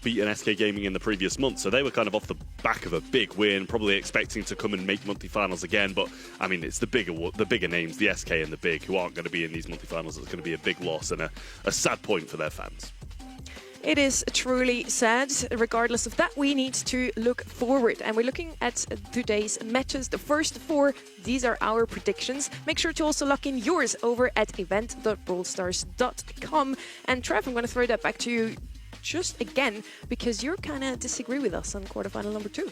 beaten SK Gaming in the previous month, so they were kind of off the back of a big win, probably expecting to come and make monthly finals again. But I mean, it's the bigger names, the SK and the Big, who aren't going to be in these monthly finals. It's going to be a big loss and a sad point for their fans. It is truly sad. Regardless of that, we need to look forward. And we're looking at today's matches. The first four, these are our predictions. Make sure to also lock in yours over at event.brawlstars.com. And Trev, I'm going to throw that back to you just again, because you kind of disagree with us on quarterfinal number 2.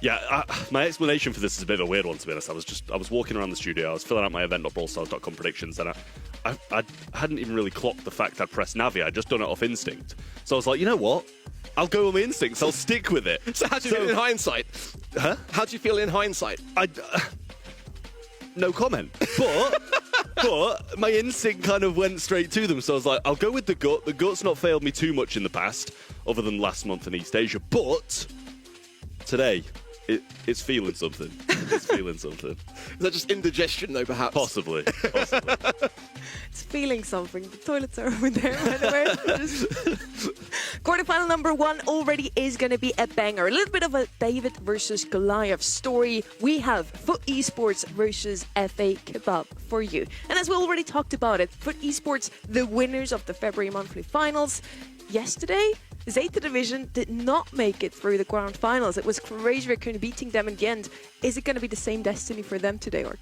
Yeah, my explanation for this is a bit of a weird one, to be honest. I was walking around the studio, I was filling out my event.brawlstars.com predictions, and I hadn't even really clocked the fact I'd pressed Navi. I'd just done it off instinct. So I was like, you know what? I'll go on my instincts. I'll stick with it. So how do you feel in hindsight? Huh? How do you feel in hindsight? No comment. But my instinct kind of went straight to them. So I was like, I'll go with the gut. The gut's not failed me too much in the past, other than last month in East Asia. But today, it's feeling something. It's feeling something. Is that just indigestion, though, perhaps? Possibly. It's feeling something. The toilets are over there, by the way. Quarterfinal number 1 already is going to be a banger. A little bit of a David versus Goliath story. We have Foot Esports versus FA Kebab for you. And as we already talked about it, Foot Esports, the winners of the February monthly finals. Yesterday, Zeta Division did not make it through the grand finals. It was Crazy Raccoon beating them in the end. Is it going to be the same destiny for them today, or?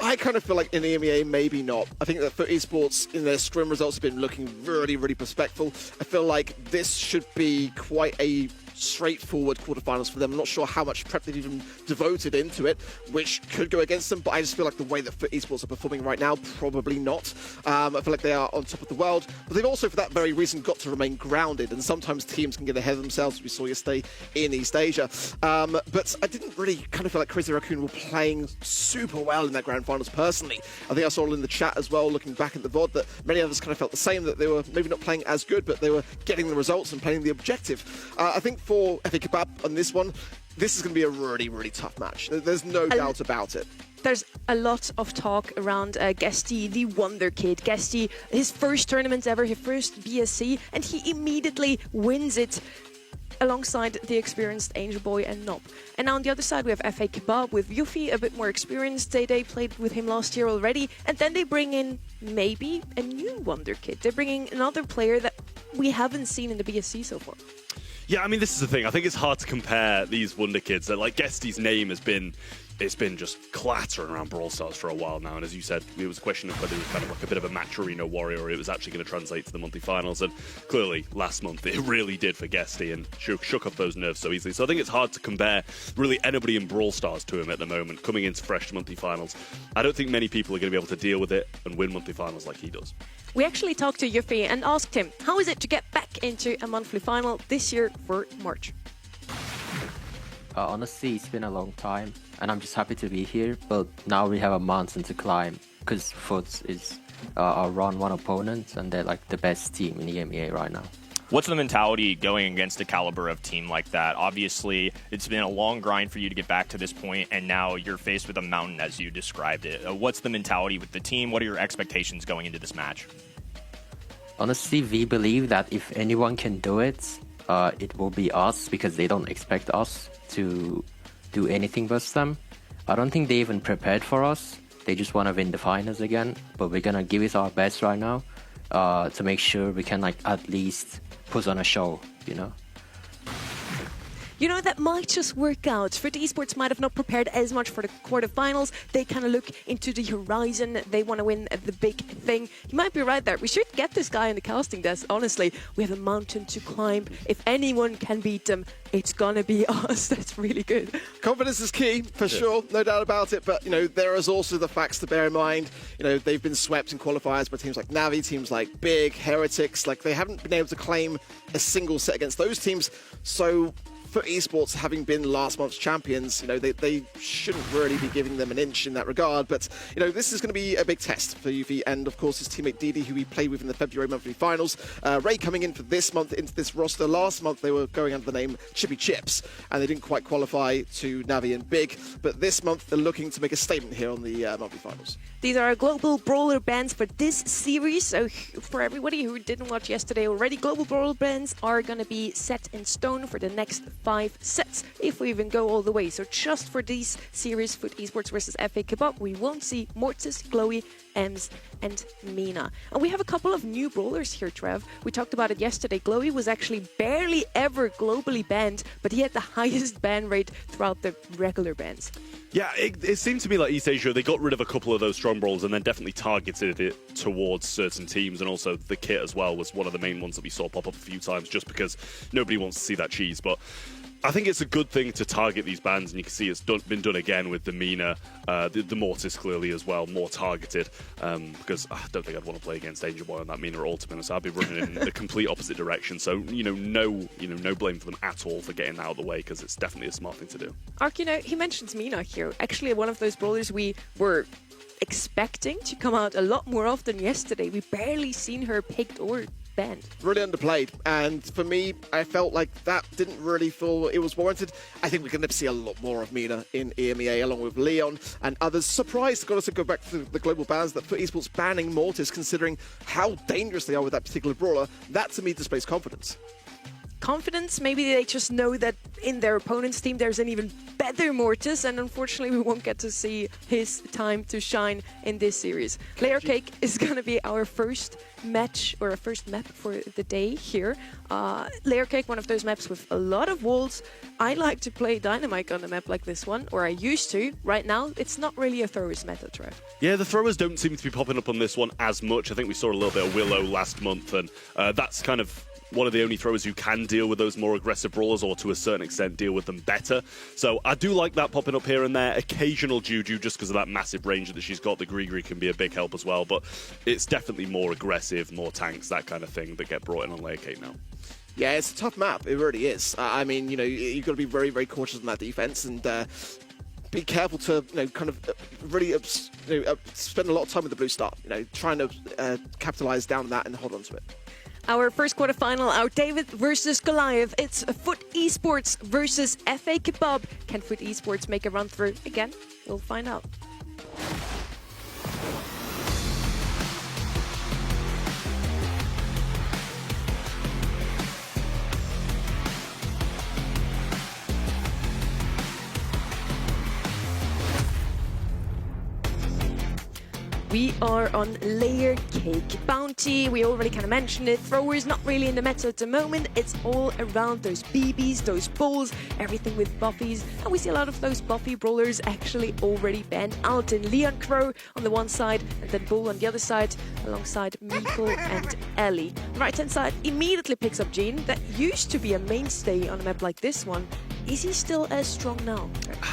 I kind of feel like in EMEA, maybe not. I think that Foot Esports in their scrim results have been looking really, really respectful. I feel like this should be quite a straightforward quarterfinals for them. I'm not sure how much prep they've even devoted into it, which could go against them, but I just feel like the way that Foot Esports are performing right now, probably not. I feel like they are on top of the world, but they've also, for that very reason, got to remain grounded, and sometimes teams can get ahead of themselves, as we saw yesterday in East Asia. But I didn't really kind of feel like Crazy Raccoon were playing super well in that grand finals, personally. I think I saw in the chat as well, looking back at the VOD, that many others kind of felt the same, that they were maybe not playing as good, but they were getting the results and playing the objective. I think for FA Kebab on this one, this is going to be a really, really tough match. There's no doubt about it. There's a lot of talk around Guesty, the wonder kid. Guesty, his first tournament ever, his first BSC, and he immediately wins it alongside the experienced Angel Boy and Nob. And now on the other side we have FA Kebab with Yuffie, a bit more experienced. They played with him last year already, and then they bring in maybe a new wonder kid. They're bringing another player that we haven't seen in the BSC so far. Yeah, I mean, this is the thing. I think it's hard to compare these wonder kids. Like, Guesty's name has been just clattering around Brawl Stars for a while now. And as you said, it was a question of whether it was kind of like a bit of a match arena warrior or it was actually going to translate to the monthly finals. And clearly, last month, it really did for Guesty and shook up those nerves so easily. So I think it's hard to compare really anybody in Brawl Stars to him at the moment, coming into fresh monthly finals. I don't think many people are going to be able to deal with it and win monthly finals like he does. We actually talked to Yuffie and asked him, how is it to get back into a monthly final this year for March? Honestly, it's been a long time, and I'm just happy to be here, but now we have a mountain to climb, because Foot is our round 1 opponent, and they're like the best team in the EMEA right now. What's the mentality going against a caliber of team like that? Obviously, it's been a long grind for you to get back to this point, and now you're faced with a mountain as you described it. What's the mentality with the team? What are your expectations going into this match? Honestly, we believe that if anyone can do it, it will be us, because they don't expect us to do anything but them. I don't think they even prepared for us. They just want to win the finals again, but we're going to give it our best right now to make sure we can like at least put on a show, you know? You know, that might just work out. Foot Esports might have not prepared as much for the quarterfinals. They kind of look into the horizon. They want to win the big thing. You might be right there. We should get this guy on the casting desk, honestly. We have a mountain to climb. If anyone can beat them, it's going to be us. That's really good. Confidence is key, for sure. No doubt about it. But, you know, there is also the facts to bear in mind. You know, they've been swept in qualifiers by teams like Navi, teams like Big, Heretics. Like, they haven't been able to claim a single set against those teams. So for esports, having been last month's champions, you know, they shouldn't really be giving them an inch in that regard. But, you know, this is going to be a big test for UV and, of course, his teammate Didi, who we played with in the February monthly finals. Ray coming in for this month into this roster. Last month, they were going under the name Chippy Chips, and they didn't quite qualify to Navi and Big. But this month, they're looking to make a statement here on the monthly finals. These are global brawler bans for this series. So for everybody who didn't watch yesterday already, global brawler bans are going to be set in stone for the next 5 sets, if we even go all the way. So just for these series, Foot Esports versus FA Kebab, we won't see Mortis, Chloe, Ems, and Mina. And we have a couple of new brawlers here, Trev. We talked about it yesterday. Chloe was actually barely ever globally banned, but he had the highest ban rate throughout the regular bans. Yeah, it seemed to me like East Asia, they got rid of a couple of those strong brawls and then definitely targeted it towards certain teams, and also the kit as well was one of the main ones that we saw pop up a few times just because nobody wants to see that cheese. But I think it's a good thing to target these bans, and you can see it's been done again with the Mina, the Mortis clearly as well, more targeted, because I don't think I'd want to play against Danger Boy on that Mina at all, to be honest. I'd be running in the complete opposite direction, so no blame for them at all for getting that out of the way, because it's definitely a smart thing to do. Ark, he mentions Mina here. Actually, one of those brawlers we were expecting to come out a lot more often yesterday. We barely seen her picked or banned. Really underplayed, and for me, I felt like that didn't really feel it was warranted. I think we're going to see a lot more of Mina in EMEA, along with Leon and others. Surprised, got us to go back to the global bans, that for esports banning Mortis, considering how dangerous they are with that particular brawler. That to me displays confidence. Confidence, maybe they just know that in their opponent's team there's an even better Mortis, and unfortunately we won't get to see his time to shine in this series. Layer Cake is going to be our first match, or a first map for the day here. Layer Cake, one of those maps with a lot of walls. I like to play Dynamite on a map like this one, or I used to. Right now, it's not really a throwers meta, Trev. Yeah, the throwers don't seem to be popping up on this one as much. I think we saw a little bit of Willow last month, and that's kind of one of the only throwers who can deal with those more aggressive brawlers, or to a certain extent deal with them better. So I do like that popping up here and there. Occasional Juju, just because of that massive range that she's got. The Grigri can be a big help as well, but it's definitely more aggressive, more tanks, that kind of thing that get brought in on Layer Cake now. Yeah, it's a tough map. It really is. I mean, you've got to be very, very cautious on that defense, and be careful to, kind of really spend a lot of time with the blue star, trying to capitalize down on that and hold on to it. Our first quarterfinal, our David versus Goliath. It's Foot Esports versus FA Kebab. Can Foot Esports make a run through again? We'll find out. We are on Layer Cake Bounty. We already kind of mentioned it. Throwers not really in the meta at the moment. It's all around those BBs, those balls, everything with buffies. And we see a lot of those buffy brawlers actually already banned out. In Leon Crow on the one side, and then Bull on the other side, alongside Meeple and Ellie. The right-hand side immediately picks up Jean. That used to be a mainstay on a map like this one. Is he still as strong now?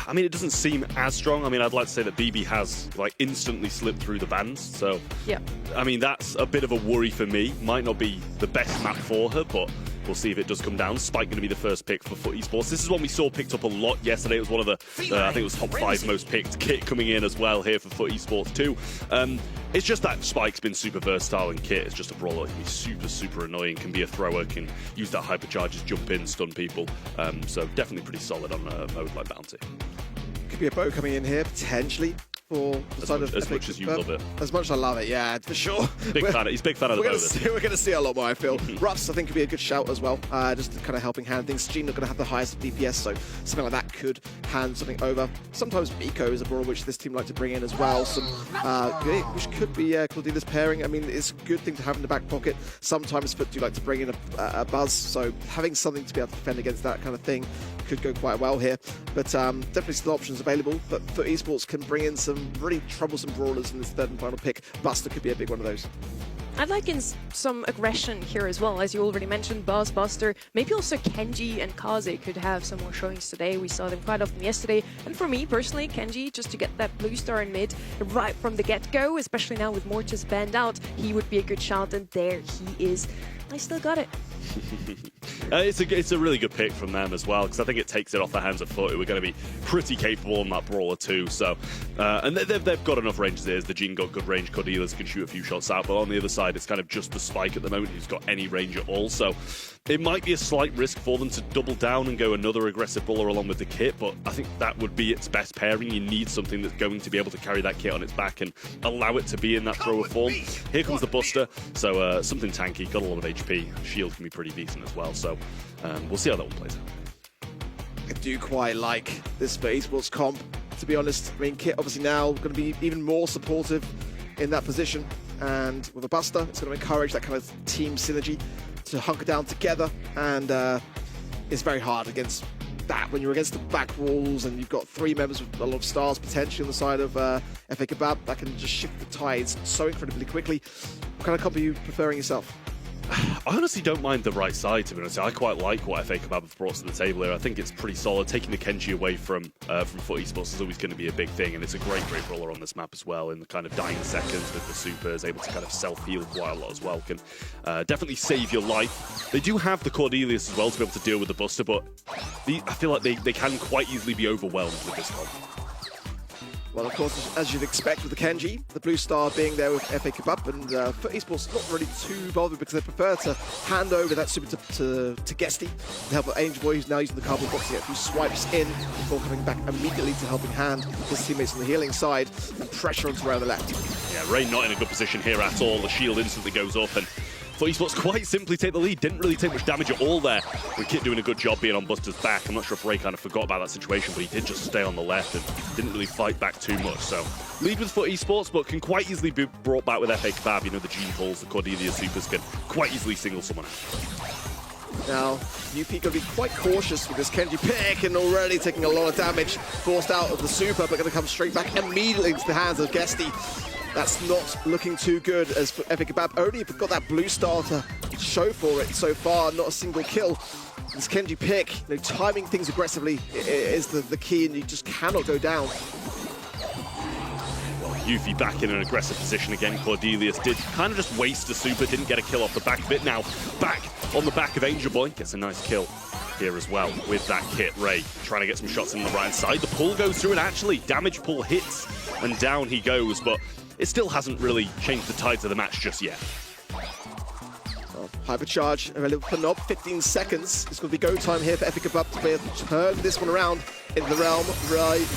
I mean, it doesn't seem as strong. I mean, I'd like to say that BB has, instantly slipped through the bans. So, yeah. I mean, that's a bit of a worry for me. Might not be the best map for her, but we'll see if it does come down. Spike going to be the first pick for Foot Esports. This is one we saw picked up a lot yesterday. It was one of the, I think it was top 5 most picked kit coming in as well here for Foot Esports too. It's just that Spike's been super versatile in kit. It's just a brawler. He's super, super annoying. Can be a thrower, can use that hypercharges, jump in, stun people. So definitely pretty solid on a mode like Bounty. Could be a bow coming in here, potentially. As much as you love it. As much as I love it, yeah, for sure. He's a big fan of the bow. We're going to see a lot more, I feel. Ruffs, I think, could be a good shout as well. Just kind of helping hand things. Jean not going to have the highest DPS, so something like that could hand something over. Sometimes Miko is a brawler which this team like to bring in as well. Some which could be Claudina's pairing. I mean, it's a good thing to have in the back pocket. Sometimes Foot do like to bring in a buzz, so having something to be able to defend against that kind of thing could go quite well here. But definitely still options available. But Foot Esports can bring in some really troublesome brawlers in this third and final pick. Buster could be a big one of those. I'd like in some aggression here as well, as you already mentioned. Buzz, Buster, maybe also Kenji and Kaze could have some more showings today. We saw them quite often yesterday. And for me personally, Kenji, just to get that blue star in mid right from the get-go, especially now with Mortis banned out, he would be a good shout. And there he is. I still got it. It's a really good pick from them as well, because I think it takes it off the hands of Foot, who are going to be pretty capable on that brawler too. So, and they've got enough range as it is. The Gene got good range. Cordelius can shoot a few shots out, but on the other side, it's kind of just the Spike at the moment who's got any range at all. So, it might be a slight risk for them to double down and go another aggressive brawler along with the kit, but I think that would be its best pairing. You need something that's going to be able to carry that kit on its back and allow it to be in that thrower form. Here comes the Buster, so something tanky, got a lot of HP. Shield can be pretty decent as well, so we'll see how that one plays out. I do quite like this for esports comp, to be honest. I mean, Kit obviously now going to be even more supportive in that position, and with a Buster, it's going to encourage that kind of team synergy to hunker down together, and it's very hard against that when you're against the back walls and you've got three members with a lot of stars potentially on the side of FA Kebab. That can just shift the tides so incredibly quickly. What kind of comp are you preferring yourself? I honestly don't mind the right side, to be honest. I quite like what FA Kebab have brought to the table here. I think it's pretty solid. Taking the Kenji away from Foot Esports is always going to be a big thing, and it's a great brawler on this map as well. In the kind of dying seconds with the supers, able to kind of self-heal quite a lot as well. Can definitely save your life. They do have the Cordelius as well to be able to deal with the Buster, but I feel like they can quite easily be overwhelmed with this comp. Well, of course, as you'd expect with the Kenji, the blue star being there with FA Kebab, and Foot Esports not really too bothered because they prefer to hand over that super to Guesty to help Angel Boy, who's now using the cardboard box to get a few swipes in before coming back immediately to helping hand his teammates on the healing side and pressure onto around the left. Yeah, Ray not in a good position here at all. The shield instantly goes up, and Foot Esports quite simply take the lead. Didn't really take much damage at all there, with Kit doing a good job being on Buster's back. I'm not sure if Ray kind of forgot about that situation, but he did just stay on the left and didn't really fight back too much. So, lead with Foot Esports, but can quite easily be brought back with FA Kebab. You know, the Gene Pulls, the Cordelia Supers can quite easily single someone out. Now, UP going to be quite cautious with this Kenji pick, and already taking a lot of damage, forced out of the super, but going to come straight back immediately into the hands of Guesty. That's not looking too good, as FA Kebab only got that blue star to show for it so far, not a single kill. This Kenji pick, you know, timing things aggressively is the key, and you just cannot go down. Yuffie back in an aggressive position again. Cordelius did kind of just waste a super, didn't get a kill off the back of it. Now back on the back of Angel Boy, gets a nice kill here as well with that kit. Ray trying to get some shots on the right side. The pull goes through, and actually damage pull hits, and down he goes, but it still hasn't really changed the tides of the match just yet. Well, hypercharge available for Nob, 15 seconds. It's going to be go time here for FA Kebab to be able to turn this one around in the realm.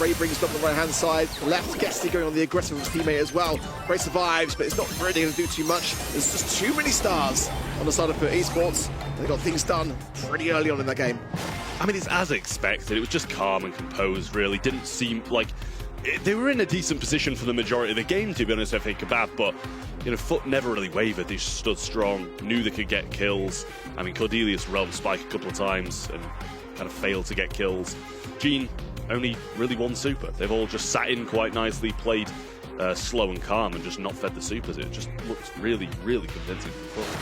Ray brings Nob on the right hand side. Left, Guesty going on the aggressive with his teammate as well. Ray survives, but it's not really going to do too much. There's just too many stars on the side of esports. They got things done pretty early on in that game. I mean, it's as expected. It was just calm and composed, really. Didn't seem like they were in a decent position for the majority of the game, to be honest, FA Kebab, but you know, Foot never really wavered. They just stood strong, knew they could get kills. I mean, Cordelius realm Spike a couple of times and kind of failed to get kills. Gene, only really one super. They've all just sat in quite nicely, played slow and calm, and just not fed the supers. It just looks really, really convincing for Foot.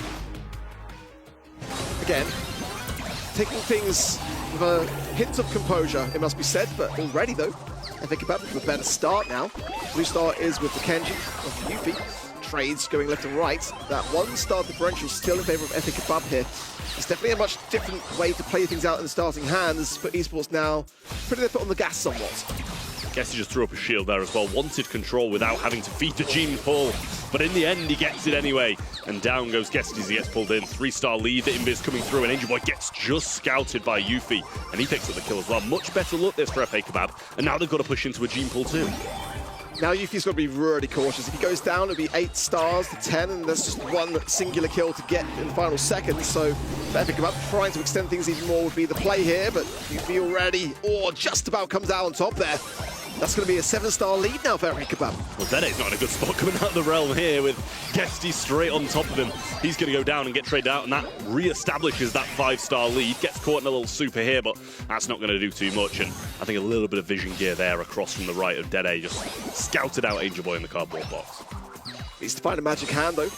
Again, taking things with a hint of composure, it must be said, but already though, FA Kebab with a better start now. Blue star is with the Kenji of Yuffie. Trades going left and right. That one star differential still in favor of FA Kebab here. It's definitely a much different way to play things out in the starting hands, but esports now putting their foot on the gas somewhat. Guess he just threw up a shield there as well. Wanted control without having to feed the Gene pull. But in the end, he gets it anyway. And down goes Guesty as he gets pulled in. 3-star lead. The Invis coming through. And Angel Boy gets just scouted by Yuffie. And he picks up the kill as well. Much better look this for FA Kebab. And now they've got to push into a Gene pull too. Now Yuffie's got to be really cautious. If he goes down, it'll be 8 stars to 10, and there's just one singular kill to get in the final seconds. So FA Kebab trying to extend things even more would be the play here, but Yuffie already, just about comes out on top there. That's going to be a 7-star lead now for FA Kebab. Well, Dede's not in a good spot coming out of the realm here with Guesty straight on top of him. He's going to go down and get traded out, and that re-establishes that 5-star lead. Gets caught in a little super here, but that's not going to do too much. And I think a little bit of vision gear there across from the right of Dede. Just scouted out Angel Boy in the cardboard box. Needs to find a magic hand, though.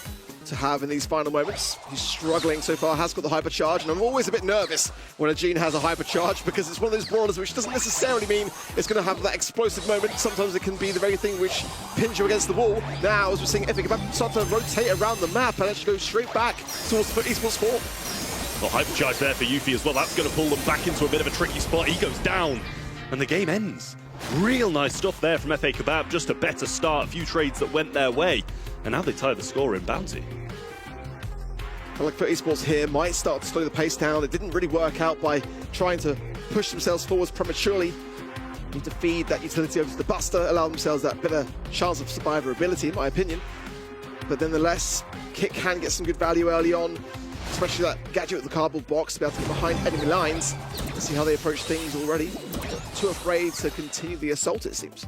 to have in these final moments. He's struggling so far, has got the hypercharge, and I'm always a bit nervous when a Gene has a hypercharge because it's one of those brawlers which doesn't necessarily mean it's going to have that explosive moment. Sometimes it can be the very thing which pins you against the wall. Now, as we're seeing Epic about to start to rotate around the map and actually go straight back towards the Esports 4. Well, hypercharge there for Yuffie as well. That's going to pull them back into a bit of a tricky spot. He goes down, and the game ends. Real nice stuff there from FA Kebab. Just a better start, a few trades that went their way. And now they tie the score in Bounty. I feel like FUT Esports here might start to slow the pace down. It didn't really work out by trying to push themselves forwards prematurely. Need to feed that utility over to the Buster, allow themselves that better chance of survivability, in my opinion. But nonetheless, Kit can get some good value early on, especially that gadget with the cardboard box to be able to get behind enemy lines. Let's see how they approach things already. Too afraid to continue the assault, it seems.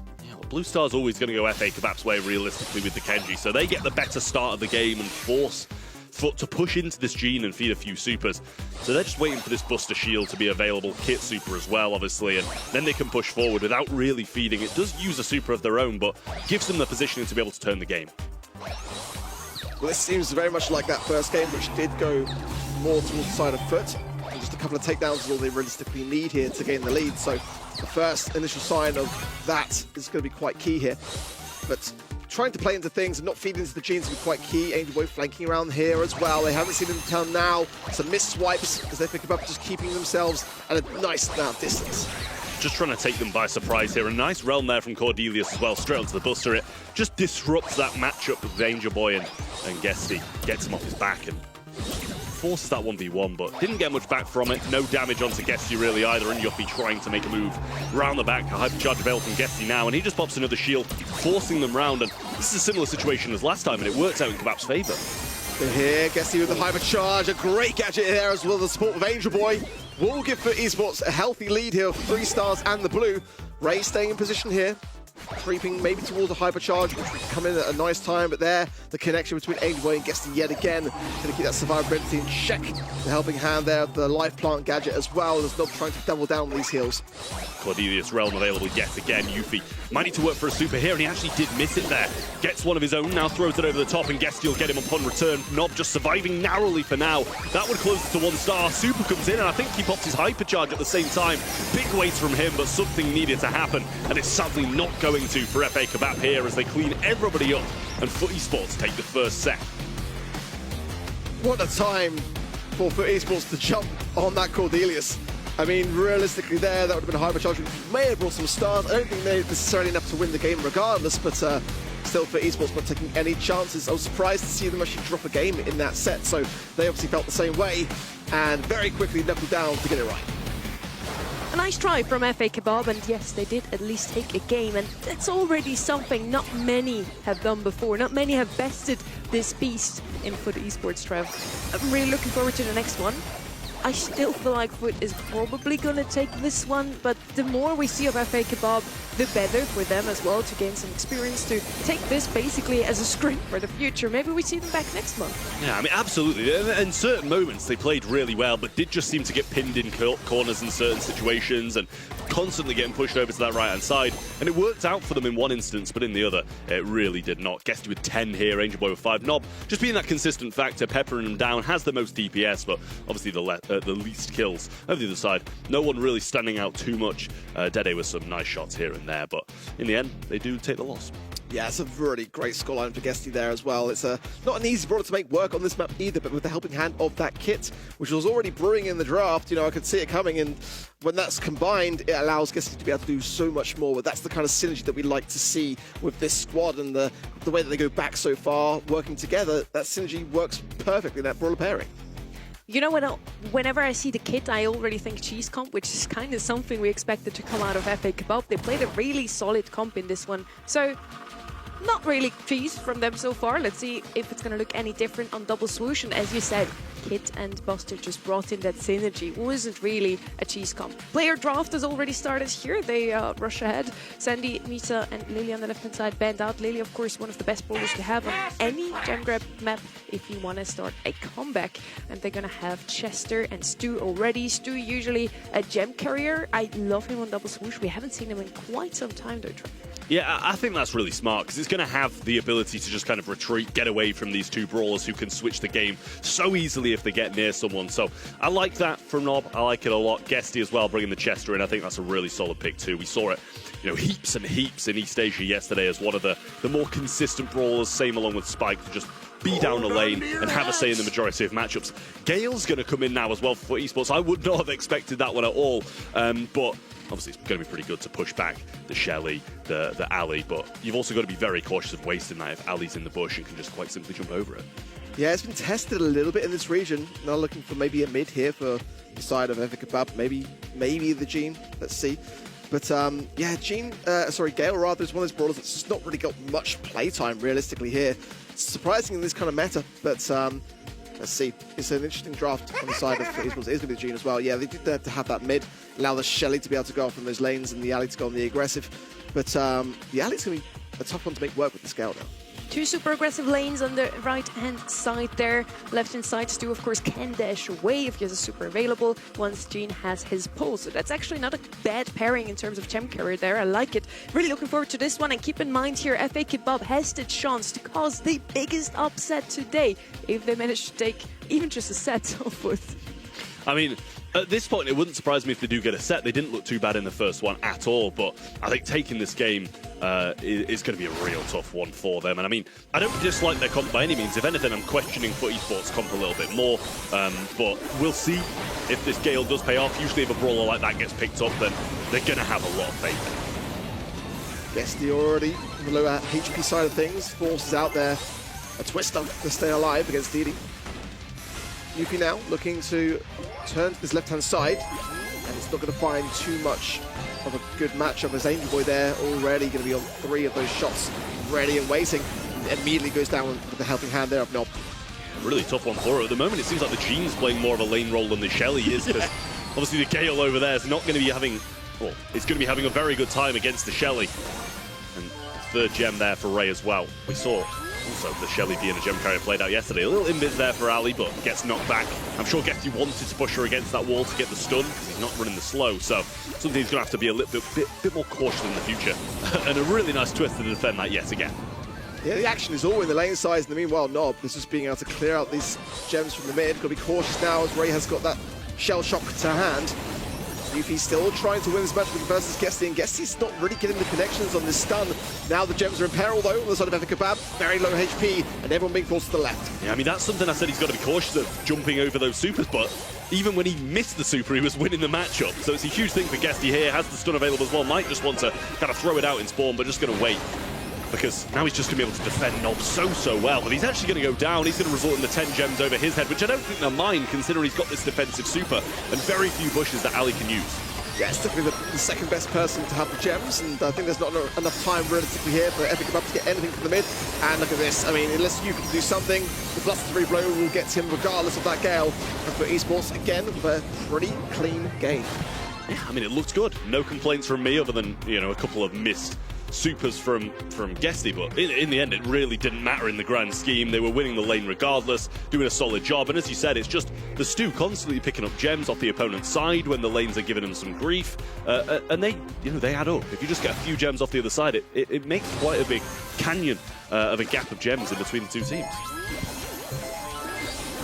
Blue Star's always going to go FA Kebab's way realistically with the Kenji, so they get the better start of the game and force FUT to push into this Gene and feed a few supers. So they're just waiting for this Buster Shield to be available, Kit super as well, obviously, and then they can push forward without really feeding. It does use a super of their own, but gives them the positioning to be able to turn the game. Well, this seems very much like that first game, which did go more towards the side of FUT. And just a couple of takedowns is all they realistically need here to gain the lead. So the first initial sign of that is going to be quite key here. But trying to play into things and not feeding into the Genes will be quite key. Angel Boy flanking around here as well. They haven't seen him until now. Some missed swipes as they pick up, just keeping themselves at a nice distance. Just trying to take them by surprise here. A nice realm there from Cordelius as well, straight onto the Buster. It just disrupts that matchup with Danger Boy and Guesty. Gets him off his back and forces that 1v1, but didn't get much back from it. No damage onto Guesty really either, and Yuffie trying to make a move round the back. A hypercharge available from Guesty now, and he just pops another shield, forcing them round. And this is a similar situation as last time, and it works out in Kebab's favour. Here, Guesty with the hypercharge, a great gadget there as well. The support of Angel Boy will give FUT Esports a healthy lead here of 3 stars and the blue. Ray staying in position here, creeping maybe towards the hypercharge, which would come in at a nice time, but there, the connection between Angel Boy and Guesty yet again, going to keep that survivability in check. The helping hand there, the life plant gadget as well, as Nob trying to double down on these heals. Cordelius realm available yet again. Yuffie might need to work for a super here, and he actually did miss it there. Gets one of his own, now throws it over the top, and Guesty will get him upon return. Nob just surviving narrowly for now. That would close it to 1 star. Super comes in, and I think he pops his hypercharge at the same time. Big waste from him, but something needed to happen, and it's sadly not going to for FA Kebab here as they clean everybody up, and FUT Esports take the first set. What a time for FUT Esports to jump on that Cordelius. I mean, realistically there, that would have been a hypercharge, which may have brought some stars. I don't think they're necessarily enough to win the game regardless, but still FUT Esports not taking any chances. I was surprised to see them actually drop a game in that set, so they obviously felt the same way, and very quickly knuckled down to get it right. A nice try from FA Kebab, and yes, they did at least take a game, and that's already something not many have done before. Not many have bested this beast in FUT Esports, Trev. I'm really looking forward to the next one. I still feel like FUT is probably going to take this one, but the more we see of FA Kebab, the better for them as well to gain some experience, to take this basically as a scrim for the future. Maybe we see them back next month. Yeah, I mean, absolutely. In certain moments, they played really well, but did just seem to get pinned in corners in certain situations and constantly getting pushed over to that right-hand side. And it worked out for them in one instance, but in the other, it really did not. Guesty with 10 here, Angel Boy with 5. Nob just being that consistent factor, peppering them down, has the most DPS, but obviously the least kills. Over the other side, no one really standing out too much. Dede with some nice shots here and there, but in the end, they do take the loss. Yeah, it's a really great scoreline for Guesty there as well. It's not an easy brawler to make work on this map either, but with the helping hand of that kit, which was already brewing in the draft, you know, I could see it coming, and when that's combined, it allows Guesty to be able to do so much more. But that's the kind of synergy that we like to see with this squad, and the way that they go back so far, working together, that synergy works perfectly in that brawler pairing. You know, whenever I see the kit, I already think cheese comp, which is kind of something we expected to come out of FA Kebab. They played a really solid comp in this one, so not really cheese from them so far. Let's see if it's going to look any different on Double Swoosh. And as you said, Kit and Buster just brought in that synergy. It wasn't really a cheese comp. Player draft has already started here. They rush ahead. Sandy, Nita, and Lily on the left-hand side banned out. Lily, of course, one of the best bowlers to have on any gem grab map if you want to start a comeback. And they're going to have Chester and Stu already. Stu usually a gem carrier. I love him on Double Swoosh. We haven't seen him in quite some time though, Trevor. Yeah, I think that's really smart because it's going to have the ability to just kind of retreat, get away from these two brawlers who can switch the game so easily if they get near someone. So I like that from Nob. I like it a lot. Guesty as well, bringing the Chester in. I think that's a really solid pick too. We saw it, heaps and heaps in East Asia yesterday as one of the more consistent brawlers, same along with Spike, to just be down the lane and have a say in the majority of matchups. Gale's going to come in now as well for esports. I would not have expected that one at all, but obviously it's going to be pretty good to push back the Shelly, the Ali, but you've also got to be very cautious of wasting that if Ali's in the bush and can just quite simply jump over it. Yeah, it's been tested a little bit in this region. Now looking for maybe a mid here for the side of Evikabab, maybe the Gene. Let's see. But yeah, Gale rather is one of those brawlers that's just not really got much playtime realistically here. It's surprising in this kind of meta, but let's see. It's an interesting draft on the side of esports. It is going to be the Gene as well. Yeah, they did have to have that mid, allow the Shelly to be able to go off in those lanes and the Ali to go on the aggressive. But the Ali's going to be a tough one to make work with the Gale now. Two super aggressive lanes on the right-hand side there. Left-hand side, Stu, of course, can dash away if he has a super available once Gene has his pull. So that's actually not a bad pairing in terms of gem carrier there. I like it. Really looking forward to this one. And keep in mind here, FA Kebab has the chance to cause the biggest upset today if they manage to take even just a set off with. I mean, at this point, it wouldn't surprise me if they do get a set. They didn't look too bad in the first one at all, but I think taking this game is going to be a real tough one for them. And I mean, I don't dislike their comp by any means. If anything, I'm questioning for esports comp a little bit more, but we'll see if this Gale does pay off. Usually if a brawler like that gets picked up, then they're going to have a lot of faith. Guesty already on the lower HP side of things, forces out there a Twister to stay alive against Didi. Yuffie now looking to turn to his left-hand side, and it's not going to find too much of a good matchup as Angel Boy there already going to be on 3 of those shots, ready and waiting. And immediately goes down with the helping hand there of Nob. A really tough one for her. At the moment, it seems like the Gene's playing more of a lane role than the Shelly is, because obviously the Gale over there is not going to be having, well, it's going to be having a very good time against the Shelly. And the third gem there for Ray as well. We saw also the Shelly being a gem carrier played out yesterday. A little invis there for Ali, but gets knocked back. I'm sure Guesty wanted to push her against that wall to get the stun, because he's not running the slow, so something he's going to have to be a little bit more cautious in the future. And a really nice twist to defend that yet again. Yeah, the action is all in the lane size, and the meanwhile, Nob is just being able to clear out these gems from the mid. Got to be cautious now as Ray has got that shell shock to hand. Yuffie still trying to win this match versus Guesty, and Guesty's not really getting the connections on this stun. Now the gems are in peril though, on the side of Evikabab, very low HP, and everyone being forced to the left. Yeah, I mean, that's something I said he's got to be cautious of, jumping over those supers, but even when he missed the super, he was winning the matchup. So it's a huge thing for Guesty here, has the stun available as well, might just want to kind of throw it out in spawn, but just going to wait. Because now he's just going to be able to defend Nob so well, but he's actually going to go down. He's going to result in the 10 gems over his head, which I don't think they'll mind, considering he's got this defensive super and very few bushes that Ali can use. Yeah, it's definitely the second best person to have the gems, and I think there's not enough time realistically here for Evikabab to get anything from the mid. And look at this, I mean, unless you can do something, the +3 blow will get him regardless of that Gale. And for esports, again, with a pretty clean game. Yeah, I mean, it looked good. No complaints from me other than, a couple of missed supers from Guesty, but in the end it really didn't matter in the grand scheme. They were winning the lane regardless, doing a solid job, and as you said, it's just the Stu constantly picking up gems off the opponent's side when the lanes are giving them some grief, and they add up. If you just get a few gems off the other side, it makes quite a big canyon of a gap of gems in between the two teams.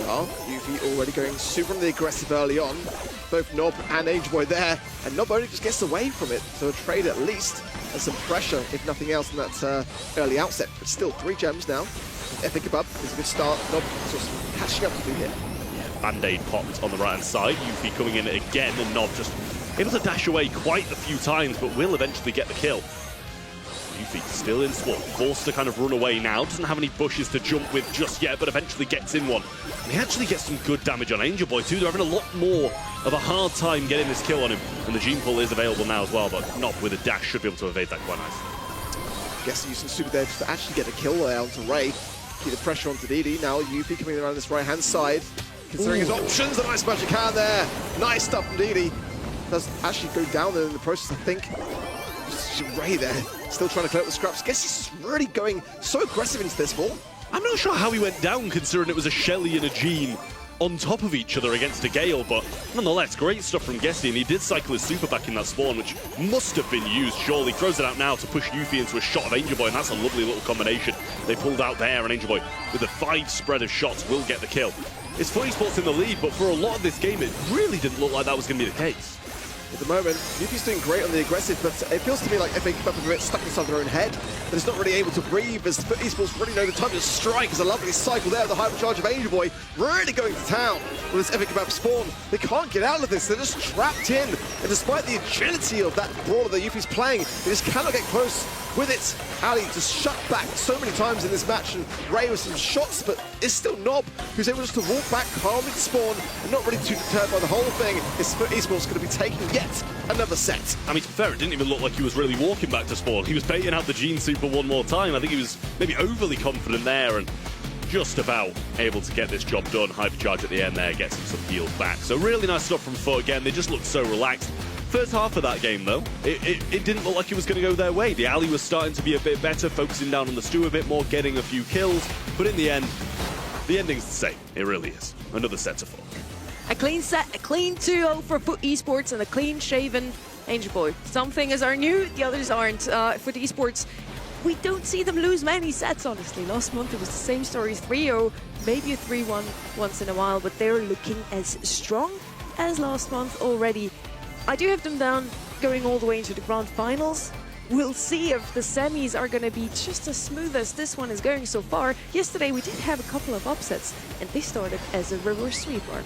Well, Yuffie already going super on the aggressive early on. Both Nob and Angel Boy there, and Nob only just gets away from it, so a trade at least, and some pressure, if nothing else, in that early outset. But still, 3 gems now. Evikabab is a good start. Nob just catching up to do here. Band-Aid popped on the right-hand side. Yuffie coming in again, and Nob just able to dash away quite a few times, but will eventually get the kill. Yuffie still in spawn, forced to kind of run away now. Doesn't have any bushes to jump with just yet, but eventually gets in one. And he actually gets some good damage on Angel Boy too. They're having a lot more of a hard time getting this kill on him. And the Gene pull is available now as well, but Nob with a dash should be able to evade that quite nicely. Guessing using super there just to actually get a kill there onto Ray. Keep the pressure onto Didi. Now Yuffie coming around this right-hand side. Considering his options, a nice magic hand there. Nice stuff from Didi. Does actually go down there in the process, I think. Ray there, still trying to clear up the scraps. Guess he's really going so aggressive into this ball. I'm not sure how he went down, considering it was a Shelly and a Gene on top of each other against a Gale, but nonetheless, great stuff from Gesty, and he did cycle his super back in that spawn, which must have been used, surely. Throws it out now to push Yuffie into a shot of Angel Boy, and that's a lovely little combination they pulled out there, and Angel Boy, with a 5 spread of shots, will get the kill. It's FUT Esports in the lead, but for a lot of this game, it really didn't look like that was going to be the case. At the moment, Yuffie's doing great on the aggressive, but it feels to me like FA Cup are a bit stuck inside their own head. That it's not really able to breathe, as FUT Esports really know the time to strike. As a lovely cycle there, the hypercharge of Angel Boy really going to town with this FA Cup spawn. They can't get out of this, they're just trapped in. And despite the agility of that brawler that Yuffie's playing, they just cannot get close with it. Ali just shut back so many times in this match, and Ray with some shots, but it's still Nob who's able just to walk back calmly to spawn and not really too deterred by the whole thing. Is FUT Esports going to be taking yet another set? I mean, to be fair, it didn't even look like he was really walking back to spawn. He was baiting out the Gene Super one more time. I think he was maybe overly confident there, and just about able to get this job done. Hypercharge at the end there, gets him some heals back. So really nice stuff from FUT again. They just looked so relaxed. First half of that game, though, it didn't look like it was going to go their way. The alley was starting to be a bit better, focusing down on the Stu a bit more, getting a few kills. But in the end, the ending's the same. It really is. Another set to fall. A clean set, a clean 2-0 for FUT Esports, and a clean-shaven Angel Boy. Some things are new, the others aren't. FUT Esports, we don't see them lose many sets, honestly. Last month it was the same story, 3-0, maybe a 3-1 once in a while, but they're looking as strong as last month already. I do have them down going all the way into the grand finals. We'll see if the semis are going to be just as smooth as this one is going so far. Yesterday we did have a couple of upsets, and they started as a reverse sweep, Mark.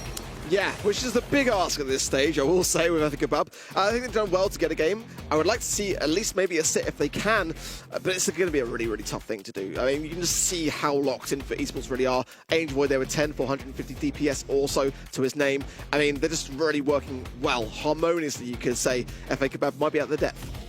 Yeah, which is a big ask at this stage, I will say, with FA Cup. I think they've done well to get a game. I would like to see at least maybe a set if they can, but it's going to be a really, really tough thing to do. I mean, you can just see how locked in FUT Esports really are. Angel Boy there with 10 for 150 DPS also to his name. I mean, they're just really working well, harmoniously, you could say. FA Cup might be out the depth.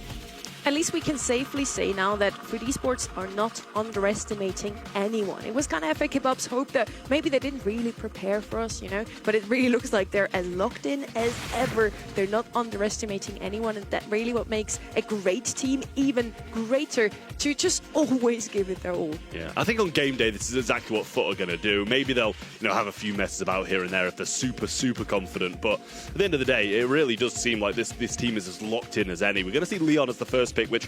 At least we can safely say now that FUT Esports are not underestimating anyone. It was kind of FA Kebab's hope that maybe they didn't really prepare for us, you know, but it really looks like they're as locked in as ever. They're not underestimating anyone, and that really what makes a great team even greater, to just always give it their all. Yeah, I think on game day this is exactly what FUT are going to do. Maybe they'll, have a few messes about here and there if they're super, super confident, but at the end of the day, it really does seem like this team is as locked in as any. We're going to see Leon as the first pick, which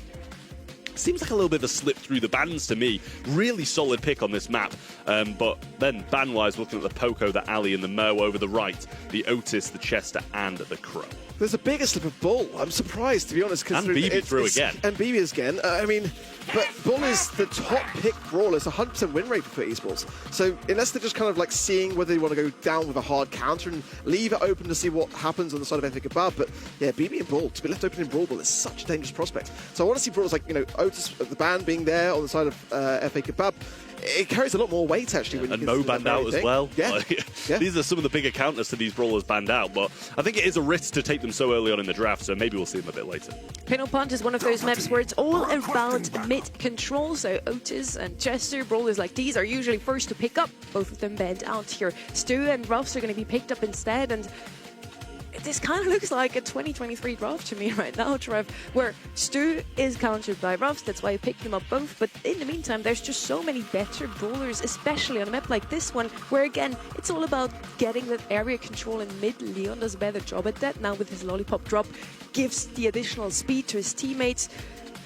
seems like a little bit of a slip through the bans to me. Really solid pick on this map. But then ban-wise, looking at the Poco, the Ali, and the Mo over the right, the Otis, the Chester, and the Crow. There's a bigger slip of Bull. I'm surprised, to be honest. And BB through again. And BB again. I mean, but Bull is the top pick brawler. It's a 100% win rate for FUT Esports. So unless they're just kind of like seeing whether they want to go down with a hard counter and leave it open to see what happens on the side of FA Kebab. But yeah, BB and Bull, to be left open in Brawl is such a dangerous prospect. So I want to see brawlers like, Otis, the ban being there on the side of FA Kebab. It carries a lot more weight, actually. When and Mo banned out as well. Yeah. Yeah. These are some of the bigger counters to these brawlers banned out, but I think it is a risk to take them so early on in the draft, so maybe we'll see them a bit later. Pin or Punt is one of those maps where it's all about mid-control, so Otis and Chester, brawlers like these, are usually first to pick up. Both of them banned out here. Stu and Ruffs are going to be picked up instead, and this kind of looks like a 2023 draft to me right now, Trev, where Stu is countered by Ruffs. That's why I picked them up both. But in the meantime, there's just so many better brawlers, especially on a map like this one, where again, it's all about getting that area control in mid. Leon does a better job at that. Now with his lollipop drop, gives the additional speed to his teammates.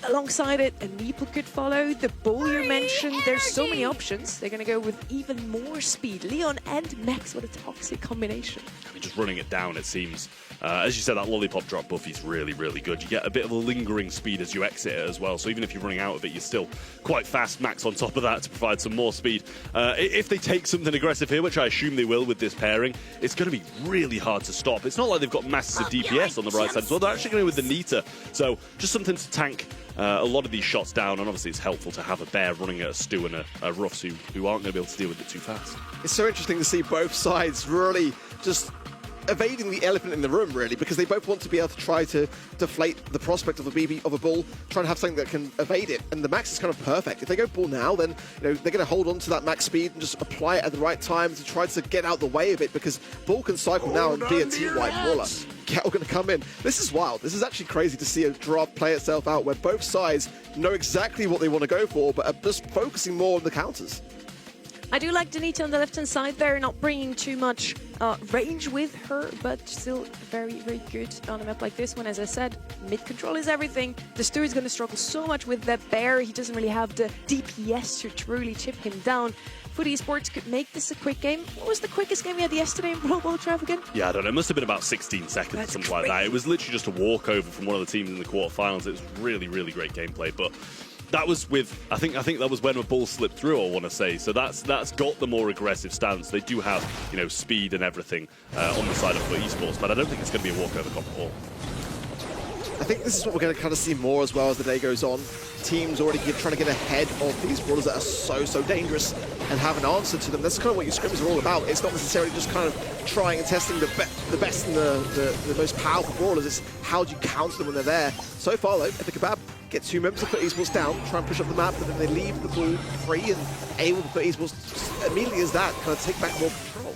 Alongside it, a Meeple could follow. The Bull you mentioned, there's so many options. They're going to go with even more speed. Leon and Max, what a toxic combination. I mean, just running it down, it seems. As you said, that lollipop drop buff is really, really good. You get a bit of a lingering speed as you exit it as well. So even if you're running out of it, you're still quite fast. Max on top of that to provide some more speed. If they take something aggressive here, which I assume they will with this pairing, it's going to be really hard to stop. It's not like they've got masses of DPS on the right side as well. They're actually going with the Nita. So just something to tank a lot of these shots down, and obviously it's helpful to have a bear running at a Stu and a Ruffs who aren't going to be able to deal with it too fast. It's so interesting to see both sides really just evading the elephant in the room, really, because they both want to be able to try to deflate the prospect of a BB, of a Bull, trying to have something that can evade it, and the Max is kind of perfect. If they go Bull now, then they're going to hold on to that max speed and just apply it at the right time to try to get out the way of it, because Bull can cycle now and be a team-wide brawler. Kettle going to come in. This is wild. This is actually crazy to see a drop play itself out where both sides know exactly what they want to go for, but are just focusing more on the counters. I do like Danita on the left-hand side there, not bringing too much range with her, but still very, very good on a map like this one. As I said, mid-control is everything. The Stu is going to struggle so much with that bear. He doesn't really have the DPS to truly chip him down. Foot Esports could make this a quick game. What was the quickest game we had yesterday in Brawl Trap again? Yeah, I don't know. It must have been about 16 seconds, That's something like that. It was literally just a walkover from one of the teams in the quarterfinals. It was really, really great gameplay, but that was with, I think that was when a ball slipped through, I want to say. So that's got the more aggressive stance. They do have, you know, speed and everything on the side of Foot Esports, but I don't think it's going to be a walkover comp at all. I think this is what we're going to kind of see more as well as the day goes on. Teams already trying to get ahead of these brawlers that are so dangerous and have an answer to them. That's kind of what your scrims are all about. It's not necessarily just kind of trying and testing the best and the most powerful brawlers. It's how do you counter them when they're there. So far, though, Epic Kebab get 2 members of Foot Esports down, try and push up the map, but then they leave the ball free and able to Foot Esports immediately as that kind of take back more control.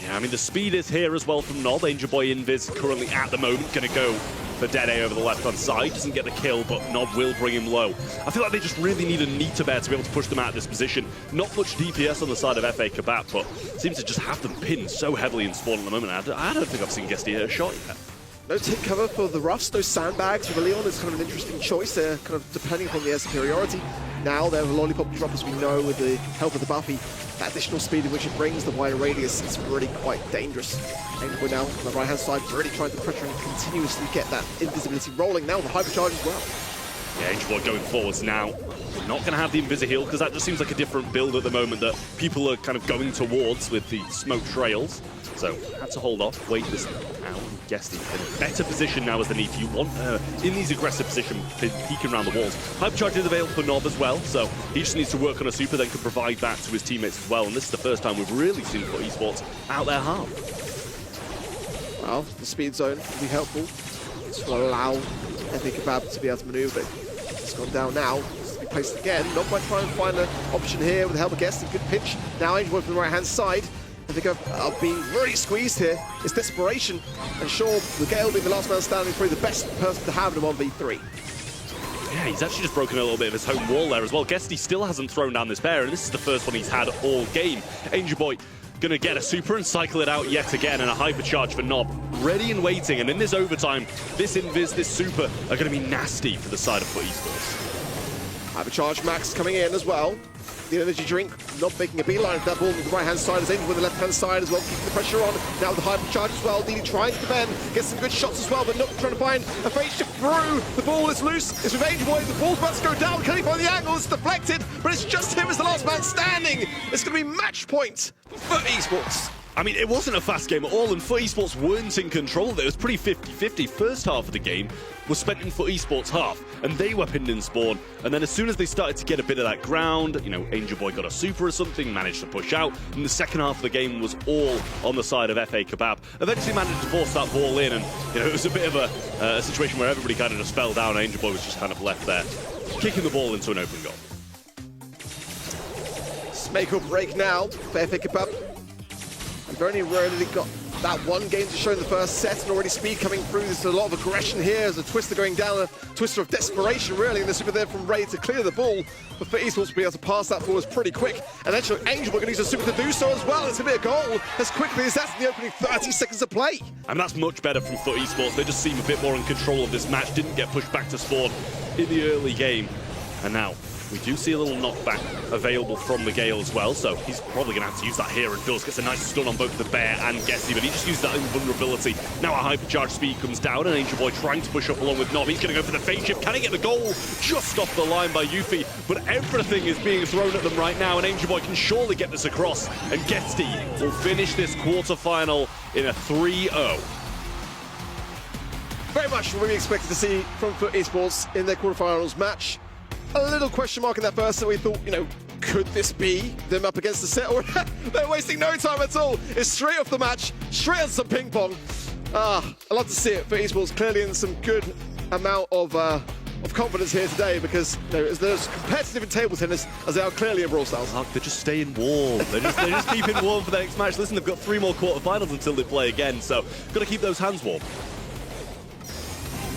Yeah, I mean, the speed is here as well from Nob. Angel Boy Invis currently at the moment going to go for Dede over the left-hand side. Doesn't get the kill, but Nob will bring him low. I feel like they just really need a Nita Bear to be able to push them out of this position. Not much DPS on the side of FA Kebab, but seems to just have them pinned so heavily in spawn at the moment. I don't think I've seen Guesty hit a shot yet. No take cover for the Ruffs, no sandbags for the Leon is kind of an interesting choice. They're kind of depending upon the air superiority. Now they have a Lollipop drop, as we know, with the help of the Buffy. That additional speed in which it brings, the wider radius, is really quite dangerous. And we're now on the right-hand side, really trying to pressure and continuously get that invisibility rolling. Now the hypercharge as well. Yeah, Angel Boy going forwards now. Not going to have the Invisi-Heal, because that just seems like a different build at the moment that people are kind of going towards with the smoke trails. So, had to hold off, wait this out. Guesty in a better position now as the need. You want her in these aggressive positions, peeking around the walls. Hypercharge is available for Nob as well, so he just needs to work on a super, then can provide that to his teammates as well. And this is the first time we've really seen Foot Esports out their half. Well, the speed zone will be helpful. This will allow Epic Kebab to be able to maneuver. It's gone down now. It's to be placed again. Nob might try and find an option here with the help of Guesty. Good pitch. Now Angel Boy from the right-hand side. I think I've been really squeezed here. It's desperation. And sure, the Gale being the last man standing, probably the best person to have in a 1v3. Yeah, he's actually just broken a little bit of his home wall there as well. Guesty still hasn't thrown down this bear, and this is the first one he's had all game. Angel Boy gonna get a super and cycle it out yet again, and a hypercharge for Nob. Ready and waiting, and in this overtime, this Invis, this super, are gonna be nasty for the side of Foot Esports. Hypercharge Max coming in as well. The energy drink, not making a beeline for that ball on the right-hand side, as Angel with the left-hand side as well, keeping the pressure on. Now with the hypercharge as well, Didi trying to defend, gets some good shots as well, but not trying to find a face shift through. The ball is loose, it's with Angel Boy, the ball's about to go down, can he find the angle? It's deflected, but it's just him as the last man standing. It's going to be match point for Esports. I mean, it wasn't a fast game at all, and Foot Esports weren't in control of it. It was pretty 50-50. First half of the game was spent in Foot Esports' half, and they were pinned in spawn. And then as soon as they started to get a bit of that ground, you know, Angel Boy got a super or something, managed to push out, and the second half of the game was all on the side of FA Kebab. Eventually managed to force that ball in, and you know, it was a bit of a situation where everybody kind of just fell down, and Angel Boy was just kind of left there, kicking the ball into an open goal. Make or break now for FA Kebab. We've only really got that one game to show in the first set, and already speed coming through. There's a lot of aggression here. There's a twister going down, a twister of desperation, really, and the super there from Ray to clear the ball. But for Esports to be able to pass that forward pretty quick. And actually, Angel, we're going to use a super to do so as well. It's going to be a goal as quickly as that's in the opening 30 seconds of play. And that's much better from Foot Esports. They just seem a bit more in control of this match. Didn't get pushed back to spawn in the early game. And now, we do see a little knockback available from the Gale as well, so he's probably going to have to use that here, and does. Gets a nice stun on both the Bear and Guesty, but he just used that invulnerability. Now a hypercharge speed comes down, and Angel Boy trying to push up along with Nob. He's going to go for the phase shift. Can he get the goal? Just off the line by Yuffie, but everything is being thrown at them right now, and Angel Boy can surely get this across, and Guesty will finish this quarterfinal in a 3-0. Very much what we expected to see from Foot Esports in their quarterfinals match. A little question mark in that first that we thought, you know, could this be them up against the set? Or they're wasting no time at all. It's straight off the match, straight on some ping pong. I love to see it for Esports, clearly in some good amount of confidence here today, because you know, they're as competitive in table tennis as they are clearly in Brawl Stars. Look, they're just staying warm. They're just keeping warm for the next match. Listen, they've got 3 more quarterfinals until they play again, so got to keep those hands warm.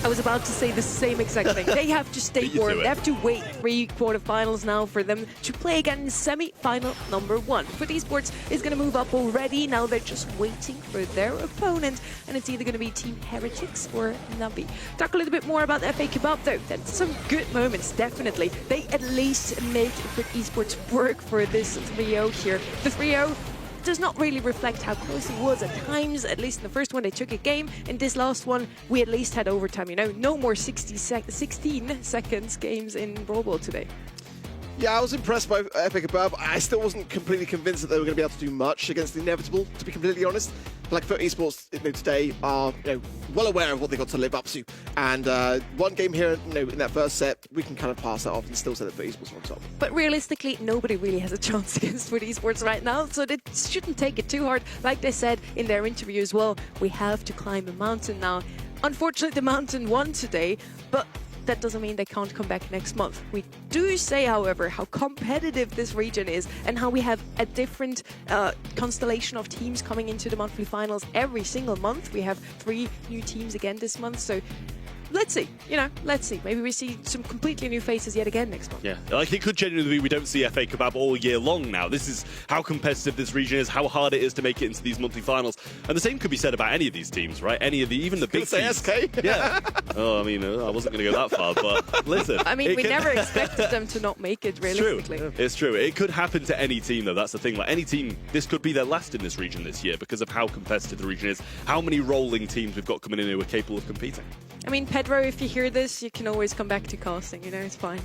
I was about to say the same exact thing. They have to stay Beat you to warm. it. They have to wait 3 quarterfinals now for them to play again in semi-final number 1. FUT Esports is going to move up already. Now they're just waiting for their opponent, and it's either going to be Team Heretics or Navi. Talk a little bit more about the FA Kebab though. That's some good moments, definitely. They at least made FUT Esports work for this 3-0 here. The 3-0 does not really reflect how close it was at times. At least in the first one, they took a game. In this last one, we at least had overtime. You know, no more 16 seconds games in Brawl today. Yeah, I was impressed by Epic Above. I still wasn't completely convinced that they were going to be able to do much against the inevitable, to be completely honest. Like FUT Esports, today are well aware of what they got to live up to, and one game here, in that first set, we can kind of pass that off and still say that FUT Esports are on top. But realistically, nobody really has a chance against FUT Esports right now, so they shouldn't take it too hard. Like they said in their interview as well, we have to climb a mountain now. Unfortunately, the mountain won today, but that doesn't mean they can't come back next month. We do say, however, how competitive this region is and how we have a different constellation of teams coming into the monthly finals every single month. We have 3 new teams again this month, so let's see, let's see. Maybe we see some completely new faces yet again next month. Yeah, like it could genuinely be we don't see FA Kebab all year long now. This is how competitive this region is, how hard it is to make it into these monthly finals. And the same could be said about any of these teams, right? Even the big teams. SK? Yeah. Oh, I mean, I wasn't going to go that far, but listen. I mean, we never expected them to not make it, realistically. It's true. It's true. It could happen to any team, though. That's the thing. Like any team, this could be their last in this region this year because of how competitive the region is, how many rolling teams we've got coming in who are capable of competing. I mean, Pedro, if you hear this, you can always come back to casting, it's fine.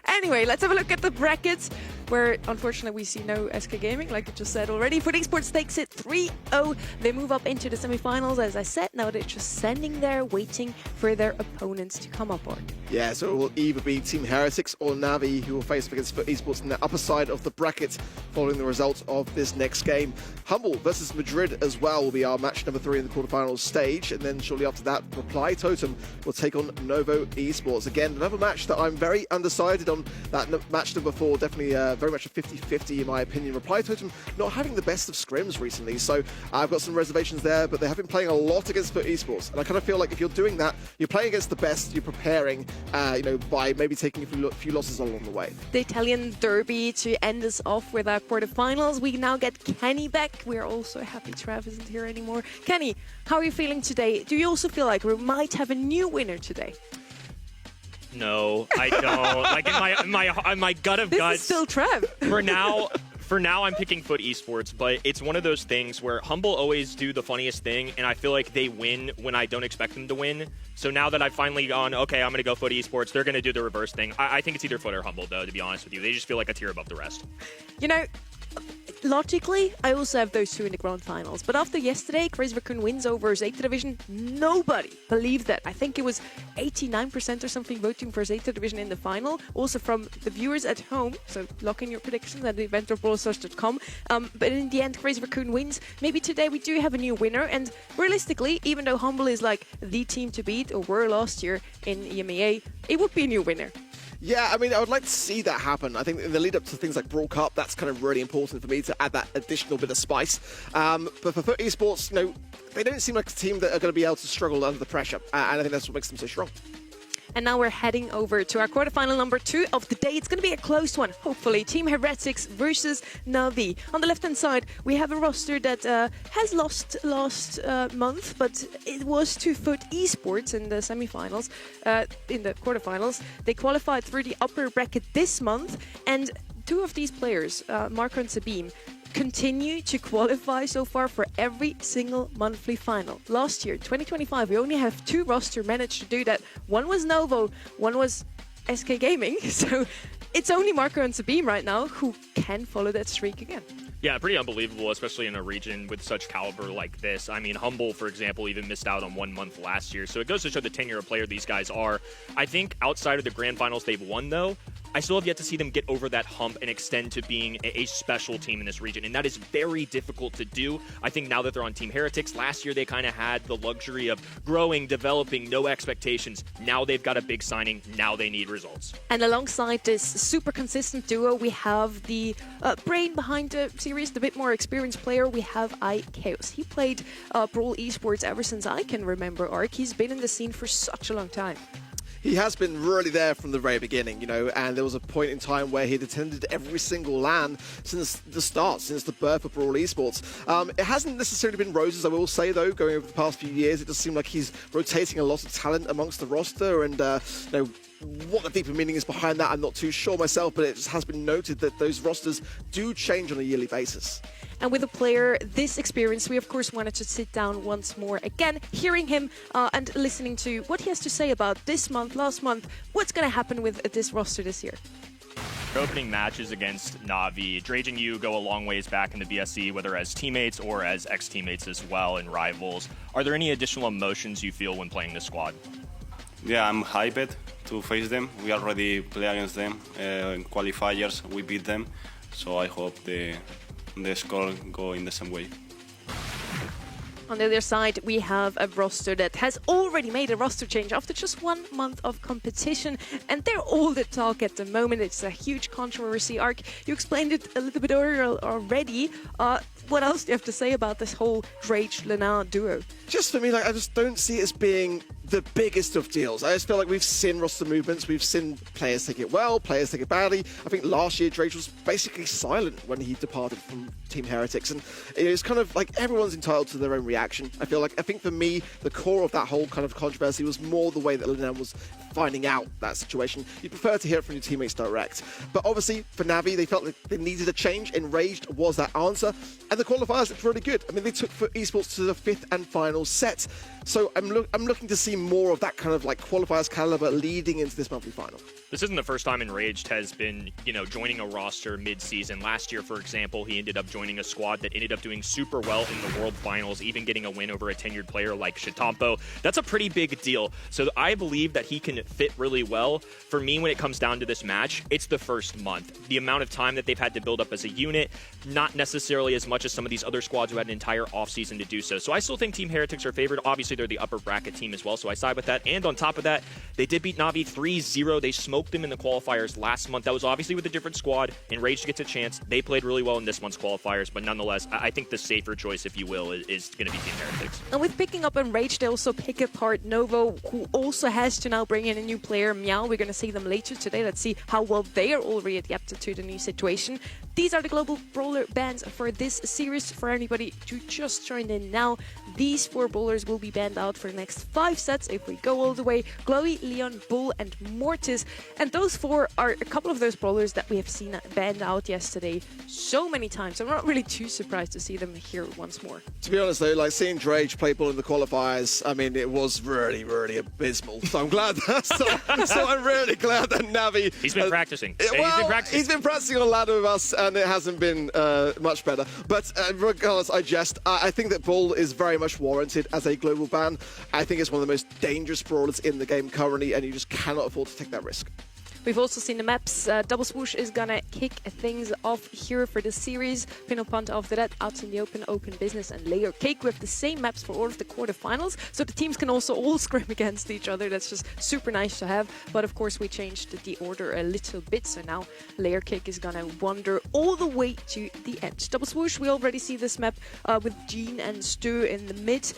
Anyway, let's have a look at the brackets, where unfortunately we see no SK Gaming, like I just said already. FUT Esports takes it 3-0. They move up into the semi-finals, as I said. Now they're just standing there waiting for their opponents to come up on. Yeah, so it will either be Team Heretics or Navi who will face up against FUT Esports in the upper side of the bracket following the results of this next game. Humble versus Madrid as well will be our match number 3 in the quarterfinals stage, and then shortly after that, Reply Totem will take on Novo Esports. Again, another match that I'm very undecided on. That match number 4, definitely very much a 50-50 in my opinion. Reply Totem not having the best of scrims recently, so I've got some reservations there, but they have been playing a lot against FUT Esports, and I kind of feel like if you're doing that, you're playing against the best, you're preparing, by maybe taking a few losses along the way. The Italian derby to end us off with our quarterfinals. We now get Kenny back. We're also happy Trav isn't here anymore. Kenny, how are you feeling today? Do you also feel like we might have a new winner today? No, I don't. Like in my gut of This guts. is still Trav. For now, I'm picking FUT Esports, but it's one of those things where Humble always do the funniest thing, and I feel like they win when I don't expect them to win. So now that I've finally gone, okay, I'm going to go FUT Esports, they're going to do the reverse thing. I think it's either FUT or Humble, though, to be honest with you. They just feel like a tier above the rest. Logically, I also have those 2 in the grand finals. But after yesterday, Crazy Raccoon wins over Zeta Division. Nobody believed that. I think it was 89% or something voting for Zeta Division in the final. Also from the viewers at home. So lock in your predictions at event.brawlstars.com. But in the end, Crazy Raccoon wins. Maybe today we do have a new winner. And realistically, even though Humble is like the team to beat, or were last year in EMEA, it would be a new winner. Yeah, I mean, I would like to see that happen. I think in the lead up to things like Brawl Cup, that's kind of really important for me to add that additional bit of spice. But for FUT Esports, they don't seem like a team that are going to be able to struggle under the pressure. And I think that's what makes them so strong. And now we're heading over to our quarterfinal number 2 of the day. It's going to be a close one, hopefully. Team Heretics versus Navi. On the left-hand side, we have a roster that has lost last month, but it was to FUT Esports in the semi-finals, in the quarterfinals. They qualified through the upper bracket this month, and 2 of these players, Marco and Sabine, continue to qualify so far for every single monthly final. Last year, 2025, we only have 2 roster managed to do that. One was Novo, one was SK Gaming. So it's only Marco and Sabine right now who can follow that streak again. Yeah, pretty unbelievable, especially in a region with such caliber like this. I mean, Humble, for example, even missed out on 1 month last year. So it goes to show the tenure of player these guys are. I think outside of the grand finals they've won, though, I still have yet to see them get over that hump and extend to being a special team in this region, and that is very difficult to do. I think now that they're on Team Heretics, last year they kind of had the luxury of growing, developing, no expectations. Now they've got a big signing. Now they need results. And alongside this super consistent duo, we have the brain behind the series, the bit more experienced player. We have iChaos. He played Brawl esports ever since I can remember, Ark. He's been in the scene for such a long time. He has been really there from the very beginning, you know, and there was a point in time where he'd attended every single LAN since the start, since the birth of Brawl esports. It hasn't necessarily been roses, I will say, though, going over the past few years. It does seem like he's rotating a lot of talent amongst the roster, and, you know, what the deeper meaning is behind that, I'm not too sure myself, but it just has been noted that those rosters do change on a yearly basis. And with a player this experienced, we of course wanted to sit down once more again, hearing him and listening to what he has to say about this month, last month, what's going to happen with this roster this year. Your opening matches against Na'Vi, Drage and you go a long ways back in the BSC, whether as teammates or as ex-teammates as well and rivals. Are there any additional emotions you feel when playing this squad? Yeah, I'm hyped to face them. We already play against them. In qualifiers, we beat them. So I hope the score go in the same way. On the other side, we have a roster that has already made a roster change after just 1 month of competition, and they're all the talk at the moment. It's a huge controversy. Ark, you explained it a little bit earlier already. What else do you have to say about this whole Drage-Lena duo? Just for me, like, I just don't see it as being the biggest of deals. I just feel like we've seen roster movements, we've seen players take it well, players take it badly. I think last year Drake was basically silent when he departed from Team Heretics, and it's kind of like everyone's entitled to their own reaction. I think for me, the core of that whole kind of controversy was more the way that Lena was finding out that situation. You prefer to hear it from your teammates direct. But obviously, for Na'Vi, they felt like they needed a change. Enraged was that answer. And the qualifiers looked really good. I mean, they took for esports to the 5th and final set. So I'm looking to see more of that kind of like qualifiers caliber leading into this monthly final. This isn't the first time Enraged has been, joining a roster mid-season. Last year, for example, he ended up joining a squad that ended up doing super well in the World Finals, even getting a win over a tenured player like Shatampo. That's a pretty big deal. So I believe that he can fit really well. For me, when it comes down to this match, it's the first month. The amount of time that they've had to build up as a unit, not necessarily as much as some of these other squads who had an entire offseason to do so. So I still think Team Heretics are favored. Obviously, they're the upper bracket team as well, so I side with that. And on top of that, they did beat Na'Vi 3-0. They smoked them in the qualifiers last month. That was obviously with a different squad. Enraged gets a chance. They played really well in this month's qualifiers, but nonetheless, I think the safer choice, if you will, is going to be Team Heretics. And with picking up Enraged, they also pick apart Novo, who also has to now bring in a new player, Meow. We're going to see them later today. Let's see how well they are already adapted to the new situation. These are the global brawler bans for this series. For anybody who just joined in now, these 4 brawlers will be banned out for the next 5 sets if we go all the way. Chloe, Leon, Bull, and Mortis. And those 4 are a couple of those brawlers that we have seen banned out yesterday so many times. I'm not really too surprised to see them here once more. To be honest, though, like seeing Drage play ball in the qualifiers, I mean, it was really, really abysmal. So I'm glad so I'm really glad that Na'Vi... He's been practicing. He's been practicing on ladder with us, and it hasn't been much better. But regardless, I think that Bull is very much warranted as a global ban. I think it's one of the most dangerous brawlers in the game currently, and you just cannot afford to take that risk. We've also seen the maps. Double Swoosh is gonna kick things off here for the series. Pinot Punt after that, Out in the Open Business, and Layer Cake with the same maps for all of the quarterfinals. So the teams can also all scrim against each other. That's just super nice to have. But of course, we changed the order a little bit. So now Layer Cake is gonna wander all the way to the end. Double Swoosh, we already see this map with Jean and Stu in the mid.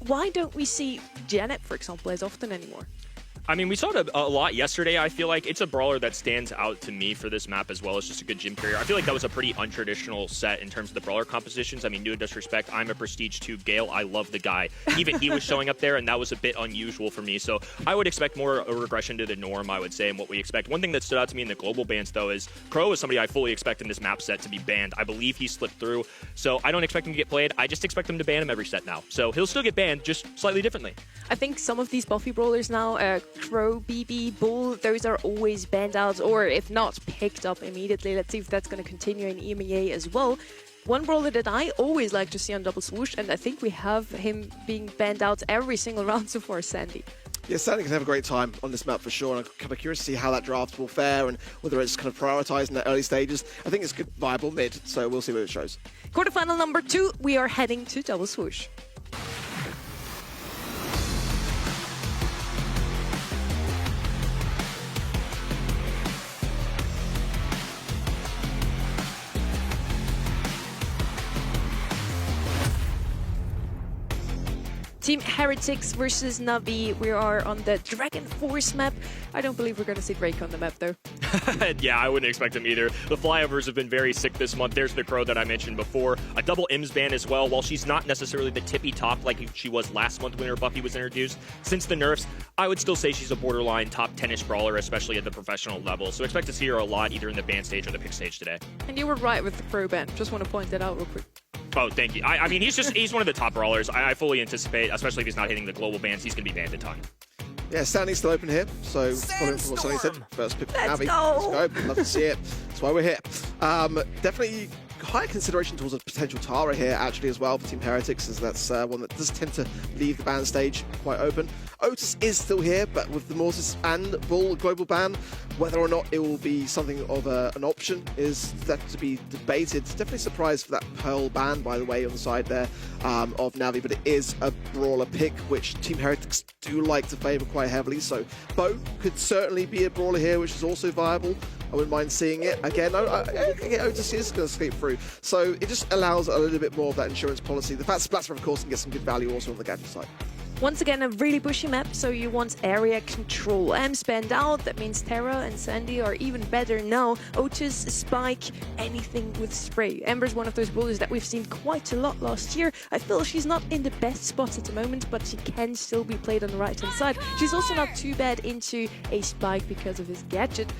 Why don't we see Janet, for example, as often anymore? I mean, we saw it a lot yesterday. I feel like it's a brawler that stands out to me for this map as well. It's just a good gym carrier. I feel like that was a pretty untraditional set in terms of the brawler compositions. I mean, no disrespect, I'm a Prestige 2 Gale. I love the guy. Even he was showing up there, and that was a bit unusual for me. So I would expect more a regression to the norm, I would say, and what we expect. One thing that stood out to me in the global bans, though, is Crow is somebody I fully expect in this map set to be banned. I believe he slipped through, so I don't expect him to get played. I just expect them to ban him every set now. So he'll still get banned, just slightly differently. I think some of these buffy brawlers now, Crow, BB, Bull, those are always banned out, or if not, picked up immediately. Let's see if that's going to continue in EMEA as well. One brawler that I always like to see on Double Swoosh, and I think we have him being banned out every single round so far, Sandy. Yeah, Sandy can have a great time on this map for sure, and I'm kind of curious to see how that draft will fare and whether it's kind of prioritised in the early stages. I think it's good, viable mid, so we'll see what it shows. Quarterfinal number 2, we are heading to Double Swoosh. Team Heretics versus Navi. We are on the Dragon Force map. I don't believe we're going to see Drake on the map, though. Yeah, I wouldn't expect him either. The flyovers have been very sick this month. There's the Crow that I mentioned before. A double IMS ban as well. While she's not necessarily the tippy top like she was last month when her Buffy was introduced, since the nerfs, I would still say she's a borderline top 10-ish brawler, especially at the professional level. So expect to see her a lot either in the ban stage or the pick stage today. And you were right with the Crow ban. Just want to point that out real quick. Oh, thank you. I mean, he's one of the top brawlers. I fully anticipate, especially if he's not hitting the global bans, he's going to be banned a ton. Yeah, Stanley's still open here, so following from what Sonny said, first pick for Let's Navi. go. Let's go. Love to see it. That's why we're here. Definitely high consideration towards a potential Tara here, actually, as well, for Team Heretics, as that's one that does tend to leave the ban stage quite open. Otis is still here, but with the Mortis and Bull global ban, whether or not it will be something of an option is left to be debated. Definitely surprised for that Pearl ban, by the way, on the side there of Navi, but it is a brawler pick, which Team Heretics do like to favour quite heavily, so Bo could certainly be a brawler here, which is also viable. I wouldn't mind seeing it. Again, I think Otis is going to escape through, so it just allows a little bit more of that insurance policy. The fact Splatter, of course, can get some good value also on the gadget side. Once again, a really bushy map, so you want area control. spanned out, that means Terra and Sandy are even better now. Otis, Spike, anything with spray. Ember's one of those brawlers that we've seen quite a lot last year. I feel she's not in the best spot at the moment, but she can still be played on the right-hand side. She's also not too bad into a Spike because of his gadget.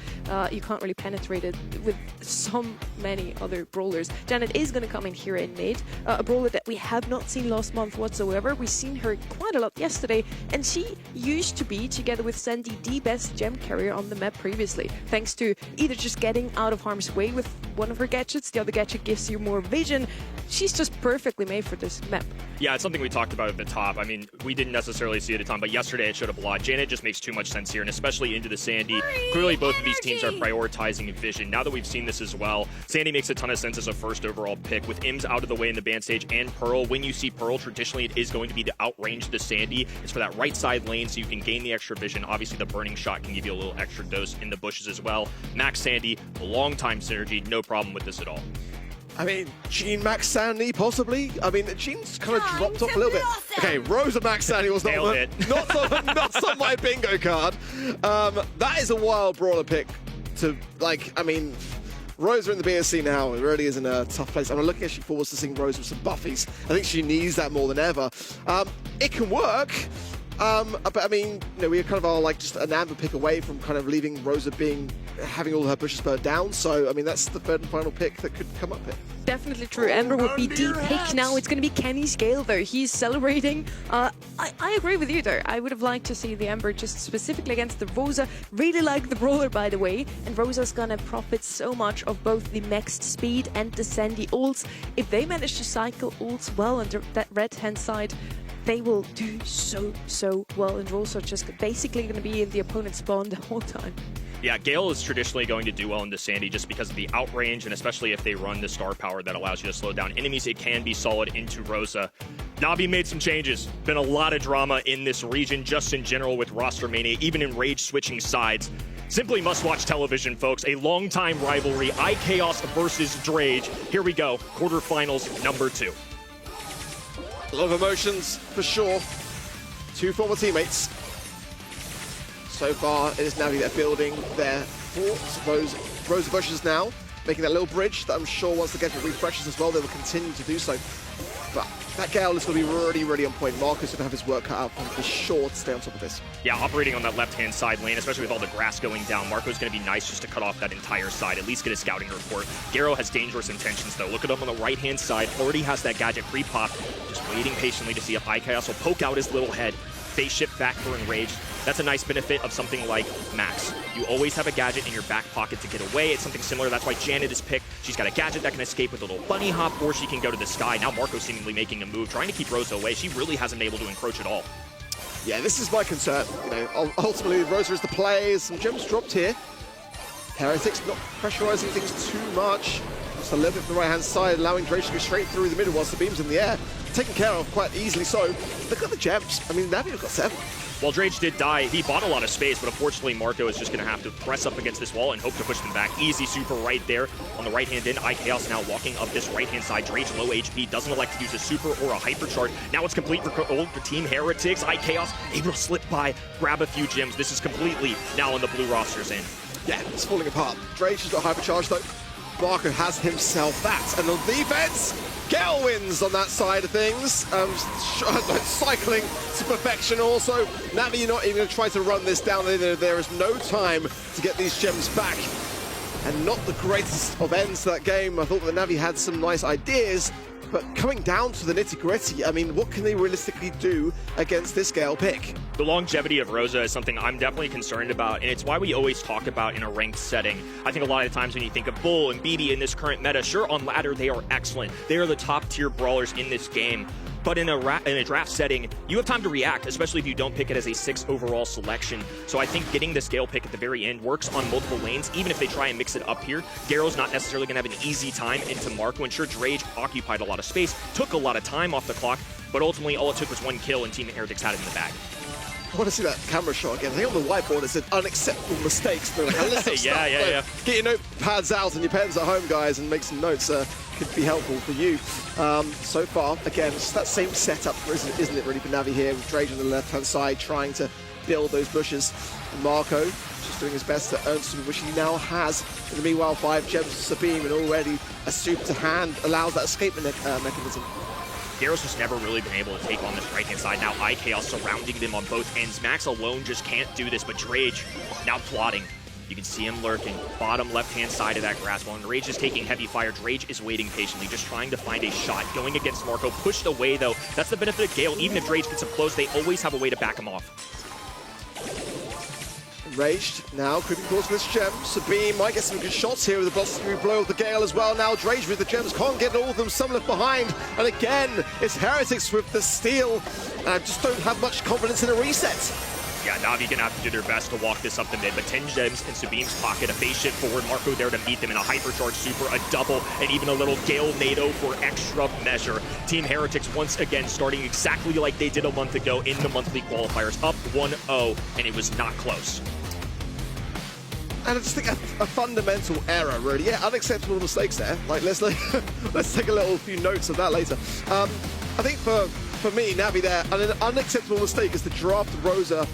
You can't really penetrate it with so many other brawlers. Janet is going to come in here in mid, a brawler that we have not seen last month whatsoever. We've seen her quite a lot yesterday, and she used to be, together with Sandy, the best gem carrier on the map previously, thanks to either just getting out of harm's way with one of her gadgets, the other gadget gives you more vision. She's just perfectly made for this map. Yeah, it's something we talked about at the top. I mean, we didn't necessarily see it at the time, but yesterday it showed up a lot. Janet just makes too much sense here, and especially into the Sandy. Clearly, both of these teams are prioritizing vision. Now that we've seen this as well, Sandy makes a ton of sense as a first overall pick. With IMS out of the way in the ban stage and Pearl, when you see Pearl, traditionally it is going to be to outrange the Sandy. It's for that right side lane so you can gain the extra vision. Obviously, the burning shot can give you a little extra dose in the bushes as well. Max Sandy, long time synergy, no problem with this at all. I mean, Jean Max Sandy, possibly. I mean, Jean's kind of dropped off a little bit. Okay, Rosa Max Sandy was not on my bingo card. That is a wild brawler pick to, like, I mean, Rosa in the BSC now, it really is in a tough place. I'm looking actually forward to seeing Rosa with some buffies. I think she needs that more than ever. It can work. But I mean, you know, we kind of are like just an amber pick away from kind of leaving Rosa having all her bushes burned down. So, I mean, that's the third and final pick that could come up here. Definitely true. Ember would be the pick now. It's going to be Kenny's Gale, though. He's celebrating. I agree with you, though. I would have liked to see the Ember just specifically against the Rosa. Really like the brawler, by the way. And Rosa's going to profit so much of both the maxed speed and the Sandy ults. If they manage to cycle ults well on that red-hand side, they will do so well, and Rolls are just basically going to be in the opponent's spawn the whole time. Yeah, Gale is traditionally going to do well into Sandy just because of the outrange, and especially if they run the star power that allows you to slow down enemies, it can be solid into Rosa. Navi made some changes. Been a lot of drama in this region, just in general with roster mania, even in rage switching sides. Simply must-watch television, folks. A long-time rivalry, iChaos versus Drage. Here we go, quarterfinals number 2. A lot of emotions, for sure. Two former teammates. So far, it is Navi that are building their fort. Rosa bushes now, making that little bridge that I'm sure once the gadget refreshes as well, they will continue to do so. But that Gale is going to be really, really on point. Marco's going to have his work cut out for him, for sure, to stay on top of this. Yeah, operating on that left-hand side lane, especially with all the grass going down, Marco's going to be nice just to cut off that entire side, at least get a scouting report. Garo has dangerous intentions, though. Look at him on the right-hand side. Already has that gadget pre-pop, just waiting patiently to see if iChaos will poke out his little head. Face shift back for Enraged. That's a nice benefit of something like Max. You always have a gadget in your back pocket to get away. It's something similar. That's why Janet is picked. She's got a gadget that can escape with a little bunny hop, or she can go to the sky. Now Marco seemingly making a move, trying to keep Rosa away. She really hasn't been able to encroach at all. Yeah, this is my concern. You know, ultimately, Rosa is the play. Some gems dropped here. Heretics not pressurizing things too much. Just a little bit from the right-hand side, allowing Drake to go straight through the middle whilst the beam's in the air. Taken care of quite easily so. Look at the gems. I mean, Navi got 7. While Drage did die, he bought a lot of space, but unfortunately Marco is just going to have to press up against this wall and hope to push them back. Easy super right there on the right-hand end. iChaos now walking up this right-hand side. Drage low HP, doesn't elect to use a super or a hypercharge. Now it's complete for Team Heretics. iChaos able to slip by, grab a few gems. This is completely now on the blue roster's end. Yeah, it's falling apart. Drage has got hypercharge though. Marco has himself that. And on defense, Gale wins on that side of things. Cycling to perfection also. Navi, you're not even going to try to run this down. There is no time to get these gems back. And not the greatest of ends to that game. I thought that Navi had some nice ideas, but coming down to the nitty-gritty, I mean, what can they realistically do against this Gale pick? The longevity of Rosa is something I'm definitely concerned about, and it's why we always talk about in a ranked setting. I think a lot of the times when you think of Bull and BB in this current meta, sure, on ladder they are excellent. They are the top-tier brawlers in this game. But in a draft setting, you have time to react, especially if you don't pick it as a 6 overall selection. So I think getting this Gale pick at the very end works on multiple lanes, even if they try and mix it up here. Garo's not necessarily going to have an easy time into Marco, and sure, Drage occupied a lot of space, took a lot of time off the clock, but ultimately all it took was 1 kill and Team Heretics had it in the bag. I want to see that camera shot again. I think on the whiteboard it said unacceptable mistakes. They're like a list of stuff. Yeah. Get your notepads out and your pens at home, guys, and make some notes. Could be helpful for you. So far, again, it's that same setup, isn't it, really, for Navi here, with Drage on the left-hand side trying to build those bushes. And Marco just doing his best to earn super, which he now has. In the meanwhile, 5 gems to Sabine, and already a super to hand allows that escape mechanism. Garros has never really been able to take on this right-hand side. Now iChaos surrounding them on both ends. Max alone just can't do this, but Drage now plotting. You can see him lurking, bottom left-hand side of that grass. While Rage is taking heavy fire, Drage is waiting patiently, just trying to find a shot. Going against Marco, pushed away though. That's the benefit of Gale. Even if Drage gets him close, they always have a way to back him off. Raged now, creeping towards this gem. Sabine might get some good shots here with the blossomy blow of the Gale as well. Now Drage with the gems, can't get all of them, some left behind. And again, it's Heretics with the steal. And I just don't have much confidence in a reset. Yeah, Navi gonna have to do their best to walk this up the mid, but 10 gems in Sabine's pocket, a phase shift forward, Marco there to meet them in a hypercharge super, a double, and even a little Gale NATO for extra measure. Team Heretics once again starting exactly like they did a month ago in the monthly qualifiers, up 1-0, and it was not close. And I just think a fundamental error, really. Yeah, unacceptable mistakes there. Like, let's take a few notes of that later. I think for me, Navi there, an unacceptable mistake is to draft Rosa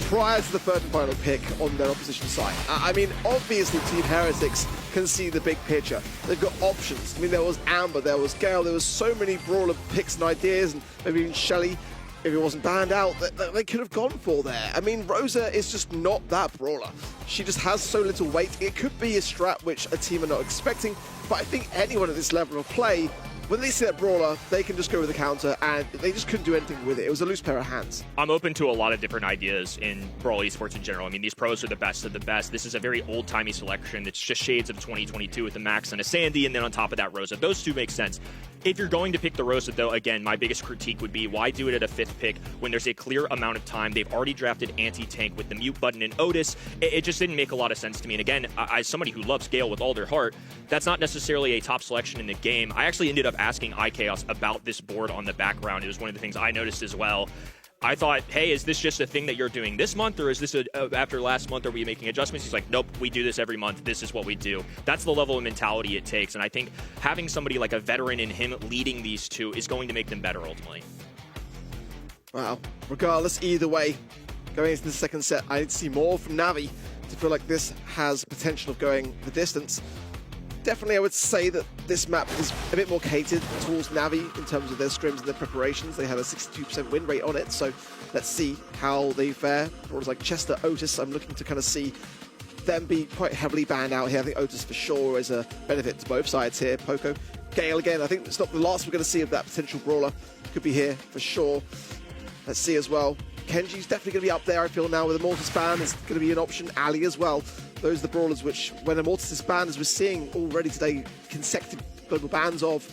prior to the third and final pick on their opposition side. I mean, obviously Team Heretics can see the big picture. They've got options. I mean, there was Amber, there was Gale, there was so many brawler picks and ideas, and maybe even Shelly, if it wasn't banned out, that they could have gone for there. I mean, Rosa is just not that brawler. She just has so little weight. It could be a strat which a team are not expecting, but I think anyone at this level of play, when they see that brawler, they can just go with the counter, and they just couldn't do anything with it. It was a loose pair of hands. I'm open to a lot of different ideas in Brawl esports in general. I mean, these pros are the best of the best. This is a very old-timey selection. It's just shades of 2022 with a Max and a Sandy, and then on top of that, Rosa. Those two make sense. If you're going to pick the Rosa, though, again, my biggest critique would be, why do it at a 5th pick when there's a clear amount of time? They've already drafted anti-tank with the mute button and Otis. It just didn't make a lot of sense to me. And again, as somebody who loves Gale with all their heart, that's not necessarily a top selection in the game. I actually ended up asking iChaos about this board on the background. It was one of the things I noticed as well. I thought, hey, is this just a thing that you're doing this month, or is this after last month, are we making adjustments? He's like, nope, we do this every month. This is what we do. That's the level of mentality it takes. And I think having somebody like a veteran in him leading these two is going to make them better ultimately. Wow. Regardless, either way, going into the second set, I need to see more from Navi to feel like this has potential of going the distance. Definitely, I would say that this map is a bit more catered towards Navi in terms of their scrims and their preparations. They had a 62% win rate on it, so let's see how they fare. Brawlers like Chester, Otis, I'm looking to kind of see them be quite heavily banned out here. I think Otis for sure is a benefit to both sides here. Poco, Gale again, I think it's not the last we're going to see of that potential brawler. Could be here for sure. Let's see as well. Kenji's definitely going to be up there, I feel now, with Immortus ban. It's going to be an option. Ali as well. Those are the brawlers which, when Immortus is banned, as we're seeing already today, consecutive global bans of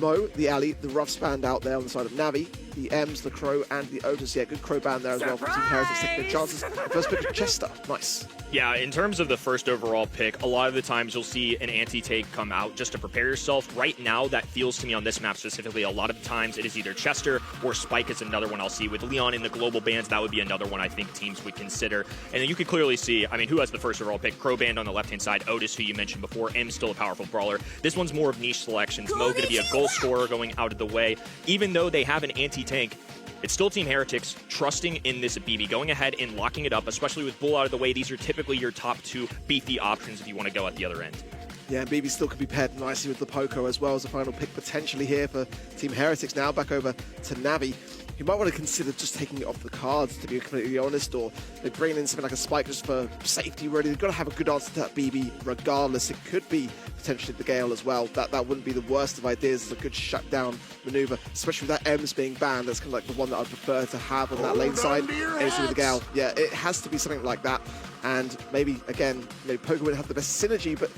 Mo, the Ali, the Ruff's banned out there on the side of Navi. the M's, the Crow, and the Otis. Yeah, good Crow ban there as well from Team Heretics taking their chances. First pick of Chester. Nice. Yeah, in terms of the first overall pick, a lot of the times you'll see an anti-take come out just to prepare yourself. Right now, that feels to me on this map specifically, a lot of the times it is either Chester or Spike is another one I'll see. With Leon in the global bans, that would be another one I think teams would consider. And then you could clearly see, I mean, who has the first overall pick? Crow band on the left-hand side, Otis, who you mentioned before, M still a powerful brawler. This one's more of niche selections. Mo going to be a goal scorer going out of the way. Even though they have an anti-tank, it's still Team Heretics trusting in this BB, going ahead and locking it up, especially with Bull out of the way. These are typically your top two beefy options if you want to go at the other end. Yeah, and BB still could be paired nicely with the Poco as well as a final pick potentially here for Team Heretics. Now back over to Navi. You might want to consider just taking it off the cards, to be completely honest, or they bring in something like a Spike just for safety, really. They've got to have a good answer to that BB regardless. It could be potentially the Gale as well. That wouldn't be the worst of ideas. It's a good shutdown maneuver, especially with that M's being banned. That's kind of like the one that I'd prefer to have on that lane side. Anything with the Gale. Yeah, it has to be something like that. And maybe, again, maybe Poker wouldn't have the best synergy, but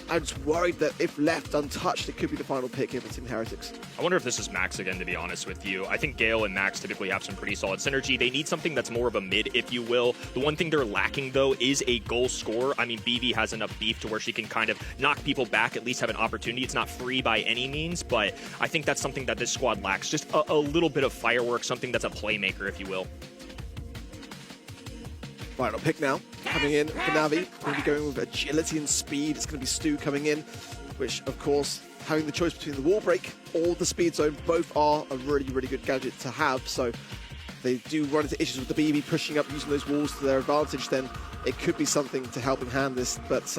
I'm just worried that if left untouched, it could be the final pick here for Team Heretics. I wonder if this is Max again, to be honest with you. I think Gale and Max typically have some pretty solid synergy. They need something that's more of a mid, if you will. The one thing they're lacking, though, is a goal scorer. I mean, BB has enough beef to where she can kind of knock people back, at least have an opportunity. It's not free by any means, but I think that's something that this squad lacks. Just a little bit of fireworks, something that's a playmaker, if you will. Final pick now, coming in for Navi. Going to be going with agility and speed. It's going to be Stu coming in, which, of course, having the choice between the wall break or the speed zone, both are a really, really good gadget to have. So they do run into issues with the BB pushing up, using those walls to their advantage, then it could be something to help him hand this. But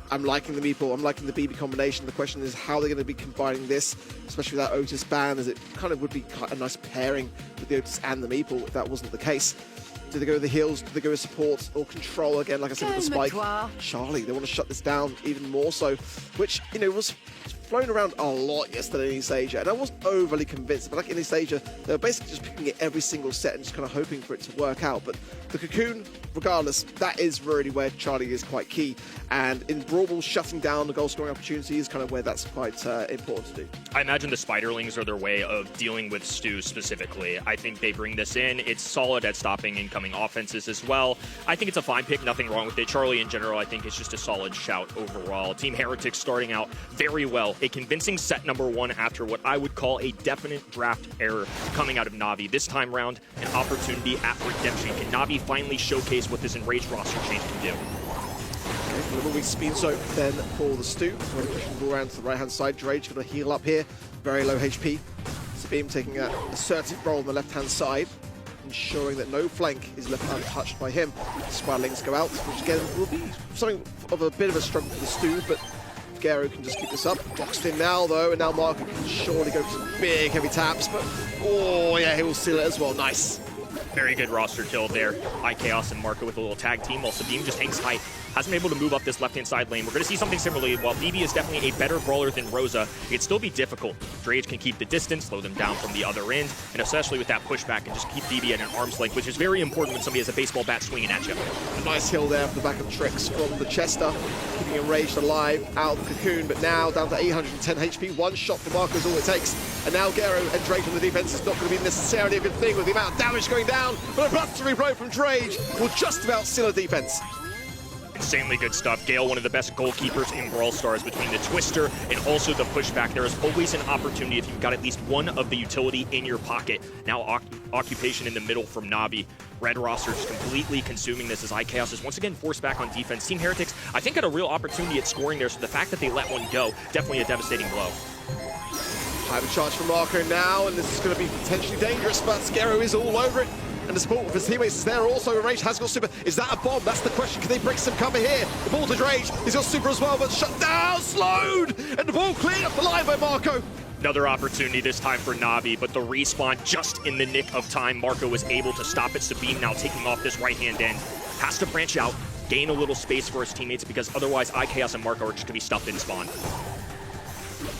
I'm liking the Meeple, I'm liking the BB combination. The question is how they're going to be combining this, especially with that Otis ban, as it kind of would be quite a nice pairing with the Otis and the Meeple if that wasn't the case. Do they go with the heals? Do they go with support or control again? Like I said with the Spike, Charlie, they want to shut this down even more so, which, you know, was flown around a lot yesterday in East Asia, and I wasn't overly convinced. But like in East Asia, they were basically just picking it every single set and just kind of hoping for it to work out. But the Cocoon, regardless, that is really where Charlie is quite key. And in Brawl, shutting down the goal scoring opportunity is kind of where that's quite important to do. I imagine the Spiderlings are their way of dealing with Stu specifically. I think they bring this in. It's solid at stopping incoming offenses as well. I think it's a fine pick, nothing wrong with it. Charlie in general, I think, is just a solid shout overall. Team Heretics starting out very well. A convincing set number one after what I would call a definite draft error coming out of Na'Vi. This time round, an opportunity at redemption. Can Na'Vi finally showcase what this enraged roster change can do? Okay, a little weak speed soak then for the Stu. We're going to push the ball around to the right-hand side. Drage going to heal up here. Very low HP. Sabine taking that assertive role on the left-hand side, ensuring that no flank is left untouched by him. Spiderlings go out, which again will be something of a bit of a struggle for the Stu, but Gero can just keep this up. Boxed in now, though, and now Marco can surely go for some big, heavy taps, but oh, yeah, he will seal it as well. Nice. Very good roster kill there. iKaos and Marco with a little tag team, while Sabine just hangs high. Hasn't been able to move up this left-hand side lane. We're going to see something similarly. While BB is definitely a better brawler than Rosa, it can still be difficult. Drage can keep the distance, slow them down from the other end, and especially with that pushback, and just keep BB at an arm's length, which is very important when somebody has a baseball bat swinging at you. A nice hill there for the back of Trix from the Chester, keeping Enraged alive out of the Cocoon, but now down to 810 HP. One shot for Marco is all it takes. And now Gero and Drage on the defense is not going to be necessarily a good thing with the amount of damage going down, but a blustery blow from Drage will just about seal a defense. Insanely good stuff. Gale, one of the best goalkeepers in Brawl Stars, between the Twister and also the pushback. There is always an opportunity if you've got at least one of the utility in your pocket. Now occupation in the middle from Na'Vi. Red roster just completely consuming this as iKaos is once again forced back on defense. Team Heretics, I think, had a real opportunity at scoring there, so the fact that they let one go, definitely a devastating blow. High charge from Marco now, and this is going to be potentially dangerous, but Gero is all over it. And the support of his teammates is there also. Enraged has got super. Is that a bomb? That's the question. Can they break some cover here? The ball to Drage. He's got super as well, but shut down, slowed! And the ball cleared up the line by Marco. Another opportunity this time for Na'Vi, but the respawn just in the nick of time. Marco was able to stop it. Sabine now taking off this right-hand end. Has to branch out, gain a little space for his teammates, because otherwise iKaos and Marco are just going to be stuffed in spawn.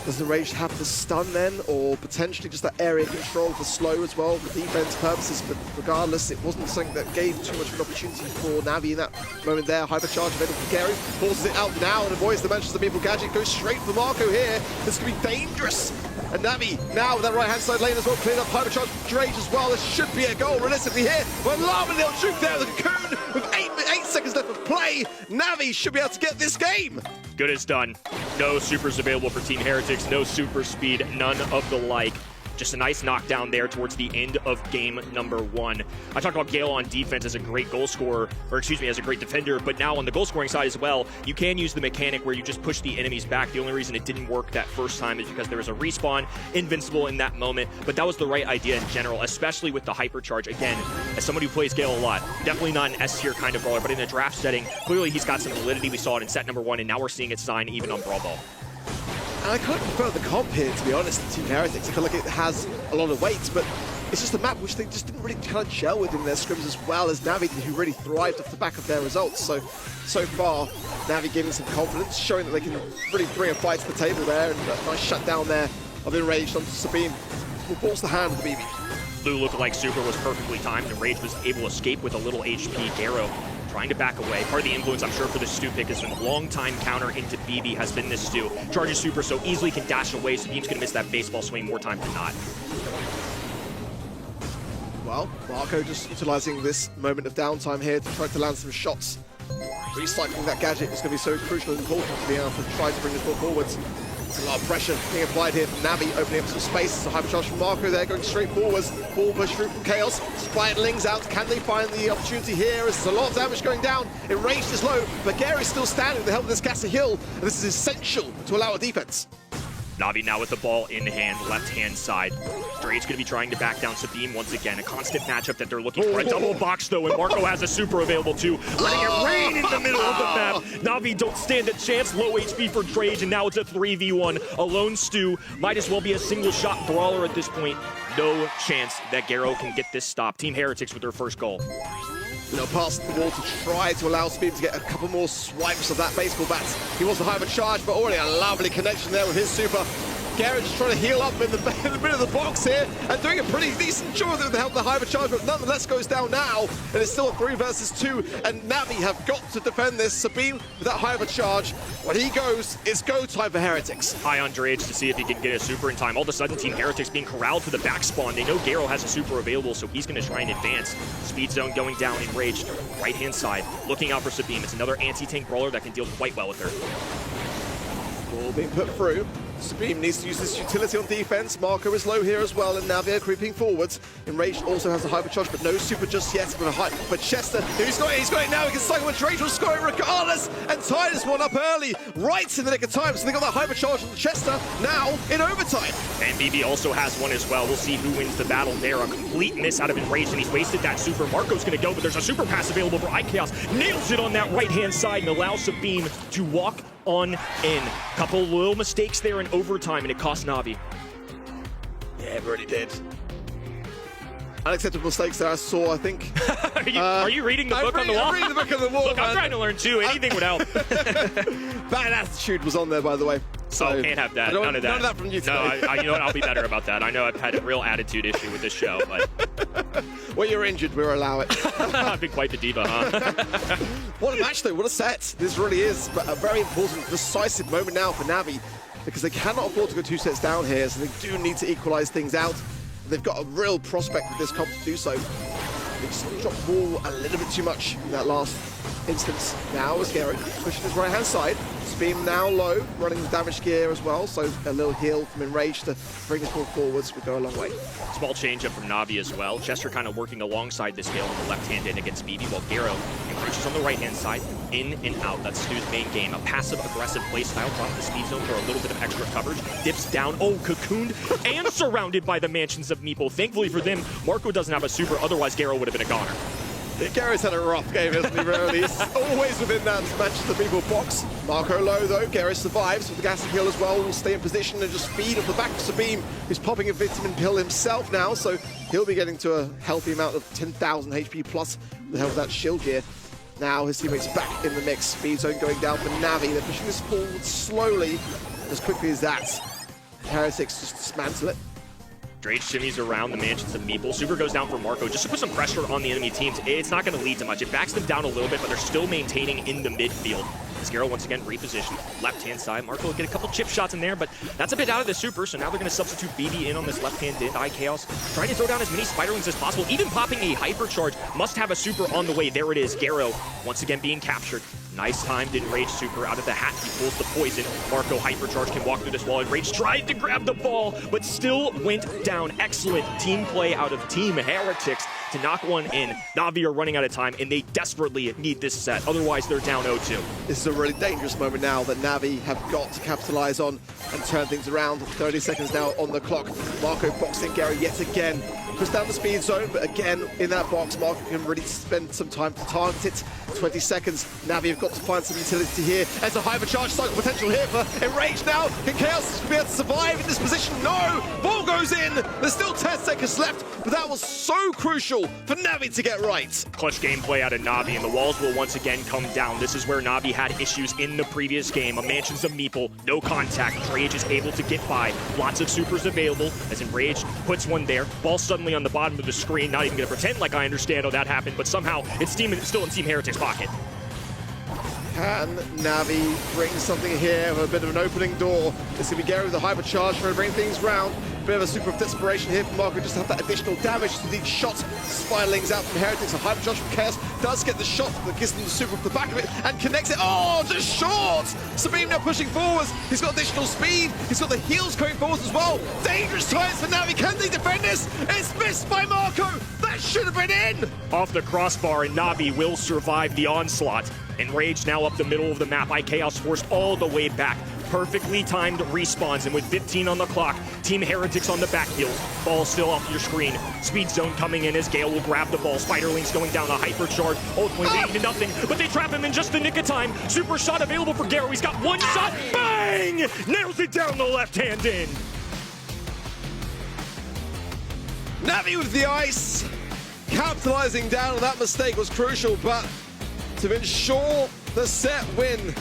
Does the Rage have the stun then, or potentially just that area control for slow as well for defense purposes? But regardless, it wasn't something that gave too much of an opportunity for Navi in that moment there. Hypercharge available for Gary, forces it out now and avoids the Manchester People gadget, goes straight for Marco here. This could be dangerous. And Navi now with that right-hand side lane as well, cleared up Hypercharge for Rage as well. This should be a goal realistically here. But Lava little juke there, the Cocoon with 8 seconds left of play. Navi should be able to get this game. Good as done. No supers available for Team Heretics, no super speed, none of the like. Just a nice knockdown there towards the end of game number 1. I talked about Gale on defense as a great goal scorer, or excuse me, as a great defender, but now on the goal scoring side as well, you can use the mechanic where you just push the enemies back. The only reason it didn't work that first time is because there was a respawn, invincible in that moment, but that was the right idea in general, especially with the hypercharge. Again, as somebody who plays Gale a lot, definitely not an S tier kind of brawler, but in a draft setting, clearly he's got some validity. We saw it in set number 1, and now we're seeing it sign even on Brawl Ball. And I kind of prefer the comp here, to be honest, to Team Heretics. I feel like it has a lot of weight, but it's just a map which they just didn't really kind of gel with in their scrims as well as Navi, who really thrived off the back of their results. So far, Navi giving some confidence, showing that they can really bring a fight to the table there, and a nice shutdown there of Enraged onto Sabine, who forced the hand with the BB. Blue look-alike super was perfectly timed, and Rage was able to escape with a little HP. Garo trying to back away. Part of the influence, I'm sure, for this Stu pick is a long-time counter into BB has been this Stu. Charges super so easily, can dash away, so Beam's going to miss that baseball swing more time than not. Well, Marco just utilizing this moment of downtime here to try to land some shots. Recycling that gadget is going to be so crucial and important to be able to try to bring this ball forwards. There's a lot of pressure being applied here from Navi, opening up some space. It's a hypercharge from Marco there, going straight forwards. Ball push through from Chaos. Spiderlings out. Can they find the opportunity here? There's a lot of damage going down. Enraged is low, but Gary's still standing to help this Gasser Hill. And this is essential to allow a defense. Navi now with the ball in hand, left-hand side. Drade's going to be trying to back down Sabine once again. A constant matchup that they're looking for. A double box, though, and Marco has a super available, too. Letting it rain in the middle of the map. Navi don't stand a chance. Low HP for Drade, and now it's a 3v1. A lone Stu. Might as well be a single-shot brawler at this point. No chance that Garo can get this stop. Team Heretics with their first goal. Past the wall to try to allow Sabine to get a couple more swipes of that baseball bat. He wants the hypercharge, but already a lovely connection there with his super. Garrett just trying to heal up in the bit of the box here and doing a pretty decent job with the help of the hypercharge, but nonetheless goes down now, and it's still a 3 versus 2, and Navi have got to defend this. Sabine with that hypercharge. When he goes, it's go time for Heretics. High on Drage to see if he can get a super in time. All of a sudden, Team Heretics being corralled to the back spawn. They know Garo has a super available, so he's going to try and advance. Speed zone going down, Enraged. Right-hand side, looking out for Sabine. It's another anti-tank brawler that can deal quite well with her. Ball being put through. Sabine needs to use this utility on defense. Marco is low here as well, and now they're creeping forwards. Enraged also has a hypercharge, but no super just yet. But Chester, he's got it now. He can cycle with Drage will score it regardless, and tie this one up early, right in the nick of time. So they got that hypercharge on Chester now in overtime. And BB also has one as well. We'll see who wins the battle there. A complete miss out of Enraged, and he's wasted that super. Marco's going to go, but there's a super pass available for iChaos. Nails it on that right-hand side and allows Sabine to walk on in. Couple little mistakes there in overtime, and it cost Navi. Yeah, it really did. Unacceptable mistakes there, I saw, I think. Are you reading the book on the wall? I'm reading the book on the wall, Look, man. I'm trying to learn too. Anything would help. Bad attitude was on there, by the way. So can't have that. None of that. None of that from you today. No, you know what? I'll be better about that. I know I've had a real attitude issue with this show, but... Well, you're injured. We'll allow it. I've been quite the diva, huh? What a match, though. What a set. This really is a very important, decisive moment now for Navi, because they cannot afford to go 2 sets down here, so they do need to equalize things out. They've got a real prospect with this comp to do so. They just dropped the ball a little bit too much in that last instance. Now as Garrett pushing his right-hand side. Beam now low, running the damage gear as well, so a little heal from Enraged to bring his ball forwards would go a long way. Small change up from Navi as well. Chester kind of working alongside this Gale on the left-hand end against BB, while Garo encroaches on the right-hand side, in and out. That's Stu's main game. A passive-aggressive playstyle, drop the speed zone for a little bit of extra coverage, dips down, cocooned, and surrounded by the mansions of Meeple. Thankfully for them, Marco doesn't have a super, otherwise Garo would have been a goner. Gary's had a rough game, hasn't he, really? He's always within that Manchester People box. Marco low, though. Gary survives with the gas kill as well. Will stay in position and just feed off the back of Sabine, who's popping a vitamin pill himself now, so he'll be getting to a healthy amount of 10,000 HP plus with the help of that shield gear. Now his teammates back in the mix. Speed zone going down for Navi. They're pushing this forward slowly, as quickly as that. Heretics just dismantle it. Drake shimmies around the mansions of Meeple. Super goes down for Marco just to put some pressure on the enemy teams. It's not going to lead to much. It backs them down a little bit, but they're still maintaining in the midfield. Scarrow once again repositioned. Left-hand side. Marco will get a couple chip shots in there, but that's a bit out of the Super, so now they're going to substitute BB in on this left-hand Chaos. Trying to throw down as many Spiderlings as possible. Even popping a Hypercharge. Must have a Super on the way. There it is. Garrow once again being captured. Nice timed Enrage Super out of the hat. He pulls the poison. Marco Hypercharge can walk through this wall. Enrage tried to grab the ball, but still went down. Excellent team play out of Team Heretics to knock one in. Na'Vi are running out of time, and they desperately need this set. Otherwise, they're down 0-2. This is a really dangerous moment now that Na'Vi have got to capitalize on and turn things around. 30 seconds now on the clock. Marco boxing Gary yet again. Push down the speed zone, but again, in that box, Marco can really spend some time to target it. 20 seconds. Na'Vi have got to find some utility here. There's a hypercharge cycle potential here for Enrage now. Can Chaos be able to survive in this position? No! Ball goes in. There's still 10 seconds left, but that was so crucial for Na'Vi to get right. Clutch gameplay out of Na'Vi, and the walls will once again come down. This is where Na'Vi had issues in the previous game. A Mansions of Meeple, no contact. Rage is able to get by. Lots of supers available as Enrage puts one there. Ball suddenly on the bottom of the screen. Not even going to pretend like I understand how that happened, but somehow it's still in Team Heretics' pocket. Can Na'Vi bring something here with a bit of an opening door? It's going to be Gary with the hypercharge trying to bring things round. Bit of a super of desperation here from Marco just to have that additional damage to the shot. Spiderlings out from Heretics. A hypercharge from Chaos does get the shot that gives them the super off the back of it and connects it. Oh, just short! Sabine now pushing forwards. He's got additional speed. He's got the heals going forwards as well. Dangerous times for Na'Vi. Can they defend this? It's missed by Marco. That should have been in. Off the crossbar, and Na'Vi will survive the onslaught. Enraged now up the middle of the map. Chaos forced all the way back. Perfectly timed respawns, and with 15 on the clock, Team Heretics on the back heel. Ball still off your screen. Speed zone coming in as Gale will grab the ball. Spiderlings going down a hypercharge. Ultimately leading to nothing, but they trap him in just the nick of time. Super shot available for Garrow. He's got one shot. Bang! Nails it down the left hand in. Na'Vi with the ice. Capitalizing down on that mistake was crucial, but to ensure the set win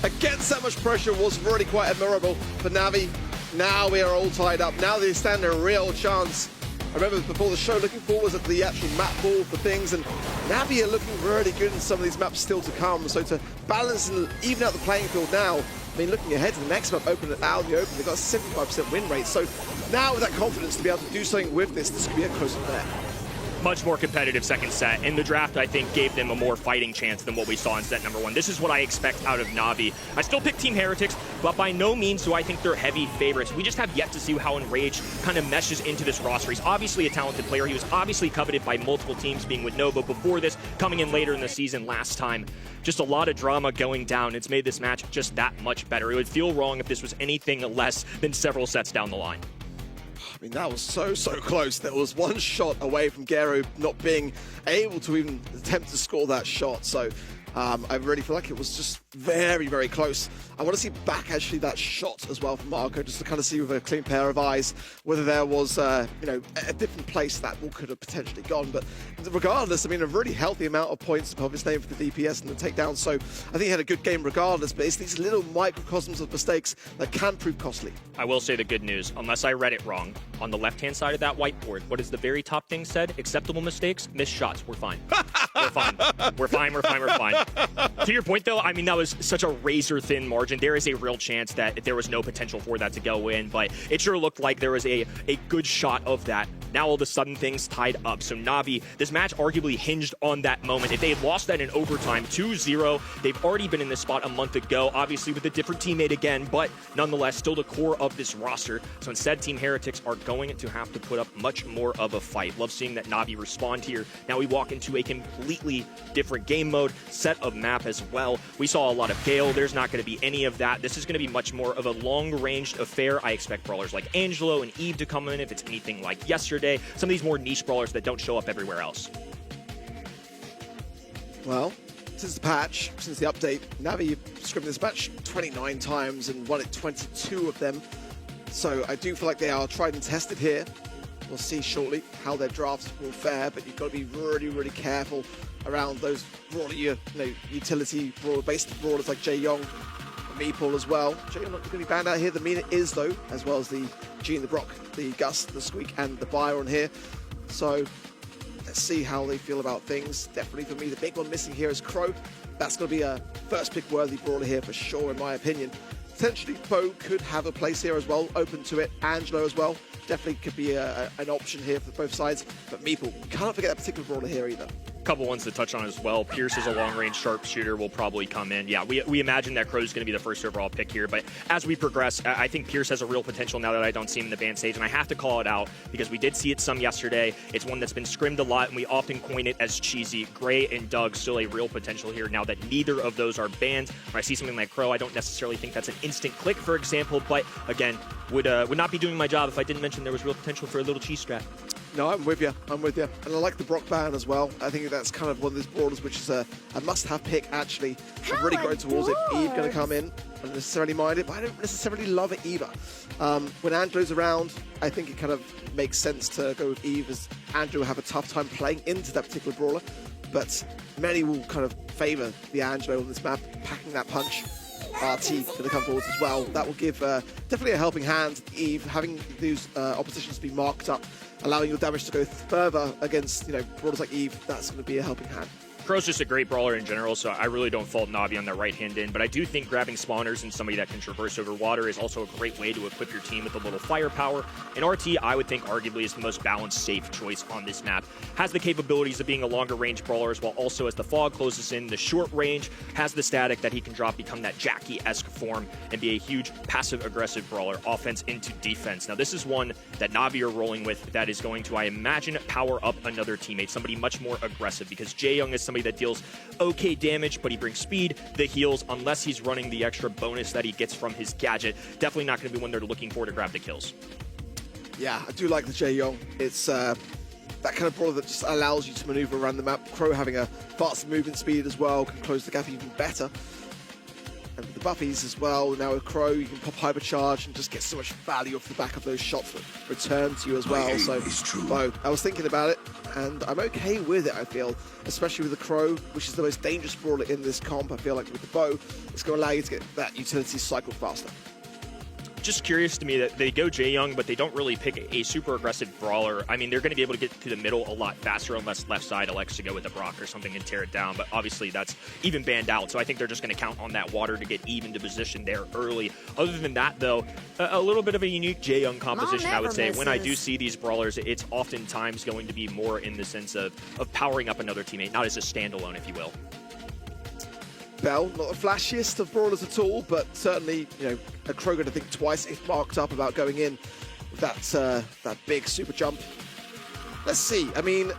against that much pressure was really quite admirable for Na'Vi. Now we are all tied up. Now they stand a real chance. I remember before the show looking forwards at the actual map board for things, and Na'Vi are looking really good in some of these maps still to come. So to balance and even out the playing field now, I mean, looking ahead to the next map, open it out in the open, they've got a 75% win rate. So now with that confidence to be able to do something with this could be a close affair. Much more competitive second set. In the draft, I think, gave them a more fighting chance than what we saw in set number one. This is what I expect out of Na'Vi. I still pick Team Heretics, but by no means do I think they're heavy favorites. We just have yet to see how Enraged kind of meshes into this roster. He's obviously a talented player. He was obviously coveted by multiple teams, being with Nova before this, coming in later in the season last time. Just a lot of drama going down. It's made this match just that much better. It would feel wrong if this was anything less than several sets down the line. I mean, that was so close. There was one shot away from Gero not being able to even attempt to score that shot. So I really feel like it was just very close. I want to see back actually that shot as well from Marco, just to kind of see with a clean pair of eyes whether there was a different place that ball could have potentially gone. But regardless, I mean, a really healthy amount of points above his name for the DPS and the takedown. So I think he had a good game regardless, but it's these little microcosms of mistakes that can prove costly. I will say the good news, unless I read it wrong, on the left-hand side of that whiteboard, what is the very top thing said? Acceptable mistakes, missed shots. We're fine. We're fine. We're fine. To your point, though, I mean, that was such a razor-thin margin. There is a real chance that there was no potential for that to go in, but it sure looked like there was a good shot of that. Now all of a sudden things tied up. So Na'Vi, this match arguably hinged on that moment. If they had lost that in overtime, 2-0, they've already been in this spot a month ago, obviously with a different teammate again, but nonetheless still the core of this roster. So instead, Team Heretics are going to have to put up much more of a fight. Love seeing that Na'Vi respond here. Now we walk into a completely different game mode, set of map as well. We saw a lot of Gale. There's not going to be any of that. This is going to be much more of a long-ranged affair. I expect brawlers like Angelo and Eve to come in if it's anything like yesterday. Some of these more niche brawlers that don't show up everywhere else. Well, since the patch, since the update, Na'Vi scrimmaged this match 29 times and won it 22 of them. So I do feel like they are tried and tested here. We'll see shortly how their drafts will fare, but you've got to be really, really careful around those brawler, utility brawler-based brawlers like Jae Young, Meeple as well. Jae Young not going to be banned out here. The Mina is though, as well as the G and the Brock, the Gus, the Squeak, and the Buyer on here. So let's see how they feel about things. Definitely for me, the big one missing here is Crow. That's going to be a first pick worthy brawler here for sure, in my opinion. Potentially, Bo could have a place here as well, open to it. Angelo as well. Definitely could be an option here for both sides. But Meeple, cannot forget that particular brawler here either. Couple ones to touch on as well. Pierce is a long-range sharpshooter, will probably come in. Yeah, we imagine that Crow's going to be the first overall pick here, but as we progress, I think Pierce has a real potential now that I don't see him in the ban stage, and I have to call it out because we did see it some yesterday. It's one that's been scrimmed a lot, and we often coin it as cheesy. Gray and Doug still a real potential here now that neither of those are banned. When I see something like Crow, I don't necessarily think that's an instant click, for example, but again, would not be doing my job if I didn't mention there was real potential for a little cheese strat. No, I'm with you. I'm with you. And I like the Brock ban as well. I think that's kind of one of those brawlers which is a must-have pick, actually. I'm really growing towards it. Eve going to come in. I don't necessarily mind it, but I don't necessarily love it either. When Angelo's around, I think it kind of makes sense to go with Eve, as Angelo will have a tough time playing into that particular brawler. But many will kind of favour the Angelo on this map, packing that punch. RT going to come forwards as well. That will give definitely a helping hand. Eve, having those oppositions be marked up, allowing your damage to go further against brawlers like Eve, that's going to be a helping hand. Crow's just a great brawler in general, so I really don't fault Navi on that right-hand end, but I do think grabbing spawners and somebody that can traverse over water is also a great way to equip your team with a little firepower. And RT, I would think, arguably is the most balanced, safe choice on this map. Has the capabilities of being a longer-range brawler, as well also as the fog closes in, the short range, has the static that he can drop, become that Jackie-esque form, and be a huge passive-aggressive brawler, offense into defense. Now, this is one that Navi are rolling with that is going to, I imagine, power up another teammate, somebody much more aggressive, because Jae Young is somebody that deals okay damage, but he brings speed, the heals, unless he's running the extra bonus that he gets from his gadget. Definitely not going to be one they're looking for to grab the kills. Yeah, I do like the Jae Young. It's that kind of brawler that just allows you to maneuver around the map. Crow having a faster movement speed as well can close the gap even better. And the buffies as well. Now with Crow, you can pop hypercharge and just get so much value off the back of those shots that return to you as well. So, Bo, I was thinking about it, and I'm okay with it, I feel. Especially with the Crow, which is the most dangerous brawler in this comp. I feel like with the Bo, it's going to allow you to get that utility cycle faster. Just curious to me that they go Jae Young, but they don't really pick a super aggressive brawler. I mean, they're going to be able to get to the middle a lot faster unless left side elects to go with a Brock or something and tear it down. But obviously, that's even banned out. So I think they're just going to count on that water to get Eve into position there early. Other than that, though, a little bit of a unique Jae Young composition, I would say. When I do see these brawlers, it's oftentimes going to be more in the sense of powering up another teammate, not as a standalone, if you will. Bell, not the flashiest of brawlers at all, but certainly, a Crow going to think twice if marked up about going in with that big super jump. Let's see. I mean,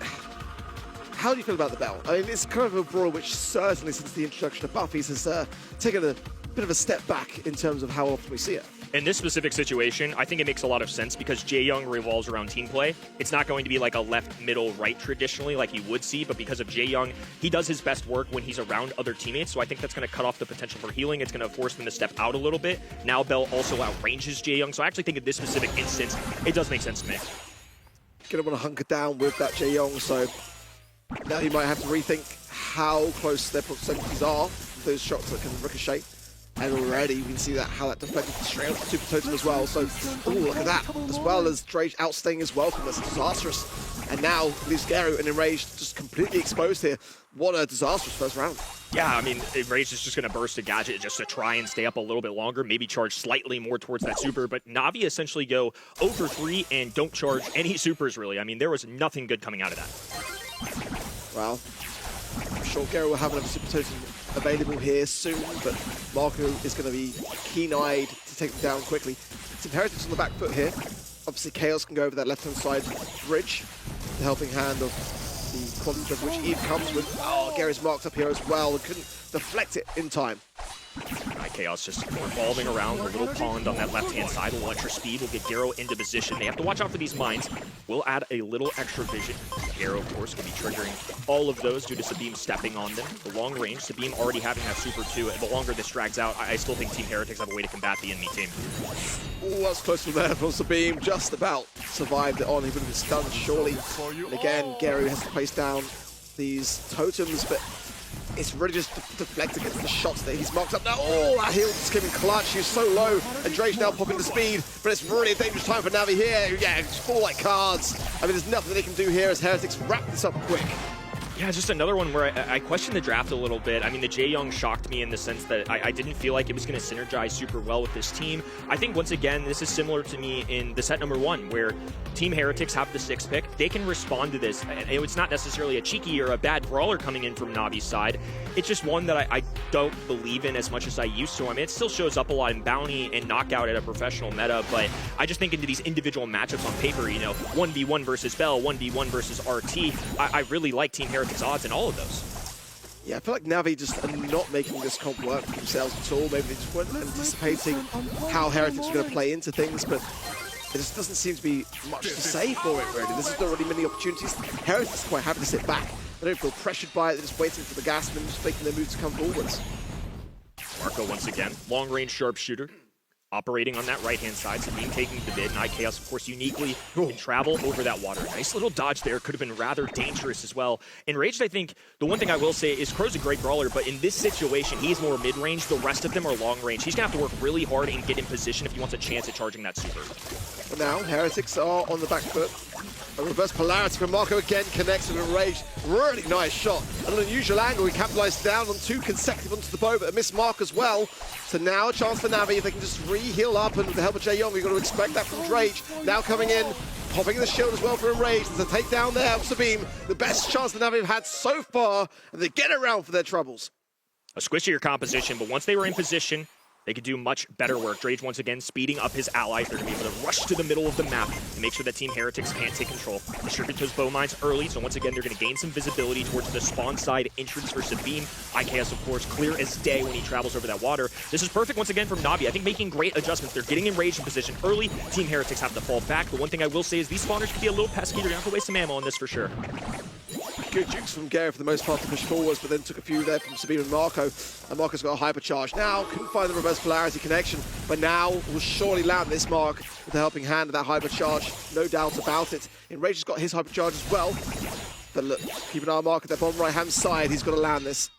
how do you feel about the Bell? I mean, it's kind of a brawler which certainly since the introduction of buffies has taken a bit of a step back in terms of how often we see it. In this specific situation, I think it makes a lot of sense because Jae Young revolves around team play. It's not going to be like a left, middle, right traditionally like you would see, but because of Jae Young, he does his best work when he's around other teammates, so I think that's going to cut off the potential for healing. It's going to force them to step out a little bit. Now Bell also outranges Jae Young, so I actually think in this specific instance, it does make sense to me. Going to want to hunker down with that Jae Young, so now he might have to rethink how close their proximities are, those shots that can ricochet. And already we can see how that deflected straight off the Super Totem as well. So, look at that. As well as Drake outstaying his welcome. That's disastrous. And now leaves Garo and Enraged just completely exposed here. What a disastrous first round. Yeah, I mean, Enraged is just going to burst a gadget just to try and stay up a little bit longer, maybe charge slightly more towards that super. But Navi essentially go 0 for 3 and don't charge any supers, really. I mean, there was nothing good coming out of that. Well, I'm sure Garo will have another Super Totem available here soon, but Marco is going to be keen-eyed to take them down quickly. It's Inheritance on the back foot here. Obviously, Chaos can go over that left-hand side bridge, the helping hand of the quality of which Eve comes with. Oh, Gary's marked up here as well and couldn't deflect it in time. Chaos just revolving around a little pond on that left-hand side. A little extra speed will get Garo into position. They have to watch out for these mines. We'll add a little extra vision. Garo, of course, will be triggering all of those due to Sabim stepping on them. The long range, Sabim already having that super 2. And the longer this drags out, I still think Team Heretics have a way to combat the enemy team. Oh, that's close from there from Sabim. Just about survived it on. He would have been stunned, surely. And again, Garo has to place down these totems, but it's really just deflected against the shots that he's marked up now. Oh, that heal just came in clutch. He's so low. And Drake now popping the speed, but it's really a dangerous time for Navi here. Yeah, just fall like cards. I mean, there's nothing they can do here as Heretics wrap this up quick. Yeah, just another one where I questioned the draft a little bit. I mean, the Jae-Young shocked me in the sense that I didn't feel like it was going to synergize super well with this team. I think, once again, this is similar to me in the set number 1, where Team Heretics have the 6th pick. They can respond to this. And it's not necessarily a cheeky or a bad brawler coming in from Navi's side. It's just one that I don't believe in as much as I used to. I mean, it still shows up a lot in Bounty and Knockout at a professional meta, but I just think into these individual matchups on paper, you know, 1v1 versus Bell, 1v1 versus RT, I really like Team Heretics' odds in all of those. Yeah, I feel like Navi just are not making this comp work for themselves at all. Maybe they just weren't anticipating how Heretics were going to play into things, but there just doesn't seem to be much to say for it, really. There's not really many opportunities. Heretics are quite happy to sit back. They don't feel pressured by it. They're just waiting for the gas and then just making their move to come forwards. Marco, once again, long-range sharpshooter. Operating on that right-hand side, Sabine taking the mid, and IKS, of course, uniquely can travel over that water. Nice little dodge there. Could have been rather dangerous as well. Enraged, I think, the one thing I will say is Crow's a great brawler, but in this situation, he's more mid-range. The rest of them are long-range. He's going to have to work really hard and get in position if he wants a chance at charging that super. But now, Heretics are on the back foot. A reverse polarity from Marco again connects with Enraged. Really nice shot. At an unusual angle, he capitalized down on 2 consecutive onto the bow, but a missed mark as well. So now a chance for Navi if they can just re-heal up, and with the help of Jae-Young, we've got to expect that from Drake. Now coming in, popping the shield as well for Enraged. There's a takedown there for Sabim. The best chance that Navi have had so far, and they get around for their troubles. A squishier composition, but once they were in position, they could do much better work. Drage once again speeding up his allies. They're going to be able to rush to the middle of the map and make sure that Team Heretics can't take control. Distribute those bow mines early, so once again they're going to gain some visibility towards the spawn side entrance for Sabine. IKS, of course, clear as day when he travels over that water. This is perfect once again from Navi. I think making great adjustments. They're getting enraged in position early. Team Heretics have to fall back. The one thing I will say is these spawners can be a little pesky. They're going to have to waste some ammo on this for sure. Good jukes from Gary for the most part to push forwards, but then took a few there from Sabine and Marco. And Marco's got a hypercharge. Now, couldn't find the reverse polarity connection, but now will surely land this mark with the helping hand of that hypercharge. No doubt about it. Enraged has got his hypercharge as well. But look, keep an eye on Marco at that bottom right-hand side. He's got to land this.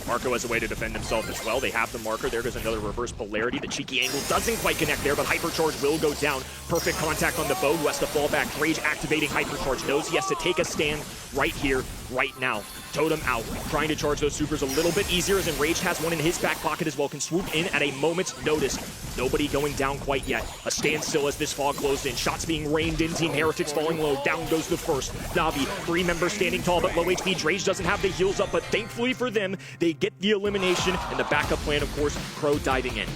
Marco has a way to defend himself as well. They have the marker. There goes another reverse polarity. The cheeky angle doesn't quite connect there, but hypercharge will go down. Perfect contact on the bow, who has to fall back. Rage activating hypercharge. Knows he has to take a stand right here, right now. Totem out. Trying to charge those supers a little bit easier, as Enraged has one in his back pocket as well. Can swoop in at a moment's notice. Nobody going down quite yet. A standstill as this fog closed in. Shots being rained in. Team Heretics falling low. Down goes the first. Navi, 3 members standing tall, but low HP. Drage doesn't have the heals up, but thankfully for them, they get the elimination. And the backup plan, of course, Crow diving in.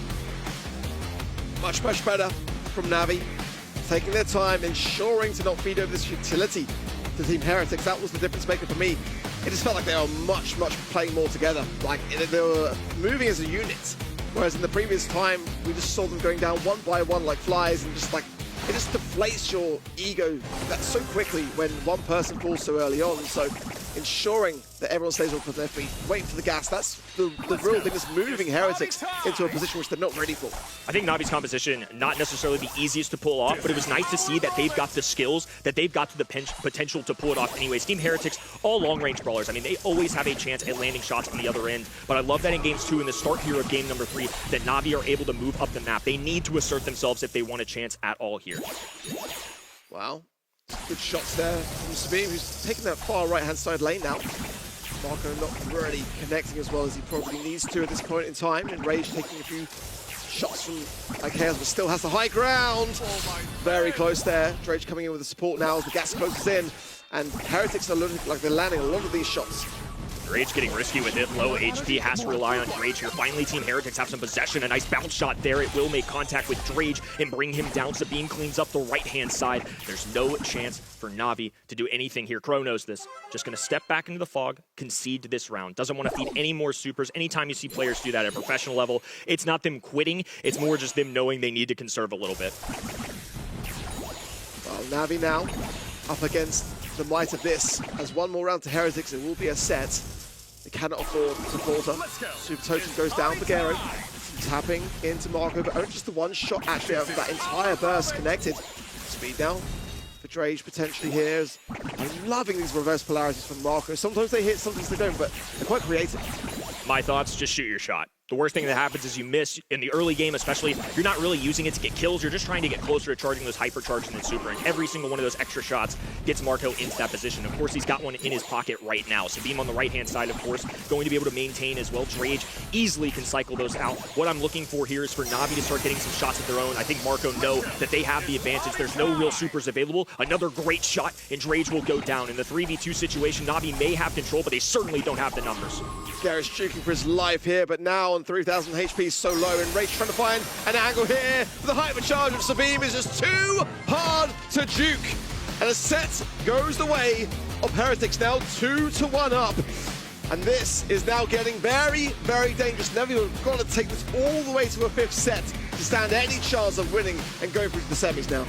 Much better from Navi. Taking their time, ensuring to not feed over this utility to Team Heretics. That was the difference maker for me. It just felt like they were much playing more together. Like, they were moving as a unit. Whereas in the previous time, we just saw them going down one by one like flies, and just like, it just deflates your ego that so quickly when one person falls so early on. So ensuring that everyone stays up on their feet, waiting for the gas, that's the real thing that's moving Heretics into a position which they're not ready for. I think Navi's composition, not necessarily the easiest to pull off, but it was nice to see that they've got the skills, that they've got the potential to pull it off anyways. Team Heretics, all long-range brawlers. I mean, they always have a chance at landing shots on the other end, but I love that in games 2 and the start here of game number 3, that Navi are able to move up the map. They need to assert themselves if they want a chance at all here. Wow. Good shots there from Sabine, who's taking that far right-hand side lane now. Marco not really connecting as well as he probably needs to at this point in time. Enraged taking a few shots from IKS, but still has the high ground. Very close there. Drage coming in with the support now as the gas closes in. And Heretics are looking like they're landing a lot of these shots. Rage getting risky with it. Low HP, has to rely on Drage here. Finally, Team Heretics have some possession. A nice bounce shot there. It will make contact with Drage and bring him down. Sabine cleans up the right-hand side. There's no chance for Na'Vi to do anything here. Crow knows this. Just going to step back into the fog, concede this round. Doesn't want to feed any more supers. Anytime you see players do that at a professional level, it's not them quitting. It's more just them knowing they need to conserve a little bit. Well, Na'Vi now up against the might of this. As one more round to Heretics, it will be a set. They cannot afford to falter. Super Totem goes down for Gero. Tapping into Marco, but only just the one shot actually out of that entire burst connected. Speed down for Drage potentially here. I'm loving these reverse polarities from Marco. Sometimes they hit, sometimes they don't, but they're quite creative. My thoughts, just shoot your shot. The worst thing that happens is you miss in the early game, especially. You're not really using it to get kills. You're just trying to get closer to charging those hypercharges and super. And every single one of those extra shots gets Marco into that position. Of course, he's got one in his pocket right now. Sabine on the right-hand side, of course, going to be able to maintain as well. Drage easily can cycle those out. What I'm looking for here is for Na'Vi to start getting some shots of their own. I think Marco know that they have the advantage. There's no real supers available. Another great shot, and Drage will go down. In the 3v2 situation, Na'Vi may have control, but they certainly don't have the numbers. Gary's streaking for his life here, but now on 3,000 HP so low, and Rage trying to find an angle here. The hypercharge of Sabine is just too hard to juke. And a set goes the way of Heretics, now 2-1 up. And this is now getting very, very dangerous. Na'Vi have got to take this all the way to a 5th set to stand any chance of winning and going through to the semis now.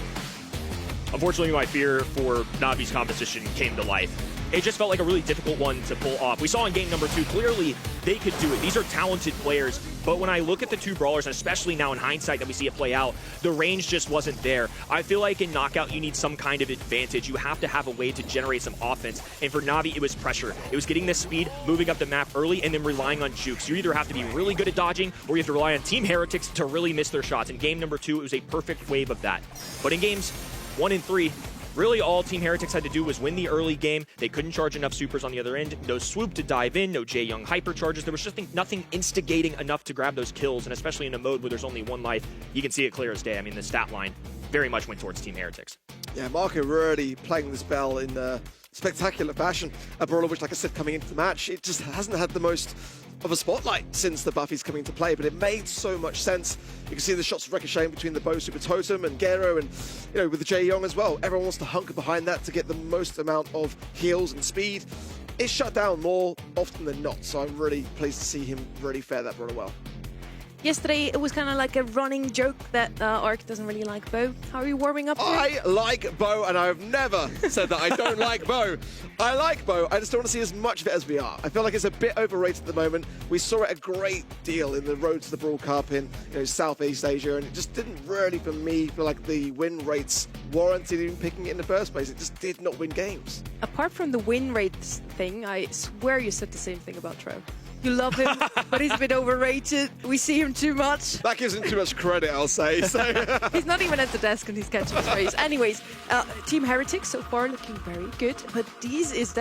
Unfortunately, my fear for Na'Vi's composition came to life. It just felt like a really difficult one to pull off. We saw in game number 2, clearly they could do it. These are talented players, but when I look at the two brawlers, and especially now in hindsight that we see it play out, the range just wasn't there. I feel like in Knockout, you need some kind of advantage. You have to have a way to generate some offense, and for Na'Vi, it was pressure. It was getting this speed, moving up the map early, and then relying on jukes. You either have to be really good at dodging, or you have to rely on Team Heretics to really miss their shots. In game number 2, it was a perfect wave of that. But in games 1 and 3, really all Team Heretics had to do was win the early game. They couldn't charge enough supers on the other end. No swoop to dive in, no Jae Young hyper charges. There was just nothing instigating enough to grab those kills, and especially in a mode where there's only one life, you can see it clear as day. I mean, the stat line very much went towards Team Heretics. Yeah, Marco really playing this bell in spectacular fashion. A brawler which, like I said, coming into the match, it just hasn't had the most of a spotlight since the buff is coming into play, but it made so much sense. You can see the shots ricocheting between the Bo Super Totem and Gero, and with the Jae Young as well. Everyone wants to hunker behind that to get the most amount of heals and speed. It's shut down more often than not, so I'm really pleased to see him really fare that brawler well. Yesterday, it was kind of like a running joke that Ark doesn't really like Bo. How are you warming up to I like Bo, and I've never said that I don't like Bo. I like Bo, I just don't want to see as much of it as we are. I feel like it's a bit overrated at the moment. We saw it a great deal in the Road to the Brawl Cup in Southeast Asia, and it just didn't really, for me, feel like the win rates warranted even picking it in the first place. It just did not win games. Apart from the win rates thing, I swear you said the same thing about Tro. You love him, but he's a bit overrated. We see him too much. That gives him too much credit, I'll say. So. He's not even at the desk and he's catching his race. Anyways, Team Heretics so far looking very good, but these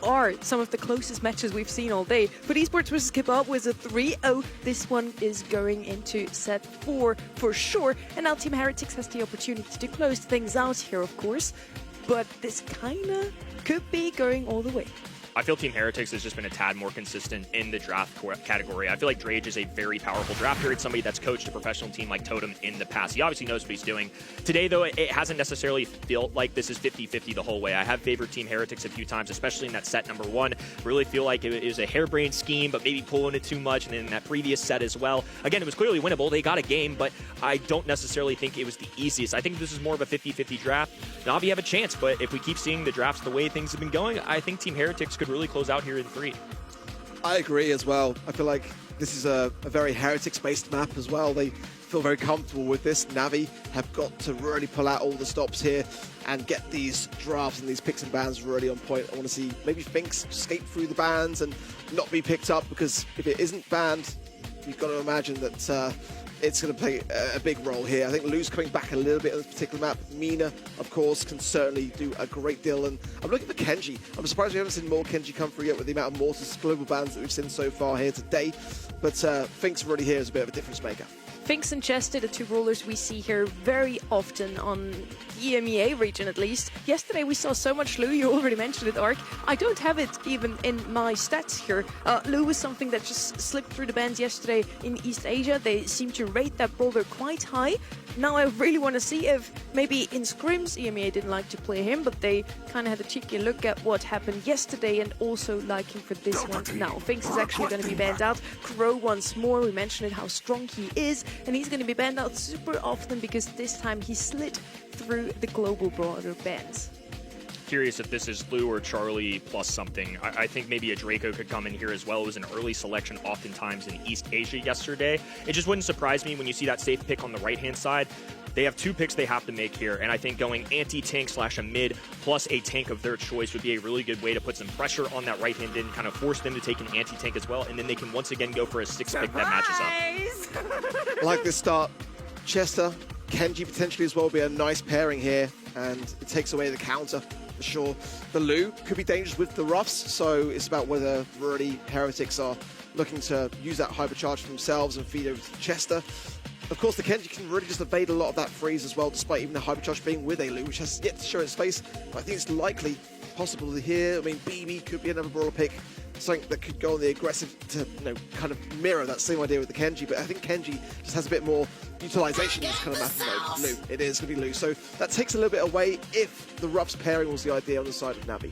are some of the closest matches we've seen all day. But Esports vs. Kip-Up was a 3-0. This one is going into set 4 for sure. And now Team Heretics has the opportunity to close things out here, of course. But this kinda could be going all the way. I feel Team Heretics has just been a tad more consistent in the draft category. I feel like Drage is a very powerful drafter. It's somebody that's coached a professional team like Totem in the past. He obviously knows what he's doing. Today, though, it hasn't necessarily felt like this is 50-50 the whole way. I have favored Team Heretics a few times, especially in that set number 1. Really feel like it was a harebrained scheme, but maybe pulling it too much, and in that previous set as well. Again, it was clearly winnable. They got a game, but I don't necessarily think it was the easiest. I think this is more of a 50-50 draft. Na'Vi have a chance, but if we keep seeing the drafts the way things have been going, I think Team Heretics could really close out here in 3. I agree as well. I feel like this is a very Heretics-based map as well. They feel very comfortable with this. Na'Vi have got to really pull out all the stops here and get these drafts and these picks and bans really on point. I want to see maybe Finks skate through the bans and not be picked up, because if it isn't banned, you've got to imagine that it's going to play a big role here. I think Lou's coming back a little bit on this particular map. Mina, of course, can certainly do a great deal. And I'm looking for Kenji. I'm surprised we haven't seen more Kenji come through yet with the amount of Mortis global bans that we've seen so far here today. But Finks really here is a bit of a difference maker. Finks and Chester, the two brawlers we see here very often on the EMEA region at least. Yesterday we saw so much Lou, you already mentioned it, Ark. I don't have it even in my stats here. Lou was something that just slipped through the bands yesterday in East Asia. They seem to rate that brawler quite high. Now I really want to see if maybe in scrims EMEA didn't like to play him, but they kind of had a cheeky look at what happened yesterday and also like him for this one. Now Finks is actually going to be banned out. Crow once more, we mentioned how strong he is, and he's going to be banned out super often because this time he slid through the global brawler bans. Curious if this is Lou or Charlie plus something. I think maybe a Draco could come in here as well. It was an early selection oftentimes in East Asia yesterday. It just wouldn't surprise me when you see that safe pick on the right-hand side. They have two picks they have to make here, and I think going anti-tank / a mid plus a tank of their choice would be a really good way to put some pressure on that right-hand and kind of force them to take an anti-tank as well, and then they can once again go for a 6 pick that matches up. I like this start. Chester, Kenji potentially as well would be a nice pairing here, and it takes away the counter for sure. The Lou could be dangerous with the Ruffs, so it's about whether really Heretics are looking to use that hypercharge for themselves and feed over to Chester. Of course, the Kenji can really just evade a lot of that freeze as well, despite even the hypercharge being with a Lou, which has yet to show its face. But I think it's likely possible here. I mean, BB could be another brawler pick, something that could go on the aggressive to, you know, kind of mirror that same idea with the Kenji. But I think Kenji just has a bit more utilization in this kind of map mode. Lou, it is going to be Lou. So that takes a little bit away if the Ruffs pairing was the idea on the side of Navi.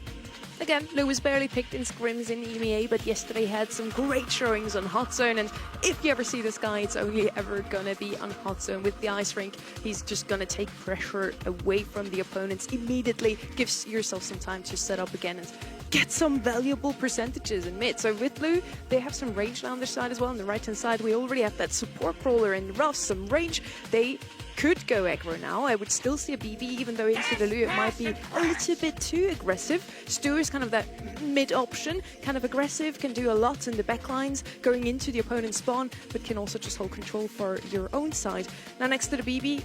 Again, Lou was barely picked in scrims in EMEA, but yesterday had some great showings on Hot Zone, and if you ever see this guy, it's only ever gonna be on Hot Zone. With the ice rink, he's just gonna take pressure away from the opponents immediately, gives yourself some time to set up again and get some valuable percentages in mid. So with Lou, they have some range on their side as well. On the right-hand side, we already have that support brawler in Ruff, some range. They could go aggro now. I would still see a BB, even though into the Lou it might be a little bit too aggressive. Stu is kind of that mid option, kind of aggressive, can do a lot in the backlines, going into the opponent's spawn, but can also just hold control for your own side. Now next to the BB,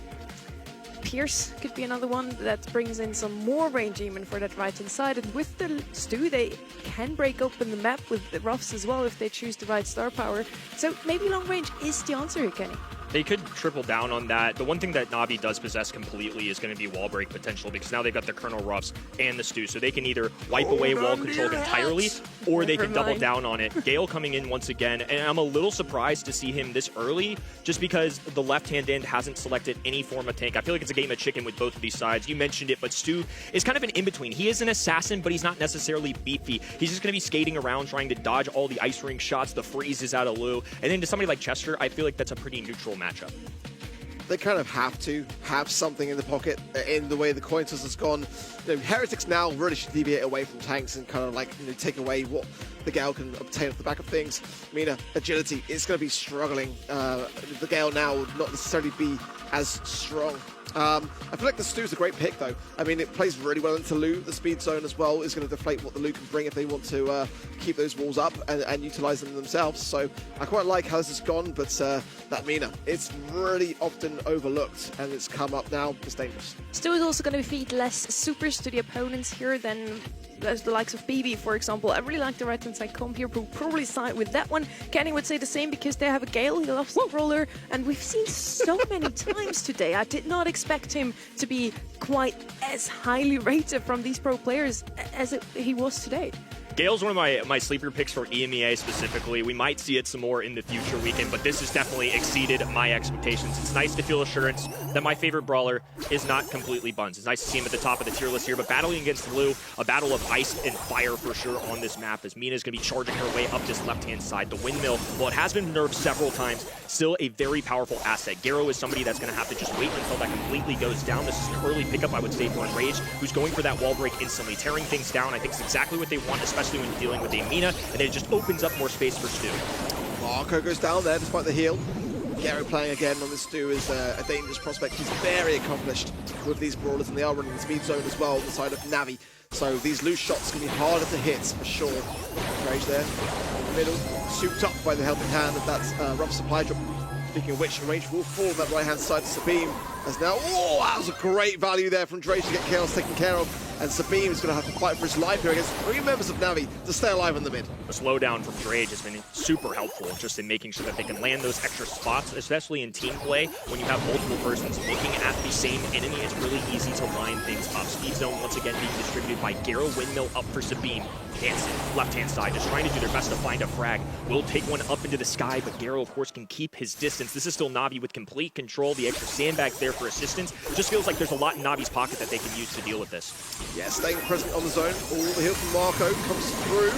Pierce could be another one that brings in some more range even for that right-hand side. And with the Stu, they can break open the map with the Ruffs as well if they choose the right star power. So maybe long range is the answer here, Kenny. They could triple down on that. The one thing that Navi does possess completely is going to be wall break potential, because now they've got the Colonel Ruffs and the Stu, so they can either wipe away wall control entirely, or they can double down on it. Gale coming in once again, and I'm a little surprised to see him this early, just because the left-hand end hasn't selected any form of tank. I feel like it's a game of chicken with both of these sides. You mentioned it, but Stu is kind of an in-between. He is an assassin, but he's not necessarily beefy. He's just going to be skating around trying to dodge all the ice ring shots, the freezes out of Lou, and then to somebody like Chester, I feel like that's a pretty neutral matchup. They kind of have to have something in the pocket in the way the coin toss has gone. You know, Heretics now really should deviate away from tanks and kind of like, you know, take away what the Gale can obtain off the back of things. Mina, agility is going to be struggling. The Gale now would not necessarily be as strong. I feel like the Stu's a great pick, though. I mean, it plays really well into Lou. The speed zone as well is going to deflate what the Lou can bring if they want to keep those walls up and utilize them themselves. So I quite like how this has gone, but that Mina, it's really often overlooked, and it's come up now. It's dangerous. Stu is also going to feed less supers to the opponents here than the likes of BB, for example. I really like the right-hand side comp here, but we'll probably side with that one. Kenny would say the same because they have a Gale, he loves the brawler, and we've seen so many times today. I did not expect him to be quite as highly rated from these pro players as he was today. Gale's one of my sleeper picks for EMEA specifically. We might see it some more in the future weekend, but this has definitely exceeded my expectations. It's nice to feel assurance that my favorite brawler is not completely buns. It's nice to see him at the top of the tier list here, but battling against Lou, a battle of ice and fire for sure on this map, as Mina's going to be charging her way up this left-hand side. The windmill, while it has been nerfed several times, still a very powerful asset. Garo is somebody that's going to have to just wait until that completely goes down. This is an early pickup, I would say, for Enrage, who's going for that wall break instantly, tearing things down. I think it's exactly what they want, especially when dealing with a Mina, and it just opens up more space for Stu. Marco goes down there despite the heal. Garo playing again on the Stu is a dangerous prospect. He's very accomplished with these brawlers, and they are running the speed zone as well on the side of Navi. So these loose shots can be harder to hit for sure. Rage there in the middle, souped up by the helping hand of that rough supply drop. Speaking of which, range will fall that right hand side to Sabine. As now, oh, that was a great value there from Drake to get Chaos taken care of. And Sabine is going to have to fight for his life here against 3 members of Navi to stay alive in the mid. The slowdown from Drage has been super helpful just in making sure that they can land those extra spots, especially in team play. When you have multiple persons looking at the same enemy, it's really easy to line things up. Speed zone once again being distributed by Garo. Windmill up for Sabine. Dancing, left-hand side, just trying to do their best to find a frag. Will take one up into the sky, but Garo, of course, can keep his distance. This is still Navi with complete control. The extra sandbags there for assistance. Just feels like there's a lot in Navi's pocket that they can use to deal with this. Yeah, staying present on the zone. All the heal from Marco comes through.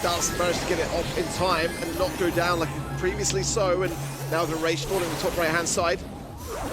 Does manage to get it off in time and not go down like previously so. And now the Rage falling on the top right-hand side.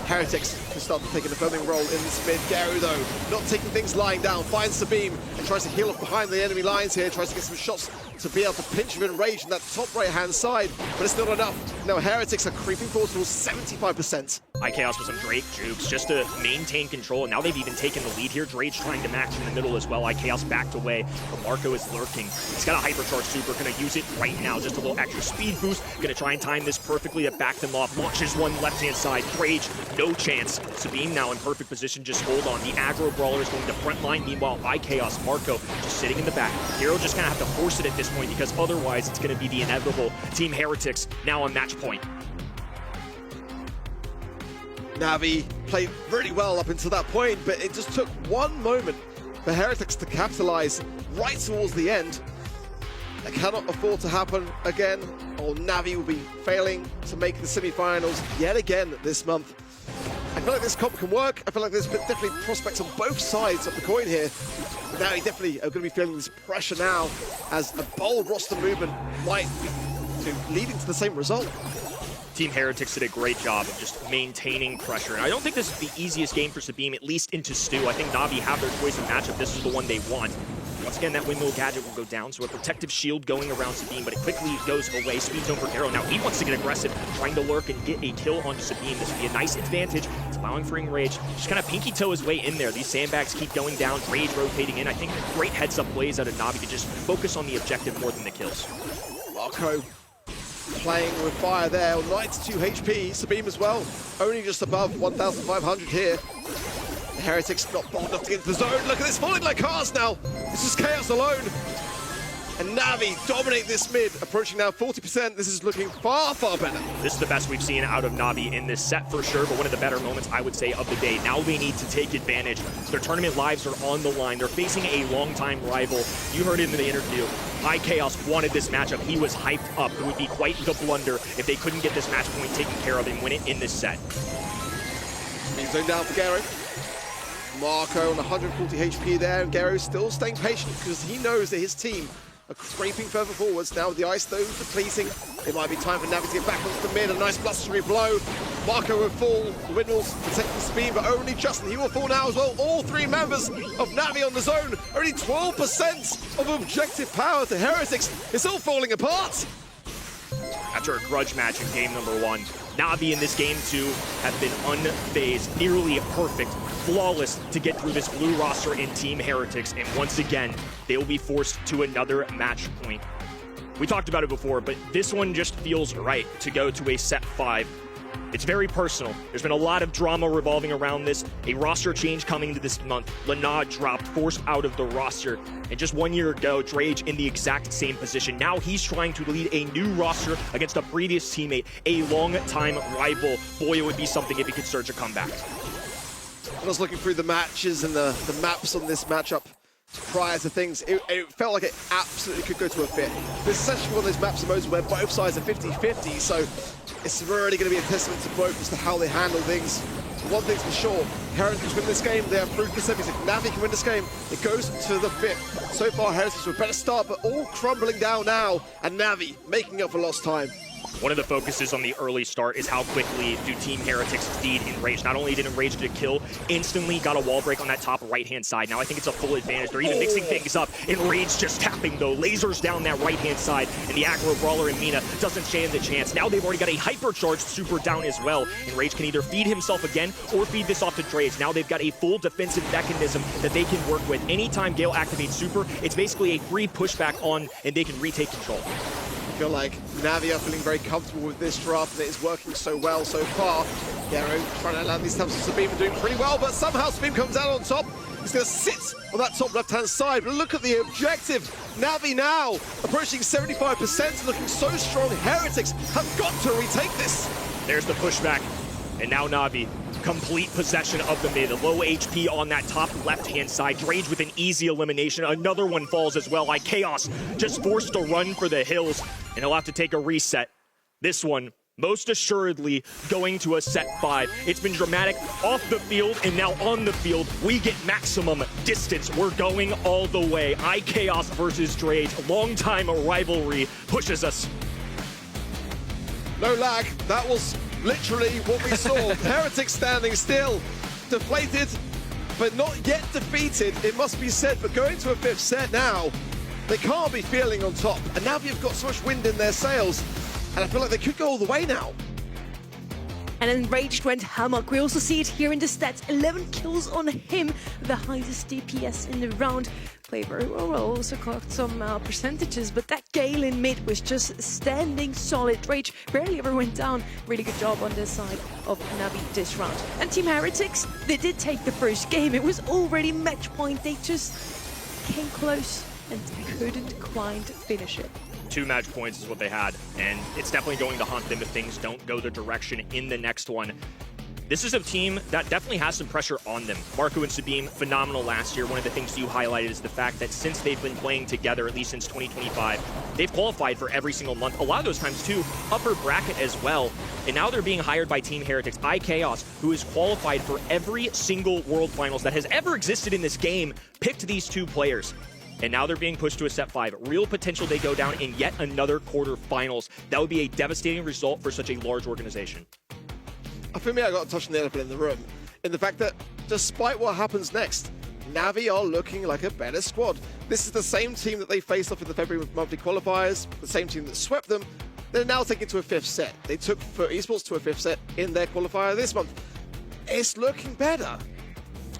Heretics can start to take an affirming role in this mid. Garo, though, not taking things lying down, finds Sabine and tries to heal up behind the enemy lines here, tries to get some shots to be able to pinch him in Rage on that top right-hand side, but it's not enough. Now Heretics are creeping forward towards 75%. Chaos with some Drake jukes just to maintain control, and now they've even taken the lead here. Drage trying to match in the middle as well. Chaos backed away, but Marco is lurking. He's got a hypercharge super, gonna use it right now, just a little extra speed boost. Gonna try and time this perfectly to back them off. Launches one left-hand side. Drage, no chance. Sabine now in perfect position, just hold on. The aggro brawler is going to front line. Meanwhile, Chaos, Marco just sitting in the back. Hero just gonna have to force it at this point because otherwise it's gonna be the inevitable. Team Heretics now on match point. Navi played really well up until that point, but it just took one moment for Heretics to capitalize right towards the end. That cannot afford to happen again, or Navi will be failing to make the semi-finals yet again this month. I feel like this comp can work. I feel like there's definitely prospects on both sides of the coin here. But Navi definitely are going to be feeling this pressure now, as a bold roster movement might be leading to the same result. Team Heretics did a great job of just maintaining pressure. And I don't think this is the easiest game for Sabine, at least into Stu. I think Navi have their choice of matchup. This is the one they want. Once again, that windmill gadget will go down, so a protective shield going around Sabine, but it quickly goes away. Speed zone for Garo. Now he wants to get aggressive, trying to lurk and get a kill on Sabine. This would be a nice advantage. It's allowing for Rage. Just kind of pinky toe his way in there. These sandbags keep going down. Rage rotating in. I think great heads-up plays out of Navi to just focus on the objective more than the kills. Marco playing with fire there, 92 HP. Sabine as well, only just above 1,500 here. The Heretics not bold enough to get into the zone. Look at this, falling like cars now. This is Chaos alone. And Navi dominate this mid, approaching now 40%. This is looking far, far better. This is the best we've seen out of Navi in this set for sure, but one of the better moments, I would say, of the day. Now they need to take advantage. Their tournament lives are on the line. They're facing a longtime rival. You heard it in the interview. Chaos wanted this matchup. He was hyped up. It would be quite the blunder if they couldn't get this match point taken care of and win it in this set. He's zoned down for Garo. Marco on 140 HP there, and Garo still staying patient because he knows that his team are creeping further forwards. Now with the ice though depleting, it might be time for Navi to get back onto the mid. A nice blustery blow. Marco will fall. The windmills protecting speed, but only Justin. He will fall now as well. All 3 members of Navi on the zone. Only 12% of objective power to Heretics. It's all falling apart. After a grudge match in game number 1, Navi in this game 2 have been unfazed, nearly perfect, flawless to get through this blue roster in Team Heretics, and once again, they will be forced to another match point. We talked about it before, but this one just feels right to go to a set 5. It's very personal. There's been a lot of drama revolving around this. A roster change coming into this month. Lana dropped, forced out of the roster. And just 1 year ago, Drage in the exact same position. Now he's trying to lead a new roster against a previous teammate, a long-time rival. Boy, it would be something if he could surge a comeback. I was looking through the matches and the maps on this matchup prior to things. It felt like it absolutely could go to a fit. This is essentially one of those maps of modes where both sides are 50-50, so it's really going to be a testament to both as to how they handle things. One thing's for sure, Heretics win this game, they have proved the semis. If Navi can win this game, it goes to the 5th. So far, Heretics with a better start, but all crumbling down now, and Navi making up for lost time. One of the focuses on the early start is how quickly do Team Heretics feed Enrage. Not only did Enrage get a kill, instantly got a wall break on that top right-hand side. Now I think it's a full advantage. They're even mixing things up. Enrage just tapping though. Lasers down that right-hand side, and the aggro brawler in Mina doesn't stand a chance. Now they've already got a hypercharged super down as well. Enrage can either feed himself again or feed this off to Drage. Now they've got a full defensive mechanism that they can work with. Anytime Gale activates super, it's basically a free pushback on, and they can retake control. feel like Navi are feeling very comfortable with this draft, and it is working so well so far. Gero trying to land these stabs of Sabine and doing pretty well, but somehow Sabine comes out on top. He's going to sit on that top left-hand side. But look at the objective. Navi now approaching 75%, looking so strong. Heretics have got to retake this. There's the pushback, and now Navi, complete possession of the mid. Low HP on that top left-hand side. Drage with an easy elimination. Another one falls as well. Chaos just forced to run for the hills, and he'll have to take a reset. This one, most assuredly, going to a set 5. It's been dramatic off the field, and now on the field, we get maximum distance. We're going all the way. Chaos versus Drage. Long-time rivalry pushes us. No lag. That was literally what we saw. Heretics standing still, deflated, but not yet defeated, it must be said. But going to a 5th set now, they can't be feeling on top. And now they've got so much wind in their sails, and I feel like they could go all the way now. And Enraged went hammock. We also see it here in the stats. 11 kills on him, the highest DPS in the round. Played very well, also clocked some percentages, but that Gale in mid was just standing solid. Rage barely ever went down. Really good job on this side of Navi this round. And Team Heretics, they did take the first game. It was already match point. They just came close and couldn't quite finish it. 2 match points is what they had, and it's definitely going to haunt them if things don't go their direction in the next one. This is a team that definitely has some pressure on them. Marco and Sabine, phenomenal last year. One of the things you highlighted is the fact that since they've been playing together, at least since 2025, they've qualified for every single month. A lot of those times, too, upper bracket as well. And now they're being hired by Team Heretics. Chaos, who has qualified for every single World Finals that has ever existed in this game, picked these 2 players. And now they're being pushed to a set 5. Real potential they go down in yet another quarterfinals. That would be a devastating result for such a large organization. For me, I got to touch on the elephant in the room, in the fact that despite what happens next, Navi are looking like a better squad. This is the same team that they faced off in the February monthly qualifiers, the same team that swept them. They're now taking to a 5th set. They took for esports to a 5th set in their qualifier this month. It's looking better.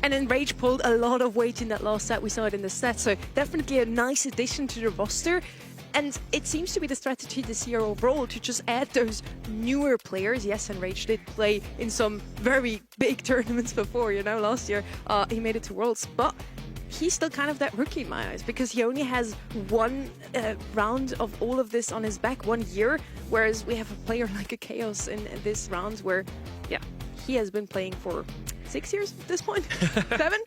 And then Rage pulled a lot of weight in that last set. We saw it in the set, so definitely a nice addition to the roster. And it seems to be the strategy this year overall to just add those newer players. Yes, and Rage did play in some very big tournaments before, you know, last year. He made it to Worlds, but he's still kind of that rookie in my eyes because he only has 1 round of all of this on his back, 1 year, whereas we have a player like a Chaos in this round where, yeah, he has been playing for 6 years at this point? 7?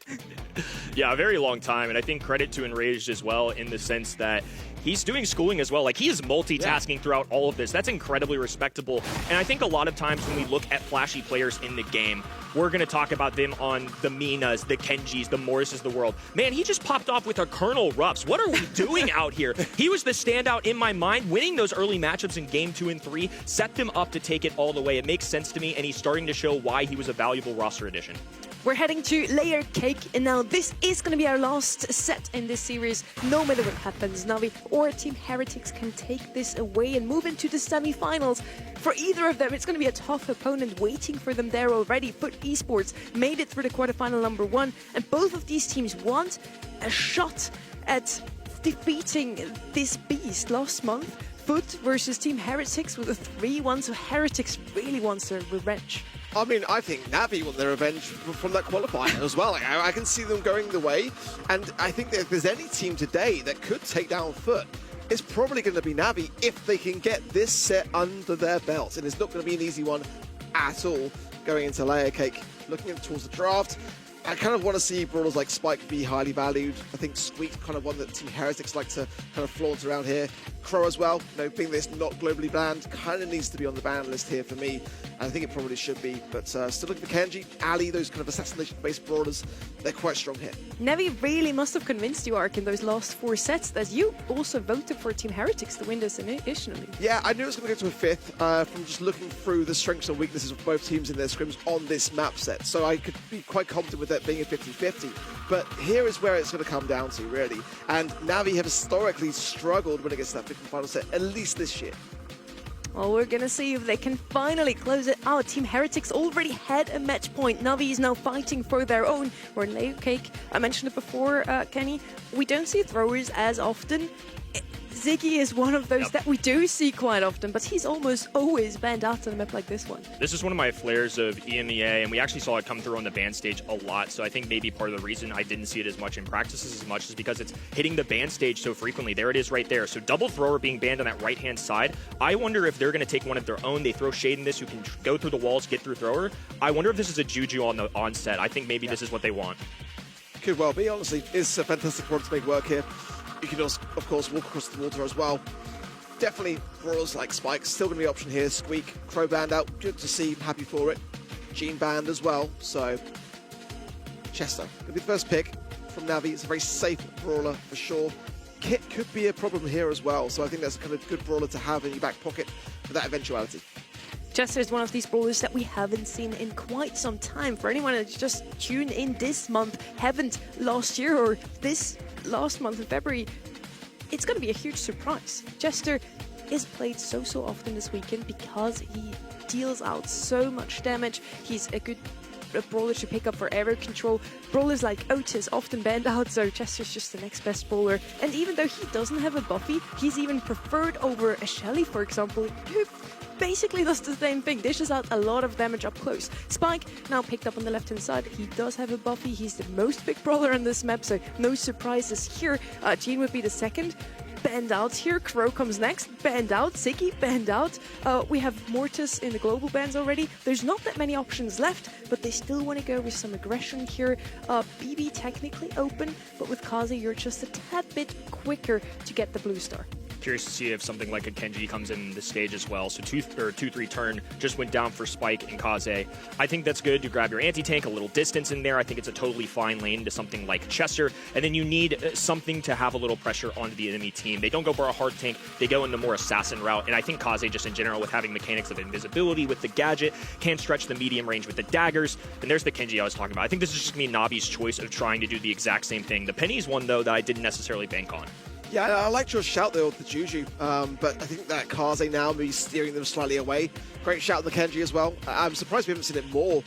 Yeah, a very long time, and I think credit to Enraged as well in the sense that he's doing schooling as well. Like, he is multitasking throughout all of this. That's incredibly respectable. And I think a lot of times when we look at flashy players in the game, we're going to talk about them on the Minas, the Kenjis, the Morrises of the world. Man, he just popped off with a Colonel Ruffs. What are we doing out here? He was the standout in my mind. Winning those early matchups in game 2 and 3 set them up to take it all the way. It makes sense to me, and he's starting to show why he was a valuable roster addition. We're heading to Layer Cake, and now this is going to be our last set in this series. No matter what happens, Navi or Team Heretics can take this away and move into the semi-finals. For either of them, it's going to be a tough opponent waiting for them there already. Foot Esports made it through the quarterfinal number 1, and both of these teams want a shot at defeating this beast last month. Foot versus Team Heretics with a 3-1, so Heretics really wants their revenge. I mean, I think Navi want their revenge from that qualifier as well. Like, I can see them going the way, and I think that if there's any team today that could take down Foot, it's probably going to be Navi if they can get this set under their belts. And it's not going to be an easy one at all going into Layer Cake. Looking towards the draft, I kind of want to see brawlers like Spike be highly valued. I think Squeak's kind of one that Team Heretics like to kind of flaunt around here. Crow as well, you know, being this not globally banned, kind of needs to be on the ban list here for me. And I think it probably should be, but still looking for Kenji, Ali, those kind of assassination-based brawlers, they're quite strong here. Navi really must have convinced you, Ark, in those last 4 sets that you also voted for Team Heretics to win this initially. Yeah, I knew it was going to go to a 5th from just looking through the strengths and weaknesses of both teams in their scrims on this map set. So I could be quite confident with that being a 50-50. But here is where it's going to come down to, really. And Navi have historically struggled when it gets to that 50th final set, at least this year. Well, we're going to see if they can finally close it out. Team Heretics already had a match point. Navi is now fighting for their own. We're in Layer Cake. I mentioned it before, Kenny. We don't see throwers as often. Ziggy is one of those that we do see quite often, but he's almost always banned out on a map like this one. This is one of my flares of EMEA, and we actually saw it come through on the ban stage a lot, so I think maybe part of the reason I didn't see it as much in practices as much is because it's hitting the ban stage so frequently. There it is right there. So double thrower being banned on that right-hand side. I wonder if they're going to take one of their own. They throw shade in this who can go through the walls, get through thrower. I wonder if this is a Juju on the onset. I think maybe this is what they want. Could well be, honestly. It's a fantastic product to make work here. You can also, of course, walk across the water as well. Definitely brawlers like Spike, still going to be an option here. Squeak, Crow banned out, good to see, happy for it. Gene banned as well, so Chester going to be the first pick from Navi. It's a very safe brawler for sure. Kit could be a problem here as well, so I think that's a kind of good brawler to have in your back pocket for that eventuality. Chester is one of these brawlers that we haven't seen in quite some time. For anyone that's just tuned in this month, haven't last year or this last month in February, it's going to be a huge surprise. Chester is played so often this weekend because he deals out so much damage. He's a good brawler to pick up for aerial control. Brawlers like Otis often banned out, so Chester's just the next best brawler. And even though he doesn't have a Buffy, he's even preferred over a Shelly, for example, who basically does the same thing, dishes out a lot of damage up close. Spike now picked up on the left hand side. He does have a Buffy. He's the most picked brawler on this map, so no surprises here. Gene would be the second. Banned out here. Crow comes next. Banned out. Ziggy banned out. We have Mortis in the global bans already. There's not that many options left, but they still want to go with some aggression here. BB technically open, but with Kaze you're just a tad bit quicker to get the blue star. Curious to see if something like a Kenji comes in the stage as well. So 2-3 turn just went down for Spike and Kaze. I think that's good to grab your anti-tank, a little distance in there. I think it's a totally fine lane to something like Chester. And then you need something to have a little pressure onto the enemy team. They don't go for a hard tank. They go in the more assassin route. And I think Kaze just in general with having mechanics of invisibility with the gadget can stretch the medium range with the daggers. And there's the Kenji I was talking about. I think this is just going to be Navi's choice of trying to do the exact same thing. The Penny's one, though, that I didn't necessarily bank on. Yeah, I liked your shout there with the Juju, but I think that Kaze now may be steering them slightly away. Great shout on the Kenji as well. I'm surprised we haven't seen it more,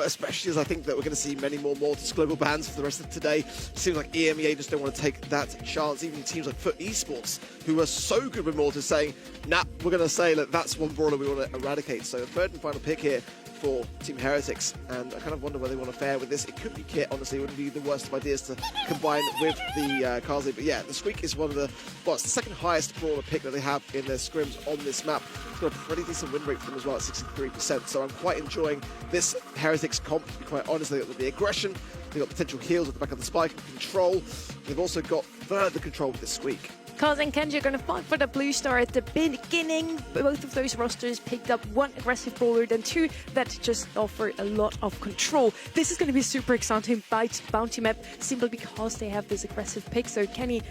especially as I think that we're going to see many more Mortis global bans for the rest of today. It seems like EMEA just don't want to take that chance. Even teams like Foot Esports, who are so good with Mortis, saying, nah, we're going to say that that's one brawler we want to eradicate. So the third and final pick here for Team Heretics, and I kind of wonder where they want to fare with this. It could be Kit, honestly. It wouldn't be the worst of ideas to combine with the Kaze. But yeah, the Squeak is one of the, well, it's the second highest brawler pick that they have in their scrims on this map. It's got a pretty decent win rate for them as well at 63%. So I'm quite enjoying this Heretics comp, to be quite honest. They've got the aggression, they've got potential heals at the back of the Spike and control. They've also got further control with the Squeak. Kaze and Kenji are going to fight for the blue star at the beginning. Both of those rosters picked up one aggressive brawler, then two that just offer a lot of control. This is going to be a super exciting bounty map simply because they have this aggressive pick. So Kenny,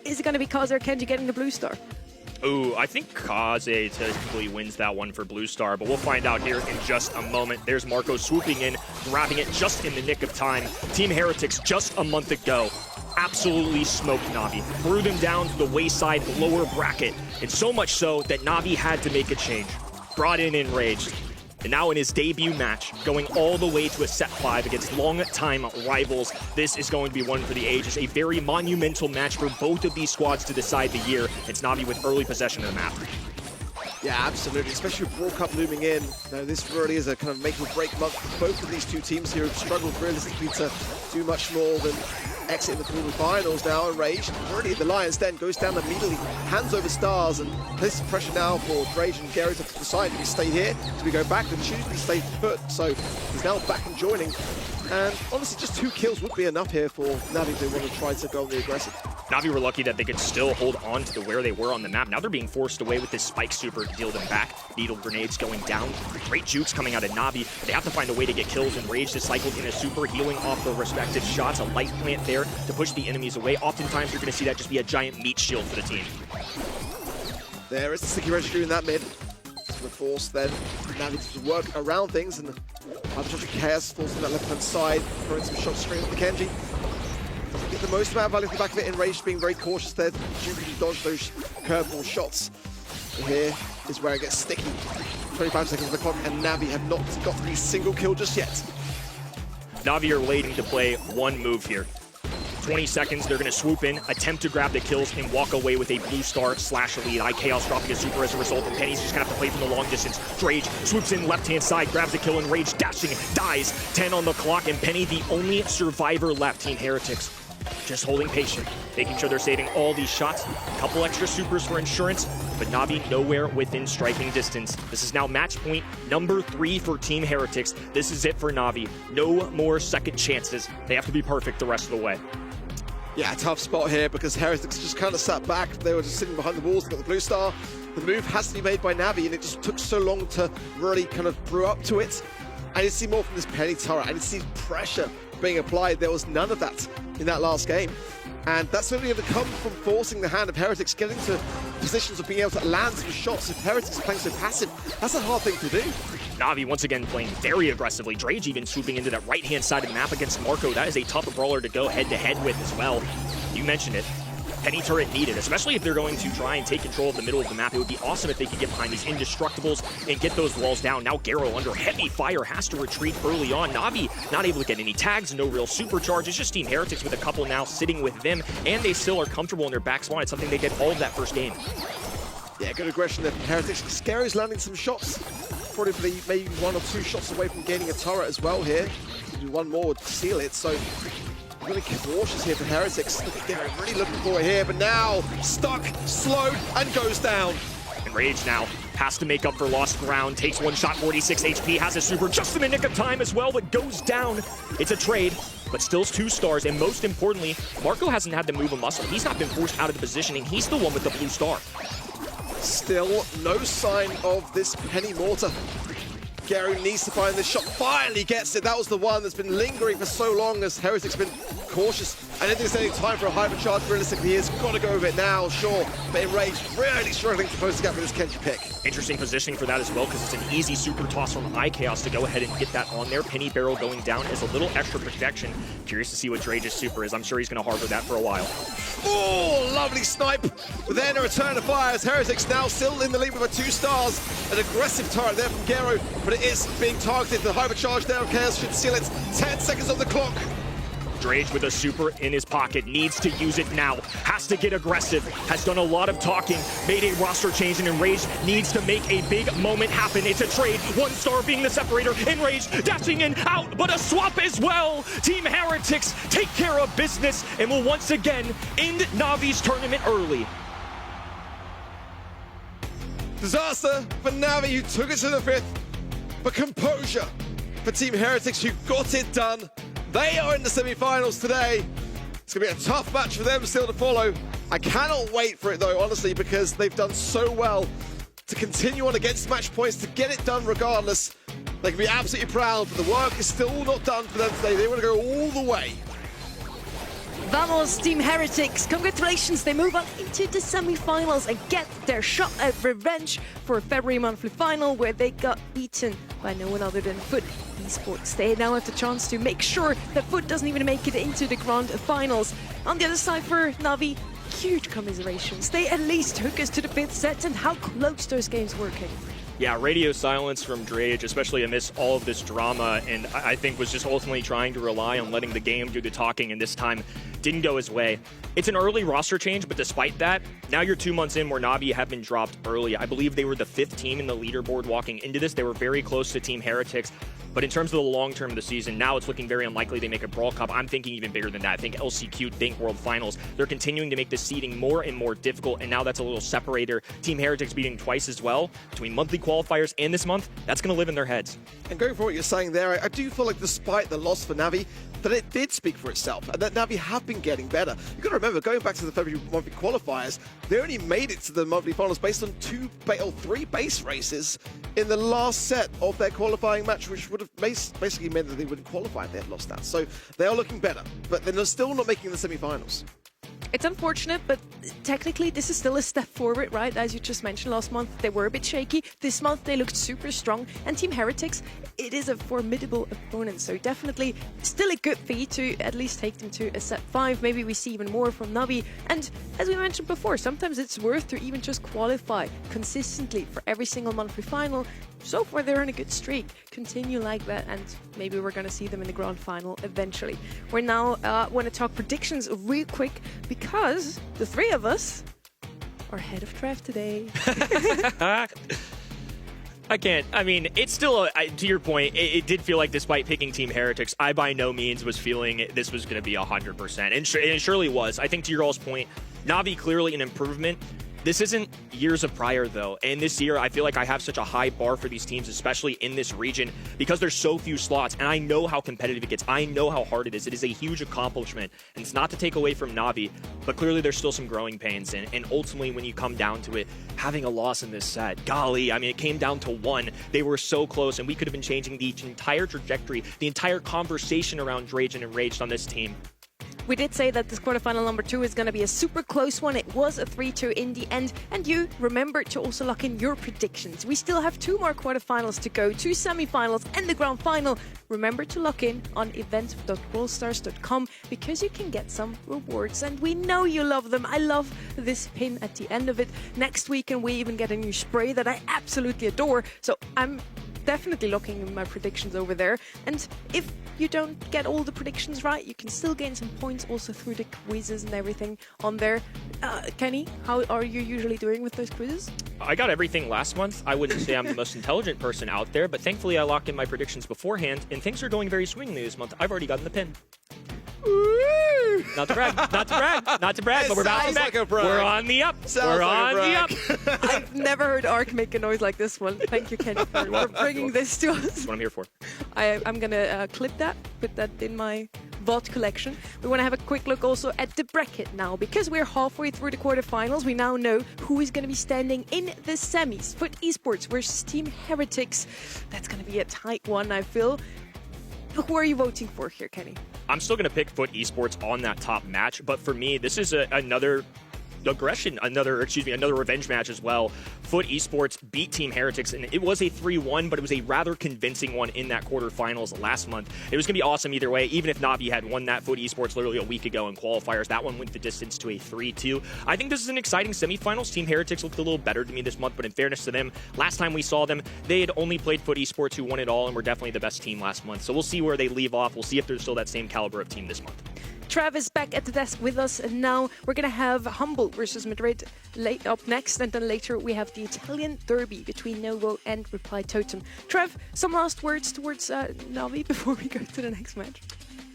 is it going to be Kaze or Kenji getting the blue star? Ooh, I think Kaze typically wins that one for Blue Star, but we'll find out here in just a moment. There's Marco swooping in, grabbing it just in the nick of time. Team Heretics just a month ago absolutely smoked Navi, threw them down to the wayside lower bracket, and so much so that Navi had to make a change. Brought in Enraged, and now in his debut match, going all the way to a set 5 against long-time rivals. This is going to be one for the ages, a very monumental match for both of these squads to decide the year. It's Navi with early possession of the map. Yeah, absolutely, especially with Brawl Cup looming in. Now, this really is a kind of make or break month for both of these two teams here have struggled realistically to do much more than exit in the quarterfinals now. Enraged, already the Lion's Den goes down immediately, hands over stars, and places pressure now for Drage and Gary to decide do we stay here, do we go back, and choose to stay put. So he's now back and joining. And honestly, just 2 kills would be enough here for Navi if they want to try to go on the aggressive. Navi were lucky that they could still hold on to where they were on the map. Now they're being forced away with this Spike Super to deal them back. Needle grenades going down. Great jukes coming out of Navi. They have to find a way to get kills. Enraged is cycled in a super, healing off the respective shots. A light plant there to push the enemies away. Oftentimes you're going to see that just be a giant meat shield for the team. There is the sticky registry in that mid. So the force then Navi to work around things, and Unshotted Chaos falls on that left-hand side, throwing some shots straight at the Kenji. Doesn't get the most amount of value at the back of it. Enraged being very cautious there, shooting to dodge those curveball shots. And here is where it gets sticky. 25 seconds on the clock, and Navi have not got a single kill just yet. Navi are waiting to play one move here. 20 seconds, they're going to swoop in, attempt to grab the kills, and walk away with a blue star slash elite. IKaos dropping a super as a result, and Penny's just going to have to play from the long distance. Drage swoops in left-hand side, grabs the kill, and Rage dashing, dies. 10 on the clock, and Penny the only survivor left. Team Heretics just holding patient, making sure they're saving all these shots. A couple extra supers for insurance, but Na'Vi nowhere within striking distance. This is now match point number 3 for Team Heretics. This is it for Na'Vi. No more second chances. They have to be perfect the rest of the way. Yeah, tough spot here because Heretics just kind of sat back. They were just sitting behind the walls, got the blue star. The move has to be made by Na'Vi, and it just took so long to really kind of brew up to it. I need to see more from this Penny turret. I need to see pressure being applied. There was none of that in that last game. And that's only going to come from forcing the hand of Heretics, getting to positions of being able to land some shots. If Heretics are playing so passive, that's a hard thing to do. Na'Vi once again playing very aggressively. Drage even swooping into that right-hand side of the map against Marco. That is a tough brawler to go head-to-head with as well. You mentioned it. Penny turret needed, especially if they're going to try and take control of the middle of the map. It would be awesome if they could get behind these indestructibles and get those walls down. Now Garo under heavy fire has to retreat early on. Na'Vi not able to get any tags, no real supercharge. It's just Team Heretics with a couple now sitting with them, and they still are comfortable in their back spawn. It's something they did all of that first game. Yeah, good aggression there from Heretics. Scary's landing some shots. Probably maybe 1 or 2 shots away from gaining a turret as well here. Do one more would seal it, so really cautious here for Heretics. They're really looking for it here, but now stuck, slowed, and goes down. And Rage now has to make up for lost ground. Takes one shot, 46 HP, has a super just in the nick of time as well, but goes down. It's a trade, but still 2 stars, and most importantly, Marco hasn't had to move a muscle. He's not been forced out of the positioning. He's the one with the blue star. Still no sign of this Penny Mortar. Garo needs to find this shot, finally gets it. That was the one that's been lingering for so long as Heretics been cautious. I don't think there's any time for a hypercharge. Realistically, he's got to go with it now, sure. But Enraged really struggling to close the gap with this Kenji pick. Interesting positioning for that as well, because it's an easy super toss from IKaos to go ahead and get that on there. Penny barrel going down is a little extra protection. Curious to see what Drage's super is. I'm sure he's going to harbor that for a while. Oh, lovely snipe. But then a return to fire as Heretics now still in the lead with a 2 stars. An aggressive turret there from Garo, but it is being targeted. The hypercharge there of Chaos should seal it. 10 seconds on the clock. Drage with a super in his pocket, needs to use it now, has to get aggressive, has done a lot of talking, made a roster change, and Enraged needs to make a big moment happen. It's a trade, 1 star being the separator, Enraged dashing in, out, but a swap as well. Team Heretics take care of business and will once again end Na'Vi's tournament early. Disaster for Na'Vi, who took it to the 5th, but composure for Team Heretics, who got it done. They are in the semi-finals today. It's going to be a tough match for them still to follow. I cannot wait for it though, honestly, because they've done so well to continue on against match points, to get it done regardless. They can be absolutely proud, but the work is still not done for them today. They want to go all the way. Vamos, Team Heretics. Congratulations. They move on into the semi-finals and get their shot at revenge for a February monthly final where they got beaten by no one other than Foot Esports. They now have the chance to make sure that Foot doesn't even make it into the grand finals. On the other side for Na'Vi, huge commiserations. They at least took us to the 5th set, and how close those games were, Kenny. Yeah, radio silence from Drage, especially amidst all of this drama, and I think was just ultimately trying to rely on letting the game do the talking, and this time didn't go his way. It's an early roster change, but despite that, now you're 2 months in where Na'Vi have been dropped early. I believe they were the 5th team in the leaderboard walking into this. They were very close to Team Heretics. But in terms of the long term of the season, now it's looking very unlikely they make a Brawl Cup. I'm thinking even bigger than that. I think LCQ, think World Finals. They're continuing to make the seeding more and more difficult, and now that's a little separator. Team Heretics beating twice as well between monthly qualifiers and this month. That's going to live in their heads. And going for what you're saying there, I do feel like despite the loss for Na'Vi, that it did speak for itself, and that Na'Vi have been getting better. You've got to remember, going back to the February monthly qualifiers, they only made it to the monthly finals based on 3 base races in the last set of their qualifying match, which would have basically meant that they wouldn't qualify if they had lost that. So they are looking better, but they're still not making the semi-finals. It's unfortunate, but technically this is still a step forward, right? As you just mentioned, last month they were a bit shaky. This month they looked super strong. And Team Heretics, it is a formidable opponent. So definitely still a good feat to at least take them to a set 5. Maybe we see even more from Na'Vi. And as we mentioned before, sometimes it's worth to even just qualify consistently for every single monthly final. so far they're on a good streak. Continue like that, and maybe we're going to see them in the grand final eventually. We're now want to talk predictions real quick because the three of us are ahead of Trev today. I can't. I mean, it's still, to your point, it did feel like despite picking Team Heretics, I by no means was feeling this was going to be 100%. And it surely was. I think to your all's point, Na'Vi clearly an improvement. This isn't years of prior, though. And this year, I feel like I have such a high bar for these teams, especially in this region, because there's so few slots. And I know how competitive it gets. I know how hard it is. It is a huge accomplishment. And it's not to take away from Na'Vi, but clearly there's still some growing pains. And ultimately, when you come down to it, having a loss in this set, golly, I mean, it came down to one. They were so close, and we could have been changing the entire trajectory, the entire conversation around Dragon and Raged on this team. We did say that this quarterfinal number 2 is going to be a super close one. It was a 3-2 in the end. And you remember to also lock in your predictions. We still have 2 more quarterfinals to go, 2 semifinals and the grand final. Remember to lock in on event.brawlstars.com because you can get some rewards. And we know you love them. I love this pin at the end of it. Next weekend we even get a new spray that I absolutely adore. So I'm definitely looking at my predictions over there. And if you don't get all the predictions right, you can still gain some points also through the quizzes and everything on there. Kenny, how are you usually doing with those quizzes? I got everything last month. I wouldn't say I'm the most intelligent person out there, but thankfully I locked in my predictions beforehand, and things are going very swimmingly this month. I've already gotten the pin. Not to brag, not to brag, not to brag, but we're bouncing back. We're on the up. We're on the up. I've never heard Ark make a noise like this one. Thank you, Kenny, for bringing this to us. That's what I'm here for. I'm going to clip that, put that in my VOD collection. We want to have a quick look also at the bracket now, because we're halfway through the quarterfinals. We now know who is going to be standing in the semis. Foot Esports versus Team Heretics. That's going to be a tight one, I feel. Who are you voting for here, Kenny? I'm still going to pick Foot Esports on that top match, but for me, this is another revenge match as well. Foot Esports beat Team Heretics, and it was a 3-1, but it was a rather convincing one in that quarterfinals last month. It was going to be awesome either way, even if Na'Vi had won that Foot Esports literally a week ago in qualifiers. That one went the distance to a 3-2. I think this is an exciting semifinals. Team Heretics looked a little better to me this month, but in fairness to them, last time we saw them, they had only played Foot Esports, who won it all, and were definitely the best team last month. So we'll see where they leave off. We'll see if there's still that same caliber of team this month. Travis back at the desk with us, and now we're going to have Humble versus Madrid up next, and then later we have the Italian derby between Novo and Reply Totem. Trev, some last words towards Na'Vi before we go to the next match?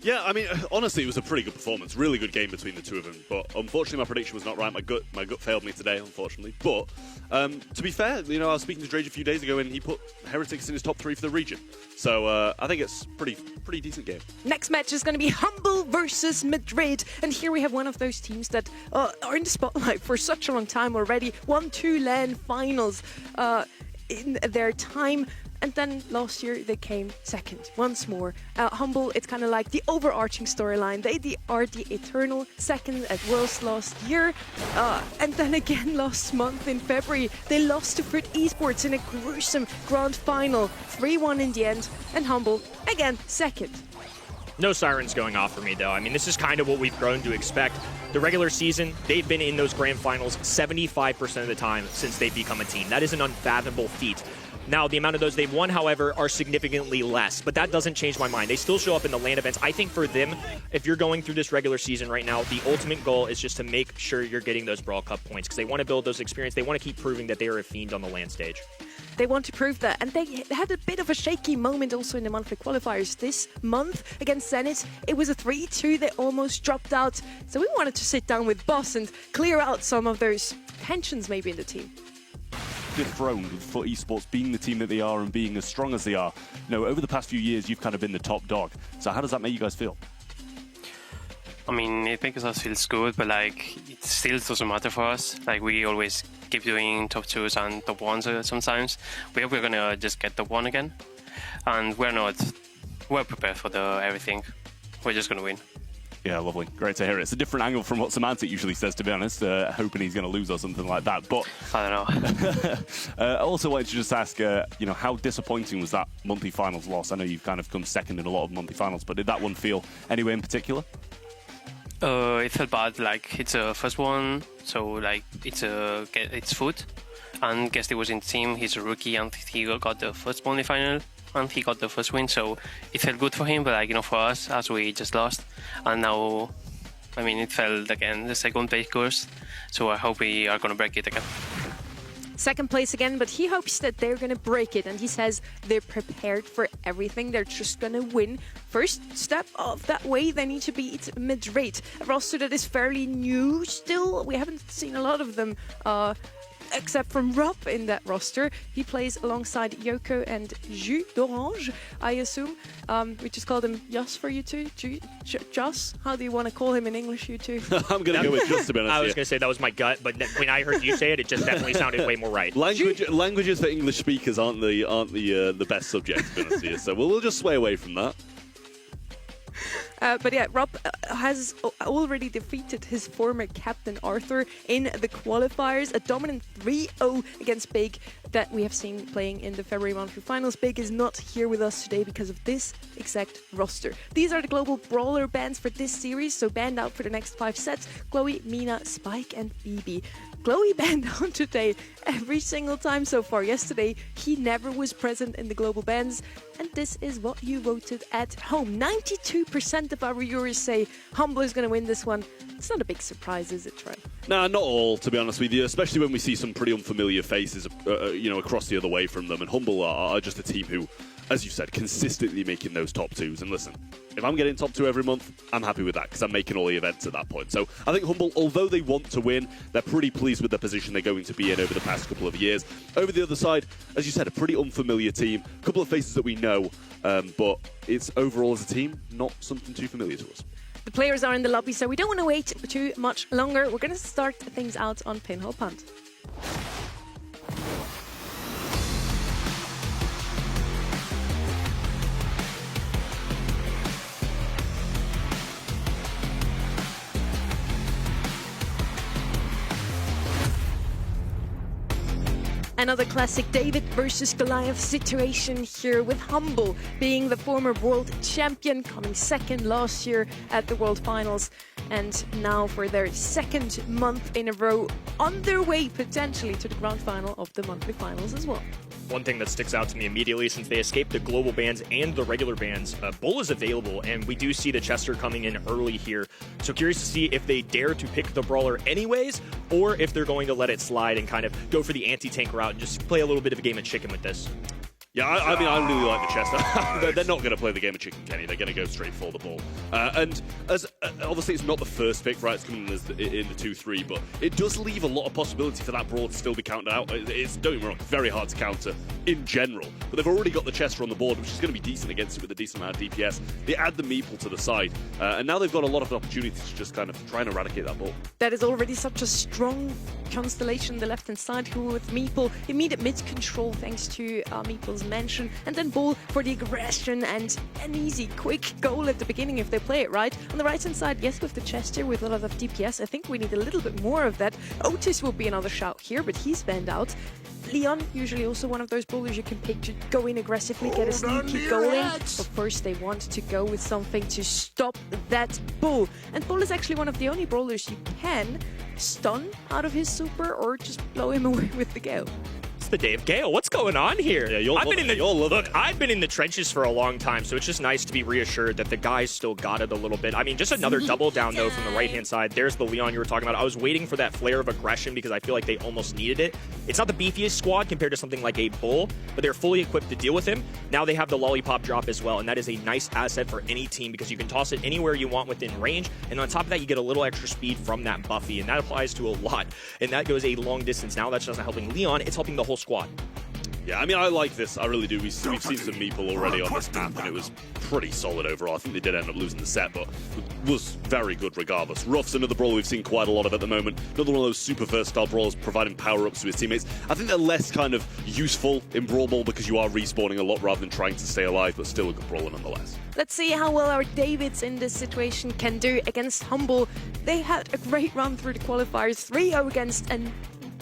Yeah, I mean, honestly, it was a pretty good performance. Really good game between the two of them. But unfortunately, my prediction was not right. My gut failed me today, unfortunately. But to be fair, I was speaking to Drage a few days ago, and he put Heretics in his top 3 for the region. So I think it's pretty decent game. Next match is going to be Humble versus Madrid, and here we have one of those teams that are in the spotlight for such a long time already. Won 2 LAN finals in their time. And then last year they came second once more. Humble, it's kind of like the overarching storyline. They are the eternal second at Worlds last year. And then again last month in February, they lost to Foot Esports in a gruesome grand final. 3-1 in the end. And Humble, again, second. No sirens going off for me, though. I mean, this is kind of what we've grown to expect. The regular season, they've been in those grand finals 75% of the time since they've become a team. That is an unfathomable feat. Now, the amount of those they've won, however, are significantly less, but that doesn't change my mind. They still show up in the LAN events. I think for them, if you're going through this regular season right now, the ultimate goal is just to make sure you're getting those Brawl Cup points, because they want to build those experience. They want to keep proving that they are a fiend on the LAN stage. They want to prove that, and they had a bit of a shaky moment also in the monthly qualifiers this month against Zenit. It was a 3-2. They almost dropped out, so we wanted to sit down with Boss and clear out some of those tensions maybe in the team. Dethroned with Foot Esports being the team that they are and being as strong as they are. Over the past few years, you've kind of been the top dog. So how does that make you guys feel? I mean, it makes us feel good, but it still doesn't matter for us. We always keep doing top 2s and top 1s sometimes. We hope we're gonna just get top 1 again, and we're prepared for everything. We're just gonna win. Yeah, lovely. Great to hear it. It's a different angle from what Semantic usually says, to be honest, hoping he's going to lose or something like that. But I don't know. I also wanted to just ask, how disappointing was that monthly finals loss? I know you've kind of come second in a lot of monthly finals, but did that one feel any way in particular? It felt bad. It's a first one, so it's Foot, and Guesty was in the team. He's a rookie, and he got the first only final, and he got the first win. So it felt good for him, but like, you know, for us, as we just lost, and now, I mean, it felt again the second place course. So I hope we are gonna break it again. Second place again, but he hopes that they're going to break it, and he says they're prepared for everything. They're just going to win. First step of that way, they need to beat Madrid, a roster that is fairly new still. We haven't seen a lot of them, except from Rob in that roster. He plays alongside Yoko and Jus d'Orange, I assume. We just called him Joss for you two. Joss? How do you want to call him in English, you two? I'm going to go with Just, to be honest. I was going to say that was my gut, but when I heard you say it, it just definitely sounded way more right. Languages for English speakers aren't the best subject, to be honest with you, so we'll just sway away from that. But yeah, Rob has already defeated his former captain Arthur in the qualifiers. A dominant 3-0 against Big that we have seen playing in the February monthly finals. Big is not here with us today because of this exact roster. These are the global brawler bans for this series, so banned out for the next 5 sets. Chloe, Mina, Spike and BB. Chloe banned out today every single time so far. Yesterday, he never was present in the global bans. And this is what you voted at home. 92% of our viewers say Humble is going to win this one. It's not a big surprise, is it, Troy? Nah, not all, to be honest with you, especially when we see some pretty unfamiliar faces, across the other way from them. And Humble are just a team who, as you said, consistently making those top 2s. And listen, if I'm getting top 2 every month, I'm happy with that because I'm making all the events at that point. So I think Humble, although they want to win, they're pretty pleased with the position they're going to be in over the past couple of years. Over the other side, as you said, a pretty unfamiliar team, a couple of faces that we know, but it's overall as a team, not something too familiar to us. The players are in the lobby, so we don't want to wait too much longer. We're going to start things out on Pinhole Punt. Another classic David versus Goliath situation here, with Humble being the former world champion, coming second last year at the World Finals, and now for their second month in a row on their way potentially to the grand final of the monthly finals as well. One thing that sticks out to me immediately, since they escaped the global bans and the regular bans, Bull is available, and we do see the Chester coming in early here. So curious to see if they dare to pick the Brawler anyways, or if they're going to let it slide and kind of go for the anti-tank route and just play a little bit of a game of chicken with this. Yeah, I mean, I really like the Chester. They're not going to play the game of chicken, Kenny. They're going to go straight for the ball. And as obviously, it's not the first pick, right? It's coming in the 2-3, but it does leave a lot of possibility for that Brawl to still be counted out. It's, don't get me wrong, very hard to counter in general. But they've already got the Chester on the board, which is going to be decent against it with a decent amount of DPS. They add the Meeple to the side, and now they've got a lot of opportunities to just kind of try and eradicate that ball. That is already such a strong constellation on the left-hand side, who with Meeple, immediate mid-control thanks to Meeple's mention, and then Bull for the aggression and an easy, quick goal at the beginning if they play it right. On the right-hand side, yes, with the Chester, with a lot of DPS, I think we need a little bit more of that. Otis will be another shout here, but he's banned out. Leon, usually also one of those bowlers you can pick to go in aggressively, get a sneaky goal in. Of course, they want to go with something to stop that Bull. And Bull is actually one of the only brawlers you can stun out of his super or just blow him away with the Gale. The day of Gale. What's going on here? Yeah, I've been in the trenches for a long time, so it's just nice to be reassured that the guys still got it a little bit. I mean, just another double down though from the right-hand side. There's the Leon you were talking about. I was waiting for that flare of aggression because I feel like they almost needed it. It's not the beefiest squad compared to something like a Bull, but they're fully equipped to deal with him. Now they have the lollipop drop as well, and that is a nice asset for any team because you can toss it anywhere you want within range, and on top of that, you get a little extra speed from that Buffy, and that applies to a lot, and that goes a long distance. Now that's just not helping Leon, it's helping the whole squad. Yeah, I mean, I like this. I really do. We've seen some Meeple already on this map, and it was pretty solid overall. I think they did end up losing the set, but it was very good regardless. Ruff's another brawler we've seen quite a lot of at the moment. Another one of those super versatile brawlers providing power-ups to his teammates. I think they're less kind of useful in Brawl Ball because you are respawning a lot rather than trying to stay alive, but still a good brawler nonetheless. Let's see how well our Davids in this situation can do against Humble. They had a great run through the qualifiers, 3-0 against an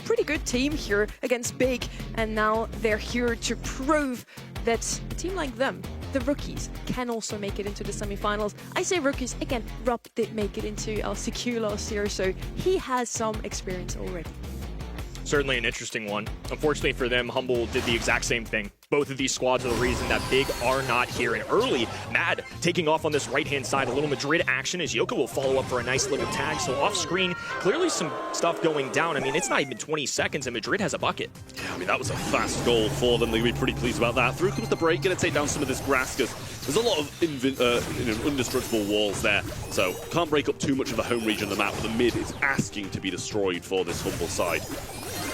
pretty good team here against Big, and now they're here to prove that a team like them, the rookies, can also make it into the semi-finals. I say rookies, again, Rob did make it into LCQ last year, so he has some experience already. Certainly an interesting one. Unfortunately for them, Humble did the exact same thing. Both of these squads are the reason that Big are not here. And early, Mad taking off on this right-hand side. A little Madrid action as Yoko will follow up for a nice little tag. So off-screen, clearly some stuff going down. I mean, it's not even 20 seconds and Madrid has a bucket. Yeah, I mean, that was a fast goal for them. They're going to be pretty pleased about that. Through comes the break, going to take down some of this grass because there's a lot of indestructible walls there. So can't break up too much of the home region of the map. But the mid is asking to be destroyed for this Humble side.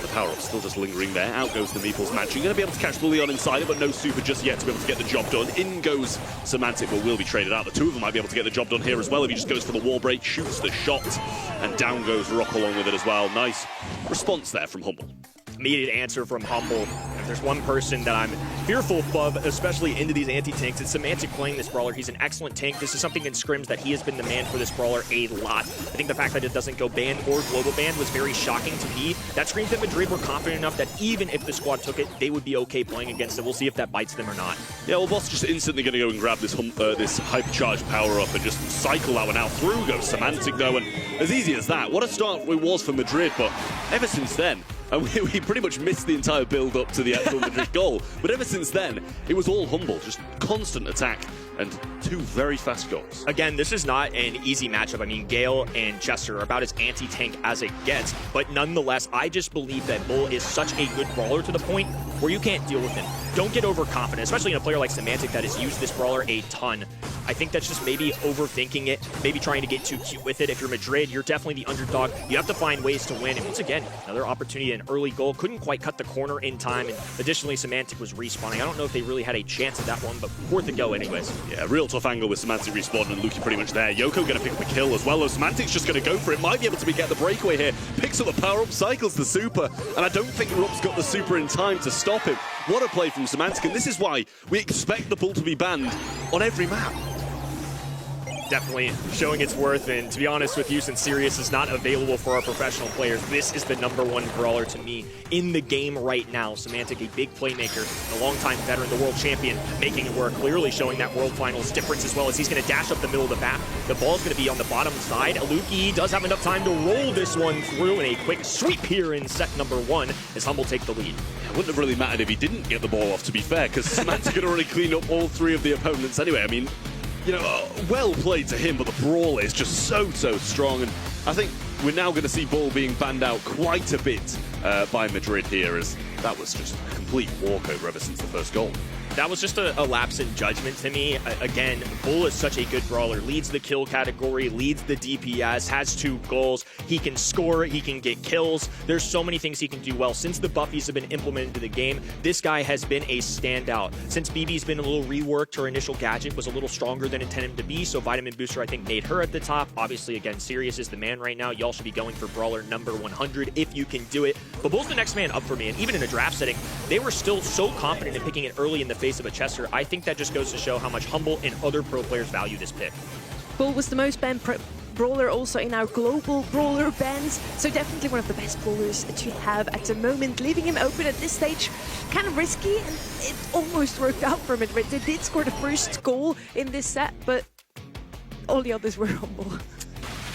The power-up still just lingering there. Out goes the Meeples match. You're going to be able to catch Bullion inside it, but no super just yet to be able to get the job done. In goes Semantic, but will be traded out. The two of them might be able to get the job done here as well if he just goes for the wall break, shoots the shot, and down goes Rock along with it as well. Nice response there from Humble. Immediate answer from Humble. If there's one person that I'm fearful of, especially into these anti-tanks, it's Semantic playing this brawler. He's an excellent tank. This is something in scrims that he has been the man for this brawler a lot. I think the fact that it doesn't go banned or global banned was very shocking to me. That screams that Madrid were confident enough that even if the squad took it, they would be okay playing against it. We'll see if that bites them or not. Yeah, well, Boss just instantly going to go and grab this this hypercharged power-up and just cycle that one out. Through goes Semantic, though, and as easy as that. What a start it was for Madrid, but ever since then, we pretty much missed the entire build-up to the actual Madrid goal. But ever since then, it was all Humble, just constant attack and two very fast goals. Again, this is not an easy matchup. I mean, Gale and Chester are about as anti-tank as it gets. But nonetheless, I just believe that Bull is such a good brawler to the point where you can't deal with him. Don't get overconfident, especially in a player like Semantic that has used this brawler a ton. I think that's just maybe overthinking it, maybe trying to get too cute with it. If you're Madrid, you're definitely the underdog. You have to find ways to win. And once again, another opportunity, an early goal. Couldn't quite cut the corner in time. And additionally, Semantic was respawning. I don't know if they really had a chance at that one, but worth a go anyways. Yeah, real tough angle with Semantic respawning and Luki pretty much there. Yoko going to pick up a kill as well. Semantic's just going to go for it. Might be able to get the breakaway here. Picks up the power-up, cycles the super. And I don't think Rupp's got the super in time to stop him. What a play from Semantic. And this is why we expect the Bull to be banned on every map. Definitely showing its worth, and to be honest with you, since Sirius is not available for our professional players, this is the #1 brawler to me in the game right now. Semantic, a big playmaker, a longtime veteran, the world champion, making it work, clearly showing that world finals difference as well as he's going to dash up the middle of the map. The ball's going to be on the bottom side. Aluki does have enough time to roll this one through in a quick sweep here in set #1 as Humble take the lead. It wouldn't have really mattered if he didn't get the ball off, to be fair, because Semantic had already cleaned up all three of the opponents anyway. I mean, you know, well played to him, but the brawl is just so strong. And I think we're now going to see Bull being banned out quite a bit by Madrid here, as that was just a complete walkover ever since the first goal. That was just a lapse in judgment to me. Again, Bull is such a good brawler. Leads the kill category, leads the DPS, has 2 goals. He can score, he can get kills. There's so many things he can do well. Since the buffies have been implemented into the game, this guy has been a standout. Since BB's been a little reworked, her initial gadget was a little stronger than intended to be, so Vitamin Booster, I think, made her at the top. Obviously, again, Sirius is the man right now. Y'all should be going for brawler #100 if you can do it. But Bull's the next man up for me, and even in a draft setting, they were still so confident in picking it early in the face of a Chester. I think that just goes to show how much Humble and other pro players value this pick. Bull was the most banned brawler also in our global brawler bans, so definitely one of the best brawlers to have at the moment. Leaving him open at this stage, kind of risky, and it almost worked out for Madrid. They did score the first goal in this set, but all the others were Humble.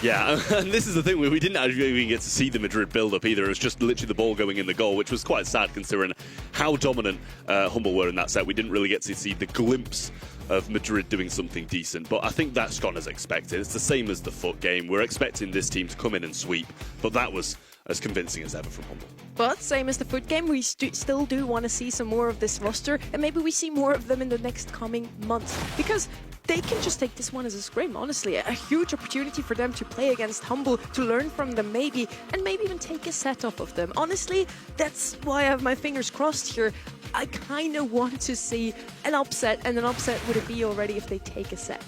Yeah, and this is the thing, we didn't actually even get to see the Madrid build-up either. It was just literally the ball going in the goal, which was quite sad considering how dominant Humble were in that set. We didn't really get to see the glimpse of Madrid doing something decent, but I think that's gone as expected. It's the same as the FUT game. We're expecting this team to come in and sweep, but that was as convincing as ever from Humble. But same as the FUT game, we still do want to see some more of this roster, and maybe we see more of them in the next coming months, because they can just take this one as a scrim, honestly. A huge opportunity for them to play against Humble, to learn from them maybe, and maybe even take a set off of them. Honestly, that's why I have my fingers crossed here. I kind of want to see an upset, and an upset would it be already if they take a set?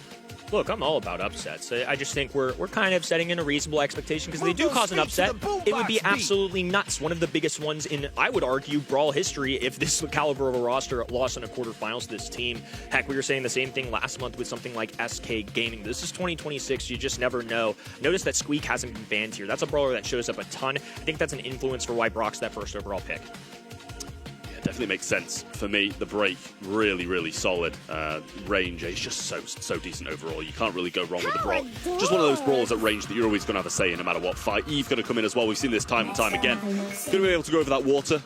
Look, I'm all about upsets. I just think we're kind of setting in a reasonable expectation because they do cause an upset. It would be absolutely nuts. One of the biggest ones in, I would argue, Brawl history if this caliber of a roster lost in a quarterfinals to this team. Heck, we were saying the same thing last month with something like SK Gaming. This is 2026. You just never know. Notice that Squeak hasn't been banned here. That's a brawler that shows up a ton. I think that's an influence for why Brock's that first overall pick. definitely makes sense. For me, the break, really, really solid. Range is just so decent overall. You can't really go wrong with the Brawl. Just one of those brawlers at range that you're always going to have a say in no matter what fight. Eve's going to come in as well. We've seen this time and time again. Going to be able to go over that water.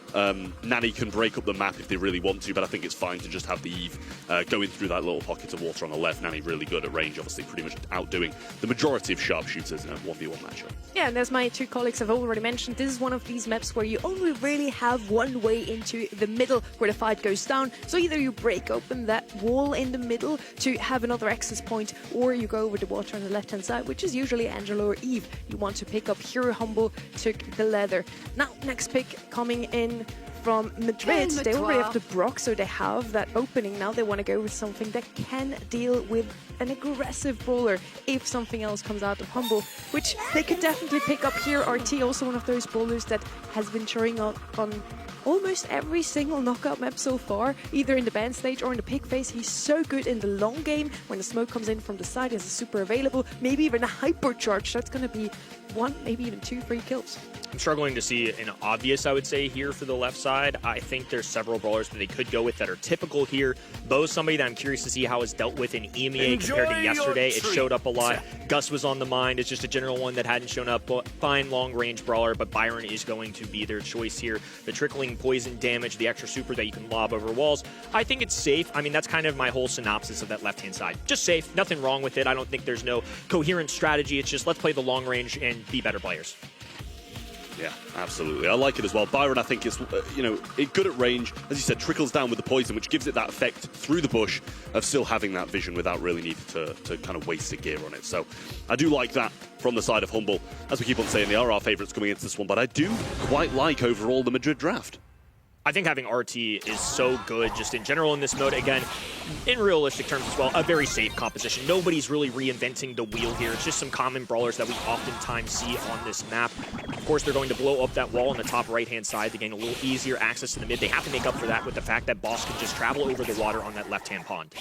Nani can break up the map if they really want to, but I think it's fine to just have the Eve going through that little pocket of water on the left. Nani really good at range, obviously pretty much outdoing the majority of sharpshooters in a 1v1 matchup. Yeah, and as my two colleagues have already mentioned, this is one of these maps where you only really have one way into the middle where the fight goes down. So either you break open that wall in the middle to have another access point, or you go over the water on the left-hand side, which is usually Angelo or Eve you want to pick up. Here, Humble took the leather. Now, next pick coming in from Madrid. They already have the Brock, so they have that opening. Now they want to go with something that can deal with an aggressive brawler if something else comes out of Humble, which they could definitely pick up here. RT, also one of those brawlers that has been showing up on almost every single knockout map so far, either in the band stage or in the pick phase. He's so good in the long game. When the smoke comes in from the side, he has a super available, maybe even a hypercharge. That's going to be 1, maybe even 2 free kills. I'm struggling to see an obvious, I would say, here for the left side. I think there's several brawlers that they could go with that are typical here. Bo's somebody that I'm curious to see how it's dealt with in EMEA compared to yesterday. It showed up a lot. Gus was on the mind. It's just a general one that hadn't shown up. Fine long-range brawler, but Byron is going to be their choice here. The trickling poison damage, the extra super that you can lob over walls. I think it's safe. I mean, that's kind of my whole synopsis of that left-hand side. Just safe. Nothing wrong with it. I don't think there's no coherent strategy. It's just let's play the long range and be better players. Yeah, absolutely. I like it as well. Byron, I think, is good at range. As you said, trickles down with the poison, which gives it that effect through the bush of still having that vision without really needing to kind of waste a gear on it. So I do like that from the side of Humble. As we keep on saying, they are our favourites coming into this one, but I do quite like overall the Madrid draft. I think having RT is so good just in general in this mode. Again, in realistic terms as well, a very safe composition. Nobody's really reinventing the wheel here. It's just some common brawlers that we oftentimes see on this map. Of course, they're going to blow up that wall on the top right-hand side to gain a little easier access to the mid. They have to make up for that with the fact that Boss can just travel over the water on that left-hand pond.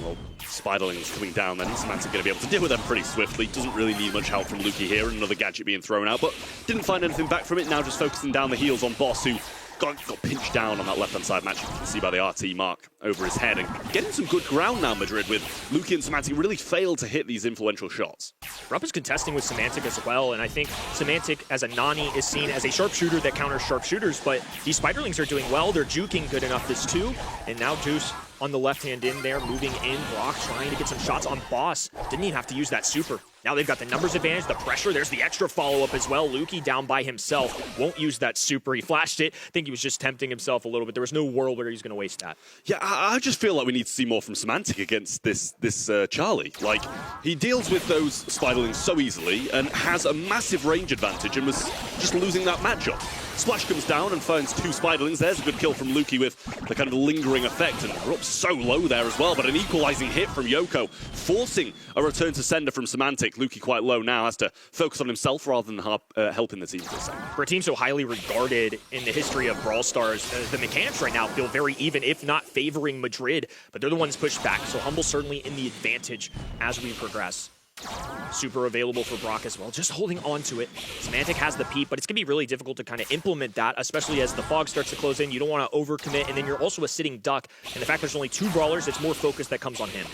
Well, Spiderling's coming down, then Semantic going to be able to deal with them pretty swiftly. Doesn't really need much help from Lukey here, another gadget being thrown out, but didn't find anything back from it. Now just focusing down the heels on Boss, who got pinched down on that left-hand side match. You can see by the RT mark over his head, and getting some good ground now, Madrid, with Lukey and Semantic really failed to hit these influential shots. Rupp is contesting with Semantic as well, and I think Semantic as a Nani is seen as a sharpshooter that counters sharpshooters, but these Spiderlings are doing well. They're juking good enough this too, and now Juice on the left hand in there, moving in. Brock trying to get some shots on Boss. Didn't even have to use that super. Now they've got the numbers advantage, the pressure. There's the extra follow-up as well. Lukey down by himself. Won't use that super. He flashed it. I think he was just tempting himself a little bit. There was no world where he's going to waste that. Yeah, I just feel like we need to see more from Semantic against this Charlie. Like, he deals with those Spiderlings so easily and has a massive range advantage and was just losing that matchup. Splash comes down and finds 2 Spiderlings. There's a good kill from Lukey with the kind of lingering effect, and Rupp's so low there as well, but an equalizing hit from Yoko, forcing a return to sender from Semantic. Lukey quite low now, has to focus on himself rather than helping the team for a second. For a team so highly regarded in the history of Brawl Stars, the mechanics right now feel very even, if not favoring Madrid, but they're the ones pushed back, so Humble certainly in the advantage as we progress. Super available for Brock as well, just holding on to it. Semantic has the peep, but it's going to be really difficult to kind of implement that, especially as the fog starts to close in. You don't want to overcommit, and then you're also a sitting duck, and the fact there's only 2 brawlers, it's more focus that comes on him.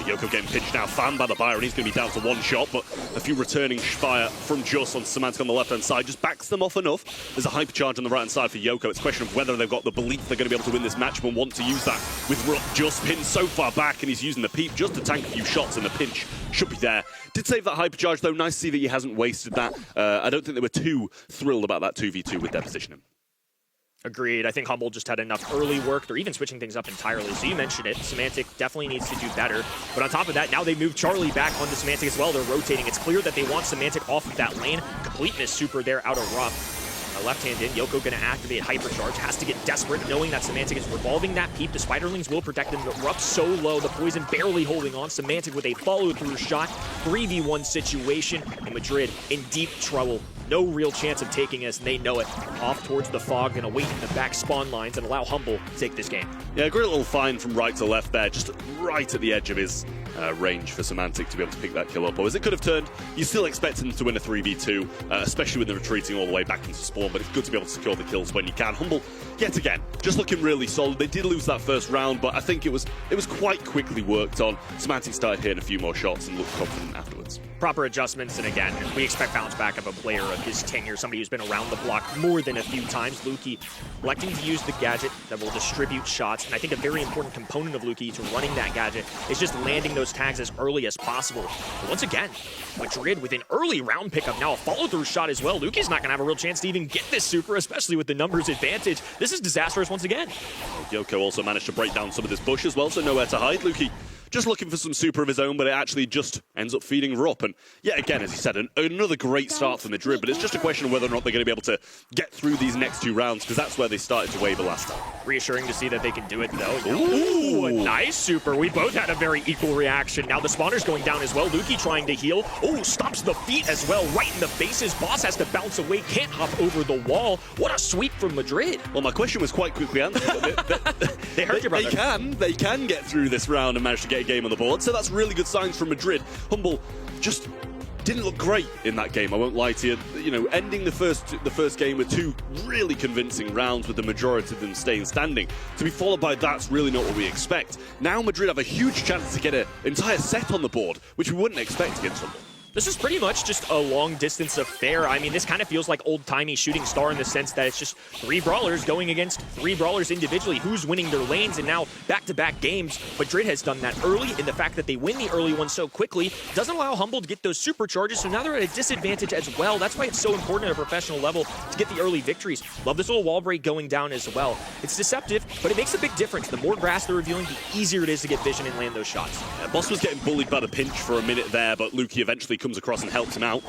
Yoko getting pinched now, fanned by the Byron. He's going to be down to 1 shot, but a few returning fire from Just on Semantic on the left-hand side just backs them off enough. There's a hypercharge on the right-hand side for Yoko. It's a question of whether they've got the belief they're going to be able to win this match and want to use that. With Rupp just pinned so far back, and he's using the peep just to tank a few shots, and the pinch should be there. Did save that hypercharge, though. Nice to see that he hasn't wasted that. I don't think they were too thrilled about that 2v2 with their positioning. Agreed. I think Humble just had enough early work. They're even switching things up entirely. So you mentioned it. Semantic definitely needs to do better. But on top of that, now they move Charlie back onto Semantic as well. They're rotating. It's clear that they want Semantic off of that lane. Completeness super there out of Rupp. Left hand in, Yoko going to activate Hypercharge, has to get desperate, knowing that Semantic is revolving that peep. The Spiderlings will protect him, but Rupp so low, the poison barely holding on. Semantic with a follow-through shot, 3v1 situation, and Madrid in deep trouble. No real chance of taking us, and they know it. Off towards the fog, going to wait in the back spawn lines and allow Humble to take this game. Yeah, a great little find from right to left there, just right at the edge of his range for Semantic to be able to pick that kill up. Or as it could have turned, you still expect them to win a 3v2, especially when they're retreating all the way back into spawn, but it's good to be able to secure the kills when you can. Humble, yet again, just looking really solid. They did lose that first round, but I think it was quite quickly worked on. Semantic started hitting a few more shots and looked confident afterwards. Proper adjustments, and again, we expect bounce back of a player of his tenure, somebody who's been around the block more than a few times. Luki electing to use the gadget that will distribute shots, and I think a very important component of Luki to running that gadget is just landing those tags as early as possible. But once again, Madrid with an early round pickup, now a follow-through shot as well. Luki's not going to have a real chance to even get this super, especially with the numbers advantage. This is disastrous once again. Yoko also managed to break down some of this bush as well, so nowhere to hide. Luki just looking for some super of his own, but it actually just ends up feeding her up. And yet again, as you said, another great start for Madrid, but it's just a question of whether or not they're going to be able to get through these next 2 rounds, because that's where they started to waver last time. Reassuring to see that they can do it, though. Ooh, a nice super. We both had a very equal reaction. Now the spawner's going down as well. Luki trying to heal. Oh, stops the feet as well, right in the faces. Boss has to bounce away, can't hop over the wall. What a sweep from Madrid. Well, my question was quite quickly answered. They hurt your brother. They can get through this round and manage to get a game on the board, so that's really good signs from Madrid. Humble just didn't look great in that game, I won't lie to you. You know, ending the first game with 2 really convincing rounds with the majority of them staying standing. To be followed by that's really not what we expect. Now Madrid have a huge chance to get an entire set on the board, which we wouldn't expect against Humble. This is pretty much just a long-distance affair. I mean, this kind of feels like old-timey Shooting Star in the sense that it's just 3 brawlers going against 3 brawlers individually. Who's winning their lanes? And now back-to-back games. Madrid has done that early, and the fact that they win the early one so quickly doesn't allow Humble to get those supercharges, so now they're at a disadvantage as well. That's why it's so important at a professional level to get the early victories. Love this little wall break going down as well. It's deceptive, but it makes a big difference. The more grass they're revealing, the easier it is to get vision and land those shots. Yeah, Boss was getting bullied by the pinch for a minute there, but Luki eventually comes across and helps him out.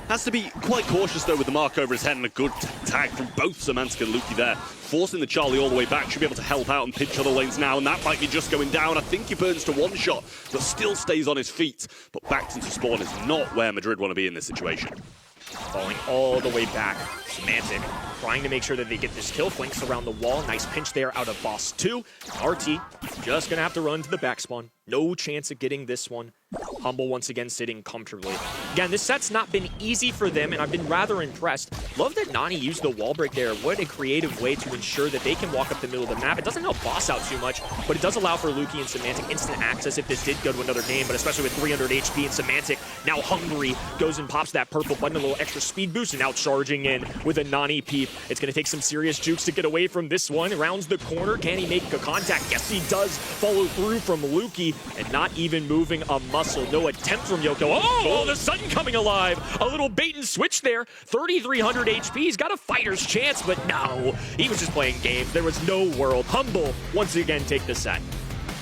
Has to be quite cautious though with the mark over his head, and a good tag from both Semantic and Luki there, forcing the Charlie all the way back. Should be able to help out and pinch other lanes now, and that might be just going down. I think he burns to 1 shot, but still stays on his feet. But backed into spawn is not where Madrid want to be in this situation. Falling all the way back. Semantic trying to make sure that they get this kill. Flanks around the wall. Nice pinch there out of Boss 2. RT just going to have to run to the back spawn. No chance of getting this one. Humble once again sitting comfortably. Again, this set's not been easy for them, and I've been rather impressed. Love that Nani used the wall break there. What a creative way to ensure that they can walk up the middle of the map. It doesn't help Boss out too much, but it does allow for Luki and Semantic instant access if this did go to another game, but especially with 300 HP and Semantic now hungry, goes and pops that purple button, a little extra speed boost, and now charging in with a Nani peep. It's going to take some serious jukes to get away from this one. Rounds the corner. Can he make a contact? Yes, he does. Follow through from Luki, and not even moving a muscle. No attempt from Yoko. Oh, the sun coming alive. A little bait and switch there. 3,300 HP. He's got a fighter's chance, but no. He was just playing games. There was no world. Humble, once again, take the set.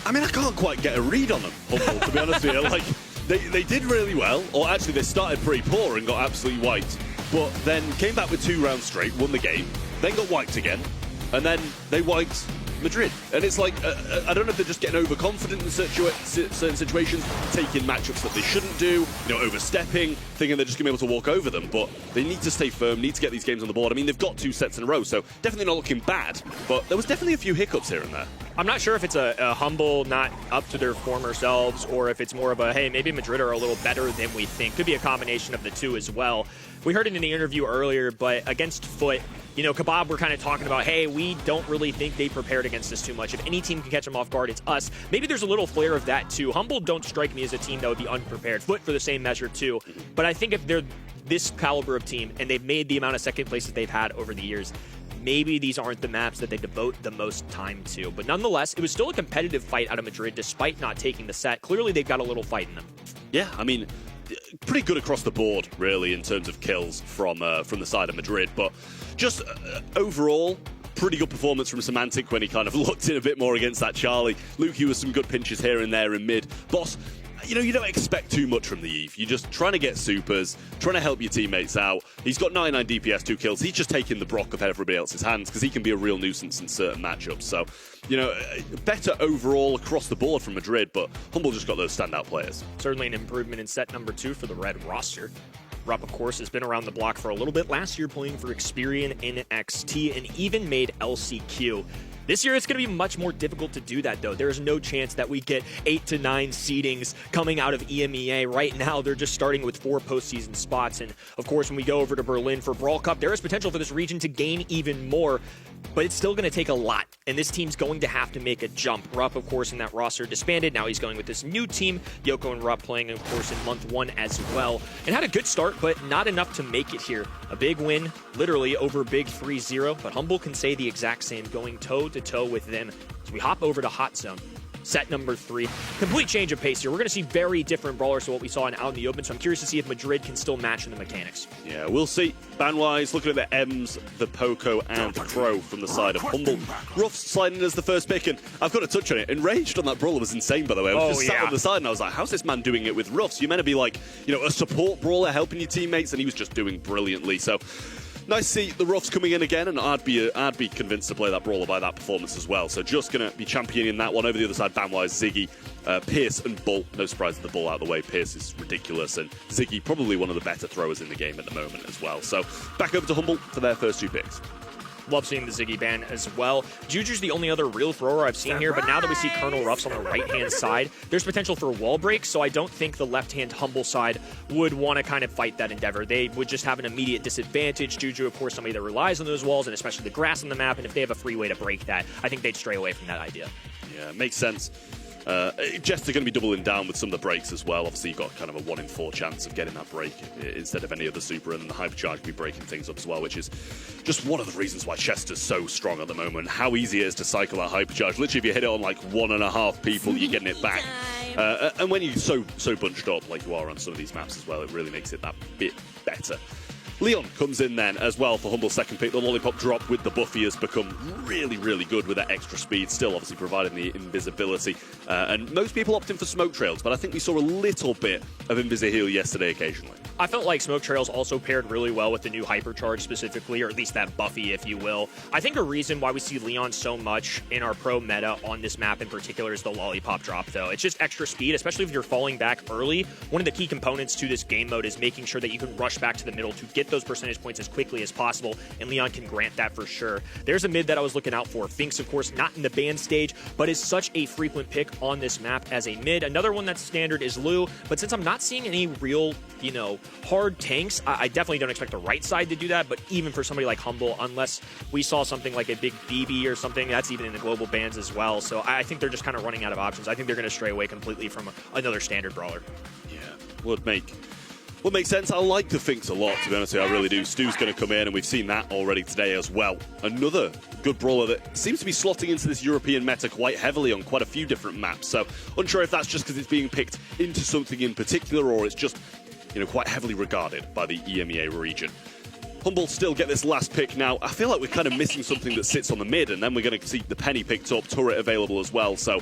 I mean, I can't quite get a read on them, Humble, to be honest with you. Like, they did really well, or actually they started pretty poor and got absolutely wiped, but then came back with 2 rounds straight, won the game, then got wiped again, and then they wiped Madrid. And it's like, I don't know if they're just getting overconfident in certain situations, taking matchups that they shouldn't do, you know, overstepping, thinking they're just going to be able to walk over them, but they need to stay firm, need to get these games on the board. I mean, they've got 2 sets in a row, so definitely not looking bad, but there was definitely a few hiccups here and there. I'm not sure if it's a Humble not up to their former selves, or if it's more of a, hey, maybe Madrid are a little better than we think. Could be a combination of the 2 as well. We heard it in the interview earlier, but against Foot, you know, Kebab, we're kind of talking about, hey, we don't really think they prepared against us too much. If any team can catch them off guard, it's us. Maybe there's a little flair of that too. Humble don't strike me as a team that would be unprepared. Foot for the same measure too. But I think if they're this caliber of team and they've made the amount of second places they've had over the years, maybe these aren't the maps that they devote the most time to. But nonetheless, it was still a competitive fight out of Madrid despite not taking the set. Clearly, they've got a little fight in them. Yeah, I mean, pretty good across the board, really, in terms of kills from the side of Madrid. But just overall, pretty good performance from Semantic when he kind of looked in a bit more against that Charlie. Luki with some good pinches here and there in mid. Boss, you know, you don't expect too much from the Eve. You're just trying to get supers, trying to help your teammates out. He's got 99 DPS, 2 kills. He's just taking the Brock of everybody else's hands because he can be a real nuisance in certain matchups. So, you know, better overall across the board from Madrid, but Humble just got those standout players. Certainly an improvement in set number 2 for the red roster. Rupp, of course, has been around the block for a little bit last year, playing for Experian in NXT, and even made LCQ. This year, it's going to be much more difficult to do that, though. There's no chance that we get 8 to 9 seedings coming out of EMEA. Right now, they're just starting with 4 postseason spots. And, of course, when we go over to Berlin for Brawl Cup, there is potential for this region to gain even more. But it's still going to take a lot, and this team's going to have to make a jump. Rupp, of course, in that roster disbanded. Now he's going with this new team. Yoko and Rupp playing, of course, in month 1 as well. And had a good start, but not enough to make it here. A big win, literally over Big 3-0, but Humble can say the exact same, going toe-to-toe with them. So we hop over to Hot Zone. Set number 3. Complete change of pace here. We're going to see very different brawlers to what we saw out in the open, so I'm curious to see if Madrid can still match in the mechanics. Yeah, we'll see. Ban-wise, looking at the Ems, the Poco, and the Crow from the side of Humble. Ruff's sliding as the first pick, and I've got to touch on it. Enraged on that brawler was insane, by the way. I was just sat on the side, and I was like, how's this man doing it with Ruffs? You're meant to be like, a support brawler helping your teammates, and he was just doing brilliantly. So nice to see the Ruffs coming in again, and I'd be convinced to play that brawler by that performance as well. So just going to be championing that one. Over the other side, Ban-wise, Ziggy, Pierce, and Bull. No surprise with the Bull out of the way. Pierce is ridiculous, and Ziggy probably one of the better throwers in the game at the moment as well. So back over to Humble for their first 2 picks. Love seeing the Ziggy ban as well. Juju's the only other real thrower I've seen here, but now that we see Colonel Ruffs on the right-hand side, there's potential for wall breaks, so I don't think the left-hand Humble side would want to kind of fight that endeavor. They would just have an immediate disadvantage. Juju, of course, somebody that relies on those walls, and especially the grass on the map, and if they have a free way to break that, I think they'd stray away from that idea. Yeah, makes sense. Jester going to be doubling down with some of the breaks as well. Obviously, you've got kind of a 1 in 4 chance of getting that break instead of any other super, and the Hypercharge will be breaking things up as well, which is just one of the reasons why Chester's so strong at the moment. How easy it is to cycle that Hypercharge. Literally, if you hit it on like 1.5 people, you're getting it back. And when you're so bunched up like you are on some of these maps as well, it really makes it that bit better. Leon comes in then as well for Humble's second pick. The lollipop drop with the Buffy has become really, really good with that extra speed, still obviously providing the invisibility. And most people opt in for smoke trails, but I think we saw a little bit of Invisi-Heal yesterday occasionally. I felt like smoke trails also paired really well with the new Hypercharge specifically, or at least that Buffy, if you will. I think a reason why we see Leon so much in our pro meta on this map in particular is the lollipop drop, though. It's just extra speed, especially if you're falling back early. One of the key components to this game mode is making sure that you can rush back to the middle to get those percentage points as quickly as possible, and Leon can grant that for sure. There's a mid that I was looking out for. Finks, of course, not in the ban stage, but is such a frequent pick on this map as a mid. Another one that's standard is Lu, but since I'm not seeing any real, hard tanks, I definitely don't expect the right side to do that, but even for somebody like Humble, unless we saw something like a big BB or something, that's even in the global bans as well. So I think they're just kind of running out of options. I think they're going to stray away completely from another standard brawler. Yeah, would make sense. I like the Finks a lot, to be honest with you. I really do. Stu's going to come in, and we've seen that already today as well. Another good brawler that seems to be slotting into this European meta quite heavily on quite a few different maps. So unsure if that's just because it's being picked into something in particular, or it's just quite heavily regarded by the EMEA region. Humble still get this last pick now. I feel like we're kind of missing something that sits on the mid, and then we're going to see the Penny picked up, turret available as well, so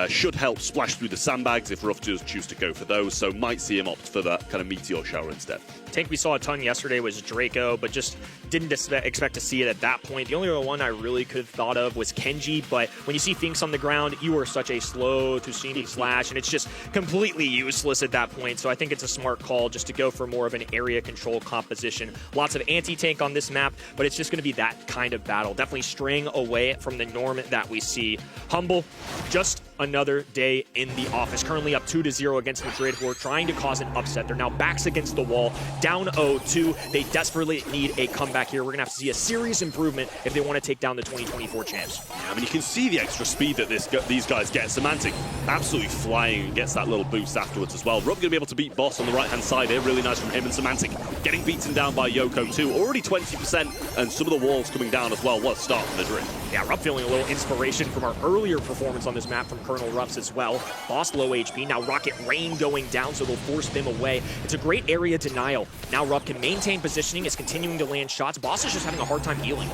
should help splash through the sandbags if Ruff does choose to go for those, so might see him opt for that kind of meteor shower instead. Tank we saw a ton yesterday was Draco, but just didn't expect to see it at that point. The only other one I really could have thought of was Kenji, but when you see Finks on the ground, you are such a slow to see me slash, and it's just completely useless at that point, so I think it's a smart call just to go for more of an area control composition. Lots of anti-tank on this map, but it's just going to be that kind of battle. Definitely straying away from the norm that we see. Humble, just another day in the office. Currently up 2-0 against Madrid, who are trying to cause an upset. They're now backs against the wall, down 0-2. They desperately need a comeback here. We're going to have to see a serious improvement if they want to take down the 2024 champs. Yeah, I mean, you can see the extra speed that these guys get. Semantic absolutely flying and gets that little boost afterwards as well. Rubb going to be able to beat Boss on the right-hand side here. Really nice from him, and Semantic getting beaten down by Yoko too. Already 20%, and some of the walls coming down as well. What a start from Madrid. Yeah, Rubb feeling a little inspiration from our earlier performance on this map from Colonel Ruffs as well. Boss low HP, now Rocket Rain going down, so they'll force them away. It's a great area denial. Now Ruff can maintain positioning, is continuing to land shots. Boss is just having a hard time healing.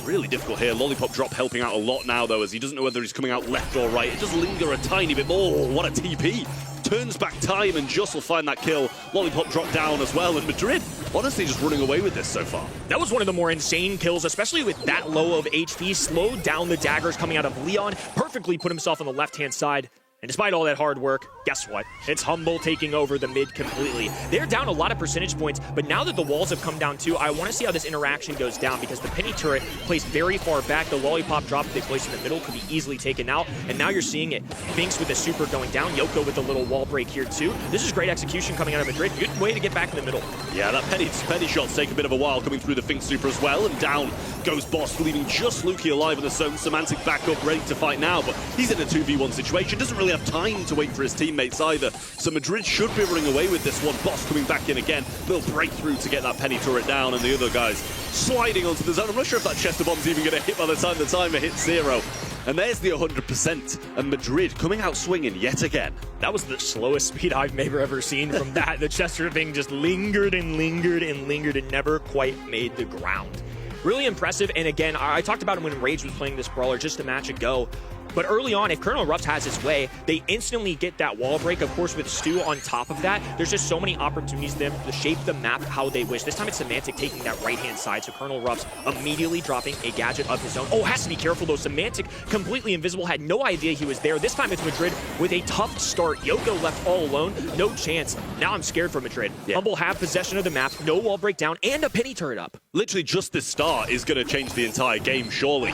Really difficult here. Lollipop drop helping out a lot now, though, as he doesn't know whether he's coming out left or right. It does linger a tiny bit more. What a TP. Turns back time, and Just will find that kill. Lollipop drop down as well, and Madrid honestly just running away with this so far. That was one of the more insane kills, especially with that low of HP. Slowed down the daggers coming out of Leon. Perfectly put himself on the left-hand side. And despite all that hard work, guess what? It's Humble taking over the mid completely. They're down a lot of percentage points, but now that the walls have come down too, I want to see how this interaction goes down because the penny turret placed very far back. The lollipop drop that they placed in the middle could be easily taken out, and now you're seeing it. Finks with the super going down, Yoko with a little wall break here too. This is great execution coming out of Madrid. Good way to get back in the middle. Yeah, that penny shots take a bit of a while coming through the Finks super as well, and down goes Boss, leaving just Lukey alive in the zone. Semantic back up, ready to fight now, but he's in a 2v1 situation. Doesn't really have time to wait for his teammates either. So Madrid should be running away with this one. Boss coming back in again. Little breakthrough to get that penny turret down, and the other guys sliding onto the zone. I'm not sure if that Chester bomb's even going to hit by the time the timer hits 0. And there's the 100%, and Madrid coming out swinging yet again. That was the slowest speed I've ever seen from that. The Chester thing just lingered and lingered and lingered and never quite made the ground. Really impressive, and again, I talked about it when Rage was playing this brawler just a match ago. But early on, if Colonel Ruffs has his way, they instantly get that wall break. Of course, with Stu on top of that, there's just so many opportunities for them to shape the map how they wish. This time it's Semantic taking that right-hand side, so Colonel Ruffs immediately dropping a gadget of his own. Oh, has to be careful though. Semantic completely invisible, had no idea he was there. This time it's Madrid with a tough start. Yoko left all alone, no chance. Now I'm scared for Madrid. Yeah. Humble have possession of the map, no wall breakdown, and a penny turret up. Literally just this start is going to change the entire game, surely.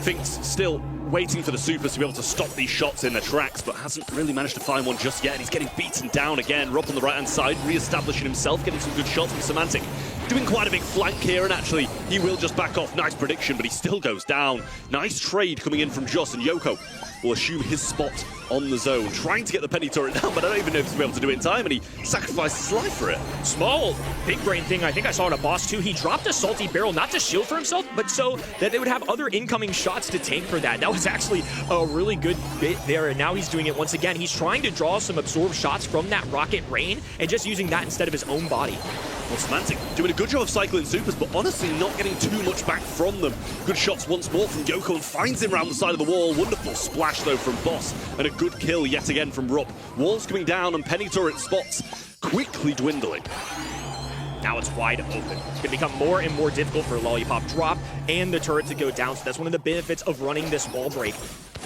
Finks still waiting for the supers to be able to stop these shots in their tracks, but hasn't really managed to find one just yet. He's getting beaten down again. Rob on the right-hand side, re-establishing himself, getting some good shots from Semantic. Doing quite a big flank here, and actually, he will just back off. Nice prediction, but he still goes down. Nice trade coming in from Joss, and Yoko will assume his spot on the zone, trying to get the penny turret down, but I don't even know if he's going to be able to do it in time, and he sacrificed his life for it. Small, big brain thing. I think I saw it at Boss too. He dropped a salty barrel, not to shield for himself, but so that they would have other incoming shots to tank for that. That was actually a really good bit there, and now he's doing it once again. He's trying to draw some absorb shots from that rocket rain, and just using that instead of his own body. Well, Semantic doing a good job of cycling supers, but honestly not getting too much back from them. Good shots once more from Yoko, and finds him around the side of the wall. Wonderful splash though from Boss, and a good kill yet again from Rupp. Walls coming down, and penny turret spots quickly dwindling. Now it's wide open. It's going to become more and more difficult for Lollipop drop and the turret to go down, so that's one of the benefits of running this wall break.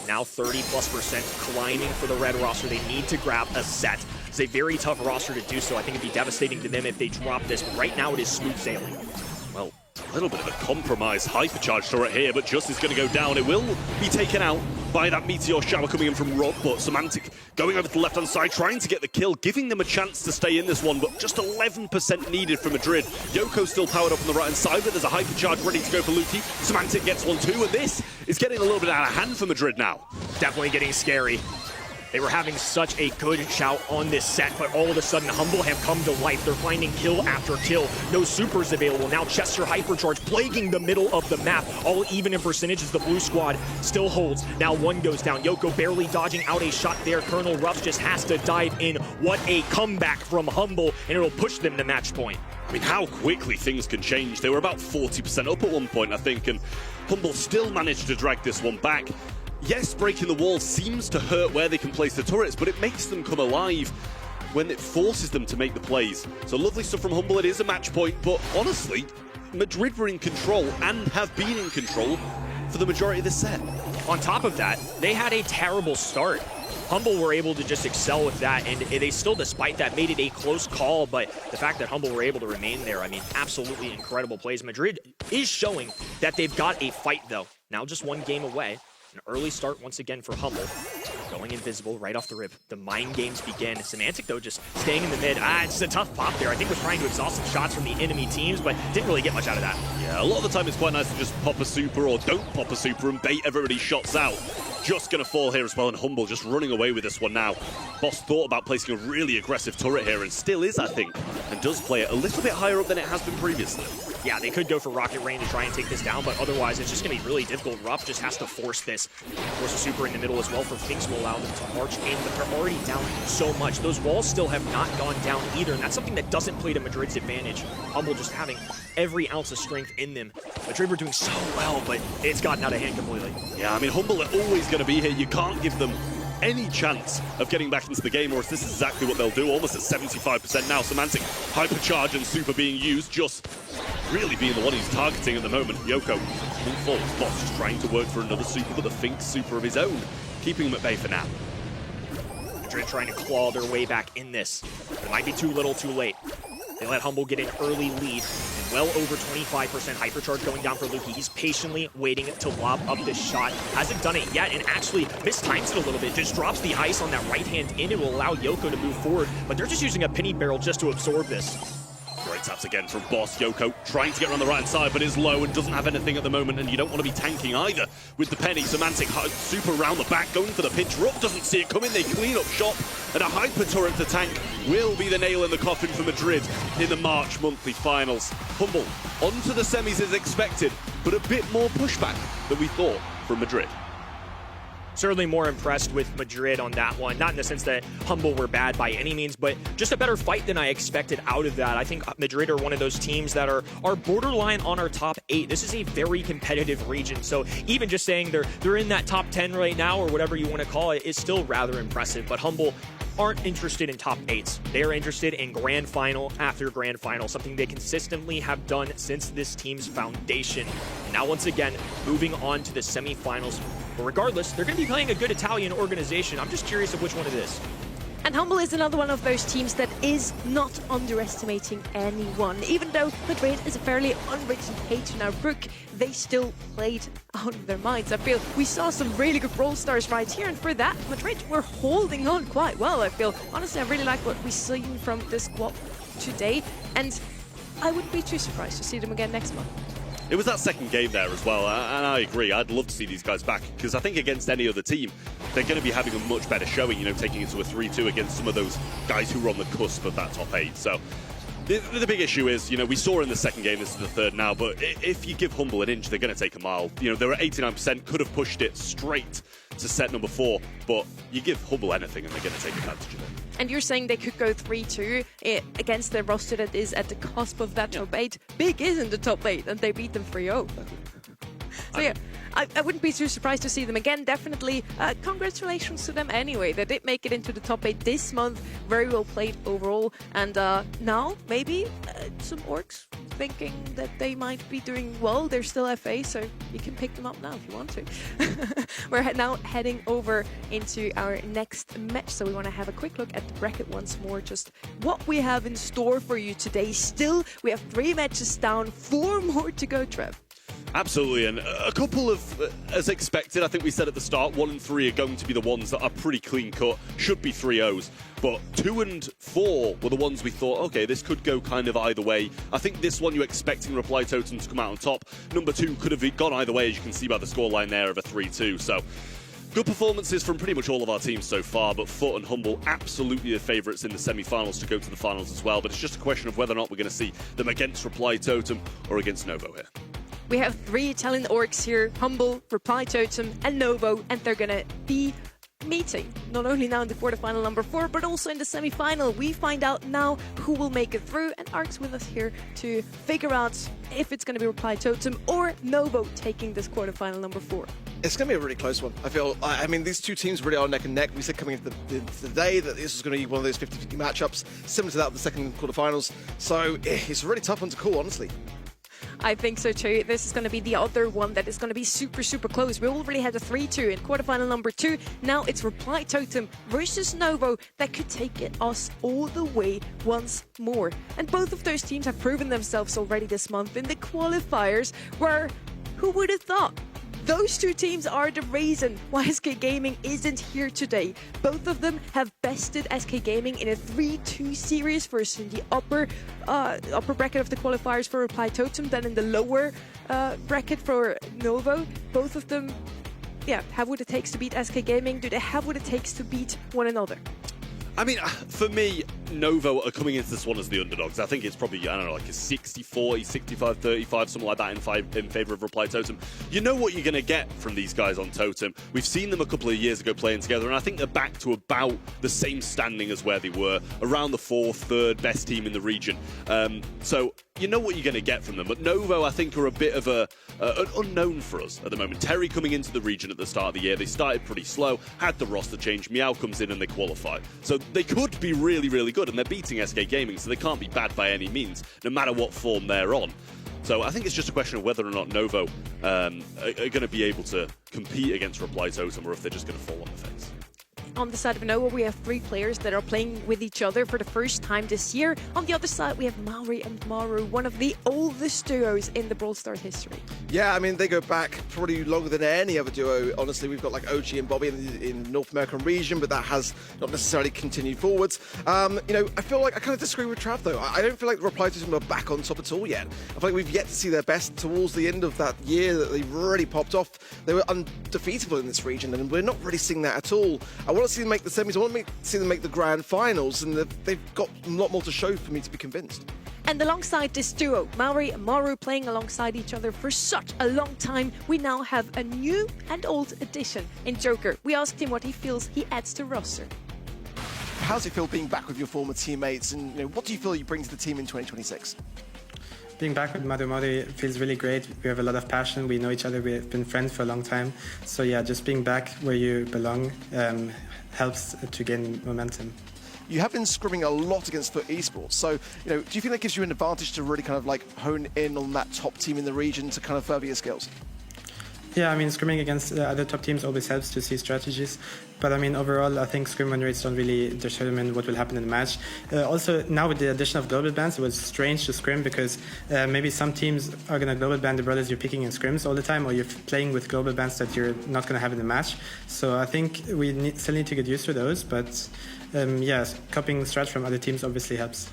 Now 30+% climbing for the red roster. They need to grab a set. It's a very tough roster to do so. I think it'd be devastating to them if they drop this, but right now it is smooth sailing. Well, a little bit of a compromise hypercharge turret here, but just is going to go down. It will be taken out by that meteor shower coming in from Rob, but Semantic going over to the left-hand side, trying to get the kill, giving them a chance to stay in this one, but just 11% needed for Madrid. Yoko still powered up on the right-hand side, but there's a hypercharge ready to go for Lukey. Semantic gets one too, and this is getting a little bit out of hand for Madrid now. Definitely getting scary. They were having such a good shout on this set, but all of a sudden, Humble have come to life. They're finding kill after kill. No supers available. Now Chester Hypercharge plaguing the middle of the map. All even in percentages, the blue squad still holds. Now one goes down. Yoko barely dodging out a shot there. Colonel Ruffs just has to dive in. What a comeback from Humble, and it'll push them to match point. I mean, how quickly things can change. They were about 40% up at one point, I think, and Humble still managed to drag this one back. Yes, breaking the wall seems to hurt where they can place the turrets, but it makes them come alive when it forces them to make the plays. So lovely stuff from Humble. It is a match point, but honestly, Madrid were in control and have been in control for the majority of the set. On top of that, they had a terrible start. Humble were able to just excel with that, and they still, despite that, made it a close call, but the fact that Humble were able to remain there, I mean, absolutely incredible plays. Madrid is showing that they've got a fight, though. Now just one game away. An early start once again for Humble. Going invisible right off the rip. The mind games begin. Semantic, though, just staying in the mid. It's a tough pop there. I think was trying to exhaust some shots from the enemy teams, but didn't really get much out of that. Yeah, a lot of the time it's quite nice to just pop a super or don't pop a super and bait everybody's shots out. Just going to fall here as well, and Humble just running away with this one now. Boss thought about placing a really aggressive turret here, and still is, I think, and does play it a little bit higher up than it has been previously. Yeah, they could go for Rocket Rain to try and take this down, but otherwise it's just going to be really difficult. Ruff just has to force this. Force a super in the middle as well for Finks will allow them to march in, but they're already down so much. Those walls still have not gone down either, and that's something that doesn't play to Madrid's advantage. Humble just having every ounce of strength in them. Madrid were doing so well, but it's gotten out of hand completely. Yeah, I mean, Humble are always going to be here. You can't give them any chance of getting back into the game, or this is exactly what they'll do, almost at 75% now. Semantic hypercharge and super being used, just really being the one he's targeting at the moment. Yoko moving forward, Boss just trying to work for another super, but the Finks super of his own, keeping him at bay for now. Madrid trying to claw their way back in this. It might be too little too late. They let Humble get an early lead, and well over 25% hypercharge going down for Luki. He's patiently waiting to lob up this shot. Hasn't done it yet, and actually mistimes it a little bit. Just drops the ice on that right hand in. It will allow Yoko to move forward, but they're just using a penny barrel just to absorb this. Great taps again from Boss. Yoko trying to get around the right side, but is low and doesn't have anything at the moment, and you don't want to be tanking either with the penny. Semantic super around the back, going for the pinch. Rupp doesn't see it coming. They clean up shop, and a hyper turret to tank will be the nail in the coffin for Madrid in the March monthly finals. Humble onto the semis as expected, but a bit more pushback than we thought from Madrid. Certainly more impressed with Madrid on that one. Not in the sense that Humble were bad by any means, but just a better fight than I expected out of that. I think Madrid are one of those teams that are borderline on our top 8. This is a very competitive region, so even just saying they're in that top 10 right now, or whatever you want to call it, is still rather impressive. But Humble aren't interested in top 8s. They are interested in grand final after grand final, something they consistently have done since this team's foundation. And now once again, moving on to the semifinals. But regardless, they're going to be playing a good Italian organization. I'm just curious of which one it is. And Humble is another one of those teams that is not underestimating anyone. Even though Madrid is a fairly unwritten page in our book, they still played out of their minds. I feel we saw some really good Brawl stars right here, and for that, Madrid were holding on quite well, I feel. Honestly, I really like what we've seen from this squad today, and I wouldn't be too surprised to see them again next month. It was that second game there as well, and I agree. I'd love to see these guys back, because I think against any other team, they're going to be having a much better showing, you know, taking it to a 3-2 against some of those guys who were on the cusp of that top 8. So the big issue is, you know, we saw in the second game, this is the third now, but if you give Humble an inch, they're going to take a mile. You know, they were at 89%, could have pushed it straight to set number 4, but you give Humble anything and they're going to take advantage of it. And you're saying they could go 3-2 against the roster that is at the cusp of that top 8. Big is in the top 8, and they beat them 3-0. So yeah, I wouldn't be too surprised to see them again. Definitely, congratulations to them anyway. They did make it into the top 8 this month. Very well played overall. And now, maybe some orcs thinking that they might be doing well. They're still FA, so you can pick them up now if you want to. We're now heading over into our next match. So we want to have a quick look at the bracket once more. Just what we have in store for you today. Still, we have 3 matches down, 4 more to go, Trev. Absolutely, and a couple of, as expected, I think we said at the start, 1 and 3 are going to be the ones that are pretty clean cut, should be 3-0s, but 2 and 4 were the ones we thought, okay, this could go kind of either way. I think this one you're expecting Reply Totem to come out on top. Number 2 could have gone either way, as you can see by the scoreline there of a 3-2, so good performances from pretty much all of our teams so far, but Foot and Humble absolutely the favourites in the semi-finals to go to the finals as well, but it's just a question of whether or not we're going to see them against Reply Totem or against Novo here. We have 3 Italian orcs here, Humble, Reply Totem, and Novo, and they're gonna be meeting not only now in the quarterfinal number 4, but also in the semi-final. We find out now who will make it through, and Ark's with us here to figure out if it's gonna be Reply Totem or Novo taking this quarterfinal number 4. It's going to be a really close one. I feel, I mean, these two teams really are neck and neck. We said coming into the day that this was going to be one of those 50-50 matchups, similar to that of the second quarterfinals. So it's a really tough one to call, honestly. I think so too. This is going to be the other one that is going to be super, super close. We already had a 3-2 in quarterfinal number 2. Now it's Reply Totem versus Novo that could take us all the way once more. And both of those teams have proven themselves already this month in the qualifiers, where who would have thought? Those 2 teams are the reason why SK Gaming isn't here today. Both of them have bested SK Gaming in a 3-2 series, first in the upper bracket of the qualifiers for Reply Totem, then in the lower bracket for Novo. Both of them, yeah, have what it takes to beat SK Gaming. Do they have what it takes to beat one another? I mean, for me, Novo are coming into this one as the underdogs. I think it's probably, I don't know, like a 60-40, 65-35, something like that in favour of Reply Totem. You know what you're going to get from these guys on Totem. We've seen them a couple of years ago playing together, and I think they're back to about the same standing as where they were, around the 4th, 3rd best team in the region. So you know what you're going to get from them. But Novo, I think, are a bit of an unknown for us at the moment. Terry coming into the region at the start of the year, they started pretty slow, had the roster change, Meow comes in and they qualify. So they could be really, really good, and they're beating SK Gaming, so they can't be bad by any means, no matter what form they're on. So I think it's just a question of whether or not Novo are going to be able to compete against Reply Totem, or if they're just going to fall on the face. on the side of Nova, we have 3 players that are playing with each other for the first time this year. On the other side, we have Maori and Maru, one of the oldest duos in the Brawl Stars history. Yeah, I mean, they go back probably longer than any other duo. Honestly, we've got like OG and Bobby in North American region, but that has not necessarily continued forwards. I feel like I kind of disagree with Trav, though. I don't feel like the Reply to them are back on top at all yet. I feel like we've yet to see their best towards the end of that year that they really popped off. They were undefeatable in this region, and we're not really seeing that at all. I want to see them make the semis. I want to see them make the grand finals, and they've got a lot more to show for me to be convinced. And alongside this duo, Maori and Maru playing alongside each other for such a long time, we now have a new and old addition in Joker. We asked him what he feels he adds to roster. How does it feel being back with your former teammates, and what do you feel you bring to the team in 2026? Being back with Madu feels really great. We have a lot of passion. We know each other. We've been friends for a long time. So yeah, just being back where you belong helps to gain momentum. You have been scrimming a lot against FUT Esports, so do you think that gives you an advantage to really kind of like hone in on that top team in the region to kind of further your skills? Yeah, I mean, scrimming against other top teams always helps to see strategies. But I mean, overall, I think scrim win rates don't really determine what will happen in the match. Also, now with the addition of global bans, it was strange to scrim because maybe some teams are going to global ban the brawlers you're picking in scrims all the time, or you're playing with global bans that you're not going to have in the match. So I think we still need to get used to those. But yes, copying strats from other teams obviously helps.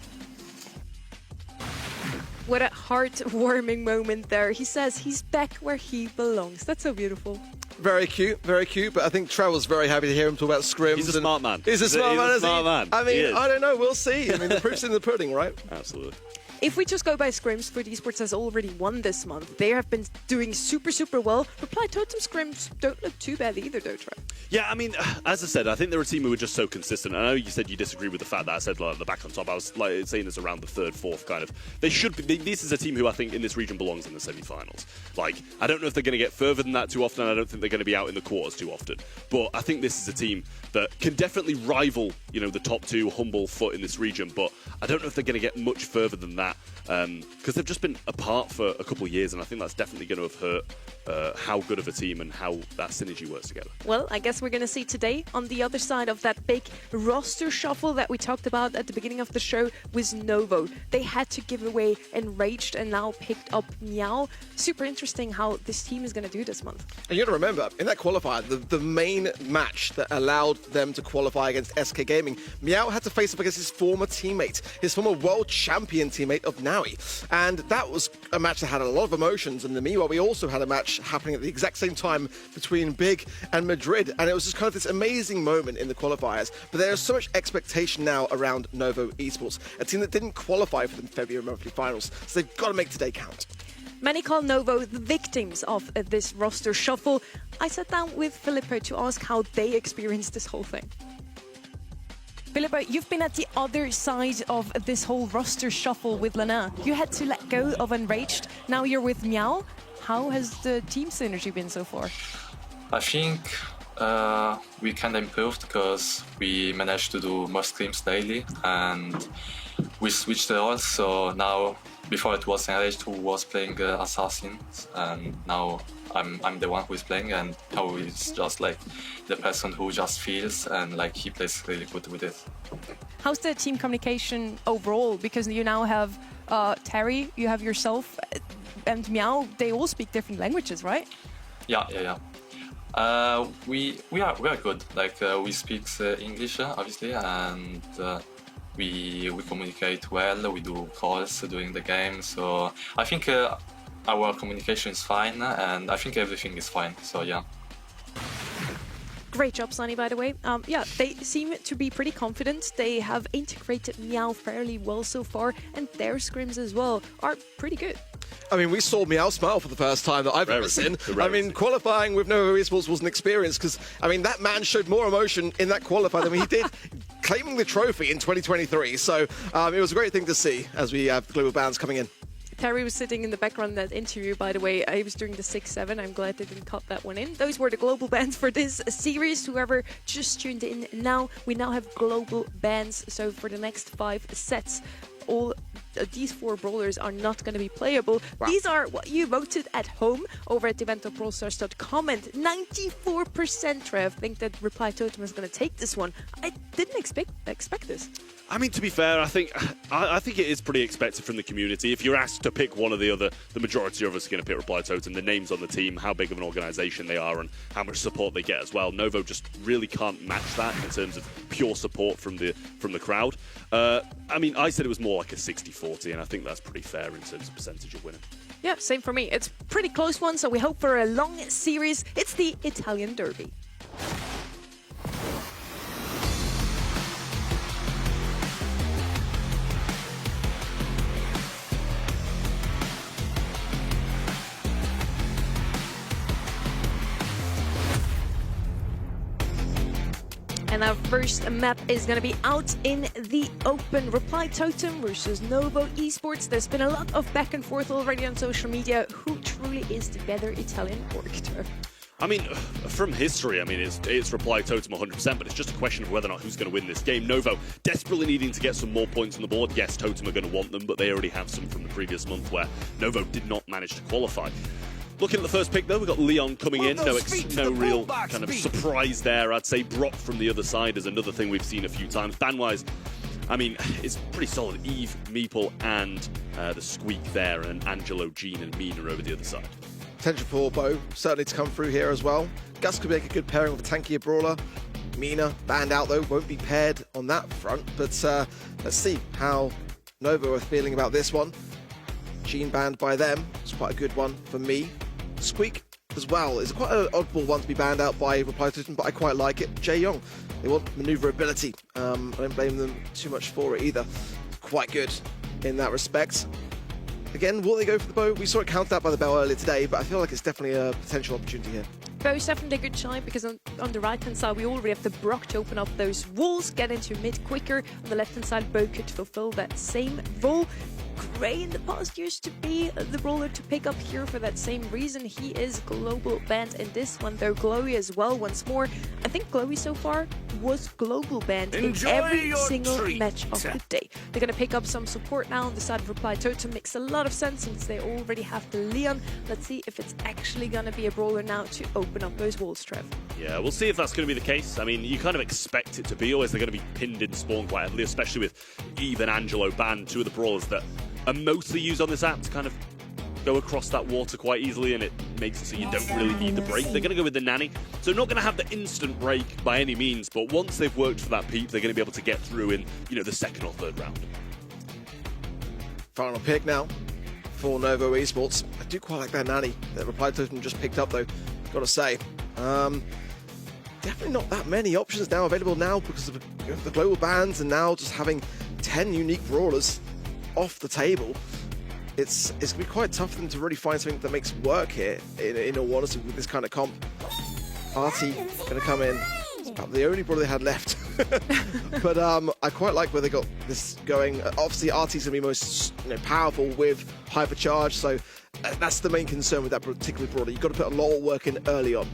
What a heartwarming moment there. He says he's back where he belongs. That's so beautiful. Very cute, very cute. But I think Trevor was very happy to hear him talk about scrims. He's a smart man. He's a smart man, isn't he? I mean, I don't know. We'll see. I mean, the proof's in the pudding, right? Absolutely. If we just go by scrims, FUT Esports has already won this month. They have been doing super, super well. Reply Totem scrims don't look too bad either, though, Trev. Yeah, I mean, as I said, I think they're a team who are just so consistent. I know you said you disagree with the fact that I said like, the back on top. I was like saying this around the third, fourth kind of. They should be. This is a team who I think in this region belongs in the semi-finals. Like, I don't know if they're going to get further than that too often. I don't think they're going to be out in the quarters too often. But I think this is a team that can definitely rival, the top 2 humble FUT in this region. But I don't know if they're going to get much further than that. Because they've just been apart for a couple of years, and I think that's definitely going to have hurt how good of a team and how that synergy works together. Well, I guess we're going to see today on the other side of that big roster shuffle that we talked about at the beginning of the show was Novo. They had to give away Enraged and now picked up Meow. Super interesting how this team is going to do this month. And you got to remember, in that qualifier, the main match that allowed them to qualify against SK Gaming, Meow had to face up against his former teammate, his former world champion teammate of Naui. And that was a match that had a lot of emotions. And meanwhile, we also had a match happening at the exact same time between Big and Madrid. And it was just kind of this amazing moment in the qualifiers. But there is so much expectation now around Novo Esports, a team that didn't qualify for the February monthly finals. So they've got to make today count. Many call Novo the victims of this roster shuffle. I sat down with Filippo to ask how they experienced this whole thing. Filippo, you've been at the other side of this whole roster shuffle with Lana. You had to let go of Enraged. Now you're with Meow. How has the team synergy been so far? I think we kind of improved because we managed to do more scrims daily and we switched the roles. So now, before it was Enraged who was playing Assassins, and now I'm the one who is playing, and now it's just like the person who just feels and like he plays really good with it. How's the team communication overall? Because you now have Terry, you have yourself, and Meow. They all speak different languages, right? Yeah. We are good. Like we speak English obviously, and we communicate well. We do calls during the game, so I think our communication is fine, and I think everything is fine. So yeah. Great job, Sunny, by the way. Yeah, they seem to be pretty confident. They have integrated Meow fairly well so far, and their scrims as well are pretty good. I mean, we saw Meow smile for the first time that I've ever seen. I mean, qualifying with Novo Esports was an experience because, I mean, that man showed more emotion in that qualifier than he did claiming the trophy in 2023. So it was a great thing to see as we have global bans coming in. Terry was sitting in the background in that interview, by the way. He was doing the 6-7. I'm glad they didn't cut that one in. Those were the global bans for this series. Whoever just tuned in now, we now have global bans. So for the next 5 sets, these 4 brawlers are not going to be playable. Wow. These are what you voted at home over at event.brawlstars.com, and 94% Trev think that Reply Totem is going to take this one. I didn't expect this. I mean, to be fair, I think it is pretty expected from the community. If you're asked to pick one or the other, the majority of us are going to pick Reply Totem. The names on the team, how big of an organisation they are, and how much support they get as well. Novo just really can't match that in terms of pure support from the crowd. I mean, I said it was more like a 60-40, and I think that's pretty fair in terms of percentage of winning. Yeah, same for me. It's a pretty close one, so we hope for a long series. It's the Italian Derby. And our first map is going to be out in the open. Reply Totem versus Novo Esports. There's been a lot of back and forth already on social media. Who truly is the better Italian org? I mean, from history, I mean, it's Reply Totem 100%, but it's just a question of whether or not who's going to win this game. Novo desperately needing to get some more points on the board. Yes, Totem are going to want them, but they already have some from the previous month where Novo did not manage to qualify. Looking at the first pick, though, we've got Leon coming in. No real kind of surprise there. I'd say Brock from the other side is another thing we've seen a few times. Ban-wise, I mean, it's pretty solid. Eve, Meeple, and the Squeak there, and Angelo, Jean, and Mina over the other side. Potential for Bo certainly to come through here as well. Gus could make a good pairing with a tankier brawler. Mina, banned out though, won't be paired on that front. But let's see how Novo are feeling about this one. Jean banned by them. It's quite a good one for me. Squeak as well is quite an oddball one to be banned out by Reply Totem, but I quite like it. Jae-Young, they want maneuverability. I don't blame them too much for it either. Quite good in that respect. Again, will they go for the bow? We saw it counted out by the bell earlier today, but I feel like it's definitely a potential opportunity here. Bow's definitely a good shine because on the right-hand side, we already have the Brock to open up those walls, get into mid quicker. On the left-hand side, Bow could fulfill that same role. Gray in the past used to be the brawler to pick up here for that same reason. He is global banned in this one, though Glowy as well once more. I think Glowy so far was global banned in every single match of the day. They're going to pick up some support now on the side of Reply Totem. Makes a lot of sense since they already have the Leon. Let's see if it's actually going to be a brawler now to open up those walls, Trev. Yeah, we'll see if that's going to be the case. I mean, you kind of expect it to be. Always they're going to be pinned in spawn quite heavily, especially with Eve and Angelo banned, two of the brawlers that are mostly used on this app to kind of go across that water quite easily, and it makes it so you don't really need the break. They're going to go with the Nanny, so not going to have the instant break by any means, but once they've worked for that peep, they're going to be able to get through in, the second or third round. Final pick now for Novo Esports. I do quite like that Nanny that Reply Totem just picked up though, gotta say. Definitely not that many options now available now because of the global bans, and now just having 10 unique brawlers off the table. It's going to be quite tough for them to really find something that makes work here, in all honesty, with this kind of comp. Artie going to come in. It's about the only brawler they had left. But I quite like where they got this going. Obviously, Artie's going to be most powerful with hypercharge, so that's the main concern with that particular brawler. You've got to put a lot of work in early on.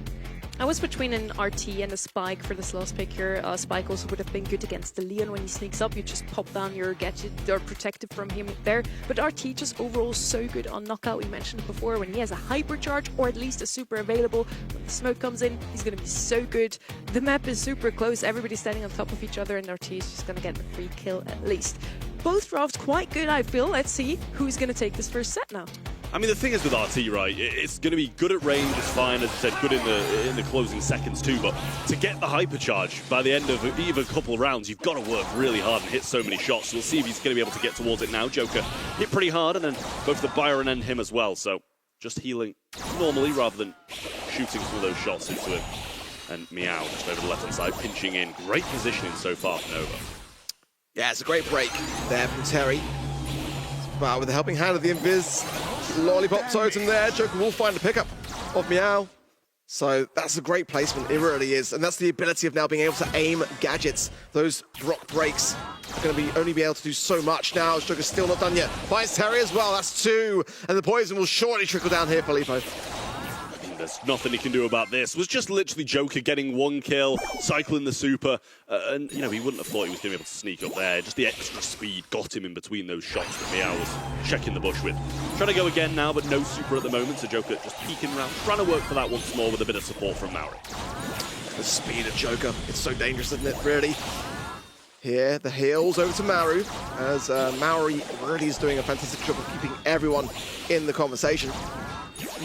I was between an RT and a Spike for this last pick here. Spike also would have been good against the Leon when he sneaks up. You just pop down your gadget, you're protected from him there. But RT just overall so good on knockout. We mentioned it before, when he has a hypercharge or at least a super available. When the smoke comes in, he's going to be so good. The map is super close. Everybody's standing on top of each other, and RT is just going to get a free kill at least. Both drafts quite good, I feel. Let's see who's going to take this first set now. I mean, the thing is with RT, right, it's going to be good at range, it's fine, as I said, good in the closing seconds too, but to get the hypercharge by the end of even a couple of rounds, you've got to work really hard and hit so many shots. We'll see if he's going to be able to get towards it now. Joker hit pretty hard, and then both the Byron and him as well, so just healing normally rather than shooting some of those shots into him. And Meow just over the left-hand side, pinching in. Great positioning so far from Nova. Yeah, it's a great break there from Terry. But with the helping hand of the Invis, Lollipop Totem there, Joker will find the pickup of Meow. So that's a great placement, it really is. And that's the ability of now being able to aim gadgets. Those Brock breaks are going to only be able to do so much now. Joker's still not done yet. Finds Terry as well, that's 2. And the poison will surely trickle down here for Lipo. there's nothing he can do about this. It was just literally Joker getting 1 kill, cycling the super, and you know, he wouldn't have thought he was going to be able to sneak up there. Just the extra speed got him in between those shots that Meow was checking the bush with. Trying to go again now, but no super at the moment, so Joker just peeking around, trying to work for that once more with a bit of support from Maori. The speed of Joker, it's so dangerous, isn't it, really? Here, the heals over to Maru, as Maori really is doing a fantastic job of keeping everyone in the conversation.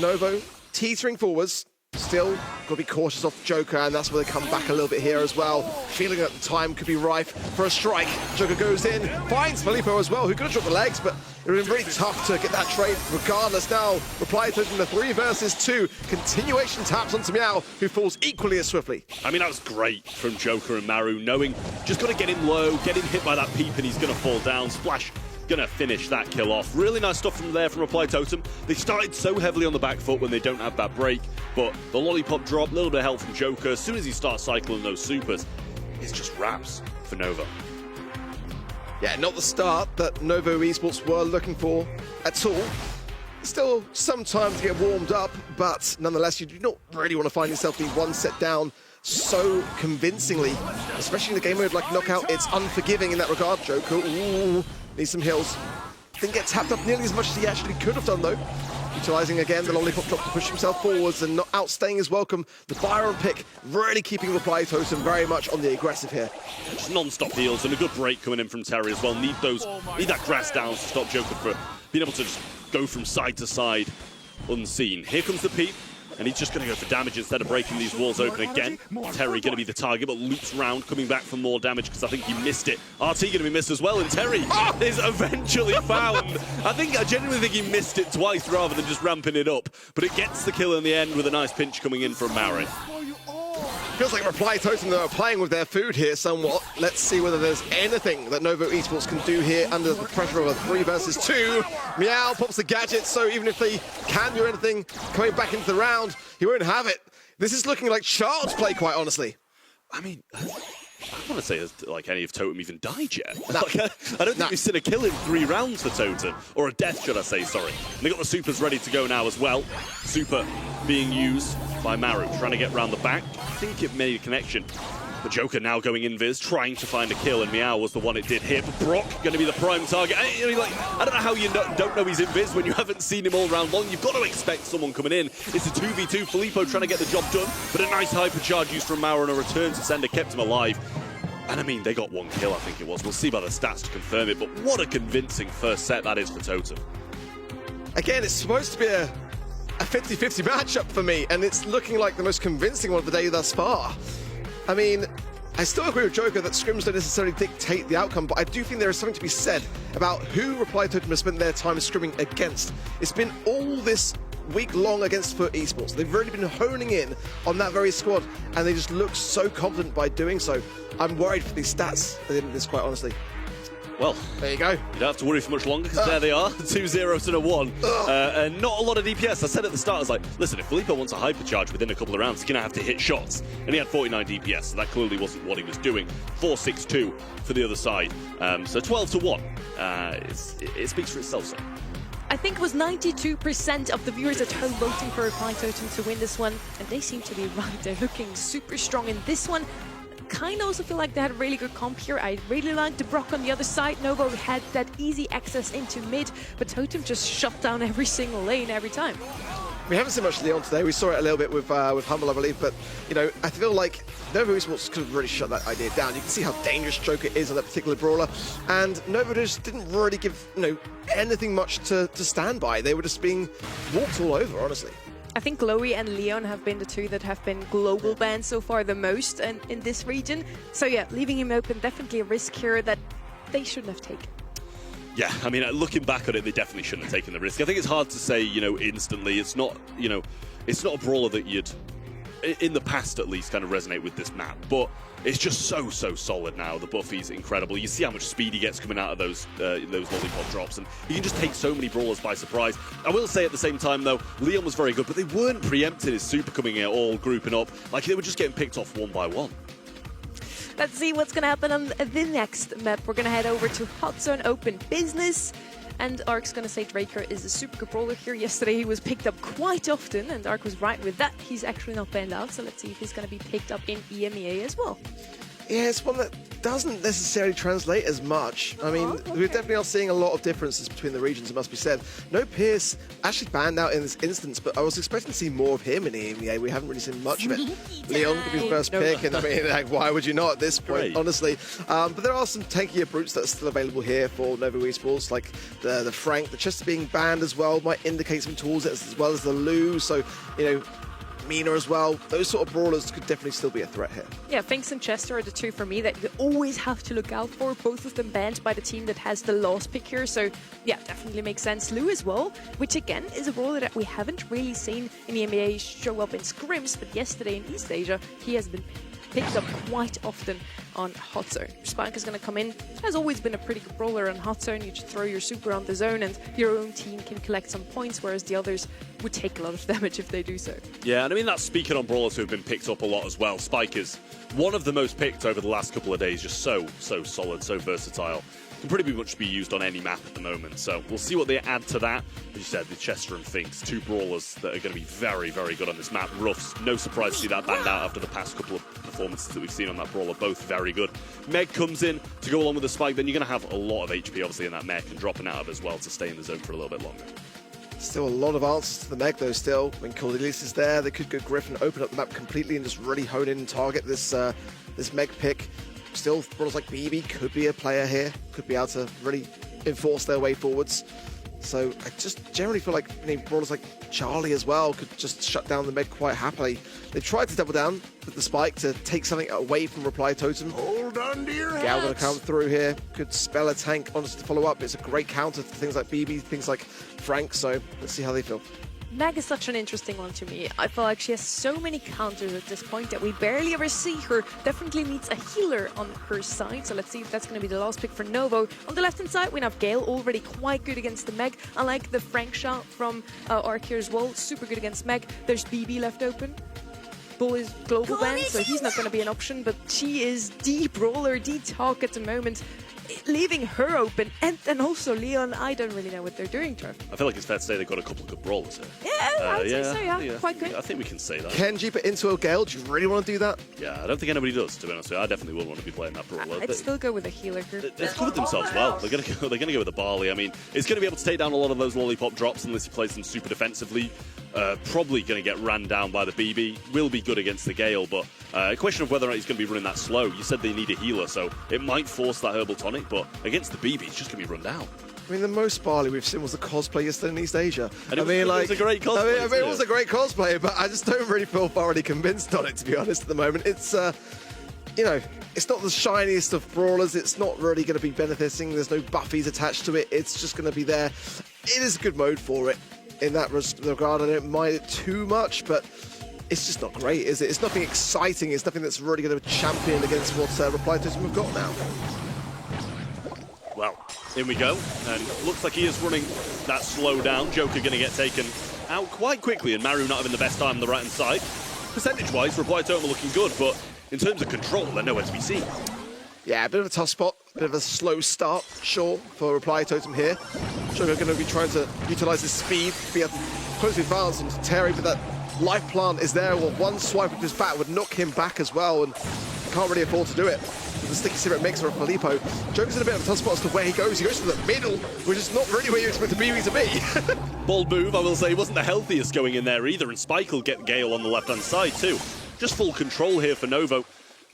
Novo teetering forwards, still got to be cautious of Joker, and that's where they come back a little bit here as well. Feeling that the time could be rife for a strike. Joker goes in, finds Filippo as well, who could have dropped the legs, but it would have been really tough to get that trade regardless. Now, reply to the 3 versus 2. Continuation taps onto Meow, who falls equally as swiftly. I mean, that was great from Joker and Maru, knowing just got to get him low, get him hit by that peep, and he's going to fall down. Splash gonna finish that kill off. Really nice stuff from there from Reply Totem. They started so heavily on the back foot when they don't have that break, but the lollipop drop, a little bit of help from Joker. As soon as he starts cycling those supers, it's just wraps for Nova. Yeah, not the start that Novo Esports were looking for at all. Still some time to get warmed up, but nonetheless, you do not really want to find yourself being 1 set down so convincingly, especially in a game mode like Knockout. It's unforgiving in that regard. Joker, ooh, needs some heals. Didn't get tapped up nearly as much as he actually could have done, though. Utilising again the lollipop drop to push himself forwards and not outstaying his welcome. The Byron pick really keeping Reply Totem very much on the aggressive here. Just non-stop heals and a good break coming in from Terry as well. Need that grass down to stop Joker for being able to just go from side to side unseen. Here comes the peep, and he's just going to go for damage instead of breaking these walls open again. Terry going to be the target, but loops round, coming back for more damage because I think he missed it. RT going to be missed as well, and Terry is eventually found. I genuinely think he missed it twice rather than just ramping it up, but it gets the kill in the end with a nice pinch coming in from Maori. Feels like Reply Totem, though, are playing with their food here somewhat. Let's see whether there's anything that Novo Esports can do here under the pressure of a 3 versus 2. Meow pops the gadget, so even if they can do anything coming back into the round, he won't have it. This is looking like child's play, quite honestly. I mean, I want to say like any of Totem even died yet. Like, I don't think we've seen a kill in 3 rounds for Totem, or a death, should I say, sorry. And they got the supers ready to go now as well. Super being used by Maru, trying to get round the back. I think it made a connection. The Joker now going invis, trying to find a kill, and Meow was the one it did hit. But Brock going to be the prime target. I don't know how you don't know he's invis when you haven't seen him all round long. You've got to expect someone coming in. It's a 2v2. Filippo trying to get the job done, but a nice hypercharge use from Maru and a return to sender kept him alive. And I mean, they got 1 kill, I think it was. We'll see by the stats to confirm it, but what a convincing first set that is for Totem. Again, it's supposed to be a 50-50 matchup for me, and it's looking like the most convincing one of the day thus far. I mean, I still agree with Joker that scrims don't necessarily dictate the outcome, but I do think there is something to be said about who Reply Totem has spent their time scrimming against. It's been all this week long against FUT Esports. They've really been honing in on that very squad, and they just look so confident by doing so. I'm worried for these stats at the end of this, quite honestly. Well, there you go. You don't have to worry for much longer because there they are, 2 zeros and a 1. And not a lot of DPS. I said at the start, I was like, listen, if Filippo wants a hypercharge within a couple of rounds, he's going to have to hit shots. And he had 49 DPS, so that clearly wasn't what he was doing. 4-6-2 for the other side. So 12-1. It speaks for itself, so. I think it was 92% of the viewers at home voting for Reply Totem to win this one, and they seem to be right. They're looking super strong in this one. Kind of also feel like they had a really good comp here. I really liked the Brock on the other side. Novo had that easy access into mid, but Totem just shut down every single lane every time. We haven't seen much Leon today. We saw it a little bit with Humble, I believe, but you know, I feel like Novo Esports could have really shut that idea down. You can see how dangerous Joker is on that particular brawler, and Novo just didn't really give anything much to stand by. They were just being walked all over, honestly. I think Chloe and Leon have been the 2 that have been global banned so far the most in this region. So yeah, leaving him open, definitely a risk here that they shouldn't have taken. Yeah, I mean, looking back on it, they definitely shouldn't have taken the risk. I think it's hard to say, instantly. It's not, it's not a brawler that you'd, in the past at least, kind of resonate with this map. But it's just so solid now. The Buffy's incredible. You see how much speed he gets coming out of those lollipop drops, and he can just take so many brawlers by surprise. I will say at the same time, though, Leon was very good, but they weren't preempting his super coming in, all grouping up. Like, they were just getting picked off 1 by 1. Let's see what's going to happen on the next map. We're going to head over to Hot Zone Open Business. And Ark's going to say Draker is a super good brawler here. Yesterday he was picked up quite often, and Ark was right with that. He's actually not banned out, so let's see if he's going to be picked up in EMEA as well. Yeah, it's one that doesn't necessarily translate as much. I mean, we're definitely not seeing a lot of differences between the regions, it must be said. No Pierce actually banned out in this instance, but I was expecting to see more of him in the EMEA. We haven't really seen much of it. Leon could be his first pick, and I mean, like, why would you not at this point, honestly? But there are some tankier brutes that are still available here for Novo Esports, like the Frank. The Chester being banned as well might indicate some towards it, as well as the Lou. So, you know, Mina as well. Those sort of brawlers could definitely still be a threat here. Yeah, Finks and Chester are the two for me that you always have to look out for. Both of them banned by the team that has the last pick here. So, yeah, definitely makes sense. Lou as well, which again is a brawler that we haven't really seen in the EMEA show up in scrims, but yesterday in East Asia, he has been picked up quite often on Hot Zone. Spike is going to come in. Has always been a pretty good brawler on Hot Zone. You just throw your super on the zone and your own team can collect some points, whereas the others would take a lot of damage if they do so. Yeah, and I mean, that's speaking on brawlers who have been picked up a lot as well. Spike is one of the most picked over the last couple of days. Just so solid, so versatile. Can pretty much be used on any map at the moment. So we'll see what they add to that. As you said, the Chester and Finks, two brawlers that are going to be very, very good on this map. Ruffs, no surprise to see that banned out after the past couple of performances that we've seen on that brawler. Both very good. Meg comes in to go along with the Spike. Then you're going to have a lot of HP, obviously, in that mech, and dropping out of as well to stay in the zone for a little bit longer. Still a lot of answers to the Meg, though, still. When Cordelius is there, they could go Griffin, open up the map completely and just really hone in and target this this Meg pick. Still, brawlers like BB could be a player here, could be able to really enforce their way forwards. So I just generally feel like brawlers like Charlie as well could just shut down the Meg quite happily. They've tried to double down with the Spike to take something away from Reply Totem. Hold on to your hats. Gal going to come through here. Could spell a tank, honestly, to follow up. It's a great counter to things like BB, things like Frank. So let's see how they feel. Meg is such an interesting one to me. I feel like she has so many counters at this point that we barely ever see her. Definitely needs a healer on her side, so let's see if that's going to be the last pick for Novo. On the left-hand side, we have Gale, already quite good against the Meg. I like the Frank shot from Ark here as well, super good against Meg. There's BB left open. Bull is global banned, so he's not going to be an option, but she is the brawler, the talk at the moment. Leaving her open, and then also Leon, I don't really know what they're doing, Trev. I feel like it's fair to say they've got a couple of good brawlers here. Yeah, I'd say so, yeah. Quite good. I think we can say that. Kenji, but into a Gale, do you really want to do that? Yeah, I don't think anybody does, to be honest with you. I definitely would want to be playing that brawler. I'd still go with a healer here. They've covered themselves well. They're going to go with the Barley. I mean, it's going to be able to take down a lot of those lollipop drops unless he plays them super defensively. Probably going to get ran down by the BB. Will be good against the Gale, but a question of whether or not he's going to be running that slow. You said they need a healer, so it might force that herbal tonic, but against the BB, it's just going to be run down. I mean, the most Barley we've seen was the cosplay yesterday in East Asia. And it was a great cosplay. I mean, it was a great cosplay, but I just don't really feel thoroughly convinced on it, to be honest, at the moment. It's, you know, it's not the shiniest of brawlers. It's not really going to be benefiting. There's no buffies attached to it. It's just going to be there. It is a good mode for it in that regard. I don't mind it too much, but it's just not great, is it? It's nothing exciting. It's nothing that's really going to champion against what Reply Totem we've got now. Well, in we go, and looks like he is running that slow down. Joker going to get taken out quite quickly, and Maru not having the best time on the right-hand side. Percentage-wise, Reply Totem are looking good, but in terms of control, they're nowhere to be seen. Yeah, a bit of a tough spot, a bit of a slow start, sure, for Reply Totem here. Joker going to be trying to utilise his speed, be able to closely advance onto Terry, but that life plant is there. Well, one swipe of his bat would knock him back as well, and can't really afford to do it. With the sticky cigarette mixer of Filippo, Joker's in a bit of a tough spot as to where he goes. He goes to the middle, which is not really where you expect the BB to be. Bold move, I will say, wasn't the healthiest going in there either, and Spike will get Gale on the left-hand side too. Just full control here for Novo.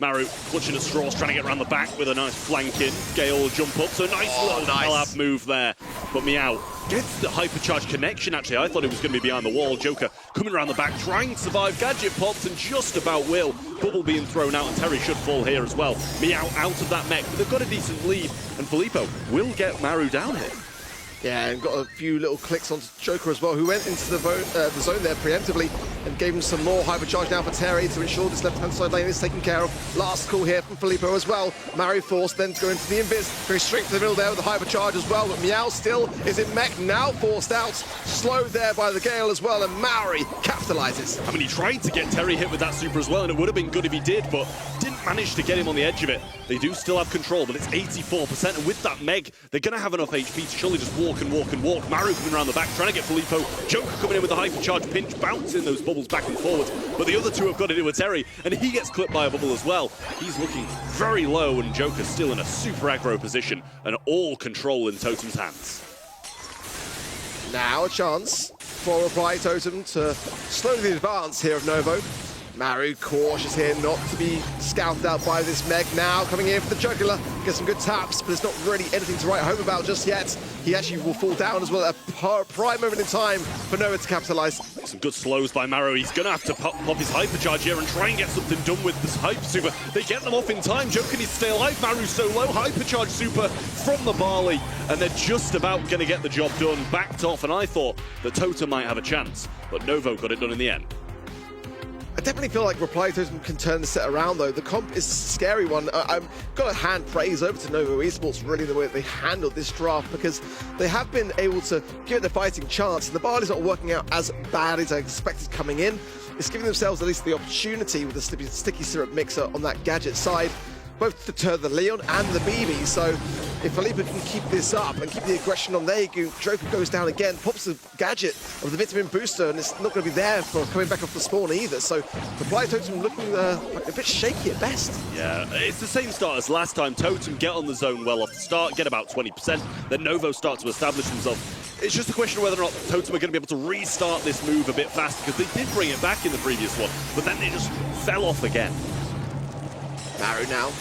Maru clutching at straws, trying to get around the back with a nice flank in. Gale will jump up, so nice little collab move there. But Meow gets the hypercharge connection, actually. I thought it was going to be behind the wall. Joker coming around the back, trying to survive. Gadget pops and just about will. Bubble being thrown out, and Terry should fall here as well. Meow out of that mech, but they've got a decent lead, and Filippo will get Maru down here. Yeah, and got a few little clicks onto Joker as well, who went into the zone there preemptively and gave him some more hypercharge now for Terry to ensure this left-hand side lane is taken care of. Last call here from Filippo as well. Maru forced then to go into the invis, going straight to the middle there with the hypercharge as well, but Meow still is in mech, now forced out, slowed there by the Gale as well, and Maori capitalizes. I mean, he tried to get Terry hit with that super as well, and it would have been good if he did, but didn't manage to get him on the edge of it. They do still have control, but it's 84%, and with that Meg, they're going to have enough HP to surely just walk walk and walk and walk. Maru coming around the back, trying to get Filippo. Joker coming in with a hypercharge pinch, bouncing those bubbles back and forward. But the other two have got to do with Terry, and he gets clipped by a bubble as well. He's looking very low, and Joker's still in a super aggro position, and all control in Totem's hands. Now a chance for Reply Totem to slow the advance here of Novo. Maru cautious here not to be scouted out by this Meg. Now coming in for the jugular, gets some good taps, but it's not really anything to write home about just yet. He actually will fall down as well at a prime moment in time for Noah to capitalize. Some good slows by Maru. He's going to have to pop his hypercharge here and try and get something done with this hyper super. They get them off in time. Joker needs to stay alive. Maru's so low. Hypercharge super from the Barley, and they're just about going to get the job done. Backed off, and I thought that Totem might have a chance, but Novo got it done in the end. I definitely feel like Reply Totem can turn the set around, though. The comp is a scary one. I've got to hand praise over to Novo Esports, really, the way that they handled this draft, because they have been able to give it a fighting chance. And the Barley's not working out as bad as I expected coming in. It's giving themselves at least the opportunity with the sticky syrup mixer on that gadget side, both to deter the Leon and the BB. So if Filippo can keep this up and keep the aggression on there, Joker goes down again, pops the gadget of the vitamin booster, and it's not going to be there for coming back off the spawn either. So Reply Totem looking like a bit shaky at best. Yeah, it's the same start as last time. Totem get on the zone well off the start, get about 20%, then Novo start to establish themselves. It's just a question of whether or not Totem are going to be able to restart this move a bit faster, because they did bring it back in the previous one, but then they just fell off again. Maru now,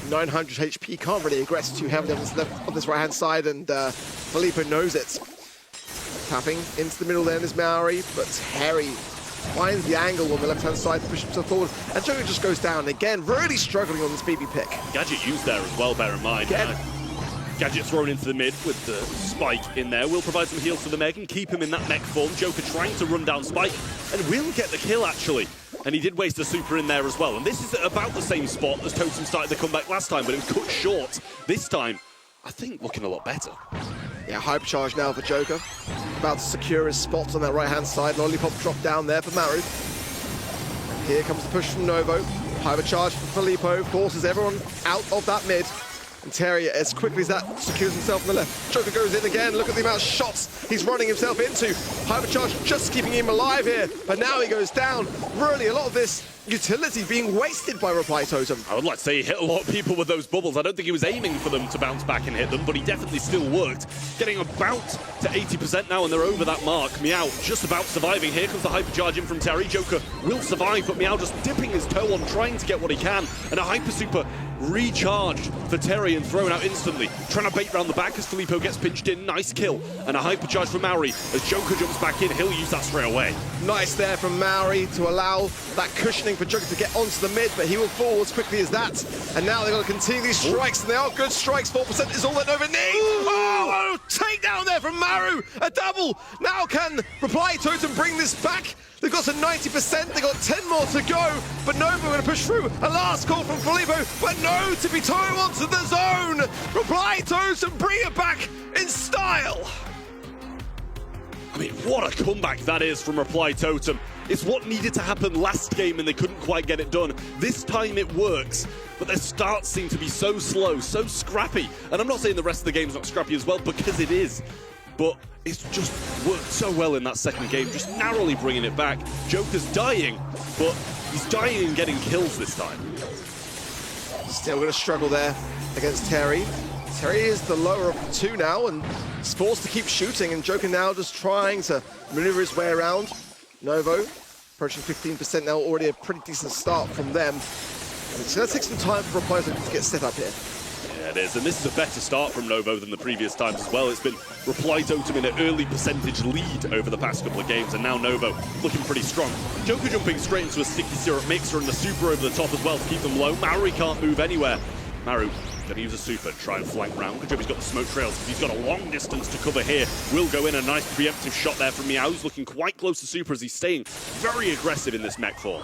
900 HP, can't really aggress too heavily on this right-hand side, and Filippo knows it. Tapping into the middle there is Maori, but Terry finds the angle on the left-hand side to push himself forward, and Joker just goes down again, really struggling on this BB pick. Gadget used there as well, bear in mind. Gadget thrown into the mid with the Spike in there. Will provide some heals for the Meg and keep him in that mech form. Joker trying to run down Spike, and will get the kill, actually. And he did waste a super in there as well. And this is about the same spot as Totem started to come back last time, but it was cut short. This time, I think looking a lot better. Yeah, hypercharge now for Joker. About to secure his spot on that right-hand side. Lollipop drop down there for Maru. Here comes the push from Novo. Hypercharge for Filippo, forces everyone out of that mid. And Terry, as quickly as that secures himself on the left, Joker goes in again. Look at the amount of shots he's running himself into. Hypercharge just keeping him alive here, but now he goes down. Really, a lot of this utility being wasted by Reply Totem. I would like to say he hit a lot of people with those bubbles. I don't think he was aiming for them to bounce back and hit them, but he definitely still worked. Getting about to 80% now, and they're over that mark. Meow just about surviving. Here comes the hypercharge in from Terry. Joker will survive, but Meow just dipping his toe on, trying to get what he can. And a hyper super recharged for Terry and thrown out instantly. Trying to bait round the back as Filippo gets pinched in. Nice kill. And a hypercharge for Maori. As Joker jumps back in, he'll use that straight away. Nice there from Maori to allow that cushioning for Joker to get onto the mid, but he will fall as quickly as that. And now they've got to continue these strikes, and they are good strikes. 4% is all that Nova needs. Oh, takedown there from Maru. A double. Now can Reply Totem bring this back? They've got to 90%, they've got 10 more to go, but Nova going to push through. A last call from Filippo, but no, to be towed onto the zone. Reply Totem bring it back in style. I mean, what a comeback that is from Reply Totem. It's what needed to happen last game and they couldn't quite get it done. This time it works, but their starts seem to be so slow, so scrappy. And I'm not saying the rest of the game's not scrappy as well, because it is. But it's just worked so well in that second game, just narrowly bringing it back. Joker's dying, but he's dying and getting kills this time. Still going to struggle there against Terry. Terry is the lower of the two now, and he's forced to keep shooting, and Joker now just trying to maneuver his way around. Novo approaching 15% now, already a pretty decent start from them. It's going to take some time for Reply to get set up here. Yeah, it is, and this is a better start from Novo than the previous times as well. It's been Reply Totem in an early percentage lead over the past couple of games, and now Novo looking pretty strong. Joker jumping straight into a sticky syrup mixer and the super over the top as well to keep them low. Maru can't move anywhere. Maru going to use a super to try and flank round. Good job he's got the smoke trails because he's got a long distance to cover here. Will go in, a nice preemptive shot there from Meow, who's looking quite close to super as he's staying very aggressive in this mech form.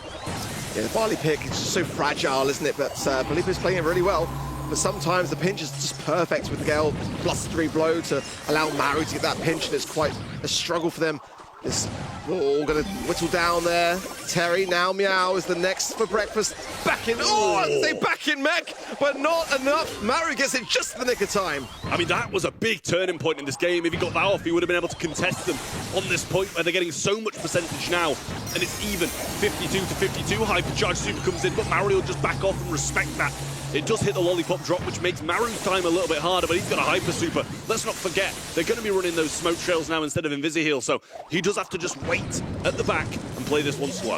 Yeah, the Barley pick is just so fragile, isn't it? But Filippo's playing it really well. But sometimes the pinch is just perfect with the Gale plus 3 blow to allow Maru to get that pinch, and it's quite a struggle for them It's all going to whittle down there. Terry, now Meow is the next for breakfast. Back in, I'd say back in mech, but not enough. Maru gets it just in the nick of time. I mean, that was a big turning point in this game. If he got that off, he would have been able to contest them on this point where they're getting so much percentage now. And it's even 52 to 52. Hypercharge Super comes in, but Maru will just back off and respect that. It does hit the lollipop drop, which makes Maru's time a little bit harder, but he's got a Hyper Super. Let's not forget, they're going to be running those smoke trails now instead of Invisi-Heal, so he does have to just wait at the back and play this one slow.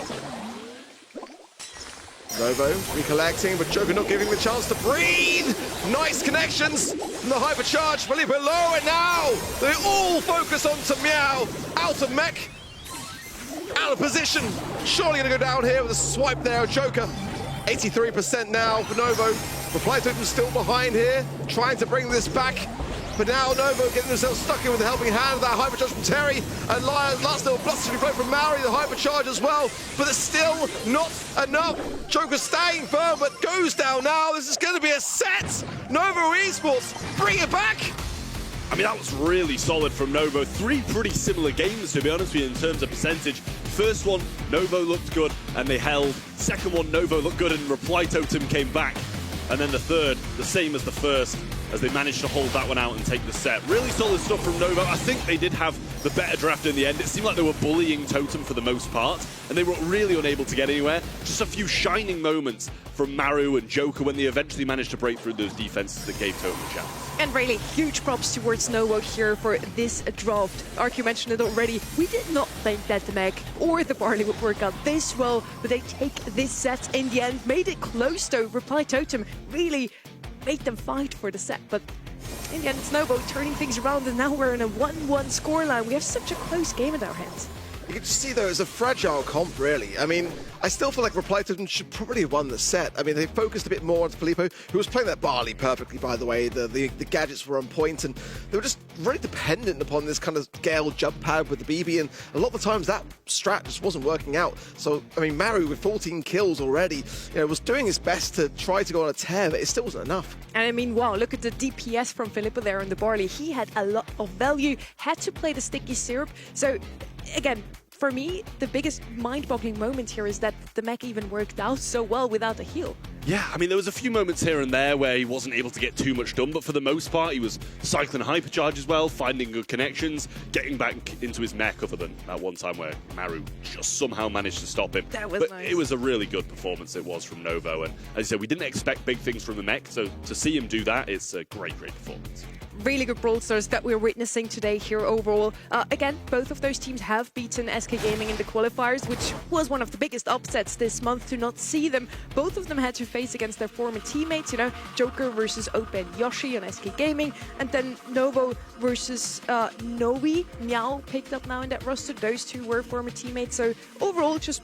Novo recollecting, but Joker not giving the chance to breathe. Nice connections from the Hypercharge, really below, and now they all focus onto Meow. Out of mech, out of position. Surely going to go down here with a swipe there, Joker. 83% now for Novo. Reply Totem still behind here, trying to bring this back. But now Novo getting themselves stuck in with a helping hand of that Hypercharge from Terry. And last little blustery flow from Maori, the Hypercharge as well. But it's still not enough. Joker staying firm, but goes down now. This is going to be a set. Novo Esports, bring it back. I mean, that was really solid from Novo. 3 pretty similar games, to be honest with you, in terms of percentage. First one, Novo looked good, and they held. Second one, Novo looked good, and Reply Totem came back. And then the third, the same as the first, as they managed to hold that one out and take the set. Really solid stuff from Novo. I think they did have the better draft in the end. It seemed like they were bullying Totem for the most part, and they were really unable to get anywhere. Just a few shining moments from Maru and Joker when they eventually managed to break through those defenses that gave Totem a chance. And really, huge props towards Novo here for this draft. Ark, you mentioned it already. We did not think that the mech or the barley would work out this well, but they take this set in the end. Made it close though. Reply Totem really made them fight for the set, but in the end it's Novo turning things around, and now we're in a 1-1 scoreline. We have such a close game in our hands. You can just see, though, it's a fragile comp, really. I mean, I still feel like Reply Totem should probably have won the set. I mean, they focused a bit more on Filippo, who was playing that barley perfectly, by the way. The gadgets were on point, and they were just really dependent upon this kind of Gale jump pad with the BB, and a lot of the times that strat just wasn't working out. So, I mean, Maru, with 14 kills already, was doing his best to try to go on a tear, but it still wasn't enough. And I mean, wow, look at the DPS from Filippo there on the barley. He had a lot of value, had to play the sticky syrup. So, again, for me, the biggest mind-boggling moment here is that the mech even worked out so well without a heal. Yeah, I mean, there was a few moments here and there where he wasn't able to get too much done, but for the most part, he was cycling Hypercharge as well, finding good connections, getting back into his mech, other than that one time where Maru just somehow managed to stop him. That was nice. It was a really good performance, it was, from Novo, and as I said, we didn't expect big things from the mech, so to see him do that, it's a great, great performance. Really good Brawl Stars that we're witnessing today here overall. Again, both of those teams have beaten SK Gaming in the qualifiers, which was one of the biggest upsets this month to not see them. Both of them had to face against their former teammates, Joker versus Open Yoshi on SK Gaming, and then Novo versus Noe. Meow picked up now in that roster. Those two were former teammates, so overall just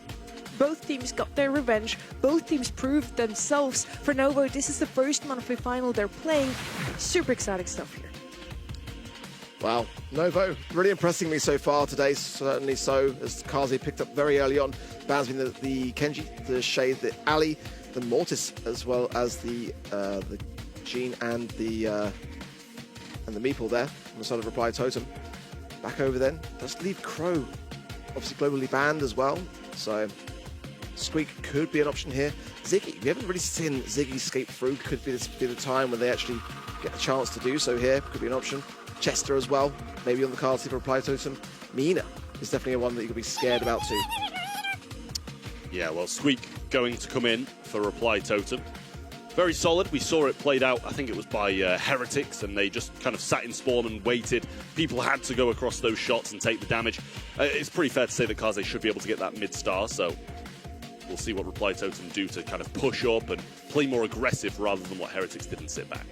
both teams got their revenge. Both teams proved themselves. For Novo, this is the first monthly final they're playing. Super exciting stuff here. Wow, Novo really impressing me so far today, certainly so, as Kazi picked up very early on. Bans being the Kenji, the Shade, the Ali, the Mortis, as well as the Gene and the Meeple there on the side of Reply Totem. Back over then, does leave Crow, obviously globally banned as well, so Squeak could be an option here. Ziggy, we haven't really seen Ziggy escape through. Could be the time when they actually get the chance to do so here. Could be an option. Chester as well, maybe on the cards here for Reply Totem. Mina is definitely a one that you could be scared about too. Yeah, well, Squeak going to come in for Reply Totem. Very solid. We saw it played out, I think it was by Heretics, and they just kind of sat in spawn and waited. People had to go across those shots and take the damage. It's pretty fair to say that Kaze should be able to get that mid-star, so we'll see what Reply Totem do to kind of push up and play more aggressive rather than what Heretics did and sit back.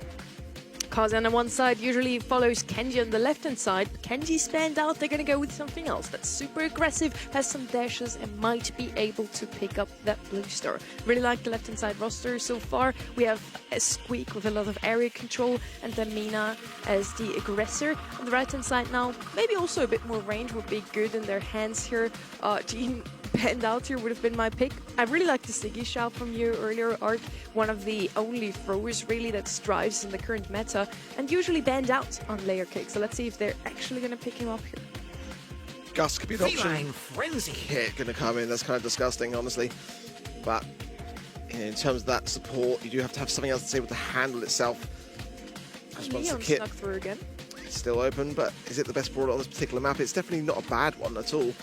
Kaze on one side usually follows Kenji on the left-hand side. Kenji stand out, they're going to go with something else that's super aggressive, has some dashes, and might be able to pick up that blue star. Really like the left-hand side roster so far. We have a Squeak with a lot of area control, and then Mina as the aggressor. On the right-hand side now, maybe also a bit more range would be good in their hands here. Gene banned out here would have been my pick. I really like the Siggy shout from you earlier, Ark. One of the only throwers really that strives in the current meta, and usually banned out on layer kick. So let's see if they're actually going to pick him up here. Gus could be an option. Feline frenzy. Hit going to come in. That's kind of disgusting, honestly. But in terms of that support, you do have to have something else that's able to handle itself. Just once the Leon kit snuck through again. is still open, but is it the best brawler on this particular map? It's definitely not a bad one at all.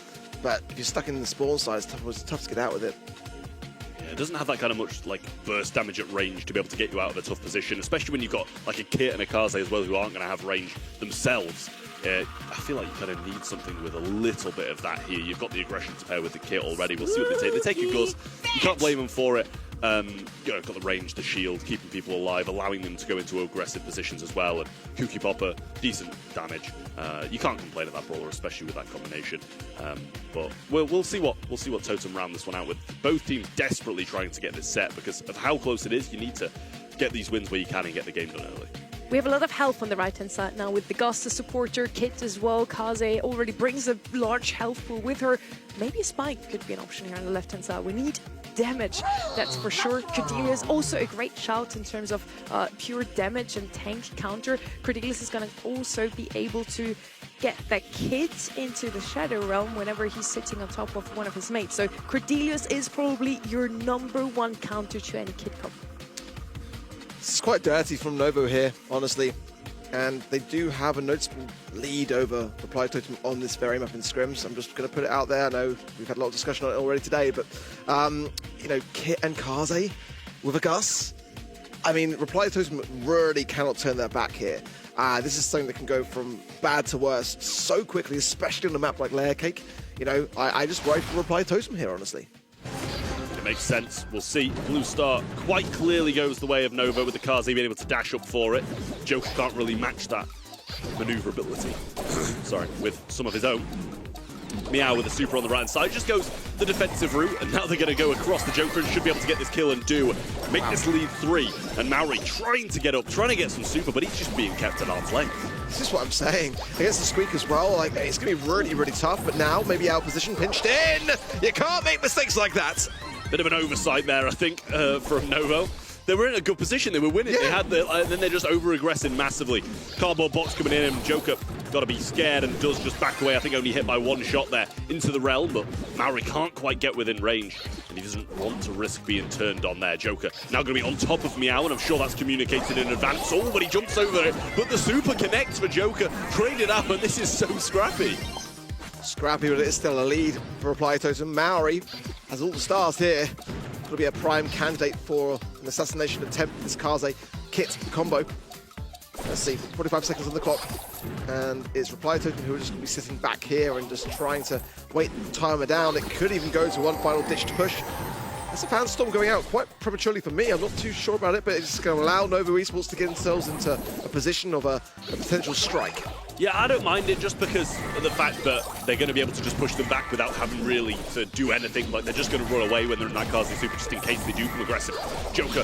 But if you're stuck in the spawn side, it's tough to get out with it. It doesn't have that kind of much like burst damage at range to be able to get you out of a tough position, especially when you've got like a Kit and a Kaze as well who aren't going to have range themselves. I feel like you kind of need something with a little bit of that here. You've got the aggression to pair with the Kit already. We'll see what they take. They take a Gus. You can't blame them for it. You know, got the range, the shield, keeping people alive, allowing them to go into aggressive positions as well. And Kooky Popper, decent damage. You can't complain at that brawler, especially with that combination. But we'll see what Totem round this one out with. Both teams desperately trying to get this set because of how close it is. You need to get these wins where you can and get the game done early. We have a lot of health on the right-hand side now with the Gus, the supporter, Kit as well. Kaze already brings a large health pool with her. Maybe a Spike could be an option here on the left-hand side. We need damage, that's for sure. Cordelia is also a great shout in terms of pure damage and tank counter. Cordelia is going to also be able to get the Kit into the Shadow Realm whenever he's sitting on top of one of his mates. So Cordelius is probably your #1 counter to any Kit comp. This is quite dirty from Novo here, honestly. And they do have a noticeable lead over Reply Totem on this very map in scrims. I'm just going to put it out there. I know we've had a lot of discussion on it already today, but, you know, Kit and Kaze with a Gus. I mean, Reply Totem really cannot turn their back here. This is something that can go from bad to worse so quickly, especially on a map like Layer Cake. You know, I just worry for Reply Totem here, honestly. It makes sense. We'll see. Blue Star quite clearly goes the way of Nova with the Kaze being able to dash up for it. Joker can't really match that maneuverability. Sorry, with some of his own. Meow with the super on the right side just goes the defensive route, and now they're going to go across the Joker and should be able to get this kill and make this lead 3. And Maori trying to get up, trying to get some super, but he's just being kept at arm's length. This is what I'm saying. Against the Squeak as well, like, it's going to be really, really tough, but now maybe out of position, pinched in. You can't make mistakes like that. Bit of an oversight there, I think, from Novo. They were in a good position. They were winning. Yeah. They had and then they're just over-aggressing massively. Cardboard box coming in, and Joker got to be scared and does just back away. I think only hit by 1 shot there into the realm, but Maori can't quite get within range, and he doesn't want to risk being turned on there. Joker now going to be on top of Meow, and I'm sure that's communicated in advance. Oh, but he jumps over it, but the super connects for Joker. Traded up, and this is so scrappy. Scrappy, but it is still a lead for Reply Totem. Maori has all the stars here. Could be a prime candidate for an assassination attempt. This Kaze Kit combo. Let's see, 45 seconds on the clock. And it's Reply Totem who are just going to be sitting back here and just trying to wait the timer down. It could even go to one final ditch to push. That's a fan storm going out quite prematurely for me. I'm not too sure about it, but it's going to allow Novo Esports to get themselves into a position of a potential strike. Yeah, I don't mind it just because of the fact that they're going to be able to just push them back without having really to do anything. Like, they're just going to run away when they're in that Kaze super just in case they do come aggressive. Joker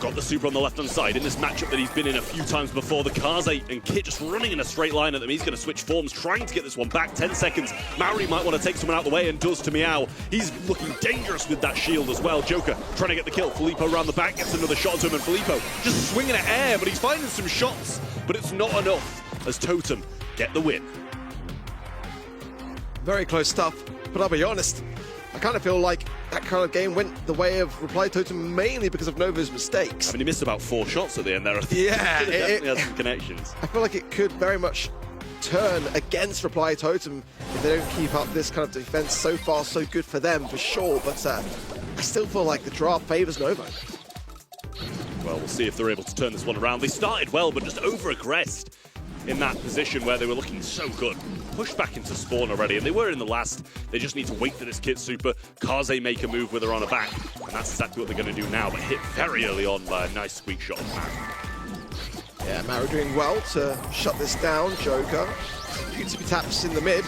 got the super on the left-hand side in this matchup that he's been in a few times before. The Kaze and Kit just running in a straight line at them. He's going to switch forms, trying to get this one back. 10 seconds. Maori might want to take someone out of the way and does to Meow. He's looking dangerous with that shield as well. Joker trying to get the kill. Filippo around the back gets another shot to him, and Filippo just swinging at air, but he's finding some shots, but it's not enough as Totem get the win. Very close stuff, but I'll be honest, I kind of feel like that kind of game went the way of Reply Totem mainly because of Novo's mistakes. I mean, he missed about 4 shots at the end there. Yeah, it definitely has some connections. I feel like it could very much turn against Reply Totem if they don't keep up this kind of defense. So far, so good for them, for sure, but I still feel like the draft favors Novo. Well, we'll see if they're able to turn this one around. They started well, but just over-aggressed in that position where they were looking so good. Pushed back into spawn already, and they were in the last. They just need to wait for this Kit super. Kaze make a move with her on her back, and that's exactly what they're going to do now, but hit very early on by a nice squeak shot of Maori. Yeah, Maori doing well to shut this down. Joker, few tippy taps in the mid.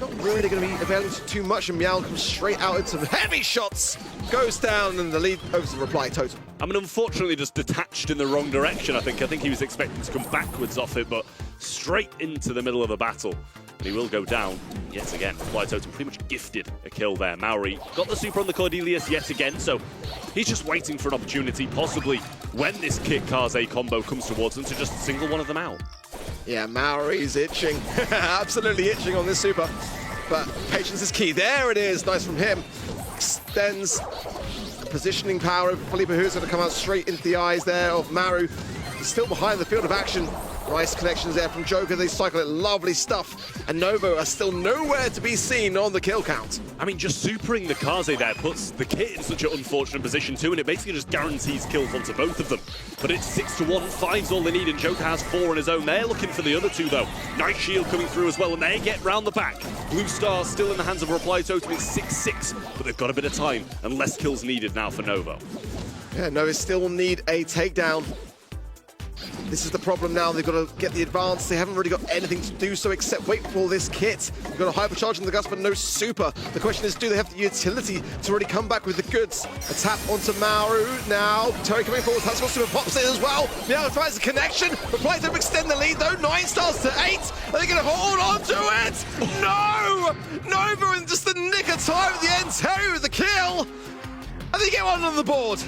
Not really going to be availing too much, and Meow comes straight out into heavy shots. Goes down, and the lead over to Reply Totem. I mean, unfortunately, just detached in the wrong direction, I think. I think he was expecting to come backwards off it, but straight into the middle of the battle. And he will go down yet again. Reply Totem pretty much gifted a kill there. Maori got the super on the Cordelius yet again, so he's just waiting for an opportunity, possibly when this Kit Kaze combo comes towards them, to just single one of them out. Yeah, Maori's itching. Absolutely itching on this super. But patience is key. There it is. Nice from him. Extends the positioning power of Felipe, who's going to come out straight into the eyes there of Maru. He's still behind the field of action. Nice connections there from Joker. They cycle it. Lovely stuff. And Novo are still nowhere to be seen on the kill count. I mean, just supering the Kaze there puts the kit in such an unfortunate position too, and it basically just guarantees kills onto both of them. But it's 6-1, 5's all they need, and Joker has 4 on his own. They're looking for the other 2 though. Nice shield coming through as well, and they get round the back. Blue Star still in the hands of Reply Totem. It's 6-6, but they've got a bit of time, and less kills needed now for Novo. Yeah, Novo still need a takedown. This is the problem now. They've got to get the advance. They haven't really got anything to do so except wait for this kit. They've got a hypercharge in the Gus, but no super. The question is, do they have the utility to really come back with the goods? A tap onto Maru now. Terry coming forward. That's what super pops in as well. Meow tries the connection. Reply to extend the lead though. 9 stars to 8. Are they going to hold on to it? No! Nova in just the nick of time at the end. Terry with the kill. And they get one on the board.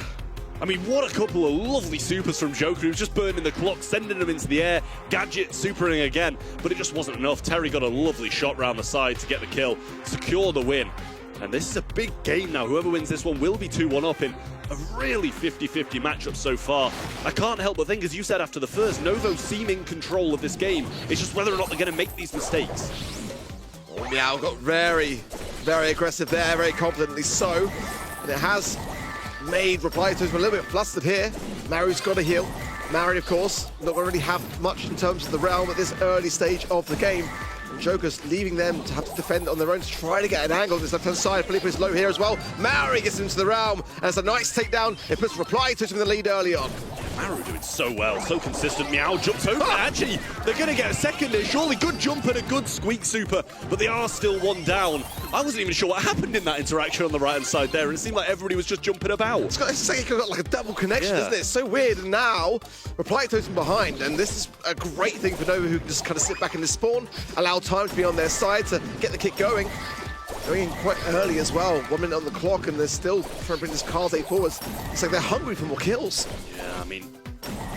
I mean, what a couple of lovely supers from Joker, who's just burning the clock, sending them into the air. Gadget supering again, but it just wasn't enough. Terry got a lovely shot round the side to get the kill, secure the win. And this is a big game now. Whoever wins this one will be 2-1 up in a really 50-50 matchup so far. I can't help but think, as you said after the first, Novo seem in control of this game. It's just whether or not they're going to make these mistakes. Oh, Meow got very, very aggressive there, very confidently so. And it has made Reply Totem a little bit flustered here. Maru's got to heal. Maru, of course, not going to really have much in terms of the realm at this early stage of the game. And Joker's leaving them to have to defend on their own to try to get an angle on this left-hand side. Felipe is low here as well. Maru gets into the realm, and it's a nice takedown. It puts Reply Totem in the lead early on. Maru doing so well, so consistent. Meow jumps over. Actually, they're going to get a second here. Surely good jump and a good squeak super, but they are still 1 down. I wasn't even sure what happened in that interaction on the right-hand side there, and it seemed like everybody was just jumping about. It's got like a double connection, isn't it? It's so weird. And now, Reply Totem behind, and this is a great thing for Nova, who can just kind of sit back in the spawn, allow time to be on their side to get the kick going. Going in quite early as well. 1 minute on the clock, and they're still trying to bring this Kaze forwards. It's like they're hungry for more kills. Yeah, I mean,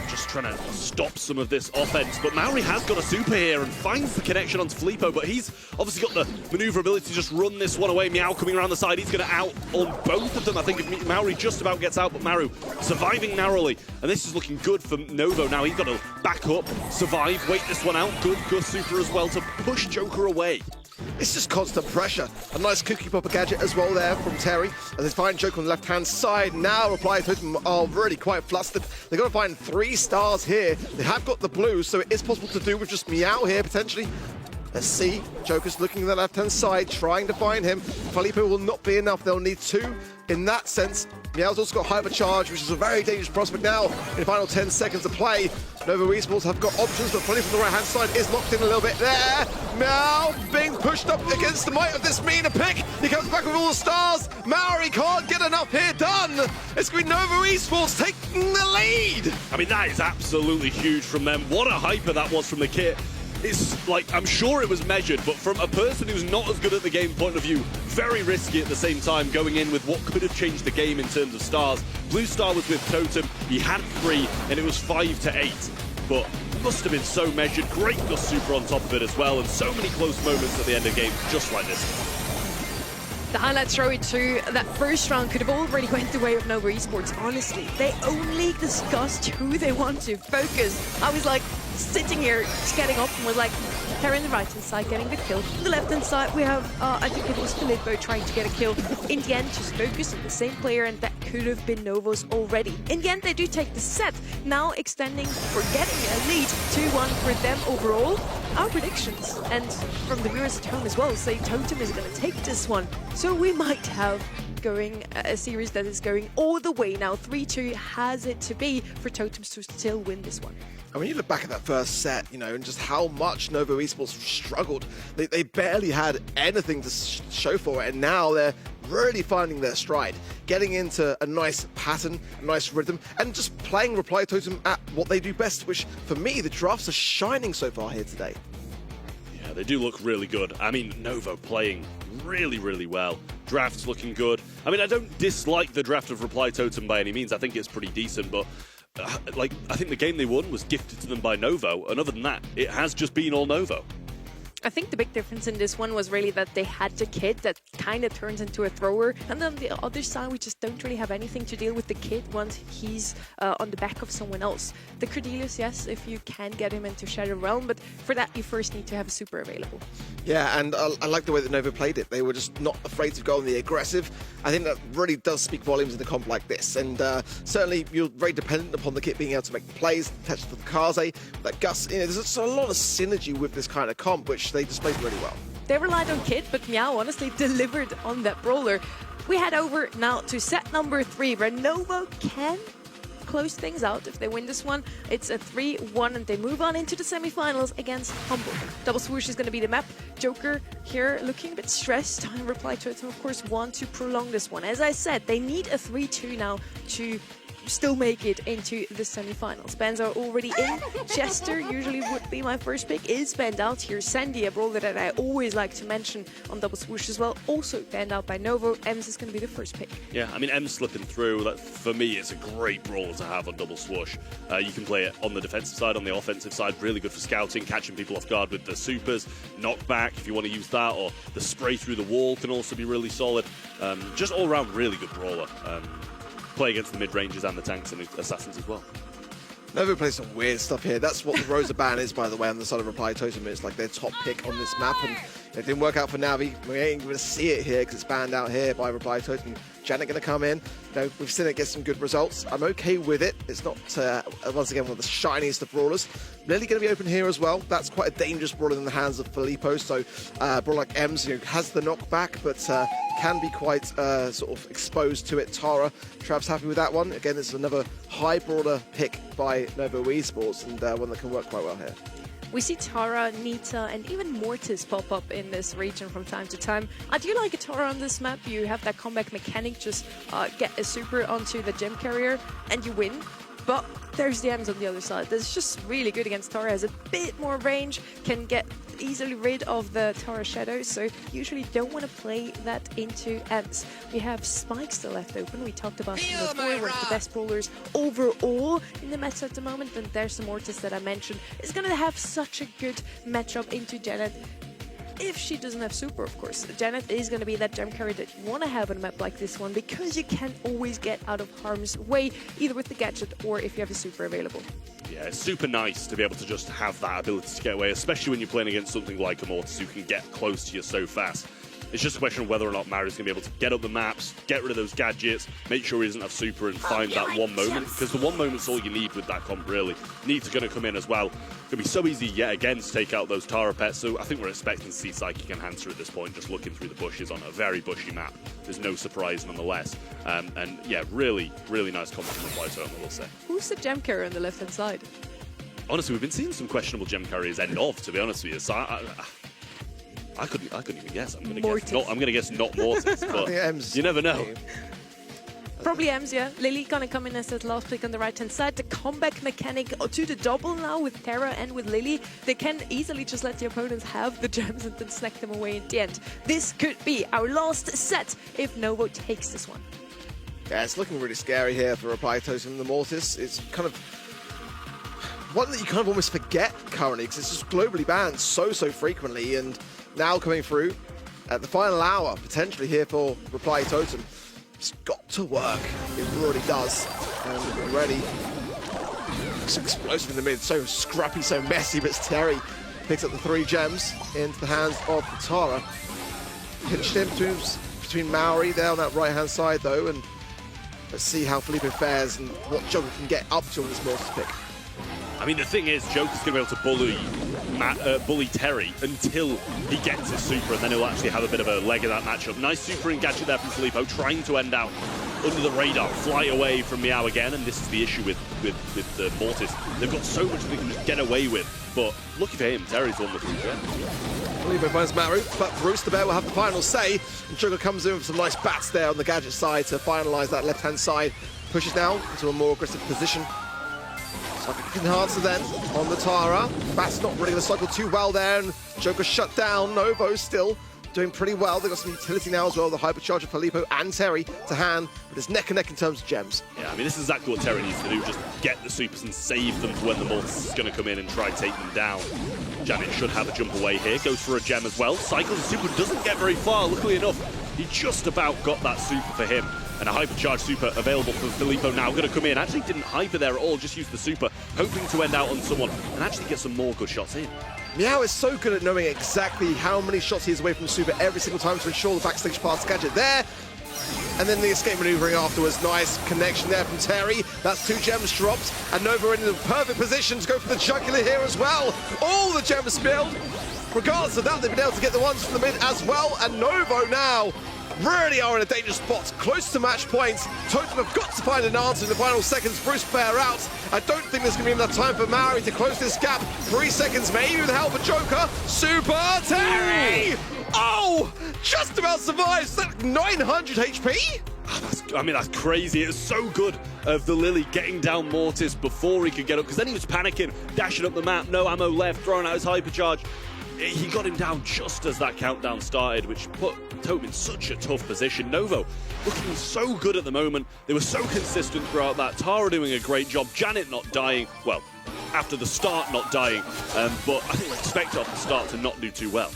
just trying to stop some of this offense. But Maori has got a super here and finds the connection onto Filippo, but he's obviously got the maneuverability to just run this one away. Meow coming around the side. He's going to out on both of them. I think if Maori just about gets out, but Maru surviving narrowly. And this is looking good for Novo now. He's got to back up, survive, wait this one out. Good super as well to push Joker away. It's just constant pressure. A nice cookie popper gadget as well there from Terry. As they find Joker on the left-hand side. Now Reply Totem are really quite flustered. They've got to find 3 stars here. They have got the blue, so it is possible to do with just Meow here, potentially. Let's see. Joker's looking at the left-hand side, trying to find him. Felipe will not be enough. They'll need 2 in that sense. Meow's also got hypercharge, which is a very dangerous prospect now in the final 10 seconds of play. Nova Esports have got options, but Felipe from the right-hand side is locked in a little bit there. Meow being pushed up against the might of this Mina pick. He comes back with all the stars. Maori can't get enough here done. It's going to be Nova Esports taking the lead. I mean, that is absolutely huge from them. What a hyper that was from the kit. It's like, I'm sure it was measured, but from a person who's not as good at the game point of view, very risky at the same time, going in with what could have changed the game in terms of stars. Blue Star was with Totem, he had 3, and it was 5-8. But it must have been so measured. Great Gus super on top of it as well, and so many close moments at the end of games just like this. The highlights show it too. That first round could have already went the way of Nova Esports, honestly. They only discussed who they want to focus. I was like sitting here, just getting up and was like, they're in the right-hand side getting the kill. On the left-hand side, we have, I think it was Filippo trying to get a kill. In the end, just focus on the same player, and that could have been Novo's already. In the end, they do take the set, now extending for getting a lead, 2-1 for them overall. Our predictions, and from the viewers at home as well, say Totem is going to take this one. So we might have going a series that is going all the way now. 3-2 has it to be for Totems to still win this one. And when you look back at that first set, you know, and just how much Nova Esports struggled, they barely had anything to show for it, and now they're really finding their stride, getting into a nice pattern, a nice rhythm, and just playing Reply Totem at what they do best, which, for me, the drafts are shining so far here today. Yeah, they do look really good. I mean, Novo playing really, really well. Drafts looking good. I mean, I don't dislike the draft of Reply Totem by any means. I think it's pretty decent, but like, I think the game they won was gifted to them by Novo, and other than that, it has just been all Novo. I think the big difference in this one was really that they had the kid that kind of turns into a thrower, and then on the other side we just don't really have anything to deal with the kid once he's on the back of someone else. The Cordelius, yes, if you can get him into Shadow Realm, but for that you first need to have a super available. Yeah, and I like the way that Nova played it. They were just not afraid to go on the aggressive. I think that really does speak volumes in a comp like this, and certainly you're very dependent upon the kit being able to make the plays, touch for the Kaze, that Gus. You know, there's just a lot of synergy with this kind of comp, which they displayed really well. They relied on Kit, but Meow honestly delivered on that brawler. We head over now to set number 3, where Novo can close things out. If they win this one, it's a 3-1, and they move on into the semi-finals against Humble. Double Swoosh is going to be the map. Joker here looking a bit stressed. Reply to it, of course, want to prolong this one. As I said, they need a 3-2 now to still make it into the semi-finals. Bans are already in. Chester usually would be my first pick, is banned out here. Sandy, a brawler that I always like to mention on Double Swoosh as well, also banned out by Novo. Ems is going to be the first pick. Yeah, I mean, M's slipping through. That, for me, it's a great brawler to have on Double Swoosh. You can play it on the defensive side, on the offensive side. Really good for scouting, catching people off guard with the supers, knockback if you want to use that, or the spray through the wall can also be really solid. Just all around really good brawler. Play against the mid-rangers and the tanks and the assassins as well. Novo plays some weird stuff here. That's what the Rosa ban is, by the way, on the side of Reply Totem. It's like their top pick on this map, and it didn't work out for Navi. We ain't going to see it here because it's banned out here by Reply Totem. Janet going to come in. You know, we've seen it get some good results. I'm okay with it. It's not, once again, one of the shiniest of brawlers. Lily going to be open here as well. That's quite a dangerous brawler in the hands of Filippo. So, brawler like Ems, you know, has the knockback, but can be quite sort of exposed to it. Tara, Trav's happy with that one. Again, this is another high brawler pick by Novo Esports, and one that can work quite well here. We see Tara, Nita, and even Mortis pop up in this region from time to time. I do like a Tara on this map. You have that comeback mechanic, just get a super onto the gem carrier and you win. But there's the Ems on the other side. That's just really good against Tara. Has a bit more range, can get easily rid of the Tara shadows, so usually don't want to play that into Ems. We have Spike still left open. We talked about him before, one of the best brawlers overall in the meta at the moment, and there's the Mortis that I mentioned. It's going to have such a good matchup into Janet. If she doesn't have super, of course. Janet is going to be that gem carry that you want to have on a map like this one, because you can always get out of harm's way, either with the gadget or if you have a super available. Yeah, it's super nice to be able to just have that ability to get away, especially when you're playing against something like a Mortis who can get close to you so fast. It's just a question of whether or not Mario's going to be able to get up the maps, get rid of those gadgets, make sure he doesn't have super, and find that one moment. Because the one moment's all you need with that comp, really. Needs going to come in as well. It's going to be so easy yet again to take out those Tara pets. So I think we're expecting to see Psychic Enhancer at this point, just looking through the bushes on a very bushy map. There's no surprise nonetheless. And yeah, really, really nice comp from the Reply Totem, I will say. Who's the gem carrier on the left-hand side? Honestly, we've been seeing some questionable gem carriers end of, to be honest with you. So I couldn't even guess. I'm gonna guess not Mortis, but you never know. Probably Ems, yeah. Lily gonna come in as that last pick on the right-hand side. The comeback mechanic to the double now with Tara and with Lily. They can easily just let the opponents have the gems and then snack them away in the end. This could be our last set if Novo takes this one. Yeah, it's looking really scary here for Reply Totem. The Mortis, it's kind of one that you kind of almost forget currently, because it's just globally banned so frequently, and now coming through at the final hour, potentially here for Reply Totem. It's got to work. It really does. And already, it's explosive in the mid, so scrappy, so messy, but Terry picks up the 3 gems into the hands of the Tara. Pinched him between Maori there on that right-hand side, though, and let's see how Filippo fares and what Joker can get up to on this Mortis pick. I mean, the thing is, Joker's going to be able to bully Terry until he gets his super, and then he'll actually have a bit of a leg of that matchup. Nice super and gadget there from Filippo, trying to end out under the radar, fly away from Meow again, and this is the issue with the Mortis. They've got so much they can just get away with, but lucky for him, Terry's won the 3 gems. Filippo finds Maru, but Bruce the Bear will have the final say, and Joker comes in with some nice bats there on the gadget side to finalise that left-hand side. Pushes now into a more aggressive position. Enhancer then on the Tara. Bat's not really going to cycle too well there, and Joker shut down. Novo still doing pretty well. They've got some utility now as well. The Hypercharger, Filippo and Terry to hand, but it's neck and neck in terms of gems. Yeah, I mean, this is exactly what Terry needs to do. Just get the supers and save them for when the Mortis is going to come in and try and take them down. Janet should have a jump away here. Goes for a gem as well. Cycles the super, doesn't get very far. Luckily enough, he just about got that super for him. And a hypercharged super available for Filippo now. Going to come in. Actually didn't hyper there at all, just used the super, hoping to end out on someone and actually get some more good shots in. Meow is so good at knowing exactly how many shots he is away from super every single time to ensure the backstage pass gadget there. And then the escape maneuvering afterwards. Nice connection there from Terry. That's 2 gems dropped. And Nova in the perfect position to go for the jugular here as well. All the gems spilled. Regardless of that, they've been able to get the ones from the mid as well. And Novo now really are in a dangerous spot, close to match points. Totem have got to find an answer in the final seconds. Bruce Bear out. I don't think there's going to be enough time for Maori to close this gap. 3 seconds, maybe with the help of Joker. Super Terry! Oh! Just about survives. Is that 900 HP? I mean, that's crazy. It was so good of the Lily getting down Mortis before he could get up, because then he was panicking, dashing up the map, no ammo left, throwing out his hypercharge. He got him down just as that countdown started, which put Totem in such a tough position. Novo looking so good at the moment. They were so consistent throughout that. Tara doing a great job. Janet not dying. Well, after the start not dying. But I think we expect off the start to not do too well.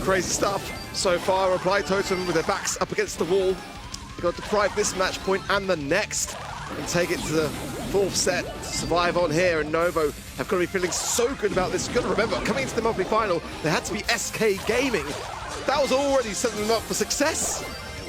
Crazy stuff so far. Reply Totem with their backs up against the wall. They've got to deprive this match point and the next and take it to the 4th set to survive on here. And Novo have got to be feeling so good about this. You've got to remember, coming into the monthly final, they had to be SK Gaming. That was already setting them up for success.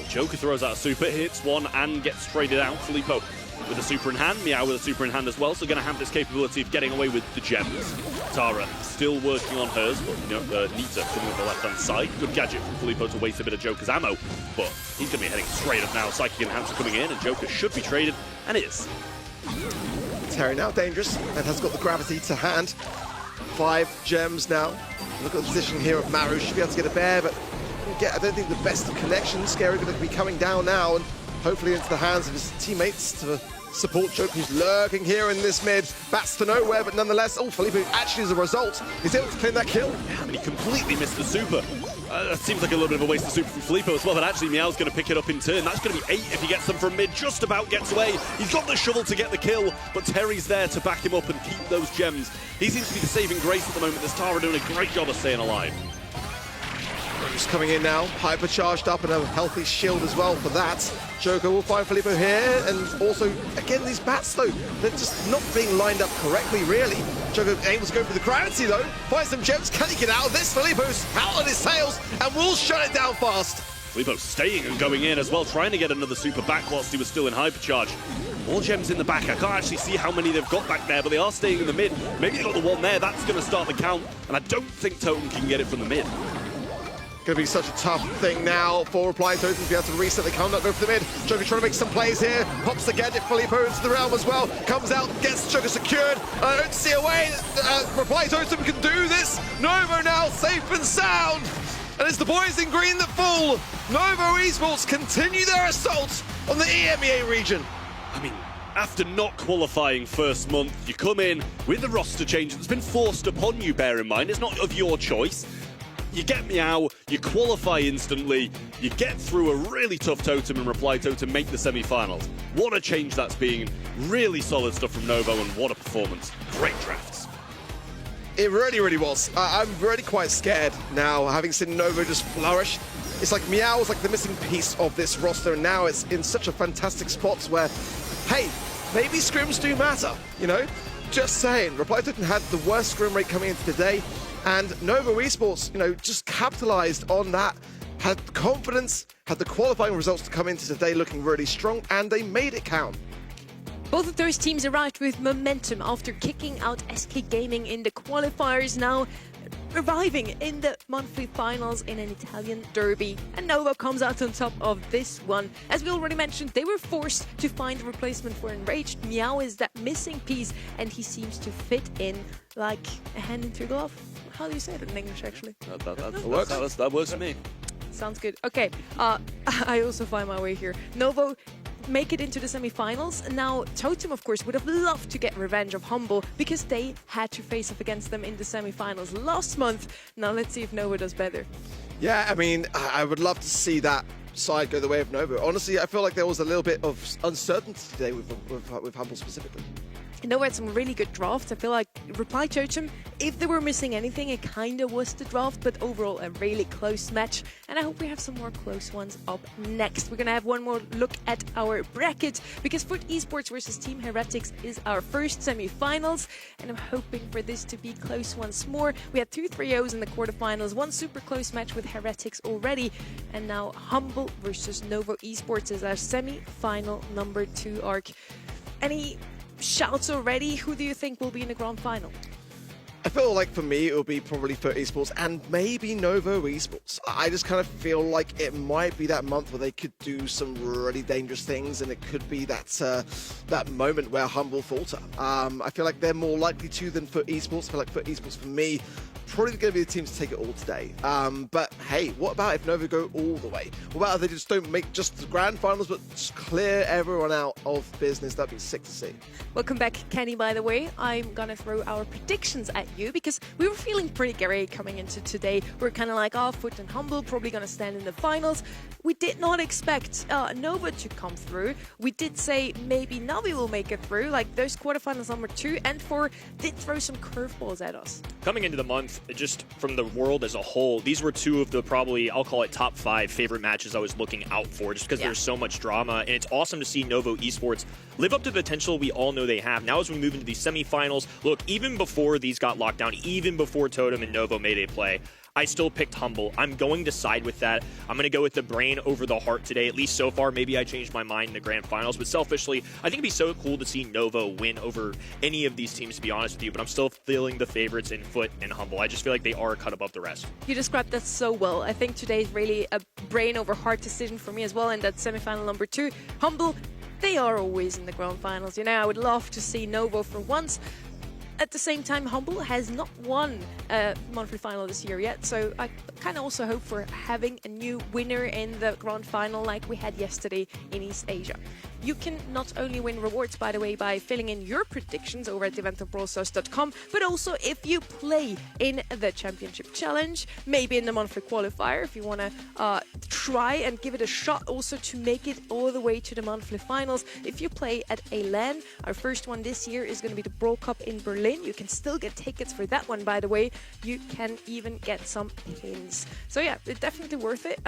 Joker throws out a super, hits one and gets traded out. Filippo with a super in hand, Meow with a super in hand as well, so going to have this capability of getting away with the gems. Tara still working on hers, but Nita coming on the left-hand side. Good gadget from Filippo to waste a bit of Joker's ammo, but he's going to be heading straight up now. Psychic Enhancer coming in, and Joker should be traded, and is. Terry now dangerous, and has got the gravity to hand. 5 gems now. Look at the position here of Maru. Should be able to get a bear, but I don't think the best of connections. Scary going to be coming down now, and hopefully into the hands of his teammates to support Joker, who's lurking here in this mid. Bats to nowhere, but nonetheless, Filippo actually, as a result, is able to claim that kill. Yeah, and he completely missed the super. That seems like a little bit of a waste of super from Filippo as well, but actually Meow's going to pick it up in turn. That's going to be 8 if he gets them from mid. Just about gets away. He's got the shovel to get the kill, but Terry's there to back him up and keep those gems. He seems to be the saving grace at the moment. This Tara doing a great job of staying alive. Just coming in now, hypercharged up and a healthy shield as well for that. Joker will find Filippo here, and also, again, these bats though, they're just not being lined up correctly, really. Joker able to go for the gravity though, finds some gems. Can he get out of this? Filippo's out on his tails and will shut it down fast. Filippo staying and going in as well, trying to get another super back whilst he was still in hypercharge. More gems in the back. I can't actually see how many they've got back there, but they are staying in the mid. Maybe they got the one there. That's going to start the count, and I don't think Totem can get it from the mid. Going to be such a tough thing now for Reply Totem to be able to reset the count, not go for the mid. Joker trying to make some plays here, pops the gadget, Filippo into the realm as well, comes out, gets Joker secured. I don't see a way Reply Totem can do this. Novo now safe and sound, and it's the boys in green that fall. Novo Esports continue their assault on the EMEA region. I mean, after not qualifying first month, you come in with the roster change that's been forced upon you, bear in mind. It's not of your choice. You get Meow, you qualify instantly, you get through a really tough Totem and Reply Totem, make the semi-finals. What a change that's been. Really solid stuff from Novo, and what a performance. Great drafts. It really, really was. I'm really quite scared now, having seen Novo just flourish. It's like Meow was like the missing piece of this roster, and now it's in such a fantastic spot where, hey, maybe scrims do matter, you know? Just saying. Reply Totem had the worst scrim rate coming into today, and Novo Esports, you know, just capitalized on that, had confidence, had the qualifying results to come into today looking really strong, and they made it count. Both of those teams arrived with momentum after kicking out SK Gaming in the qualifiers, now arriving in the monthly finals in an Italian derby. And Novo comes out on top of this one. As we already mentioned, they were forced to find a replacement for Enraged. Meow is that missing piece, and he seems to fit in like a hand into a glove. How do you say it in English, actually? That works for me. Sounds good. Okay, I also find my way here. Novo make it into the semi-finals. Now, Totem, of course, would have loved to get revenge of Humble because they had to face off against them in the semi-finals last month. Now, let's see if Nova does better. Yeah, I mean, I would love to see that side go the way of Nova. Honestly, I feel like there was a little bit of uncertainty today with Humble specifically. Nova had some really good drafts. I feel like Reply Totem, if they were missing anything, it kind of was the draft, but overall a really close match. And I hope we have some more close ones up next. We're going to have one more look at our bracket because Foot Esports versus Team Heretics is our first semi-finals, and I'm hoping for this to be close once more. We had 2 3-0s in the quarterfinals, one super close match with Heretics already, and now Humble versus Novo Esports is our semi-final number 2 arc. Any shouts already? Who do you think will be in the grand final? I feel like for me, it will be probably for esports and maybe Novo Esports. I just kind of feel like it might be that month where they could do some really dangerous things, and it could be that that moment where Humble falter. I feel like they're more likely to than for esports. I feel like for esports, for me, probably going to be the team to take it all today. But hey, what about if Nova go all the way? What about if they just don't make just the grand finals, but just clear everyone out of business? That'd be sick to see. Welcome back, Kenny, by the way. I'm going to throw our predictions at you because we were feeling pretty great coming into today. We're kind of like, oh, Foot and Humble probably going to stand in the finals. We did not expect Nova to come through. We did say maybe Navi will make it through. Like those quarterfinals number 2 and 4 did throw some curveballs at us. Coming into the month, just from the world as a whole, these were 2 of the probably, I'll call it top 5 favorite matches I was looking out for just because there's so much drama. And it's awesome to see Novo Esports live up to the potential we all know they have. Now as we move into these semifinals, look, even before these got locked down, even before Totem and Novo made a play, I still picked Humble. I'm going to side with that. I'm going to go with the brain over the heart today, at least so far. Maybe I changed my mind in the grand finals, but selfishly, I think it'd be so cool to see Novo win over any of these teams, to be honest with you, but I'm still feeling the favorites in Foot and Humble. I just feel like they are a cut above the rest. You described that so well. I think today is really a brain over heart decision for me as well, and that semifinal number 2. Humble, they are always in the grand finals. You know, I would love to see Novo for once. At the same time, Humble has not won a monthly final this year yet, so I kind of also hope for having a new winner in the grand final like we had yesterday in East Asia. You can not only win rewards, by the way, by filling in your predictions over at eventofbrawlstars.com, but also if you play in the Championship Challenge, maybe in the monthly qualifier, if you want to try and give it a shot also to make it all the way to the monthly finals. If you play at a LAN, our first one this year is going to be the Brawl Cup in Berlin. You can still get tickets for that one, by the way. You can even get some pins. So yeah, it's definitely worth it.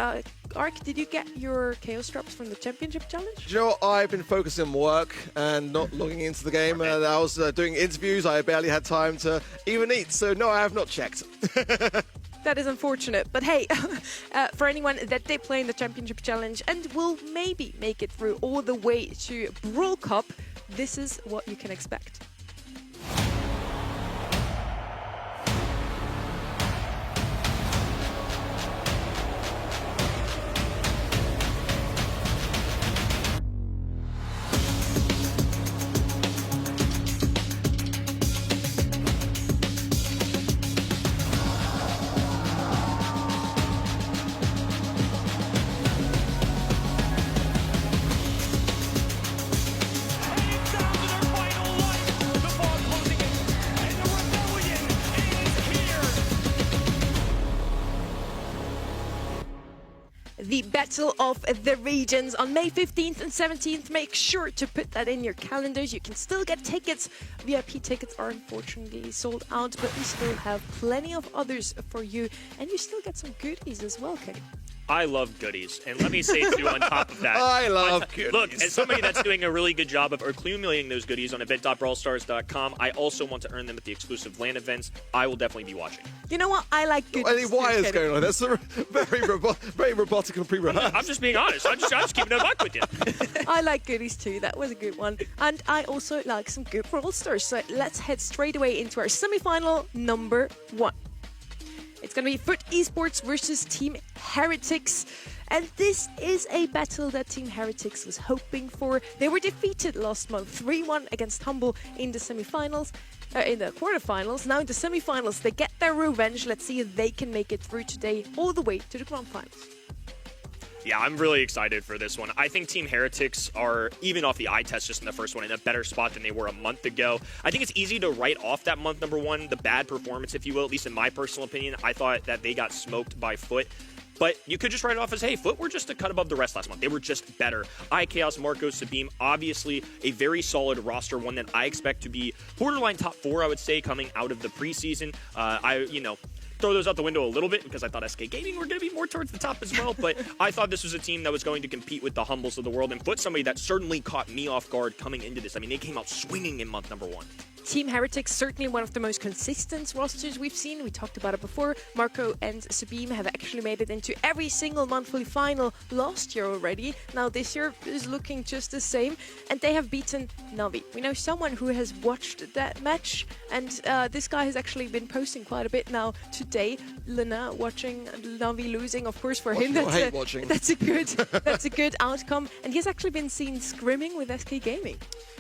Ark, did you get your Chaos drops from the Championship Challenge? Do you know what? I've been focusing on work and not logging into the game. I was doing interviews. I barely had time to even eat. So no, I have not checked. That is unfortunate. But hey, for anyone that did play in the Championship Challenge and will maybe make it through all the way to Brawl Cup, this is what you can expect. The Battle of the Regions on May 15th and 17th. Make sure to put that in your calendars. You can still get tickets. VIP tickets are unfortunately sold out, but we still have plenty of others for you. And you still get some goodies as well, Kenny. I love goodies. And let me say, too, on top of that. I love goodies. Look, as somebody that's doing a really good job of accumulating those goodies on event.brawlstars.com, I also want to earn them at the exclusive LAN events. I will definitely be watching. You know what? I like goodies. Any wires too, going on? That's very robotic and pre-rehearsed. I'm just being honest. I'm just keeping it a buck with you. I like goodies too. That was a good one. And I also like some good Brawl Stars. So let's head straight away into our semi-final number 1. It's going to be Foot Esports versus Team Heretics. And this is a battle that Team Heretics was hoping for. They were defeated last month, 3-1 against Humble in the semi-finals. In the quarterfinals. Now in the semi-finals, they get their revenge. Let's see if they can make it through today all the way to the grand finals. Yeah, I'm really excited for this one. I think Team Heretics are, even off the eye test just in the first one, in a better spot than they were a month ago. I think it's easy to write off that month number 1, the bad performance, if you will, at least in my personal opinion. I thought that they got smoked by Foot. But you could just write it off as, hey, Foot were just a cut above the rest last month. They were just better. iChaos, Marco, Sabim, obviously a very solid roster, one that I expect to be borderline top 4, I would say, coming out of the preseason. Throw those out the window a little bit because I thought SK Gaming were going to be more towards the top as well, but I thought this was a team that was going to compete with the Humbles of the world, and Foot, somebody that certainly caught me off guard coming into this. I mean, they came out swinging in month number 1. Team Heretics, certainly one of the most consistent rosters we've seen. We talked about it before. Marco and Sabim have actually made it into every single monthly final last year already. Now this year is looking just the same, and they have beaten Navi. We know someone who has watched that match, and this guy has actually been posting quite a bit now today. Lena watching Navi losing, of course, for him that's a good outcome, and he's actually been seen scrimming with SK Gaming.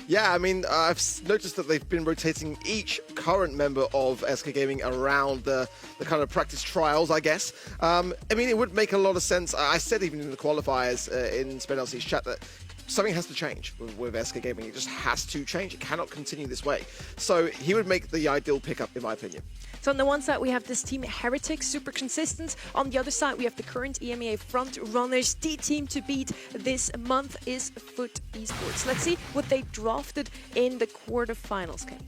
Yeah, I mean, I've noticed that they've been rotating each current member of SK Gaming around the kind of practice trials, I guess. I mean, it would make a lot of sense. I said even in the qualifiers in Spain LC's chat that something has to change with SK Gaming. It just has to change. It cannot continue this way. So he would make the ideal pickup, in my opinion. So on the one side, we have this Team Heretics, super consistent. On the other side, we have the current EMEA front runners. The team to beat this month is Foot Esports. Let's see what they drafted in the quarterfinals, Ken.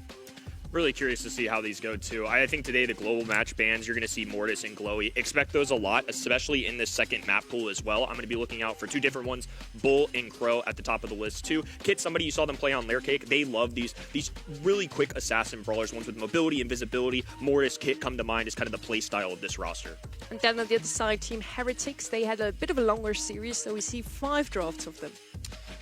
Really curious to see how these go, too. I think today the global match bans, you're going to see Mortis and Glowy. Expect those a lot, especially in this second map pool as well. I'm going to be looking out for 2 different ones, Bull and Crow at the top of the list, too. Kit, somebody you saw them play on Layer Cake. They love these really quick assassin brawlers, ones with mobility and visibility. Mortis, Kit come to mind as kind of the play style of this roster. And then on the other side, Team Heretics, they had a bit of a longer series, so we see 5 drafts of them.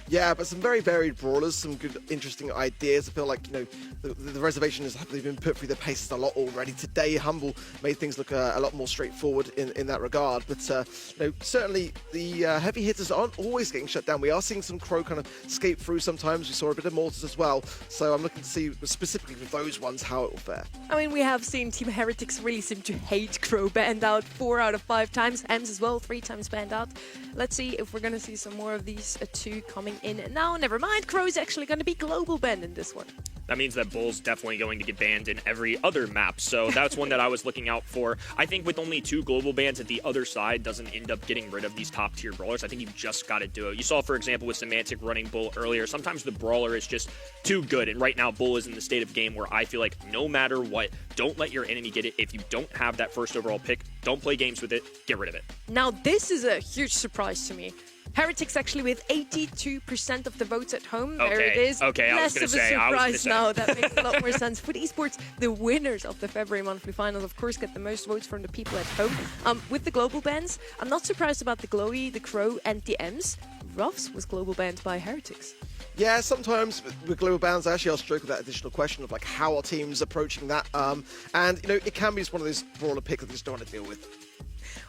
Yeah, but some very varied brawlers, some good, interesting ideas. I feel like, you know, the reservation is they've been put through their paces a lot already. Today, Humble made things look a lot more straightforward in that regard. But, you know, certainly the heavy hitters aren't always getting shut down. We are seeing some Crow kind of escape through sometimes. We saw a bit of Mortis as well. So I'm looking to see specifically with those ones how it will fare. I mean, we have seen Team Heretics really seem to hate Crow, banned out 4 out of 5 times. Ems as well, 3 times banned out. Let's see if we're going to see some more of these 2 coming in. Now, never mind, Crow's actually going to be global banned in this one. That means that Bull's definitely going to get banned in every other map, so that's one that I was looking out for. I think with only 2 global bans at the other side doesn't end up getting rid of these top-tier brawlers. I think you've just got to do it. You saw, for example, with Semantic running Bull earlier, sometimes the brawler is just too good, and right now Bull is in the state of game where I feel like no matter what, don't let your enemy get it. If you don't have that first overall pick, don't play games with it, get rid of it. Now, this is a huge surprise to me. Heretics actually with 82% of the votes at home. There it is. Okay, Less I was going to say. of a surprise now. That makes a lot more sense. Foot Esports, the winners of the February monthly finals, of course, get the most votes from the people at home. With the global bans, I'm not surprised about the Glowy, the Crow, and the Ems. Ruffs was global banned by Heretics. Yeah, sometimes with global bans, I actually I'll stroke with that additional question of like how are teams approaching that, and you know it can be just one of those brawler picks that they just don't want to deal with.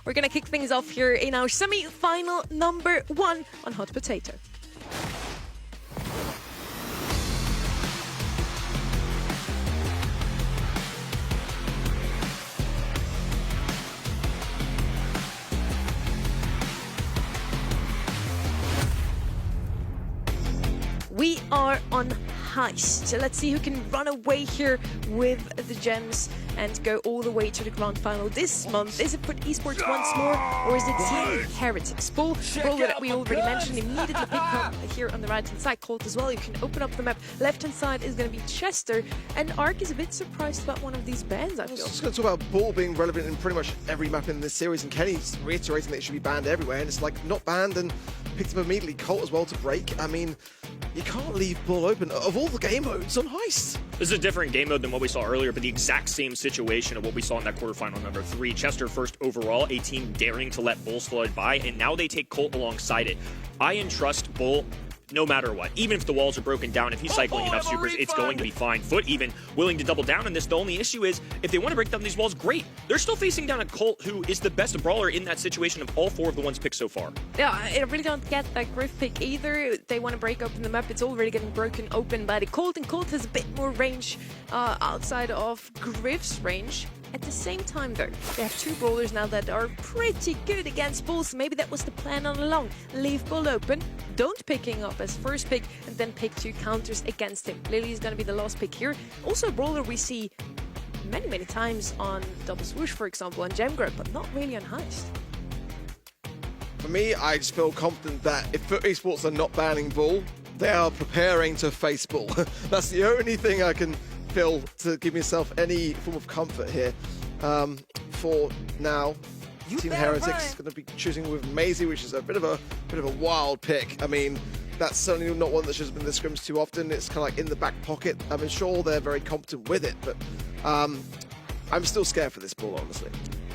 We're going to kick things off here in our semi-final number 1 on Hot Potato. We are on Heist. So let's see who can run away here with the gems and go all the way to the grand final this month. Is it Foot Esports once more, or is it Team Heretics? Bull that we already mentioned, immediately pick up here on the right-hand side. Colt as well, you can open up the map. Left-hand side is going to be Chester, and Ark is a bit surprised about one of these bans, I feel. I was just going to talk about Bull being relevant in pretty much every map in this series, and Kenny's reiterating that it should be banned everywhere, and it's like not banned and picked up immediately. Colt as well to break. I mean, you can't leave Bull open. Of all the game modes on Heist. This is a different game mode than what we saw earlier, but the exact same situation of what we saw in that quarterfinal number 3. Chester first overall, a team daring to let Bull slide by, and now they take Colt alongside it. I entrust Bull no matter what. Even if the walls are broken down, if he's cycling enough supers, it's going to be fine. Foot even willing to double down on this. The only issue is, if they want to break down these walls, great. They're still facing down a Colt who is the best brawler in that situation of all 4 of the ones picked so far. Yeah, I really don't get that Griff pick either. They want to break open the map. It's already getting broken open by the Colt, and Colt has a bit more range outside of Griff's range. At the same time, though, they have two brawlers now that are pretty good against Bull, so maybe that was the plan all along. Leave Bull open, don't pick him up as first pick, and then pick two counters against him. Lily is going to be the last pick here. Also a brawler we see many times on Double Swoosh, for example, on Gem Grab, but not really on Heist. For me, I just feel confident that if Foot Esports are not banning Bull, they are preparing to face Bull. That's the only thing I can feel to give myself any form of comfort here. For now, Team Heretics is going to be choosing with Maisie, which is a bit of a wild pick. I mean, that's certainly not one that should have been in the scrims too often. It's kind of like in the back pocket. I mean, sure, they're very competent with it, but I'm still scared for this Bull, honestly.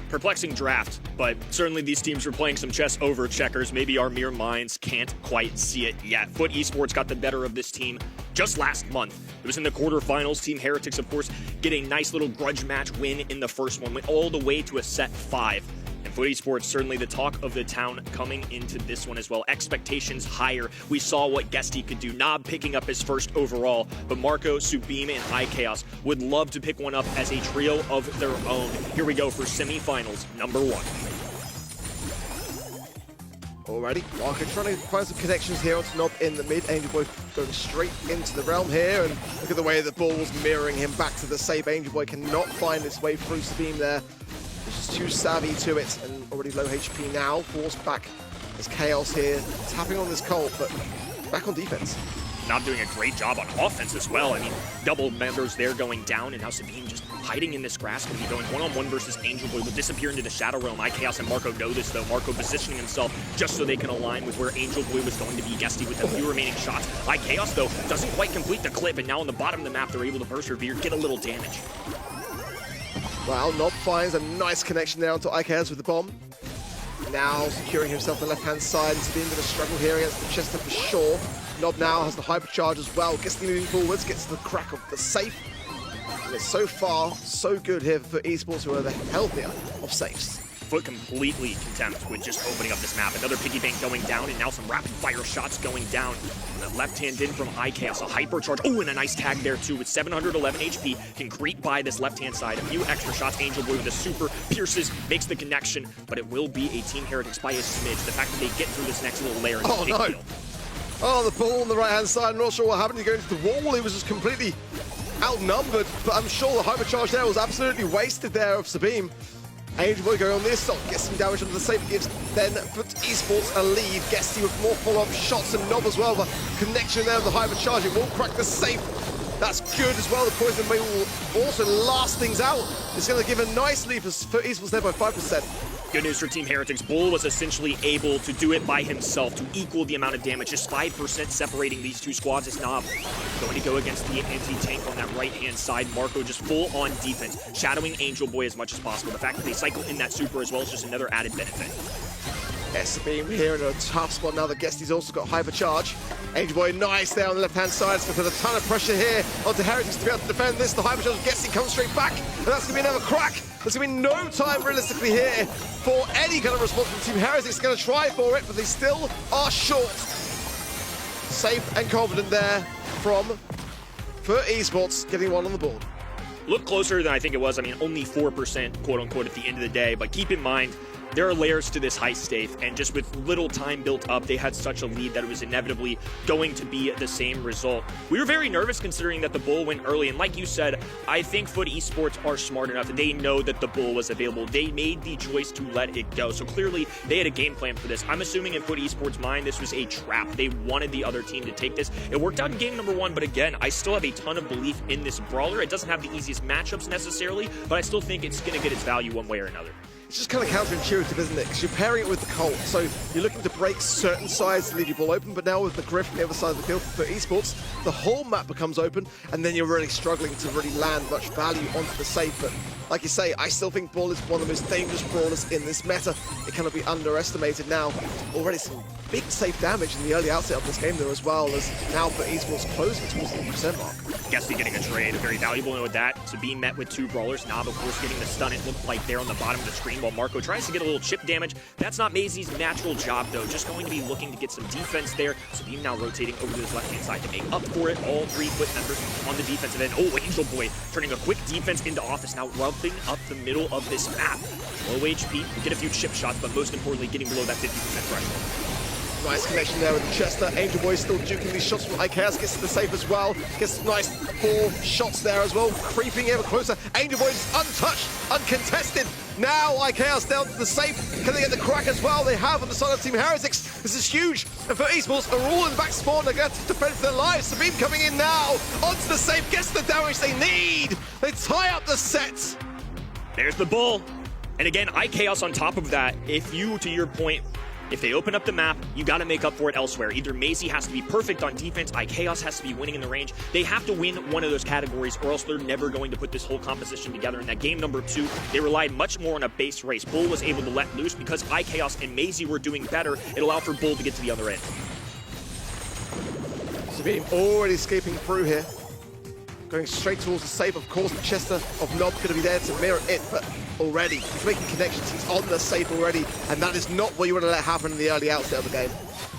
Perplexing draft, but certainly these teams were playing some chess over checkers. Maybe our mere minds can't quite see it yet. Foot Esports got the better of this team just last month. It was in the quarterfinals. Team Heretics, of course, get a nice little grudge match win in the first one, went all the way to a set 5. And Foot Esports, certainly the talk of the town coming into this one as well. Expectations higher. We saw what Guesty could do. Nob picking up his first overall, but Marco, Subime, and iChaos would love to pick one up as a trio of their own. Here we go for semifinals number 1. Alrighty, Marco trying to find some connections here onto Nob in the mid. Angel Boy going straight into the realm here, and look at the way the ball's mirroring him back to the safe. Angel Boy cannot find his way through Subime there. He's too savvy to it, and already low HP now. Forced back as Chaos here, tapping on this Colt, but back on defense. Not doing a great job on offense as well. I mean, double members there going down, and now Sabine just hiding in this grass. Going to be going one-on-one versus Angel Boy. Will disappear into the Shadow Realm. iChaos and Marco know this, though. Marco positioning himself just so they can align with where Angel Boy was going to be. Guesty with the few remaining shots. iChaos, though, doesn't quite complete the clip, and now on the bottom of the map, they're able to persevere, get a little damage. Well, Nob finds a nice connection there onto iChaos with the bomb. Now securing himself on the left-hand side. It's been a bit of a struggle here against the Chester for sure. Nob now has the hypercharge as well. Guesty moving forwards, gets to the crack of the safe. And it's so far, so good here for Esports, who are the healthier of safes. Foot completely content with just opening up this map. Another piggy bank going down, and now some rapid fire shots going down. And the left hand in from iChaos, a hypercharge. Oh, and a nice tag there too with 711 HP. Can creep by this left hand side. A few extra shots. Angel Boy with a super pierces, makes the connection, but it will be a Team Heretics by a smidge. The fact that they get through this next little layer is a big deal. Oh, the ball on the right hand side. I'm not sure what happened. He goes to the wall. He was just completely outnumbered, but I'm sure the hypercharge there was absolutely wasted there of Sabine. Angel Boy going on the assault, gets some damage under the safe, gives then Foot Esports a lead. Guesty with more follow-up shots and Nob as well. The connection there with the hypercharge, it won't crack the safe. That's good as well. The poison may will also last things out. It's going to give a nice lead for Foot Esports there by 5%. Good news for Team Heretics. Bull was essentially able to do it by himself to equal the amount of damage. Just 5% separating these two squads. Is Nob going to go against the anti-tank on that right-hand side. Marco just full on defense, shadowing Angel Boy as much as possible. The fact that they cycle in that super as well is just another added benefit. Sabine here in a tough spot now that Guesty's also got hypercharge. Angel Boy nice there on the left-hand side. It's going to put a ton of pressure here onto Heretics to be able to defend this. The hypercharge of Guesty comes straight back, and that's going to be another crack. There's going to be no time realistically here for any kind of response from Team Heretics. Going to try for it, but they still are short. Safe and confident there from Foot Esports, getting one on the board. Look closer than I think it was. I mean, only 4%, quote-unquote, at the end of the day, but keep in mind, there are layers to this heist safe, and just with little time built up, they had such a lead that it was inevitably going to be the same result. We were very nervous considering that the Bull went early, and like you said, I think Foot Esports are smart enough. They know that the Bull was available. They made the choice to let it go, so clearly they had a game plan for this. I'm assuming in Foot Esports' mind, this was a trap. They wanted the other team to take this. It worked out in game number 1, but again, I still have a ton of belief in this brawler. It doesn't have the easiest matchups necessarily, but I still think it's going to get its value one way or another. It's just kind of counterintuitive, isn't it? Because you're pairing it with the Colt, so you're looking to break certain sides to leave your ball open, but now with the Griff on the other side of the field for Esports, the whole map becomes open, and then you're really struggling to really land much value onto the safe. But like you say, I still think Brawl is one of the most dangerous brawlers in this meta. It cannot be underestimated now. Already some big safe damage in the early outset of this game though as well, as now for esports closing towards the 50% mark. Guesty getting a trade, very valuable with that. Sabine met with 2 brawlers. Nob, of course, getting the stun. It looked like there on the bottom of the screen while Marco tries to get a little chip damage. That's not Maisie's natural job, though. Just going to be looking to get some defense there. Sabine now rotating over to his left-hand side to make up for it. All 3 foot members on the defensive end. Oh, Angel Boy turning a quick defense into office, now rubbing up the middle of this map. Low HP, get a few chip shots, but most importantly, getting below that 50% threshold. Nice connection there with the Chester. Angel Boy still duking these shots from IKS, gets to the safe as well. Gets nice 4 shots there as well, creeping ever closer. Angel Boy is untouched, uncontested. Now IKS down to the safe. Can they get the crack as well? They have on the side of Team Heretics. This is huge. And for esports, are all in the back spawn. They're going to defend for their lives. Sabine coming in now. Onto the safe, gets the damage they need. They tie up the set. There's the bull. And again, IKS on top of that, if you, to your point, if they open up the map, you got to make up for it elsewhere. Either Maisie has to be perfect on defense, IKS has to be winning in the range. They have to win one of those categories or else they're never going to put this whole composition together. In that game number 2, they relied much more on a base race. Bull was able to let loose because IKS and Maisie were doing better. It allowed for Bull to get to the other end. Sabine already escaping through here. Going straight towards the safe, of course. The Chester of Nob going to be there to mirror it, but already he's making connections. He's on the safe already, and that is not what you want to let happen in the early outset of the game.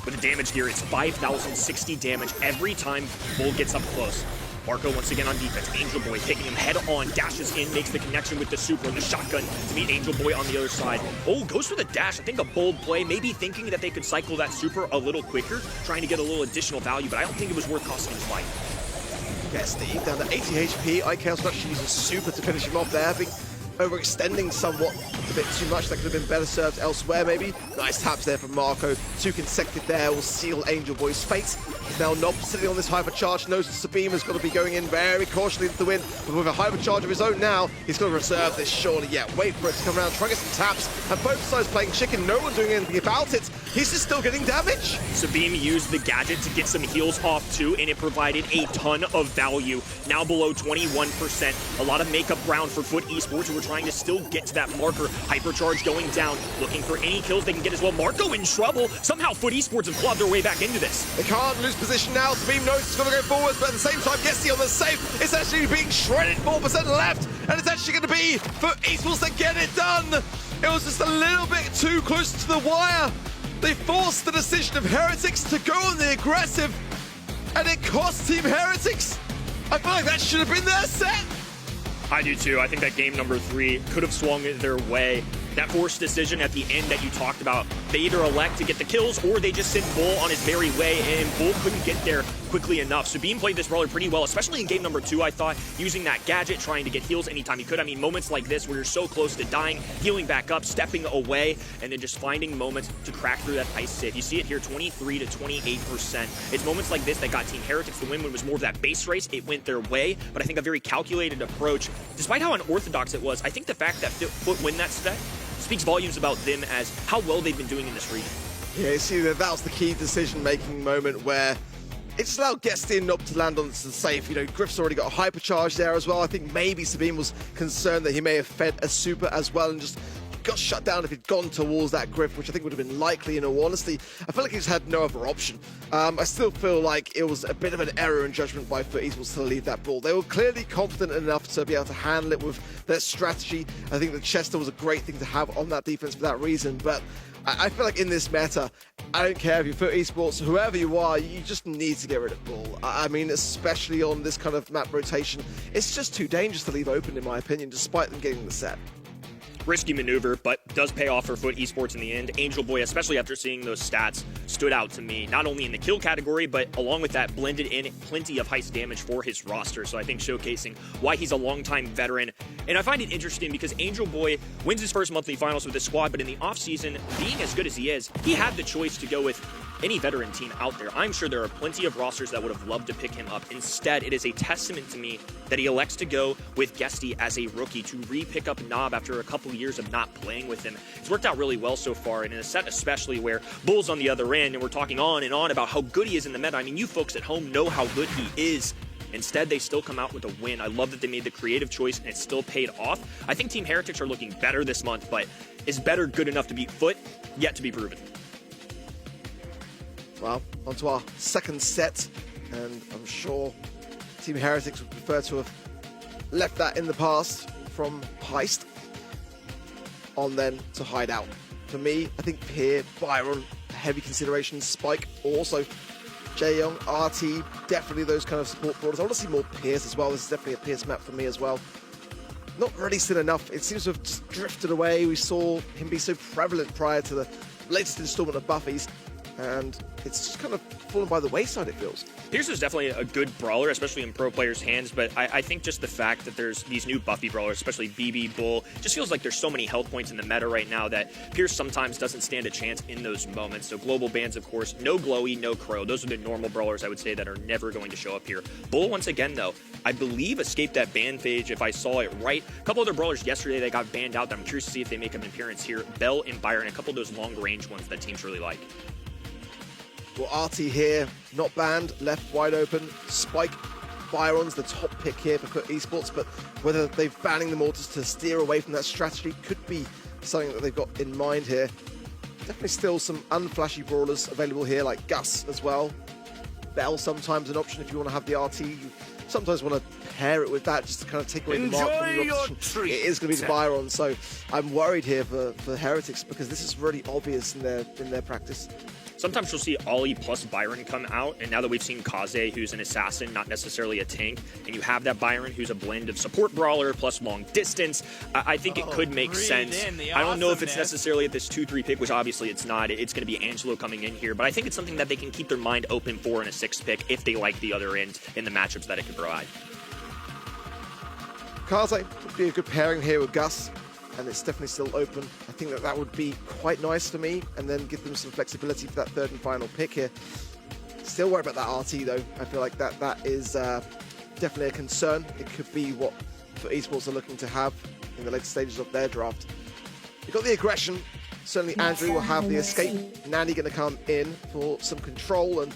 With the damage here, it's 5,060 damage every time Bull gets up close. Marco once again on defense. Angel Boy taking him head on, dashes in, makes the connection with the super and the shotgun to meet Angel Boy on the other side. Oh, goes for the dash. I think a bold play, maybe thinking that they could cycle that super a little quicker, trying to get a little additional value, but I don't think it was worth costing his life. Guesty down to 80 HP. IKS actually uses super to finish him off there. I think overextending somewhat a bit too much. That could have been better served elsewhere, maybe. Nice taps there from Marco. 2 consecutive there will seal Angel Boy's fate. Now Nob sitting on this hypercharge, knows that Sabine is going to be going in very cautiously into the win, but with a hypercharge of his own now, he's going to reserve this surely. Yeah, wait for it to come around, try to get some taps, and both sides playing chicken, no one doing anything about it. He's just still getting damage. Sabine used the gadget to get some heals off too, and it provided a ton of value. Now below 21%. A lot of makeup ground for Foot Esports, who are trying to still get to that marker. Hypercharge going down, looking for any kills they can get as well. Marco in trouble. Somehow Foot Esports have clawed their way back into this. They can't lose position now. Sabine knows it's going to go forwards, but at the same time, Guesty on the safe. It's actually being shredded, 4% left, and it's actually going to be for esports to get it done. It was just a little bit too close to the wire. They forced the decision of Heretics to go on the aggressive, and it cost Team Heretics. I feel like that should have been their set. I do too. I think that game number 3 could have swung their way. That forced decision at the end that you talked about, they either elect to get the kills or they just send Bull on his merry way, and Bull couldn't get there quickly enough. Sabine played this brawler pretty well, especially in game number 2, I thought, using that gadget, trying to get heals anytime he could. I mean, moments like this where you're so close to dying, healing back up, stepping away, and then just finding moments to crack through that ice sit. You see it here, 23 to 28%. It's moments like this that got Team Heretics the win when it was more of that base race. It went their way, but I think a very calculated approach. Despite how unorthodox it was, I think the fact that Foot win that set speaks volumes about them as how well they've been doing in this region. Yeah, you see that was the key decision-making moment where it just allowed Guesty and Nob to land on the safe. You know, Griff's already got a hypercharge there as well. I think maybe Sabine was concerned that he may have fed a super as well and just got shut down if he'd gone towards that Griff, which I think would have been likely in all honesty. I feel like he just had no other option. I still feel like it was a bit of an error in judgment by Foot Esports to leave that ball. They were clearly confident enough to be able to handle it with their strategy. I think the Chester was a great thing to have on that defense for that reason, but I feel like in this meta, I don't care if you're Foot Esports, whoever you are, you just need to get rid of Bull. I mean, especially on this kind of map rotation, it's just too dangerous to leave open in my opinion, despite them getting the set. Risky maneuver, but does pay off for Foot Esports in the end. Angel Boy, especially after seeing those stats, stood out to me, not only in the kill category, but along with that, blended in plenty of heist damage for his roster. So I think showcasing why he's a longtime veteran. And I find it interesting because Angel Boy wins his first monthly finals with his squad, but in the offseason, being as good as he is, he had the choice to go with any veteran team out there. I'm sure there are plenty of rosters that would have loved to pick him up. Instead, it is a testament to me that he elects to go with Guesty as a rookie to re-pick up Nob after a couple years of not playing with him. It's worked out really well so far, and in a set especially where Bull's on the other end, and we're talking on and on about how good he is in the meta. I mean, you folks at home know how good he is. Instead, they still come out with a win. I love that they made the creative choice, and it still paid off. I think Team Heretics are looking better this month, but is better good enough to beat Foot? Yet to be proven. Well, onto our second set, and I'm sure Team Heretics would prefer to have left that in the past from Heist on then to Hideout. For me, I think Pier, Byron, heavy consideration, Spike, also Jaeyoung, RT, definitely those kind of support brawlers. I want to see more Pierce as well. This is definitely a Pierce map for me as well. Not really seen enough. It seems to have just drifted away. We saw him be so prevalent prior to the latest installment of Buffy's, and it's just kind of fallen by the wayside, it feels. Pierce is definitely a good brawler, especially in pro players' hands, but I think just the fact that there's these new Buffy brawlers, especially BB, Bull, just feels like there's so many health points in the meta right now that Pierce sometimes doesn't stand a chance in those moments. So global bans, of course, no Glowy, no Crow. Those are the normal brawlers, I would say, that are never going to show up here. Bull, once again, though, I believe escaped that ban phase, if I saw it right. A couple other brawlers yesterday that got banned out that I'm curious to see if they make an appearance here. Bell and Byron, a couple of those long-range ones that teams really like. Well, RT here, not banned, left wide open. Spike, Byron's the top pick here for FUT Esports, but whether they're banning them all just to steer away from that strategy could be something that they've got in mind here. Definitely still some unflashy brawlers available here, like Gus as well. Bell sometimes an option if you want to have the RT. You sometimes want to pair it with that just to kind of take away the mark from your opposition. It is going to be the Byron, so I'm worried here for Heretics because this is really obvious in their practice. Sometimes you'll see Ollie plus Byron come out, and now that we've seen Kaze, who's an assassin, not necessarily a tank, and you have that Byron, who's a blend of support brawler plus long distance, I think it could make sense. I don't know if it's necessarily at this 2-3 pick, which obviously it's not. It's going to be Angelo coming in here, but I think it's something that they can keep their mind open for in a 6th pick if they like the other end in the matchups that it could provide. Kaze would be a good pairing here with Gus, and it's definitely still open. I think that would be quite nice for me, and then give them some flexibility for that 3rd and final pick here. Still worried about that RT though. I feel like that is definitely a concern. It could be what FUT Esports are looking to have in the later stages of their draft. You've got the aggression. Certainly Andrew will have the escape. Nanny going to come in for some control and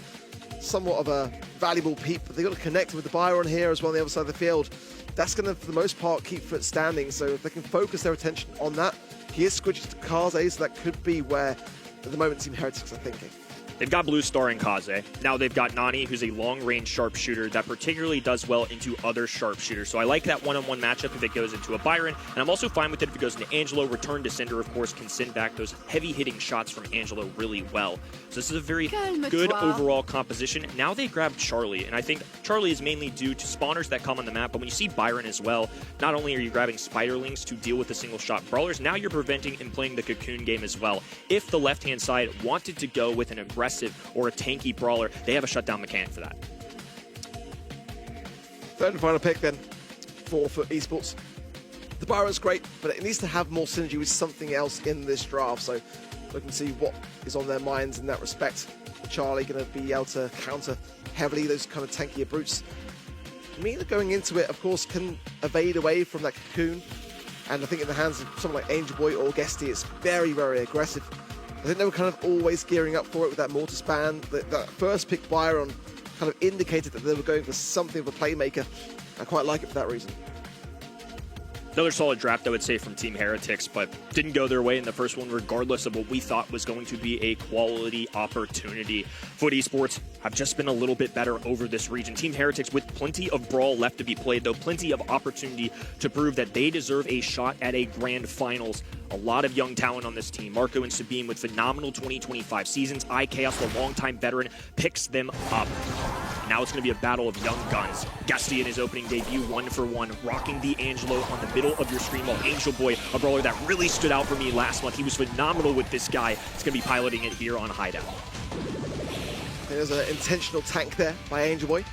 somewhat of a valuable peep. But they've got to connect with the Byron here as well on the other side of the field. That's going to, for the most part, keep FUT standing. So if they can focus their attention on that, he is switching to Kaze, so that could be where, at the moment, Team Heretics are thinking. They've got Blue Star and Kaze. Now they've got Nani, who's a long-range sharpshooter that particularly does well into other sharpshooters. So I like that one-on-one matchup if it goes into a Byron. And I'm also fine with it if it goes into Angelo. Return to Cinder, of course, can send back those heavy-hitting shots from Angelo really well. So this is a very good overall composition. Now they grabbed Charlie, and I think Charlie is mainly due to spawners that come on the map. But when you see Byron as well, not only are you grabbing Spiderlings to deal with the single-shot brawlers, now you're preventing and playing the Cocoon game as well. If the left-hand side wanted to go with an aggressive or a tanky brawler, they have a shutdown mechanic for that. 3rd and final pick then for Esports. The Byron's great, but it needs to have more synergy with something else in this draft, so we can see what is on their minds in that respect. Charlie going to be able to counter heavily those kind of tankier brutes. Mina going into it, of course, can evade away from that Cocoon, and I think in the hands of someone like Angel Boy or Guesty, it's very, very aggressive. I think they were kind of always gearing up for it with that Mortis ban. That first pick Byron kind of indicated that they were going for something of a playmaker. I quite like it for that reason. Another solid draft, I would say, from Team Heretics, but didn't go their way in the first one, regardless of what we thought was going to be a quality opportunity. FUT Esports have just been a little bit better over this region. Team Heretics with plenty of Brawl left to be played, though plenty of opportunity to prove that they deserve a shot at a grand finals. A lot of young talent on this team. Marco and Sabine with phenomenal 2025 seasons. iChaos, the longtime veteran, picks them up. Now it's going to be a battle of young guns. Guesty in his opening debut, 1-for-1, rocking the Angelo on the middle of your screen, while Angel Boy, a brawler that really stood out for me last month. He was phenomenal with this guy. It's going to be piloting it here on Hideout. There's an intentional tank there by Angel Boy.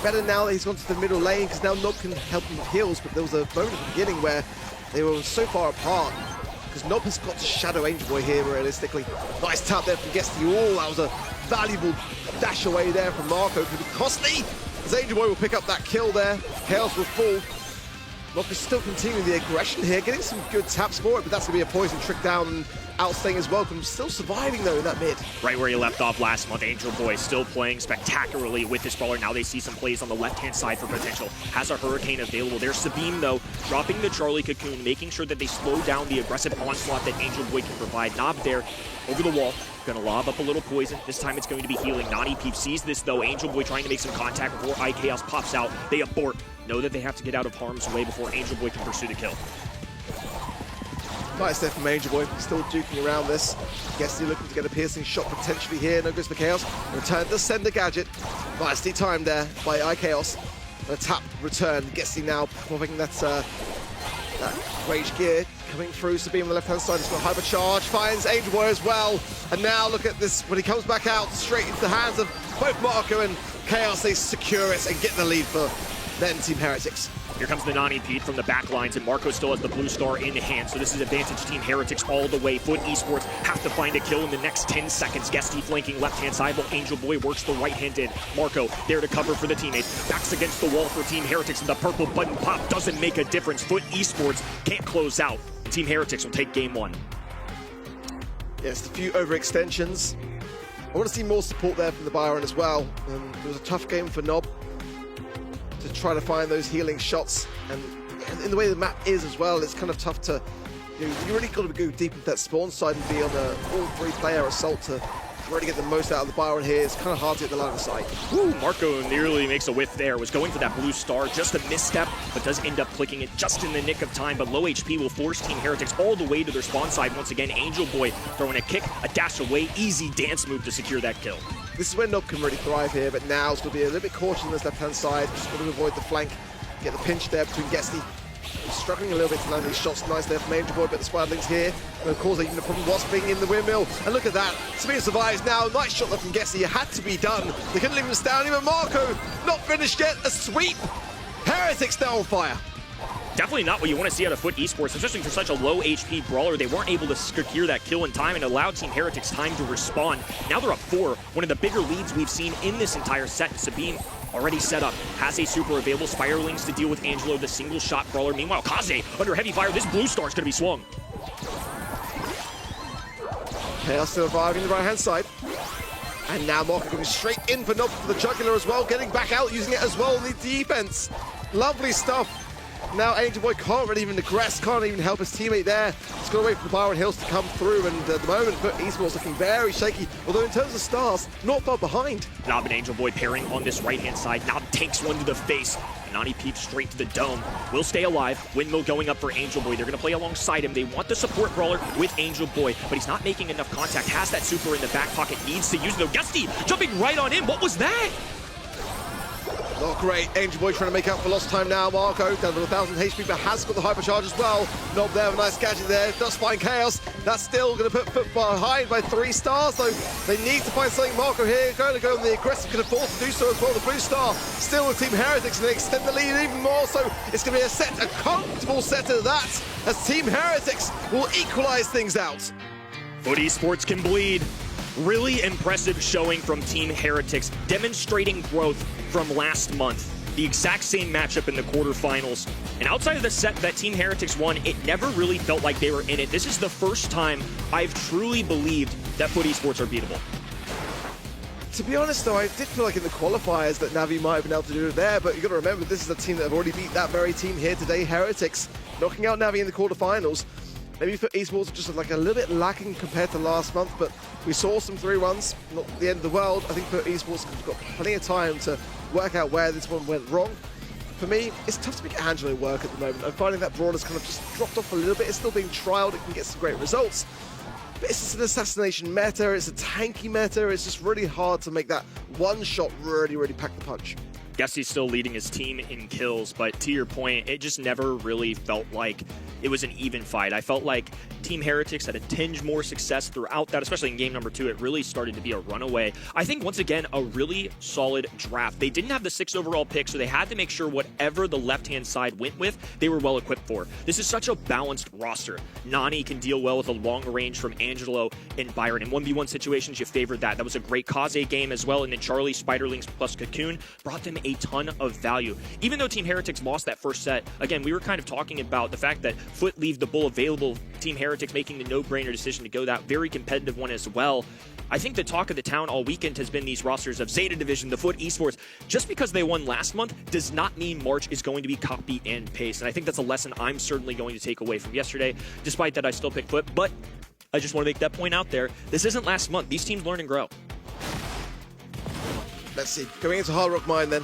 Better now that he's gone to the middle lane, because now Nob can help him with heals, but there was a moment at the beginning where they were so far apart, because Nob has got to shadow Angel Boy here realistically. Nice tap there from Guesty. Oh, that was a valuable dash away there from Marco. Could be costly, as Angel Boy will pick up that kill there. Chaos will fall. Nob is still continuing the aggression here, getting some good taps for it, but that's going to be a poison trick down, and outstaying his welcome. Still surviving though in that mid. Right where he left off last month, Angel Boy still playing spectacularly with this brawler. Now they see some plays on the left-hand side for potential. Has a Hurricane available. There's Sabine though, dropping the Charlie Cocoon, making sure that they slow down the aggressive onslaught that Angel Boy can provide. Nob there, over the wall, Gonna lob up a little poison. This time it's going to be healing. Nani Peep sees this though. Angel Boy trying to make some contact before iChaos pops out. They abort. Know that they have to get out of harm's way before Angel Boy can pursue the kill. Nice there from Angel Boy, still duking around this. Guesty looking to get a piercing shot potentially here. No goes for Chaos. Return does send the gadget. Nicely timed there by iChaos. A tap return. Guesty now popping that Rage Gear coming through. Sabine on the left hand side has got Hypercharge. Finds Angel Boy as well. And now look at this when he comes back out straight into the hands of both Marco and Chaos. They secure it and get the lead for then Team Heretics. Here comes the Nani Pete from the back lines, and Marco still has the blue star in hand, so this is advantage Team Heretics all the way. Foot Esports have to find a kill in the next 10 seconds. Guesty flanking left-hand side, while Angel Boy works the right hand in. Marco there to cover for the teammates. Backs against the wall for Team Heretics, and the purple button pop doesn't make a difference. Foot Esports can't close out. Team Heretics will take game one. Yes, a few overextensions. I want to see more support there from the Byron as well. It was a tough game for Nob to try to find those healing shots, and in the way the map is as well, it's kind of tough to, you really got to go deep into that spawn side and be on a all-three player assault to really get the most out of the Byron here. It's kind of hard to get the line of sight. Woo, Marco nearly makes a whiff there. Was going for that blue star, just a misstep, but does end up clicking it just in the nick of time. But low HP will force Team Heretics all the way to their spawn side. Once again, Angel Boy throwing a kick, a dash away, easy dance move to secure that kill. This is where Nob can really thrive here, but now it's going to be a little bit cautious on this left-hand side. Just going to avoid the flank, get the pinch there between Guesty. He's struggling a little bit to land these shots. Nice there from Angel Boy, but the Spiderlings here. And of course, even the problem was being in the windmill. And look at that. Sabine survives now. Nice shot there from Guesty. It had to be done. They couldn't leave him standing, but Marco not finished yet. A sweep. Heretics now on fire. Definitely not what you want to see out of Foot Esports, especially for such a low HP brawler. They weren't able to secure that kill in time and allowed Team Heretics time to respond. Now they're up 4, one of the bigger leads we've seen in this entire set. Sabine already set up, has a super available. Spiderlings to deal with Angelo, the single shot brawler. Meanwhile, Kaze under heavy fire. This blue star is going to be swung. Chaos still reviving the right hand side. And now Marco going straight in for Nob for the jugular as well, getting back out, using it as well in the defense. Lovely stuff. Now Angel Boy can't really even aggress, can't even help his teammate there. He's got to wait for the Byron Hills to come through, and at the moment, Esports looking very shaky, although in terms of stars, not far behind. Nob and Angel Boy pairing on this right-hand side. Nob takes one to the face. Nani peeps straight to the dome. Will stay alive. Windmill going up for Angel Boy. They're going to play alongside him. They want the support brawler with Angel Boy, but he's not making enough contact. Has that super in the back pocket. Needs to use it, though. Guesty jumping right on him. What was that? Not great. Angel Boy trying to make up for lost time now. Marco down to 1,000 HP, but has got the hypercharge as well. Nob there, a nice gadget there. Does find Chaos. That's still going to put Foot behind by 3 stars, though. They need to find something. Marco here going to go on the aggressive, can afford to do so as well. The blue star still with Team Heretics, and they extend the lead even more. So it's going to be a set, a comfortable set of that, as Team Heretics will equalize things out. Foot Esports can bleed. Really impressive showing from Team Heretics, demonstrating growth from last month. The exact same matchup in the quarterfinals. And outside of the set that Team Heretics won, it never really felt like they were in it. This is the first time I've truly believed that Foot Esports are beatable. To be honest, though, I did feel like in the qualifiers that Navi might have been able to do it there, but you've got to remember, this is a team that have already beat that very team here today, Heretics, knocking out Navi in the quarterfinals. Maybe for Esports, just like a little bit lacking compared to last month, but we saw some 3-1s, not the end of the world. I think for Esports, we've got plenty of time to work out where this one went wrong. For me, it's tough to make Angelo work at the moment. I'm finding that Brawl has kind of just dropped off a little bit. It's still being trialed, it can get some great results. But it's just an assassination meta, it's a tanky meta, it's just really hard to make that one shot really pack the punch. Guess he's still leading his team in kills, but to your point, it just never really felt like it was an even fight. I felt like Team Heretics had a tinge more success throughout that, especially in game number 2. It really started to be a runaway. I think, once again, a really solid draft. They didn't have the 6th overall pick, so they had to make sure whatever the left-hand side went with, they were well equipped for. This is such a balanced roster. Nani can deal well with a long range from Angelo and Byron. In 1v1 situations, you favored that. That was a great Kaze game as well, and then Charlie, Spiderlings plus Cocoon brought them a ton of value. Even though Team Heretics lost that first set, again, we were kind of talking about the fact that Foot leave the bull available, Team Heretics making the no-brainer decision to go that very competitive one as well. I think the talk of the town all weekend has been these rosters of Zeta Division, the Foot Esports. Just because they won last month does not mean March is going to be copy and paste. And I think that's a lesson I'm certainly going to take away from yesterday. Despite that, I still pick Foot, but I just want to make that point out there. This isn't last month. These teams learn and grow. Let's see. Going into Hard Rock Mine then.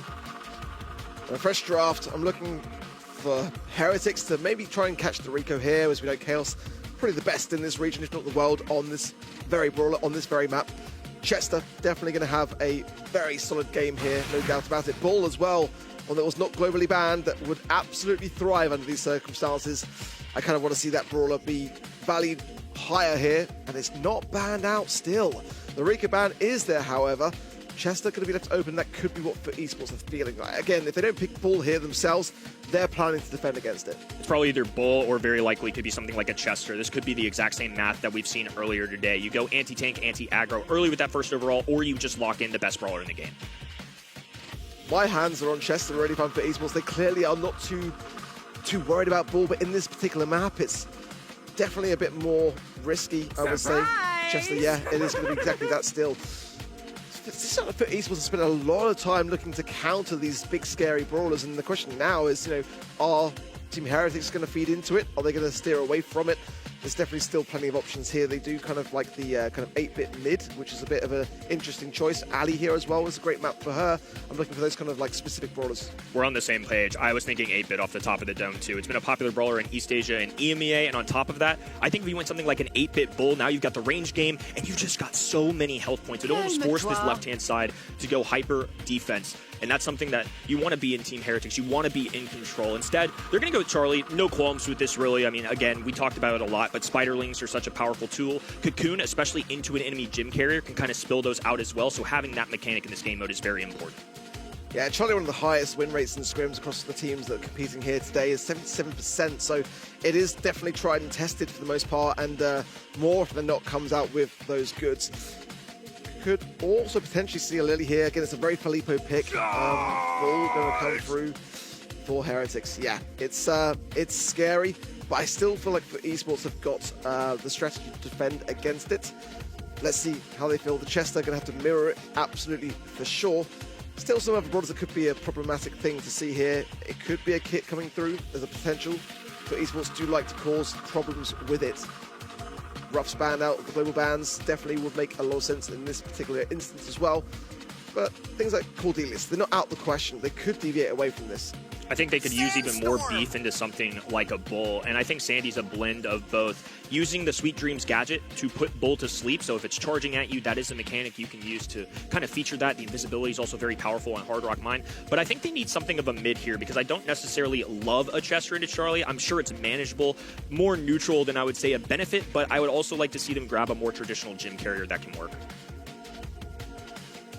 A fresh draft. I'm looking for Heretics to maybe try and catch the Rico here. As we know, Chaos probably the best in this region, if not the world, on this very brawler, on this very map. Chester definitely going to have a very solid game here, no doubt about it. Bull as well, one that was not globally banned, that would absolutely thrive under these circumstances. I kind of want to see that brawler be valued higher here, and it's not banned out still. The Rico ban is there, however. Chester going to be left open. That could be what for esports are feeling like. Again, if they don't pick Bull here themselves, they're planning to defend against it. It's probably either Bull or very likely could be something like a Chester. This could be the exact same math that we've seen earlier today. You go anti-tank, anti-aggro early with that first overall, or you just lock in the best brawler in the game. My hands are on Chester already for esports. They clearly are not too worried about Bull, but in this particular map, it's definitely a bit more risky, I would say. Chester, yeah, it is going to be exactly that still. This is for esports has spent a lot of time looking to counter these big scary brawlers, and the question now is, are Team Heretics going to feed into it? Are they going to steer away from it? There's definitely still plenty of options here. They do kind of like the kind of 8-bit mid, which is a bit of an interesting choice. Ali here as well is a great map for her. I'm looking for those kind of like specific brawlers. We're on the same page. I was thinking 8-bit off the top of the dome too. It's been a popular brawler in East Asia and EMEA, and on top of that, I think if you went something like an 8-bit Bull, now you've got the range game, and you've just got so many health points. It almost forced this left-hand side to go hyper defense. And that's something that you want to be in Team Heretics. You want to be in control. Instead, they're going to go with Charlie. No qualms with this, really. I mean, again, we talked about it a lot, but Spiderlings are such a powerful tool. Cocoon, especially into an enemy gym carrier, can kind of spill those out as well. So having that mechanic in this game mode is very important. Yeah, Charlie, one of the highest win rates in scrims across the teams that are competing here today is 77%. So it is definitely tried and tested for the most part, and more often than not comes out with those goods. Could also potentially see a Lily here. Again, it's a very Filippo pick. Bull going to come through for Heretics. Yeah, it's scary, but I still feel like for esports have got the strategy to defend against it. Let's see how they feel. The Chester are going to have to mirror it, absolutely for sure. Still some other brawlers that could be a problematic thing to see here. It could be a kit coming through. There's a potential, but esports do like to cause problems with it. Ruff's ban out of the global bans definitely would make a lot of sense in this particular instance as well. But things like Cordelius, they're not out the question. They could deviate away from this. I think they could use even more beef into something like a Bull, and I think Sandy's a blend of both. Using the Sweet Dreams gadget to put Bull to sleep, so if it's charging at you, that is a mechanic you can use to kind of feature that. The invisibility is also very powerful on Hard Rock Mine, but I think they need something of a mid here, because I don't necessarily love a Chester into Charlie. I'm sure it's manageable, more neutral than I would say a benefit, but I would also like to see them grab a more traditional gym carrier that can work.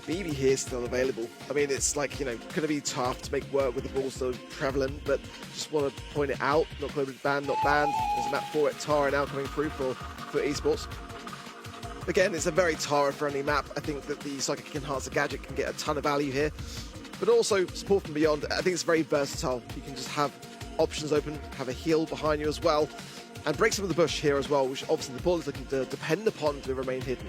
BB here is still available. I mean, it's like, going to be tough to make work with the ball so prevalent, but just want to point it out. Not globally banned, not banned. There's a map for it. Tara now coming through for esports. Again, it's a very Tara-friendly map. I think that the Psychic Enhancer gadget can get a ton of value here, but also support from beyond. I think it's very versatile. You can just have options open, have a heal behind you as well, and break some of the bush here as well, which obviously the ball is looking to depend upon to remain hidden.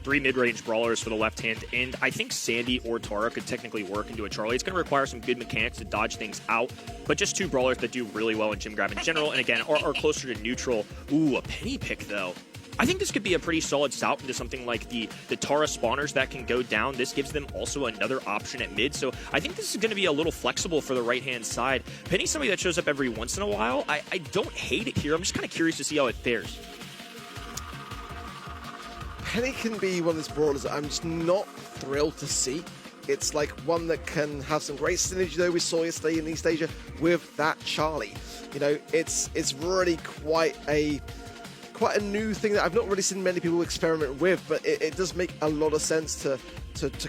3 mid-range brawlers for the left-hand end. I think Sandy or Tara could technically work into a Charlie. It's going to require some good mechanics to dodge things out, but just 2 brawlers that do really well in gym grab in general, and again, are closer to neutral. Ooh, a penny pick, though. I think this could be a pretty solid stout into something like the Tara spawners that can go down. This gives them also another option at mid, so I think this is going to be a little flexible for the right-hand side. Penny's somebody that shows up every once in a while. I don't hate it here. I'm just kind of curious to see how it fares. Penny can be one of these brawlers that I'm just not thrilled to see. It's like one that can have some great synergy, though we saw yesterday in East Asia with that Charlie. It's really quite a new thing that I've not really seen many people experiment with, but it does make a lot of sense to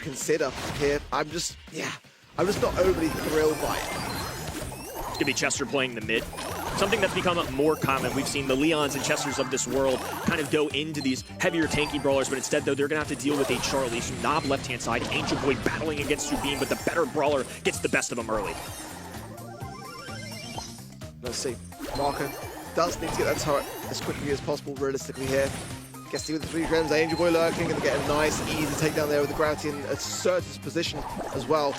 consider here. I'm just not overly thrilled by it. It's going to be Chester playing the mid. Something that's become more common. We've seen the Leons and Chesters of this world kind of go into these heavier tanky brawlers, but instead, though, they're going to have to deal with a Charlie. So Knob left-hand side, Angel Boy battling against Subin, but the better brawler gets the best of them early. Let's see. Marco does need to get that turret as quickly as possible, realistically here. Guess with the 3 grams, Angel Boy lurking, going to get a nice, easy takedown there with the gravity and assert his position as well.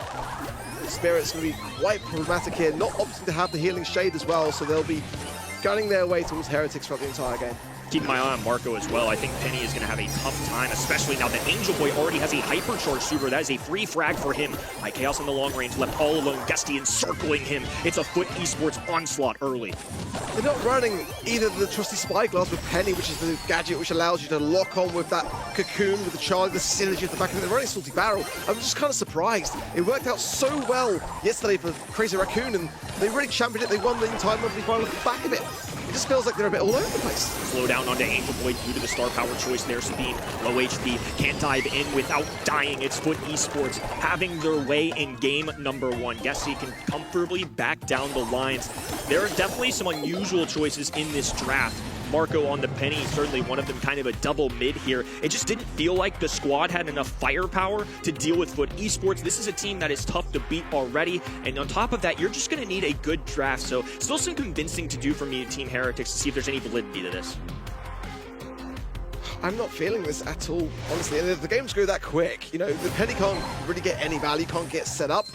Spirit's going to be quite problematic here, not opting to have the healing shade as well, so they'll be gunning their way towards Heretics throughout the entire game. keeping my eye on Marco as well. I think Penny is going to have a tough time, especially now that Angel Boy already has a hypercharge super. That is a free frag for him. Chaos in the long range, left all alone. Guesty encircling him. It's a Foot Esports onslaught early. They're not running either the trusty Spyglass with Penny, which is the gadget which allows you to lock on with that cocoon, with the charge, the synergy at the back of it. They're running Salty Barrel. I'm just kind of surprised. It worked out so well yesterday for Crazy Raccoon, and they really championed it. They won the entire monthly final at the back of it. It just feels like they're a bit all over the place. Slow down onto Angel Boy due to the star power choice there. Sabine, low HP, can't dive in without dying. It's Foot Esports having their way in game number 1. Guesty can comfortably back down the lines. There are definitely some unusual choices in this draft. Marco on the Penny, certainly one of them kind of a double mid here. It just didn't feel like the squad had enough firepower to deal with Foot Esports. This is a team that is tough to beat already, and on top of that, you're just going to need a good draft. So still some convincing to do for me, Team Heretics, to see if there's any validity to this. I'm not feeling this at all, honestly. And if the games go that quick, you know, the Penny can't really get any value, can't get set up.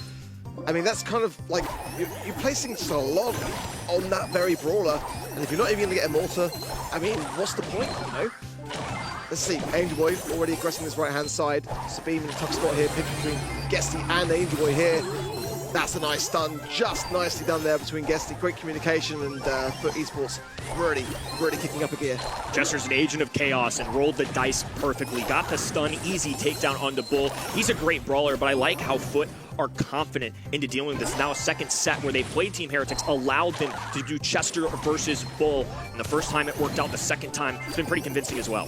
I mean, that's kind of like, you're placing just a lot on that very brawler, and if you're not even going to get a mortar, I mean, what's the point, you know? Let's see, Angel Boy already aggressing his right-hand side. Sabine in a tough spot here, pick between Guesty and Angel Boy here. That's a nice stun, just nicely done there between Guesty. Great communication, and Foot Esports really kicking up a gear. Jester's an agent of chaos and rolled the dice perfectly. Got the stun, easy takedown on the Bull. He's a great brawler, but I like how Foot are confident into dealing with this. Now a second set where they played Team Heretics allowed them to do Chester versus Bull. And the first time it worked out, the second time it's been pretty convincing as well.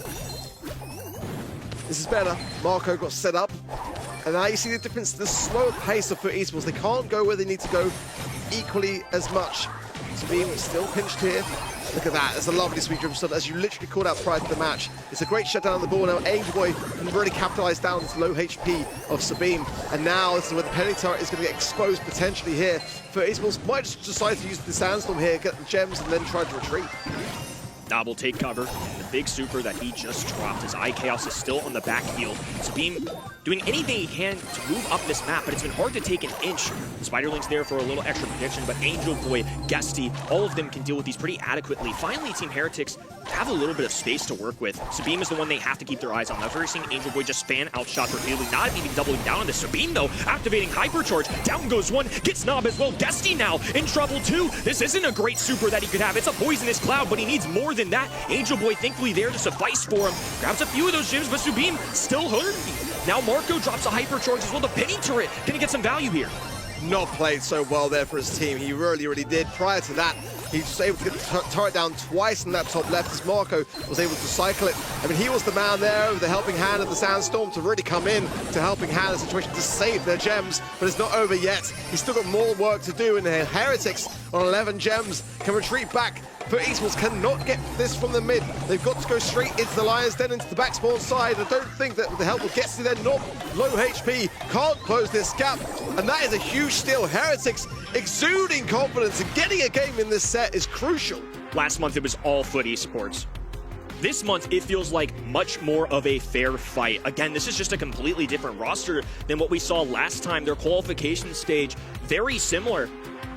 This is better. Marco got set up. And now you see the difference, the slower pace of Foot Esports. They can't go where they need to go equally as much. Sabine is still pinched here. Look at that, it's a lovely sweet dribble stun, as you literally called out prior to the match. It's a great shutdown on the ball. Now Angel Boy can really capitalize down this low HP of Sabine. And now this is where the Penny turret is going to get exposed potentially here. Foot Esports might just decide to use the Sandstorm here, get the gems, and then try to retreat. Nob will take cover. The big super that he just dropped. His Chaos is still on the back heel. Sabine doing anything he can to move up this map, but it's been hard to take an inch. Spiderlink's there for a little extra protection, but Angel Boy, Guesty, all of them can deal with these pretty adequately. Finally, Team Heretics have a little bit of space to work with. Sabine is the one they have to keep their eyes on. That's where we're seeing Angel Boy just fan outshot repeatedly, not even doubling down on this. Sabine, though, activating Hypercharge. Down goes one, gets Nob as well. Guesty now in trouble, too. This isn't a great super that he could have. It's a poisonous cloud, but he needs more than that. Angel Boy thankfully there to suffice for him. Grabs a few of those gems, but Sabine still hurting. Now Marco drops a hypercharge as well. The Penny turret gonna get some value here. Not played so well there for his team. He really did. Prior to that, he was able to get the turret down twice in that top left as Marco was able to cycle it. I mean, he was the man there with the helping hand of the Sandstorm to really come in to helping hand the situation to save their gems, but it's not over yet. He's still got more work to do, and Heretics on 11 gems can retreat back. Foot Esports cannot get this from the mid. They've got to go straight into the Lion's Den, into the back spawn side. I don't think that with the help of Guesty, they're not low HP, can't close this gap, and that is a huge steal. Heretics exuding confidence, and getting a game in this set is crucial. Last month it was all Foot Esports. This month, it feels like much more of a fair fight. Again, this is just a completely different roster than what we saw last time. Their qualification stage, very similar.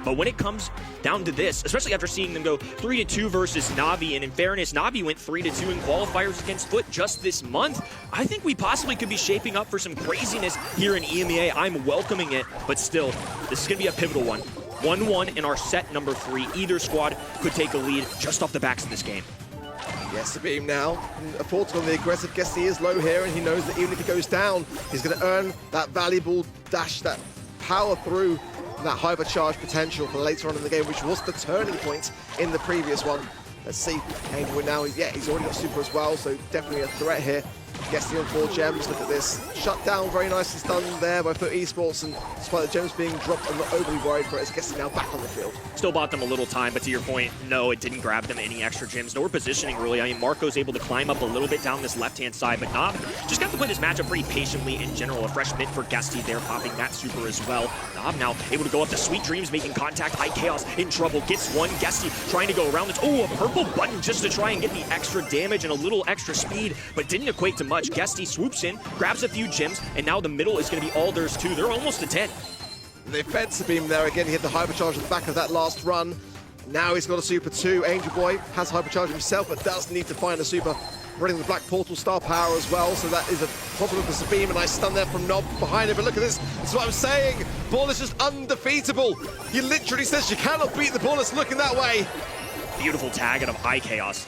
But when it comes down to this, especially after seeing them go 3-2 versus Navi, and in fairness, Navi went 3-2 in qualifiers against Foot just this month, I think we possibly could be shaping up for some craziness here in EMEA. I'm welcoming it, but still, this is going to be a pivotal one. 1-1 in our set number 3. Either squad could take a lead just off the backs of this game. Yes, the beam now. Afforded on the aggressive. Guesty is low here, and he knows that even if he goes down, he's going to earn that valuable dash, that power through, that hypercharge potential for later on in the game, which was the turning point in the previous one. Let's see. Angel now, he's already got super as well, so definitely a threat here. Guesty on 4 gems, look at this. Shut down, very nicely stunned there by Foot Esports, and despite the gems being dropped, I'm not overly worried for it, as Guesty now back on the field. Still bought them a little time, but to your point, no, it didn't grab them any extra gems, nor positioning really. I mean, Marco's able to climb up a little bit down this left-hand side, but Nob just got to play this matchup pretty patiently in general. A fresh mid for Guesty there, popping that super as well. Nob now able to go up to Sweet Dreams, making contact. Chaos in trouble, gets one. Guesty trying to go around this. Oh, a purple button just to try and get the extra damage and a little extra speed, but didn't equate to much. Guesty swoops in, grabs a few gems, and now the middle is going to be all theirs too. They're almost to 10. They fed Sabine there again. He had the hypercharge at the back of that last run. Now he's got a super too. Angel Boy has hypercharge himself, but does need to find a super. Running the Black Portal star power as well, so that is a problem for Sabine. A nice stun there from Nob behind him, but look at this. This is what I'm saying. Ball is just undefeatable. He literally says you cannot beat the ball. It's looking that way. Beautiful tag out of iChaos.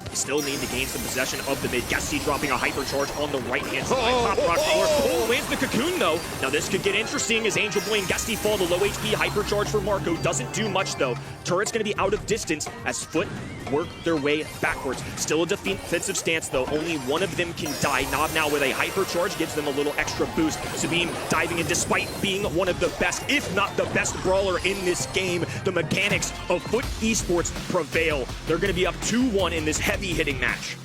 They still need to gain some possession of the mid. Gesty dropping a hypercharge on the right-hand side. Pop rock roll lands the cocoon, though. Now this could get interesting as Angel Boy and Gesty fall. The low HP hypercharge for Marco doesn't do much, though. Turret's going to be out of distance as Foot work their way backwards. Still a defensive stance, though. Only one of them can die. Nob now with a hypercharge gives them a little extra boost. Sabine diving in despite being one of the best, if not the best brawler in this game. The mechanics of Foot Esports prevail. They're going to be up 2-1 in this heavy-hitting match.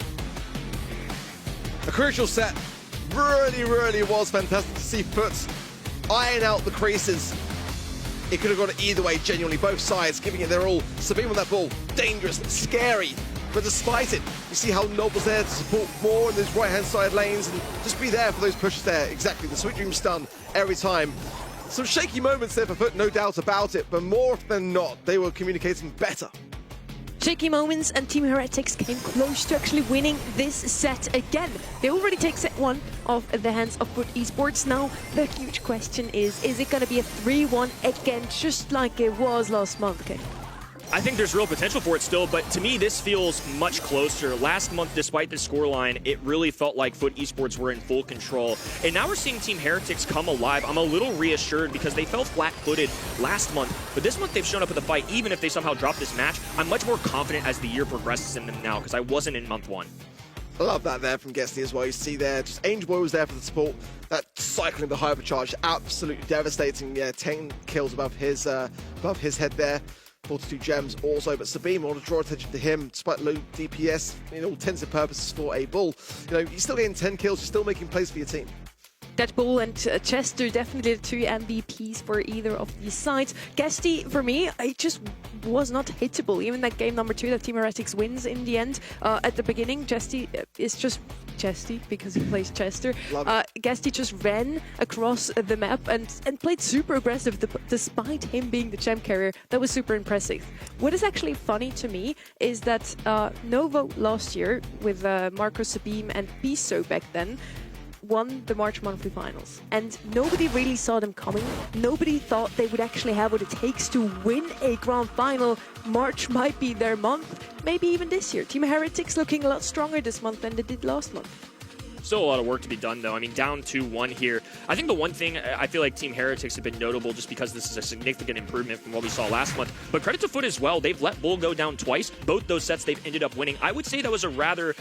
A crucial set. Really was fantastic to see Foot iron out the creases. It could have gone either way, genuinely. Both sides giving it their all. Sabine with that ball, dangerous, scary. But despite it, you see how Nob was there to support more in those right-hand side lanes and just be there for those pushes there. Exactly, the Sweet Dream stun every time. Some shaky moments there for Foot, no doubt about it, but more than not, they were communicating better. Shaky moments, and Team Heretics came close to actually winning this set again. They already take set 1 off the hands of Foot Esports. Now, the huge question is it going to be a 3-1 again, just like it was last month, okay? I think there's real potential for it still, but to me, this feels much closer. Last month, despite the scoreline, it really felt like Foot Esports were in full control. And now we're seeing Team Heretics come alive. I'm a little reassured because they felt flat-footed last month, but this month they've shown up with a fight. Even if they somehow drop this match, I'm much more confident as the year progresses in them now because I wasn't in month 1. I love that there from Gesty as well. You see there, just Angel Boy was there for the support. That cycling the hypercharge, absolutely devastating. Yeah, 10 kills above his head there. 42 gems also, but Sabine want to draw attention to him despite low DPS in all intents and purposes for a bull. You know, you're still getting 10 kills, you're still making plays for your team. That Bull and Chester, definitely the 2 MVPs for either of these sides. Gesty, for me, it just was not hittable. Even that game number 2 that Team Heretics wins in the end. At the beginning, Gesty is just Chesty because he plays Chester. Gesty just ran across the map and played super aggressive despite him being the champ carrier. That was super impressive. What is actually funny to me is that Novo last year with Marco Sabine and Piso back then won the March monthly finals, and nobody really saw them coming. Nobody thought they would actually have what it takes to win a grand final. March might be their month, maybe even this year. Team Heretics looking a lot stronger this month than they did last month. Still a lot of work to be done, though. I mean, down 2-1 here. I think the one thing, I feel like Team Heretics have been notable just because this is a significant improvement from what we saw last month. But credit to Foot as well. They've let Bull go down twice. Both those sets they've ended up winning. I would say that was a rather,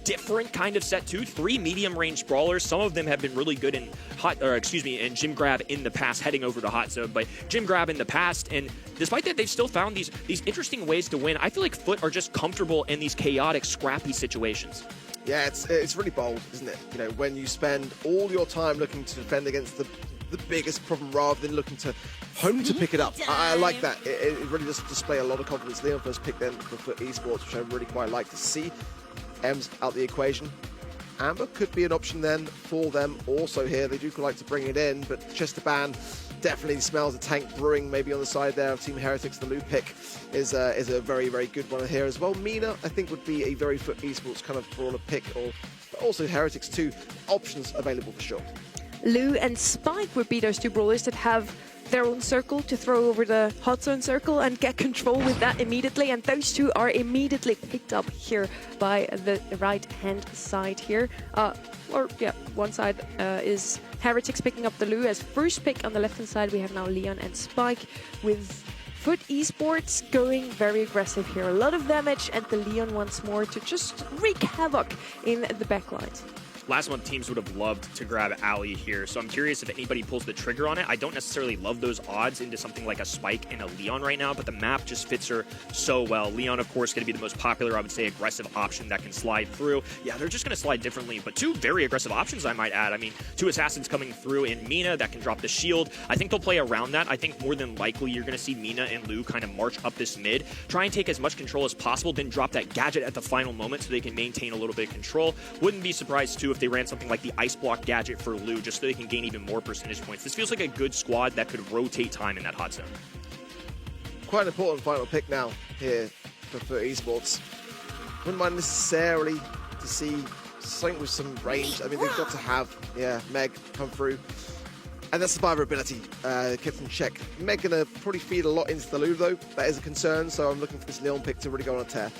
different kind of set too. 3 medium-range brawlers. Some of them have been really good in in Gym Grab in the past, heading over to Hot Zone. But Gym Grab in the past, and despite that, they've still found these interesting ways to win. I feel like Foot are just comfortable in these chaotic, scrappy situations. Yeah, it's really bold, isn't it? You know, when you spend all your time looking to defend against the biggest problem rather than looking to home to pick it up. I like that. It really does display a lot of confidence. Leon first picked them for Esports, which I really quite like to see. M's out the equation. Amber could be an option then for them also here. They do like to bring it in, but Chester Ban definitely smells a tank brewing maybe on the side there of Team Heretics. The Lou pick is a very, very good one here as well. Mina, I think, would be a very Foot Esports kind of brawler pick, but also Heretics too. Options available for sure. Lou and Spike would be those 2 brawlers that have their own circle to throw over the hot zone circle and get control with that immediately, and those 2 are immediately picked up here by the right hand side here. One side is Heretics picking up the Lou as first pick. On the left hand side we have now Leon and Spike, with Foot Esports going very aggressive here. A lot of damage, and the Leon once more to just wreak havoc in the backlines. Last month, teams would have loved to grab Ali here, so I'm curious if anybody pulls the trigger on it. I don't necessarily love those odds into something like a Spike and a Leon right now, but the map just fits her so well. Leon, of course, going to be the most popular, I would say, aggressive option that can slide through. Yeah, they're just going to slide differently, but 2 very aggressive options, I might add. I mean, 2 assassins coming through in Mina that can drop the shield. I think they'll play around that. I think more than likely you're going to see Mina and Lou kind of march up this mid, try and take as much control as possible, then drop that gadget at the final moment so they can maintain a little bit of control. Wouldn't be surprised, too, if they ran something like the Ice Block gadget for Lou, just so they can gain even more percentage points. This feels like a good squad that could rotate time in that hot zone. quite an important final pick now here for esports. Wouldn't mind necessarily to see something with some range. I mean, they've got to have, Meg come through. And that survivability kept in check. Meg gonna probably feed a lot into the Lou though. That is a concern, so I'm looking for this Leon pick to really go on a tear.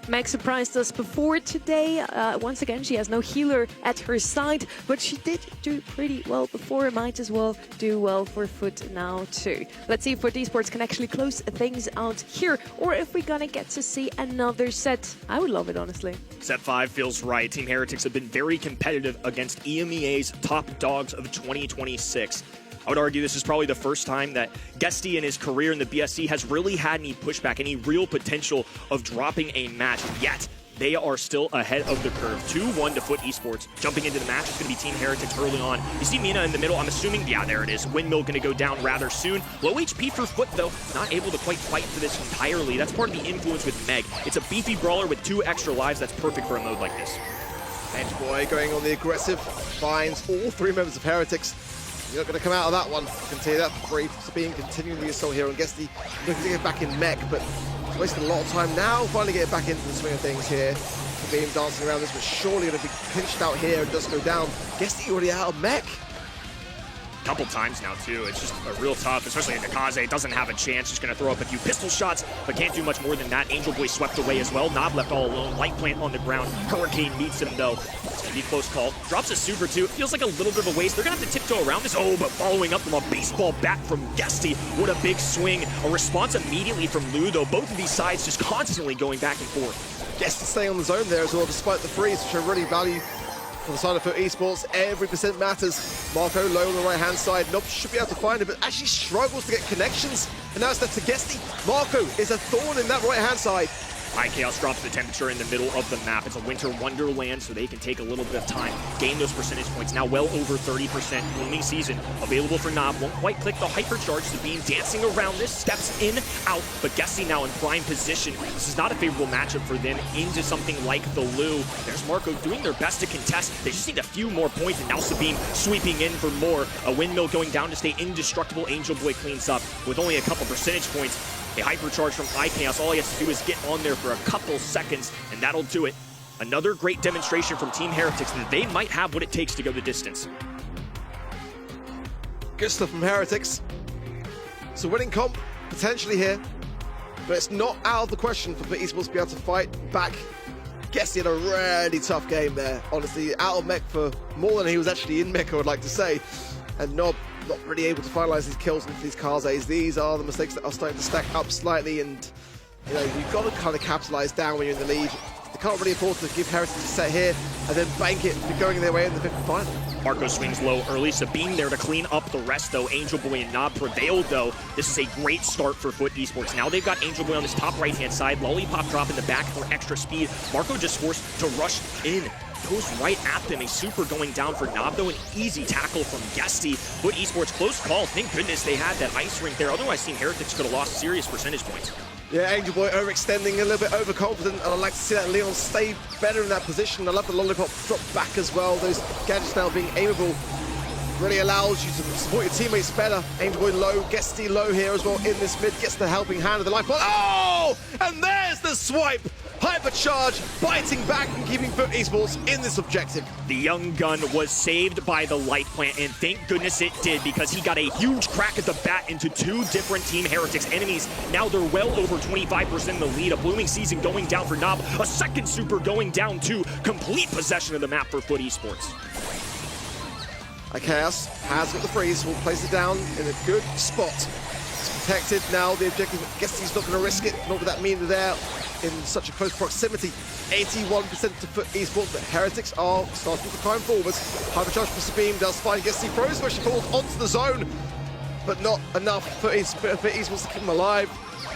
Meg surprised us before today. Once again, she has no healer at her side, but she did do pretty well before. Might as well do well for Foot now too. Let's see if Foot Esports can actually close things out here, or if we're gonna get to see another set. I would love it, honestly. Set 5 feels right. Team Heretics have been very competitive against EMEA's top dogs of 2026. I would argue this is probably the first time that Guesty in his career in the BSC has really had any pushback, any real potential of dropping a match, yet they are still ahead of the curve. 2-1 to Foot Esports. Jumping into the match, it's going to be Team Heretics early on. You see Mina in the middle, I'm assuming, yeah, there it is. Windmill going to go down rather soon. Low HP for Foot, though, not able to quite fight for this entirely. That's part of the influence with Meg. It's a beefy brawler with 2 extra lives that's perfect for a mode like this. Boy going on the aggressive, finds all 3 members of Heretics. You're not going to come out of that one, I can tell you that for free. Sabine continuing the assault here on Guesty, looking to get back in mech, but wasting a lot of time now, finally getting back into the swing of things here. Sabine dancing around this, but surely going to be pinched out here and just go down. Guesty already out of mech. Couple times now too. It's just a real tough, especially in Nakaze. Doesn't have a chance. Just gonna throw up a few pistol shots, but can't do much more than that. Angel Boy swept away as well. Nob left all alone. Light Plant on the ground. Hurricane meets him though. It's gonna be a close call. Drops a super too. It feels like a little bit of a waste. They're gonna have to tiptoe around this. Oh, but following up from a baseball bat from Guesty. What a big swing. A response immediately from Lou though. Both of these sides just constantly going back and forth. Guesty staying on the zone there as well, despite the freeze, which I really value. For the side of Foot Esports, every percent matters. Marco low on the right-hand side. Nob should be able to find it, but actually struggles to get connections. And now it's left to Guesty. Marco is a thorn in that right-hand side. High Chaos drops the temperature in the middle of the map. It's a winter wonderland, so they can take a little bit of time, gain those percentage points. Now well over 30%. Blooming Season available for Nob. Won't quite click the hypercharge. Sabine dancing around this, steps in, out, but Guesty now in prime position. This is not a favorable matchup for them into something like the Lou. There's Marco doing their best to contest. They just need a few more points, and now Sabine sweeping in for more. A Windmill going down to stay indestructible. Angel Boy cleans up with only a couple percentage points. A hypercharge from iChaos. All he has to do is get on there for a couple seconds, and that'll do it. Another great demonstration from Team Heretics that they might have what it takes to go the distance. Good stuff from Heretics. So winning comp, potentially here, but it's not out of the question for Esports to be able to fight back. Guesty had a really tough game there. Honestly, out of mech for more than he was actually in mech, I would like to say. And Nob not really able to finalize these kills into these Kazes. These are the mistakes that are starting to stack up slightly, and you know, you've got to kind of capitalize down when you're in the lead. They can't really afford to give Heretics a set here and then bank it for going their way in the 5th final. Marco swings low early. Sabine there to clean up the rest though. Angel Boy and Nob prevailed though. This is a great start for Foot Esports. Now they've got Angel Boy on this top right hand side. Lollipop drop in the back for extra speed. Marco just forced to rush in. Goes right at them. A super going down for Nob though. An easy tackle from Guesty. Foot Esports close call. Thank goodness they had that ice rink there. Otherwise Team Heretics could have lost serious percentage points. Yeah, Angel Boy overextending, a little bit overconfident, and I'd like to see that Leon stay better in that position. I love the Lollipop drop back as well. Those gadgets now being aimable really allows you to support your teammates better. Angel Boy low, Guesty low here as well in this mid, gets the helping hand of the life. Oh! And there's the swipe! Hypercharge, biting back and keeping Foot Esports in this objective. The young gun was saved by the Light Plant, and thank goodness it did, because he got a huge crack at the bat into 2 different Team Heretics enemies. Now they're well over 25% in the lead. A Blooming Season going down for Nob. A second super going down too. Complete possession of the map for Foot Esports. Chaos has got the freeze, will place it down in a good spot. It's protected now, the objective, I guess he's not going to risk it, not with that mean there in such a close proximity. 81% to Foot Esports, but Heretics are starting to climb forwards. Hypercharge for Sabine does find Guesty, throws where she falls onto the zone, but not enough for Esports to keep him alive.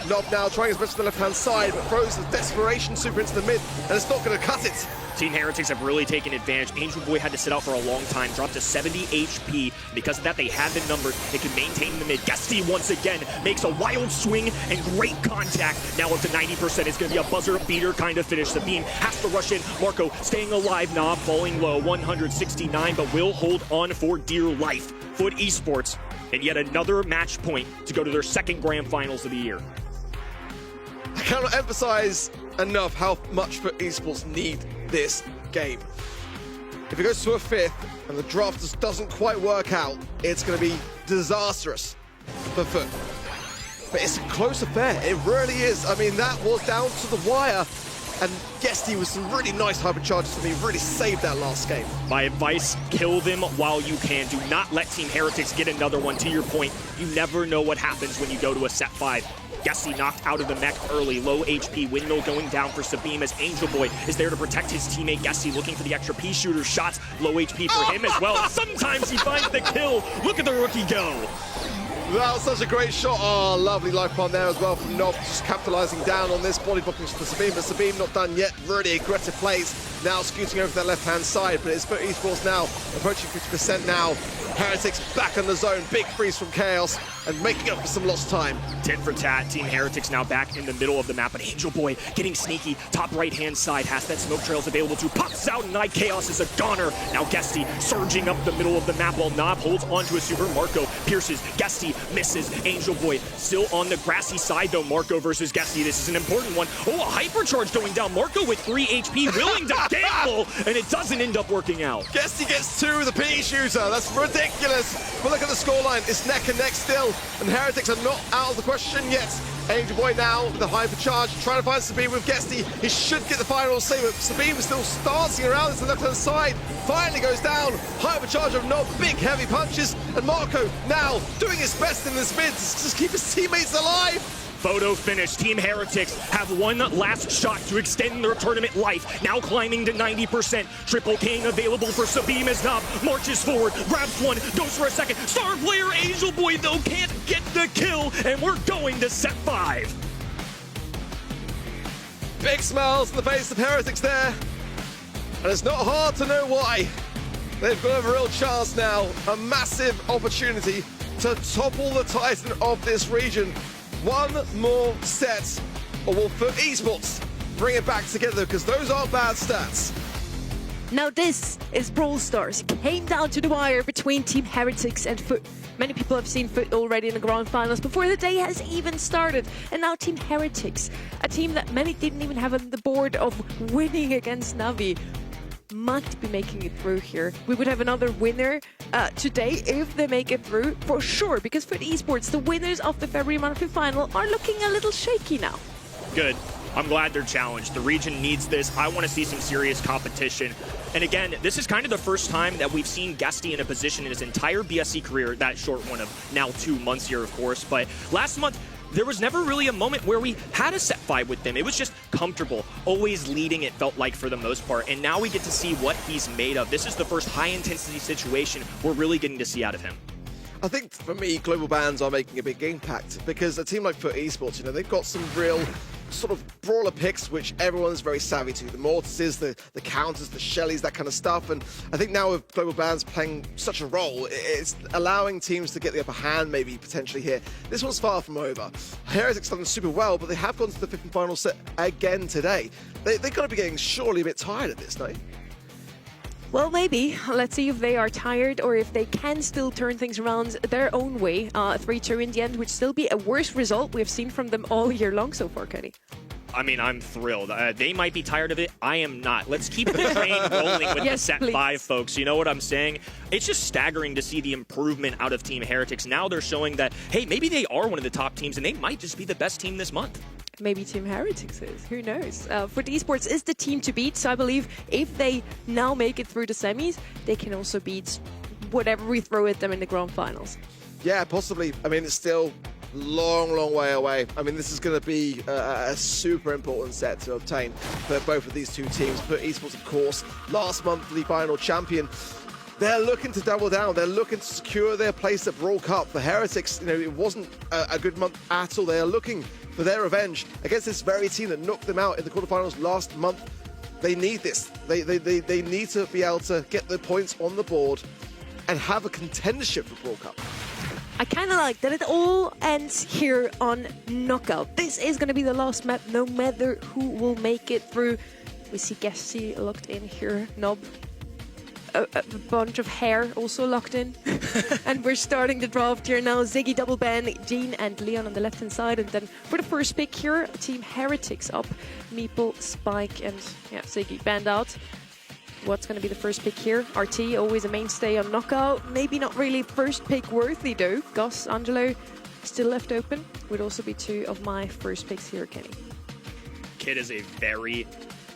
Nob now trying his best to the left-hand side, but throws the desperation super into the mid, and it's not going to cut it. Team Heretics have really taken advantage. Angel Boy had to sit out for a long time, dropped to 70 HP. Because of that, they have the numbers. They can maintain the mid. Guesty once again makes a wild swing and great contact. Now up to 90%. It's going to be a buzzer beater kind of finish. Sabine has to rush in. Marco staying alive. Nob falling low, 169, but will hold on for dear life. Foot Esports and yet another match point to go to their second grand finals of the year. I cannot emphasize enough how much FUT Esports need this game. If it goes to a 5th and the draft just doesn't quite work out, it's going to be disastrous for FUT. But it's a close affair, it really is. I mean, that was down to the wire, and Guesty with some really nice hypercharges for me, really saved that last game. My advice, kill them while you can. Do not let Team Heretics get another one. To your point, you never know what happens when you go to a set 5. Guesty knocked out of the mech early, low HP, windmill going down for Sabim as Angel Boy is there to protect his teammate Guesty, looking for the extra P-shooter shots, low HP for him as well, and sometimes he finds the kill. Look at the rookie go. That was such a great shot. Oh, lovely life bomb there as well from Nob, just capitalizing down on this body blocking for Sabim, but Sabim not done yet. Really aggressive plays, now scooting over to that left-hand side, but it's FUT Esports now, approaching 50% now. Heretics back in the zone, big freeze from Chaos, and making up for some lost time. Tit for tat, Team Heretics now back in the middle of the map, but Angel Boy getting sneaky, top right-hand side, has that smoke trails available to, pops out, and Night Chaos is a goner. Now Guesty surging up the middle of the map while Nob holds onto a super. Marco pierces, Guesty misses, Angel Boy still on the grassy side though. Marco versus Guesty, this is an important one. Oh, a hypercharge going down, Marco with 3 HP, willing to gamble, and it doesn't end up working out. Guesty gets 2 with the P-shooter, that's ridiculous. But look at the scoreline, it's neck and neck still, and Heretics are not out of the question yet. Angel Boy now with the hypercharge, trying to find Sabim with Guesty. He should get the final save, but Sabim is still dancing around to the left-hand side. Finally goes down, hypercharge of Nob, big heavy punches, and Marco now doing his best in this mid to just keep his teammates alive. Photo finish. Team Heretics have one last shot to extend their tournament life. Now climbing to 90%. Triple King available for Sabim as Nob marches forward, grabs one, goes for a second. Star player Angel Boy, though, can't get the kill, and we're going to set 5. Big smiles on the face of Heretics there, and it's not hard to know why. They've got a real chance now, a massive opportunity to topple the Titan of this region. One more set, or will FUT Esports bring it back together, because those aren't bad stats. Now this is Brawl Stars. Came down to the wire between Team Heretics and FUT. Many people have seen FUT already in the grand finals before the day has even started. And now Team Heretics, a team that many didn't even have on the board of winning against Navi, might be making it through here. We would have another winner today if they make it through, for sure, because FUT Esports, the winners of the February monthly final, are looking a little shaky now. Good. I'm glad they're challenged. The region needs this. I want to see some serious competition. And again, this is kind of the first time that we've seen Guesty in a position in his entire BSC career, that short one of now 2 months here, of course, but last month, there was never really a moment where we had a set 5 with them. It was just comfortable, always leading, it felt like, for the most part. And now we get to see what he's made of. This is the first high-intensity situation we're really getting to see out of him. I think, for me, global bans are making a big impact, because a team like FUT Esports, you know, they've got some real sort of brawler picks which everyone's very savvy to. The Mortises, the Counters, the Shellys, that kind of stuff. And I think now with global bans playing such a role, it's allowing teams to get the upper hand maybe potentially here. This one's far from over. Heretics done super well, but they have gone to the 5th and final set again today. They're going to be getting surely a bit tired of this, no? Well, maybe. Let's see if they are tired or if they can still turn things around their own way. 3-2 in the end would still be a worse result we've seen from them all year long so far, Kenny. I mean, I'm thrilled. They might be tired of it. I am not. Let's keep the train rolling with the set 5, folks. You know what I'm saying? It's just staggering to see the improvement out of Team Heretics. Now they're showing that, hey, maybe they are one of the top teams, and they might just be the best team this month. Maybe Team Heretics is. Who knows? FUT Esports is the team to beat, so I believe if they now make it through the semis, they can also beat whatever we throw at them in the grand finals. Yeah, possibly. I mean, it's still long way away. I mean, this is going to be a super important set to obtain for both of these two teams. FUT Esports, of course, last monthly final champion. They're looking to double down. They're looking to secure their place at Brawl Cup. The Heretics, you know, it wasn't a good month at all. They are looking for their revenge against this very team that knocked them out in the quarterfinals last month. They need this. They need to be able to get the points on the board and have a contendership for Brawl Cup. I kind of like that it all ends here on Knockout. This is going to be the last map, no matter who will make it through. We see Guesty locked in here. Nob a bunch of hair also locked in. And we're starting the draft here now. Ziggy, Double Ben, Jean and Leon on the left-hand side. And then for the first pick here, Team Heretics up. Meeple, Spike and Ziggy banned out. What's going to be the first pick here? RT, always a mainstay on Knockout. Maybe not really first pick worthy though. Gus, Angelo, still left open. Would also be two of my first picks here, Kenny. Kid is a very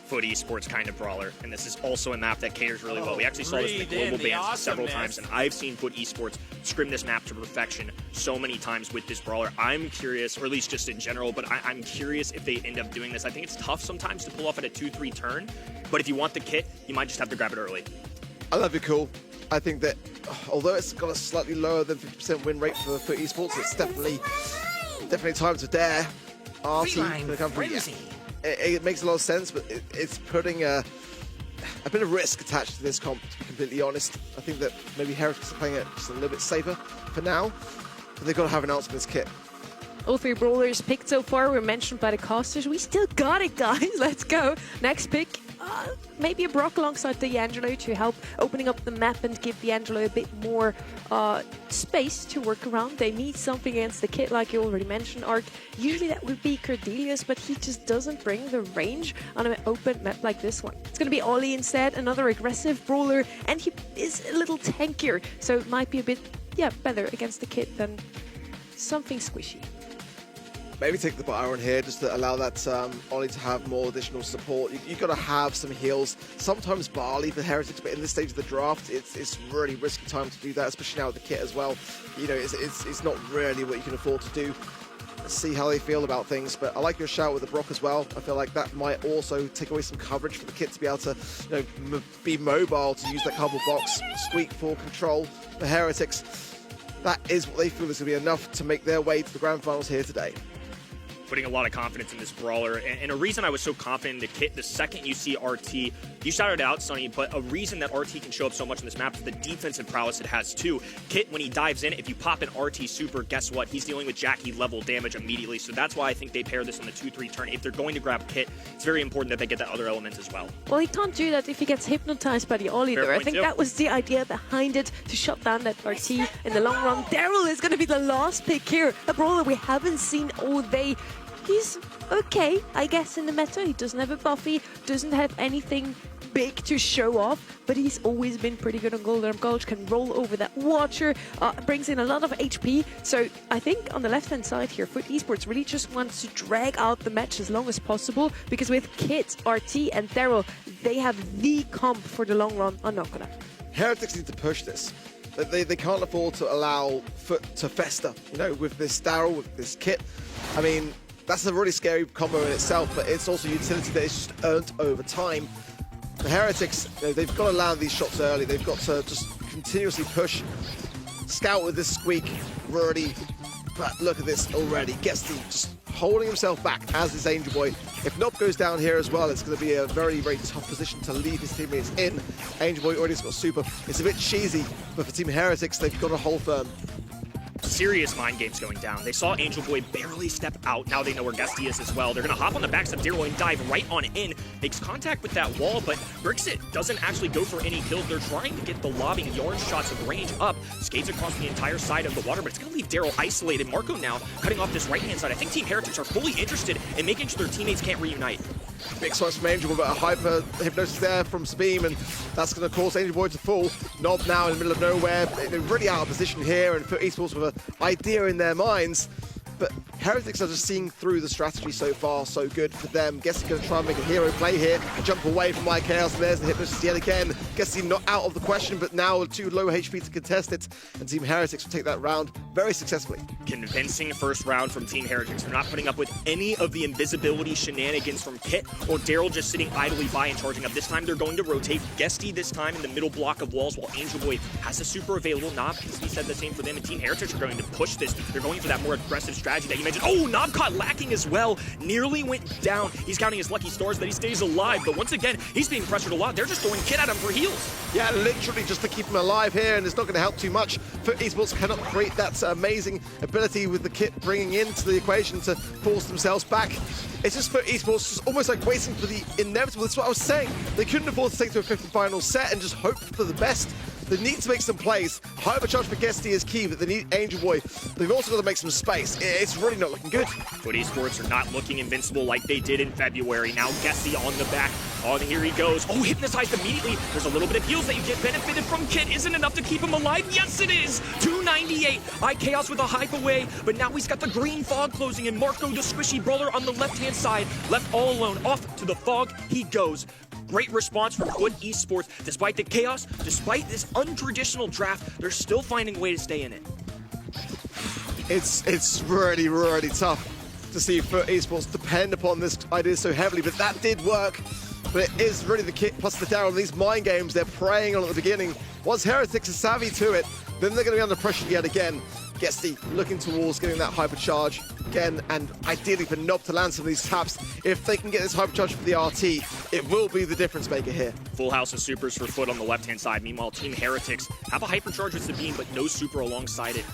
FUT Esports kind of brawler, and this is also a map that caters really well. We actually saw this in the global bans several times, and I've seen FUT Esports scrim this map to perfection so many times with this brawler. I'm curious, or at least just in general, but I'm curious if they end up doing this. I think it's tough sometimes to pull off at a 2-3 turn, but if you want the kit, you might just have to grab it early. I love your call. I think that although it's got a slightly lower than 50% win rate for FUT Esports, it's definitely time to dare. RT gonna come through. It makes a lot of sense, but it's putting a bit of risk attached to this comp, to be completely honest. I think that maybe Heretics are playing it just a little bit safer for now, but they've got to have an answer for this kit. All three brawlers picked so far were mentioned by the casters. We still got it, guys. Let's go. Next pick. Maybe a Brock alongside D'Angelo to help opening up the map and give D'Angelo a bit more space to work around. They need something against the kit, like you already mentioned, Ark. Usually that would be Cordelius, but he just doesn't bring the range on an open map like this one. It's going to be Ollie instead, another aggressive brawler, and he is a little tankier, so it might be a bit better against the kit than something squishy. Maybe take the Byron here just to allow that Ollie to have more additional support. You've got to have some heals. Sometimes Barley for Heretics, but in this stage of the draft, it's really risky time to do that, especially now with the kit as well. You know, it's not really what you can afford to do. Let's see how they feel about things, but I like your shout with the Brock as well. I feel like that might also take away some coverage for the kit to be able to, be mobile, to use that cardboard box, squeak for control for Heretics. That is what they feel is going to be enough to make their way to the grand finals here today. Putting a lot of confidence in this brawler, and a reason I was so confident in the kit, the second you see RT, you shouted it out, Sonny, but a reason that RT can show up so much in this map is the defensive prowess it has too. Kit, when he dives in, if you pop an RT super, guess what? He's dealing with Jackie level damage immediately, so that's why I think they pair this on the 2-3 turn. If they're going to grab Kit, it's very important that they get that other element as well. Well, he can't do that if he gets hypnotized by the Ollie there. I think that was the idea behind it, to shut down that RT in the long run. Daryl is going to be the last pick here, a brawler we haven't seen all day. He's okay, I guess, in the meta. He doesn't have a buffy, doesn't have anything big to show off, but he's always been pretty good on Golden Gulch, can roll over that Watcher, brings in a lot of HP. So I think on the left-hand side here, FUT Esports really just wants to drag out the match as long as possible, because with Kit, RT and Daryl, they have the comp for the long run on Knockout. Heretics need to push this. They can't afford to allow FUT to fester, with this Daryl, with this Kit. I mean, that's a really scary combo in itself, but it's also utility that is just earned over time. The Heretics, they've got to land these shots early. They've got to just continuously push. Scout with this squeak, Rurdy, but look at this already. Guesty just holding himself back, as is Angel Boy. If Nob goes down here as well, it's going to be a very, very tough position to leave his teammates in. Angel Boy already has got super. It's a bit cheesy, but for Team Heretics, they've got to hold firm. Serious mind games going down. They saw Angel Boy barely step out. Now they know where Guesty is as well. They're going to hop on the backstep Daryl and dive right on in. Makes contact with that wall, but Brixit doesn't actually go for any kills. They're trying to get the lobbing yarn shots of range up. Skates across the entire side of the water, but it's going to leave Daryl isolated. Marco now cutting off this right-hand side. I think Team Heretics are fully interested in making sure their teammates can't reunite. Big slice from Angel Boy, but a hyper hypnosis there from Speem, and that's going to cause Angel Boy to fall. Nob now in the middle of nowhere. They're really out of position here, and FUT Esports with an idea in their minds. But Heretics are just seeing through the strategy so far, so good for them. Guesty going to try and make a hero play here, jump away from my Chaos, and there's the hypnosis yet again. Guesty not out of the question, but now too low HP to contest it, and Team Heretics will take that round very successfully. Convincing first round from Team Heretics. They're not putting up with any of the invisibility shenanigans from Kit or Daryl just sitting idly by and charging up. This time they're going to rotate Guesty this time in the middle block of walls while Angel Boy has a super available. Nob, he said the same for them, and Team Heretics are going to push this. They're going for that more aggressive strategy that you mentioned. Oh, Nob caught lacking as well. Nearly went down. He's counting his lucky stars that he stays alive, but once again, he's being pressured a lot. They're just throwing Kit at him for heals. Yeah, literally just to keep him alive here, and it's not going to help too much. For Esports cannot create that amazing ability with the Kit bringing into the equation to force themselves back. It's just for Esports, just almost like waiting for the inevitable. That's what I was saying. They couldn't afford to take to a 50 final set and just hope for the best. They need to make some plays. Hypercharge for Guesty is key, but they need Angel Boy. They've also got to make some space. It's really not looking good. But Esports are not looking invincible like they did in February. Now Guesty on the back. Oh, and here he goes. Oh, hypnotized immediately. There's a little bit of heals that you get benefited from. Kit isn't enough to keep him alive. Yes, it is. 298. Chaos with a hype away, but now he's got the green fog closing in. Marco, the squishy brawler on the left-hand side, left all alone. Off to the fog he goes. Great response from FUT Esports. Despite the chaos, despite this untraditional draft, they're still finding a way to stay in it. It's really, really tough to see FUT Esports depend upon this idea so heavily, but that did work. But it is really the Kit plus the Daryl. These mind games they're preying on at the beginning. Once Heretics are savvy to it, then they're going to be under pressure yet again. Guesty looking towards getting that hypercharge again, and ideally for Nob to land some of these taps. If they can get this hypercharge for the RT, it will be the difference maker here. Full house of supers for FUT on the left-hand side. Meanwhile, Team Heretics have a hypercharge with Sabine, but no super alongside it.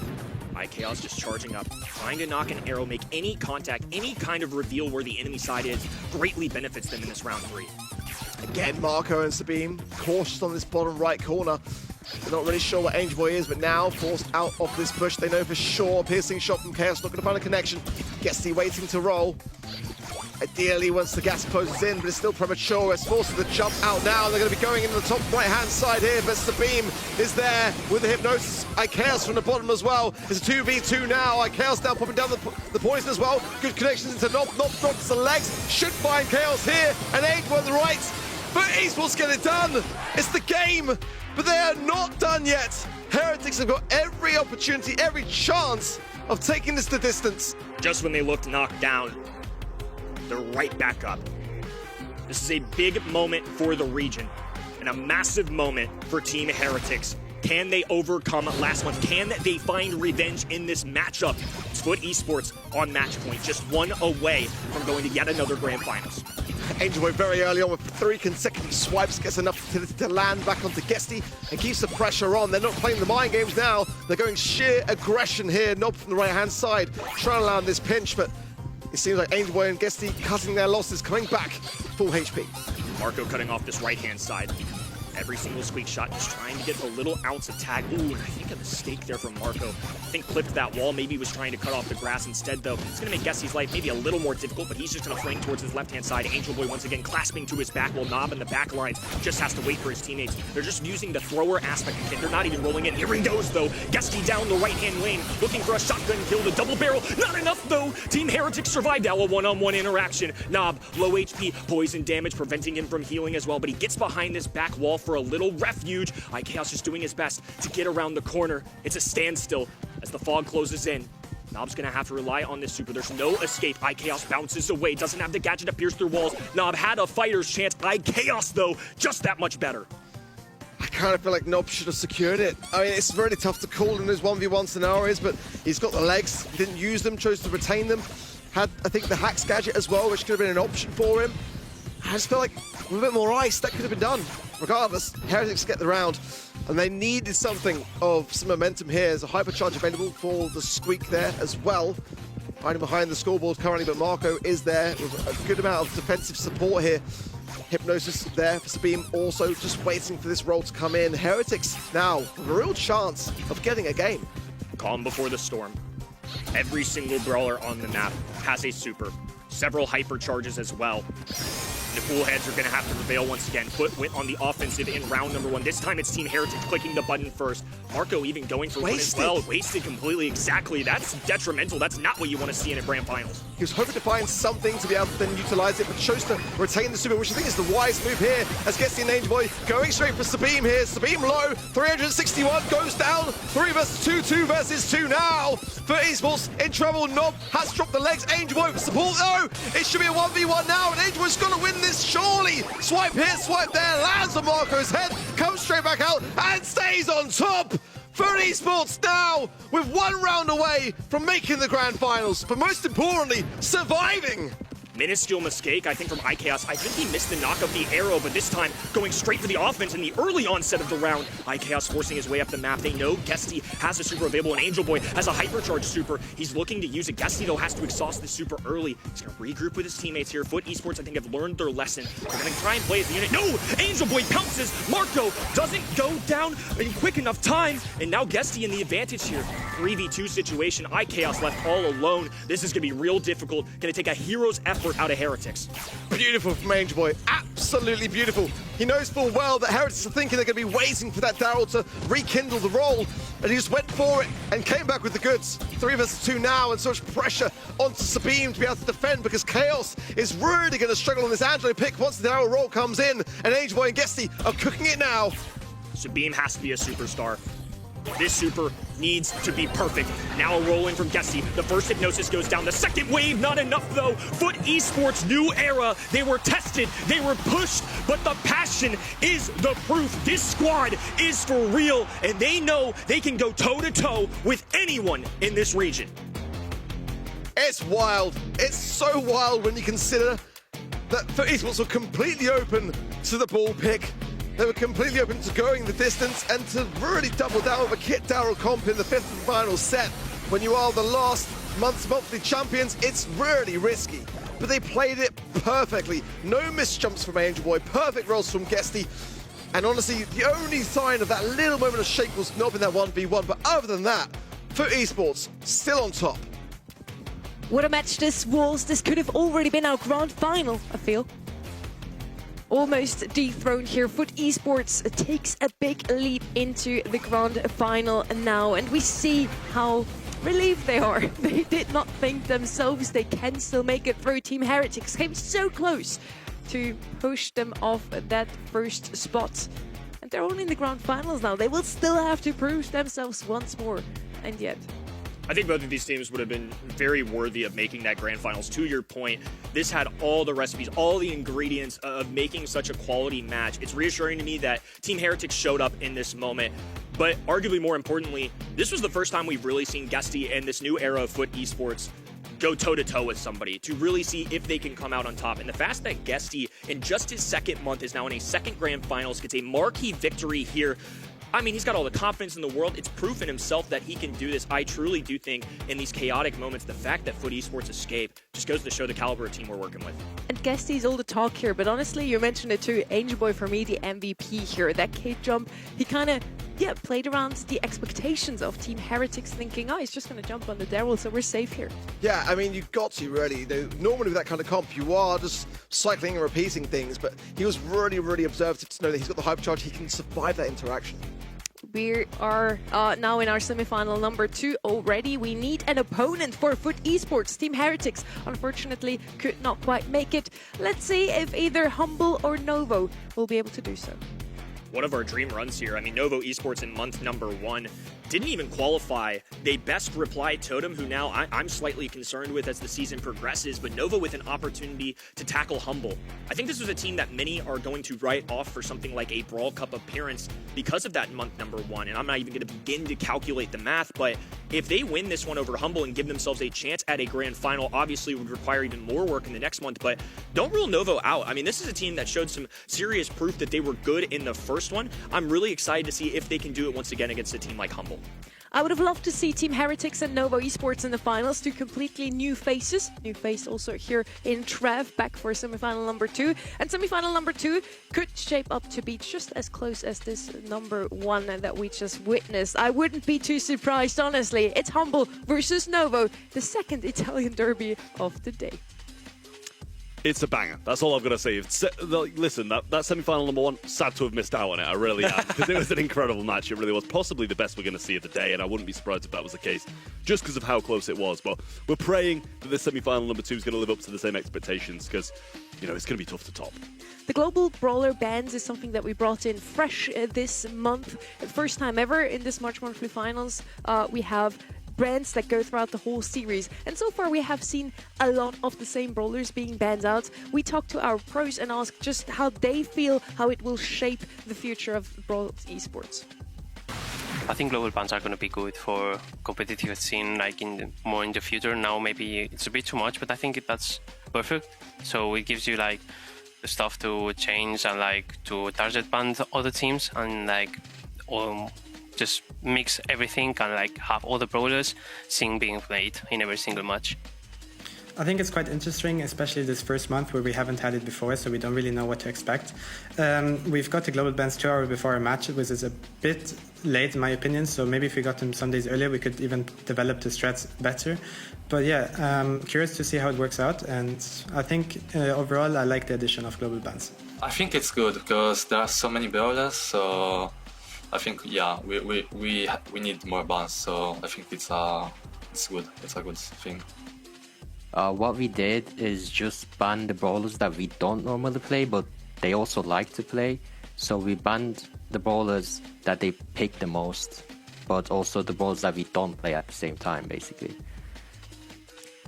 Chaos just charging up, trying to knock an arrow, make any contact, any kind of reveal where the enemy side is, greatly benefits them in this round 3. Again, Marco and Sabine cautious on this bottom right corner. They're not really sure what Angel Boy is, but now forced out of this bush. They know for sure. Piercing shot from Chaos, not going to find a connection. Guesty waiting to roll. Ideally, once the gas closes in, but it's still premature. It's forced to jump out now. They're going to be going into the top right-hand side here, but Sabine is there with the hypnosis. Chaos from the bottom as well. It's a 2v2 now. Chaos now popping down the poison as well. Good connections into Nob. Nob drops the legs. Should find Chaos here, and Angel on the right. But Esports get it done. It's the game, but they are not done yet. Heretics have got every opportunity, every chance of taking this the distance. Just when they looked knocked down, they're right back up. This is a big moment for the region and a massive moment for Team Heretics. Can they overcome last month? Can they find revenge in this matchup? It's FUT Esports on match point, just one away from going to yet another grand finals. Angel Boy very early on with 3 consecutive swipes, gets enough to land back onto Guesty and keeps the pressure on. They're not playing the mind games now. They're going sheer aggression here. Nob from the right-hand side trying to land this pinch, but it seems like Angel Boy and Guesty cutting their losses, coming back full HP. Marco cutting off this right-hand side. Every single squeak shot, just trying to get a little ounce of tag. Ooh, and I think a mistake there from Marco. I think clipped that wall, maybe was trying to cut off the grass instead, though. It's going to make Guesty's life maybe a little more difficult, but he's just going to flank towards his left-hand side. Angel Boy once again clasping to his back, while Nob in the back lines just has to wait for his teammates. They're just using the thrower aspect of it. They're not even rolling in. Here he goes, though. Guesty down the right-hand lane, looking for a shotgun kill, the double barrel. Not enough, though. Team Heretics survived now a one-on-one interaction. Nob, low HP, poison damage, preventing him from healing as well, but he gets behind this back wall for a little refuge. Chaos just doing his best to get around the corner. It's a standstill as the fog closes in. Nob's gonna have to rely on this super. There's no escape. Chaos bounces away. Doesn't have the gadget to pierce through walls. Nob had a fighter's chance. Chaos, though, just that much better. I kind of feel like Nob should have secured it. I mean, it's really tough to call in those 1v1 scenarios, but he's got the legs. He didn't use them, chose to retain them. Had, I think, the Hacks gadget as well, which could have been an option for him. I just feel like with a bit more ice, that could have been done. Regardless, Heretics get the round, and they needed something of some momentum here. There's a hypercharge available for the squeak there as well. Hiding behind the scoreboard currently, but Marco is there with a good amount of defensive support here. Hypnosis there for Sabine, also just waiting for this roll to come in. Heretics now with a real chance of getting a game. Calm before the storm. Every single brawler on the map has a super. Several hypercharges as well. The cool heads are going to have to prevail once again. FUT went on the offensive in round number 1. This time it's Team Heretics clicking the button first. Marco even going for one as well. Wasted completely. Exactly. That's detrimental. That's not what you want to see in a grand finals. He was hoping to find something to be able to then utilize it, but chose to retain the super, which I think is the wise move here, as Guesty and Angel Boy going straight for Sabine here. Sabine low, 361 goes down. 3 versus 2, 2 versus 2 now. For Esports in trouble. Nob has dropped the legs. Angel Boy for support though. It should be a 1v1 now, and Angel Boy's going to win this surely. Swipe here, swipe there, lands on Marco's head, comes straight back out, and stays on top. FUT Esports now with 1 round away from making the grand finals, but most importantly, surviving. Minuscule mistake, I think, from iChaos. I think he missed the knock of the arrow, but this time going straight for the offense in the early onset of the round. iChaos forcing his way up the map. They know Guesty has a super available, and Angel Boy has a hypercharged super. He's looking to use it. Guesty, though, has to exhaust the super early. He's going to regroup with his teammates here. FUT Esports, I think, have learned their lesson. They're going to try and play as a unit. No! Angel Boy pounces. Marco doesn't go down in quick enough time, and now Guesty in the advantage here. 3v2 situation. iChaos left all alone. This is going to be real difficult. Going to take a hero's effort out of Heretics. Beautiful from Angel Boy, absolutely beautiful. He knows full well that Heretics are thinking they're going to be waiting for that Daryl to rekindle the role, and he just went for it and came back with the goods. 3 versus 2 now, and so much pressure onto Sabine to be able to defend, because Chaos is really going to struggle on this Angelo pick once the Daryl roll comes in, and Angel Boy and Guesty are cooking it now. Sabine has to be a superstar. This super needs to be perfect. Now a roll in from Guesty. The first hypnosis goes down. The second wave, not enough though. FUT Esports, new era. They were tested, they were pushed, but the passion is the proof. This squad is for real, and they know they can go toe-to-toe with anyone in this region. It's wild. It's so wild when you consider that FUT Esports were completely open to the ball pick. They were completely open to going the distance and to really double down with a Kit Daryl comp in the 5th and final set. When you are the last month's monthly champions, it's really risky. But they played it perfectly. No misjumps from Angel Boy, perfect rolls from Guesty. And honestly, the only sign of that little moment of shake was not in that 1v1. But other than that, FUT Esports still on top. What a match this was. This could have already been our grand final, I feel. Almost dethroned here. FUT Esports takes a big leap into the grand final now, and we see how relieved they are. They did not think themselves they can still make it through. Team Heretics came so close to push them off that first spot, and they're only in the grand finals now. They will still have to prove themselves once more, and yet I think both of these teams would have been very worthy of making that grand finals. To your point, this had all the recipes, all the ingredients of making such a quality match. It's reassuring to me that Team Heretics showed up in this moment. But arguably more importantly, this was the first time we've really seen Guesty and this new era of FUT Esports go toe-to-toe with somebody to really see if they can come out on top. And the fact that Guesty, in just his 2nd month, is now in a 2nd grand finals, gets a marquee victory here. I mean, he's got all the confidence in the world. It's proof in himself that he can do this. I truly do think in these chaotic moments, the fact that FUT Esports escaped just goes to show the caliber of team we're working with. And Guesty's all the talk here, but honestly, you mentioned it too. Angel Boy, for me, the MVP here. That Kate jump, he kind of, played around the expectations of Team Heretics, thinking, he's just going to jump on the Daryl, so we're safe here. Yeah, I mean, you've got to, really. Normally with that kind of comp, you are just cycling and repeating things, but he was really, really observative to know that he's got the hypercharge, he can survive that interaction. We are now in our semi-final number 2 already. We need an opponent for FUT Esports. Team Heretics, unfortunately, could not quite make it. Let's see if either Humble or Novo will be able to do so. One of our dream runs here. I mean, Novo Esports in month number 1 didn't even qualify. They best replied Totem, who now I'm slightly concerned with as the season progresses, but Novo with an opportunity to tackle Humble. I think this was a team that many are going to write off for something like a Brawl Cup appearance because of that month number 1, and I'm not even going to begin to calculate the math, but if they win this one over Humble and give themselves a chance at a grand final, obviously would require even more work in the next month, but don't rule Novo out. I mean, this is a team that showed some serious proof that they were good in the first one. I'm really excited to see if they can do it once again against a team like Humble. I would have loved to see Team Heretics and Novo Esports in the finals, 2 completely new faces. New face also here in Trev, back for semi-final number 2. And semi-final number 2 could shape up to be just as close as this number 1 that we just witnessed. I wouldn't be too surprised, honestly. It's Humble versus Novo, the 2nd Italian derby of the day. It's a banger. That's all I've got to say. Listen, that semi-final number 1, sad to have missed out on it. I really am, because it was an incredible match. It really was possibly the best we're going to see of the day, and I wouldn't be surprised if that was the case, just because of how close it was. But we're praying that this semi-final number 2 is going to live up to the same expectations, because, it's going to be tough to top. The Global Brawler bans is something that we brought in fresh this month. First time ever in this March Monthly Finals. We have brands that go throughout the whole series. And so far we have seen a lot of the same brawlers being banned out. We talked to our pros and asked just how they feel, how it will shape the future of Brawl esports. I think global bans are going to be good for competitive scene, like more in the future. Now maybe it's a bit too much, but I think that's perfect. So it gives you like the stuff to change and like to target ban other teams and like just mix everything and like have all the brawlers being played in every single match. I think it's quite interesting, especially this first month where we haven't had it before, so we don't really know what to expect. We've got the global bans 2 hours before our match, which is a bit late in my opinion, so maybe if we got them some days earlier, we could even develop the strats better. But yeah, curious to see how it works out, and I think overall I like the addition of global bans. I think it's good because there are so many brawlers, so I think we need more bans. So I think it's good. It's a good thing. What we did is just ban the brawlers that we don't normally play, but they also like to play. So we banned the brawlers that they pick the most, but also the brawlers that we don't play at the same time, basically.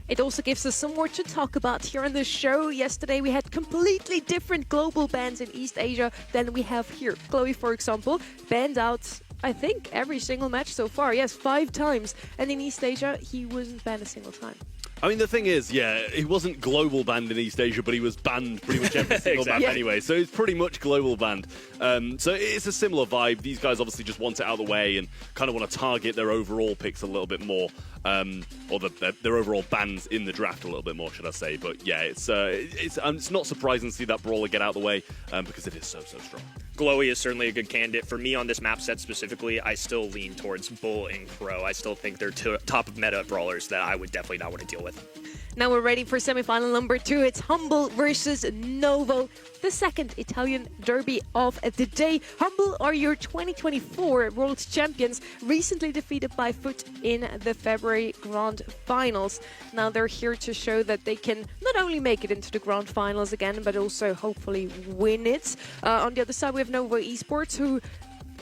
It also gives us some more to talk about here on the show. Yesterday we had completely different global bans in East Asia than we have here. Chloe, for example, banned out, I think, every single match so far. Yes, 5 times. And in East Asia, he wasn't banned a single time. I mean, the thing is, yeah, he wasn't global banned in East Asia, but he was banned pretty much every single map anyway, so it's pretty much global banned. So it's a similar vibe. These guys obviously just want it out of the way and kind of want to target their overall picks a little bit more, or their overall bans in the draft a little bit more, should I say. But yeah, it's not surprising to see that brawler get out of the way because it is so strong. Glowy is certainly a good candidate. For me on this map set specifically, I still lean towards Bull and Crow. I still think they're top of meta brawlers that I would definitely not want to deal with. Now we're ready for semi-final number 2. It's Humble versus Novo, the second Italian derby of the day. Humble are your 2024 World Champions, recently defeated by Foot in the February Grand Finals. Now they're here to show that they can not only make it into the Grand Finals again, but also hopefully win it. On the other side, we have Novo Esports, who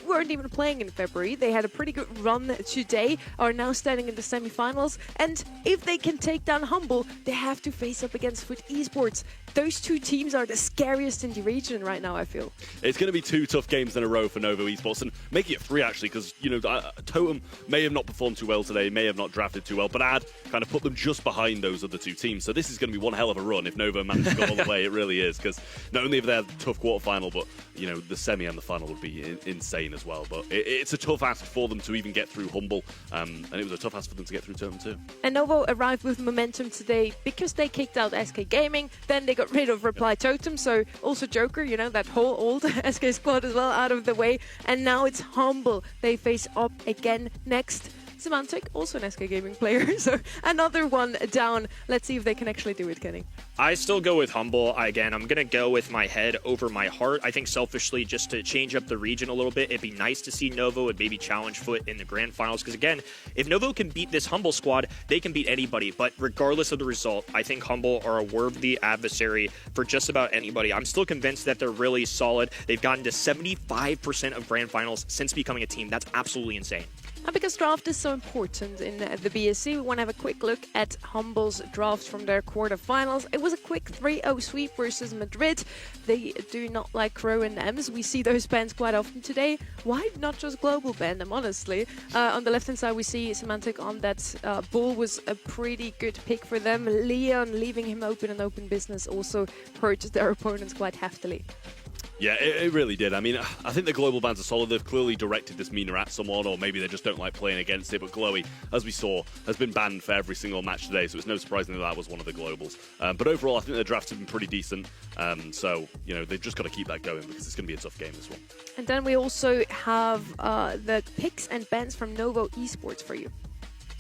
weren't even playing in February. They had a pretty good run today, are now standing in the semi-finals, and if they can take down Humble, they have to face up against Foot Esports. Those two teams are the scariest in the region right now, I feel. It's going to be 2 tough games in a row for Novo Esports, and making it 3 actually, because, you know, Totem may have not performed too well today, may have not drafted too well, but I'd kind of put them just behind those other 2 teams. So this is going to be one hell of a run if Novo manage to go all the way. It really is, because not only have they had a tough quarterfinal, but, you know, the semi and the final would be insane as well. But it's a tough ask for them to even get through Humble, and it was a tough ask for them to get through Totem too. And Novo arrived with momentum today because they kicked out SK Gaming, then they got rid of Reply Totem, so also Joker, you know, that whole old SK squad as well out of the way, and now it's Humble they face up again next. Semantic, also an SK Gaming player, so another one down. Let's see if they can actually do it, Kenny. I still go with Humble. Again, I'm going to go with my head over my heart. I think selfishly, just to change up the region a little bit, it'd be nice to see Novo and maybe challenge Foot in the grand finals. Because again, if Novo can beat this Humble squad, they can beat anybody. But regardless of the result, I think Humble are a worthy adversary for just about anybody. I'm still convinced that they're really solid. They've gotten to 75% of grand finals since becoming a team. That's absolutely insane. And because draft is so important in the BSC, we want to have a quick look at Humble's drafts from their quarterfinals. It was a quick 3-0 sweep versus Madrid. They do not like Crow and Ems. We see those bans quite often today. Why not just global ban them, honestly? On the left-hand side, we see Semantic on that. Bull was a pretty good pick for them. Leon, leaving him open and open business, also hurt their opponents quite heftily. Yeah, it really did. I mean, I think the global bans are solid. They've clearly directed this Mina at someone, or maybe they just don't like playing against it. But Glowy, as we saw, has been banned for every single match today, so it's no surprising that was one of the globals. But overall, I think their drafts have been pretty decent. So, you know, they've just got to keep that going because it's going to be a tough game, this one. And then we also have the picks and bans from Novo Esports for you.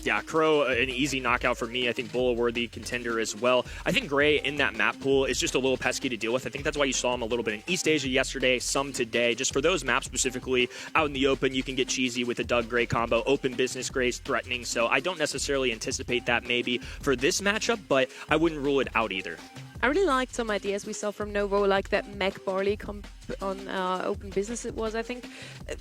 Yeah, Crow, an easy knockout for me. I think Bull a worthy contender as well. I think Gray in that map pool is just a little pesky to deal with. I think that's why you saw him a little bit in East Asia yesterday, some today. Just for those maps specifically, out in the open, you can get cheesy with the Doug Gray combo. Open business Gray's threatening, so I don't necessarily anticipate that maybe for this matchup, but I wouldn't rule it out either. I really liked some ideas we saw from Novo, like that Mech Barley comp on Open Business it was, I think.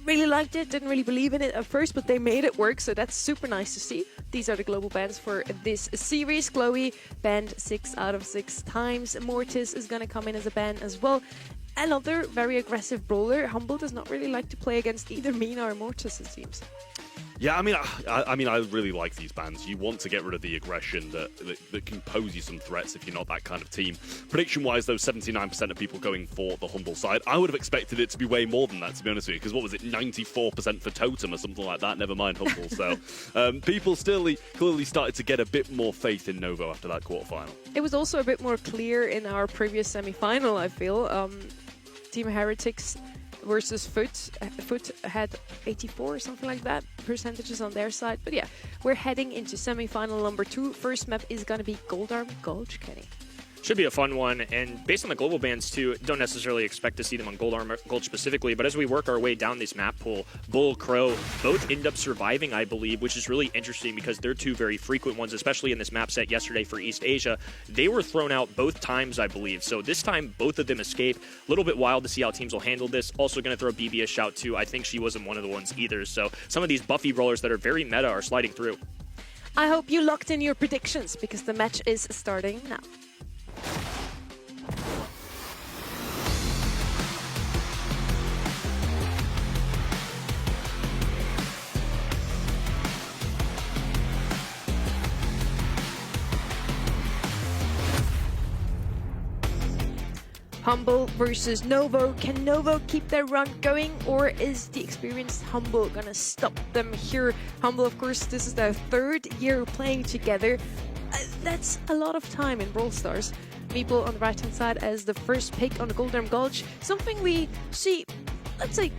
Really liked it, didn't really believe in it at first, but they made it work, so that's super nice to see. These are the global bans for this series. Chloe banned 6 out of 6 times. Mortis is going to come in as a ban as well. Another very aggressive brawler. Humble does not really like to play against either Mina or Mortis, it seems. Yeah, I mean, I really like these bans. You want to get rid of the aggression that can pose you some threats if you're not that kind of team. Prediction-wise, though, 79% of people going for the Humble side. I would have expected it to be way more than that, to be honest with you, because what was it, 94% for Totem or something like that? Never mind Humble. So people still clearly started to get a bit more faith in Novo after that quarterfinal. It was also a bit more clear in our previous semi-final, I feel. Team Heretics versus Foot. Foot had 84 or something like that percentages on their side. But yeah, we're heading into semi-final number 2. First map is going to be Goldarm Gulch, Kenny. Should be a fun one, and based on the global bans too, don't necessarily expect to see them on Goldarm Gulch specifically, but as we work our way down this map pool, Bull, Crow, both end up surviving, I believe, which is really interesting because they're two very frequent ones, especially in this map set yesterday for East Asia. They were thrown out both times, I believe, so this time both of them escape. A little bit wild to see how teams will handle this. Also going to throw BB a shout too. I think she wasn't one of the ones either, so some of these buffy brawlers that are very meta are sliding through. I hope you locked in your predictions because the match is starting now. Humble versus Novo. Can Novo keep their run going, or is the experienced Humble gonna stop them here? Humble, of course, this is their 3rd year playing together. That's a lot of time in Brawl Stars. Meeple on the right-hand side as the first pick on the Goldarm Gulch. Something we see, let's say,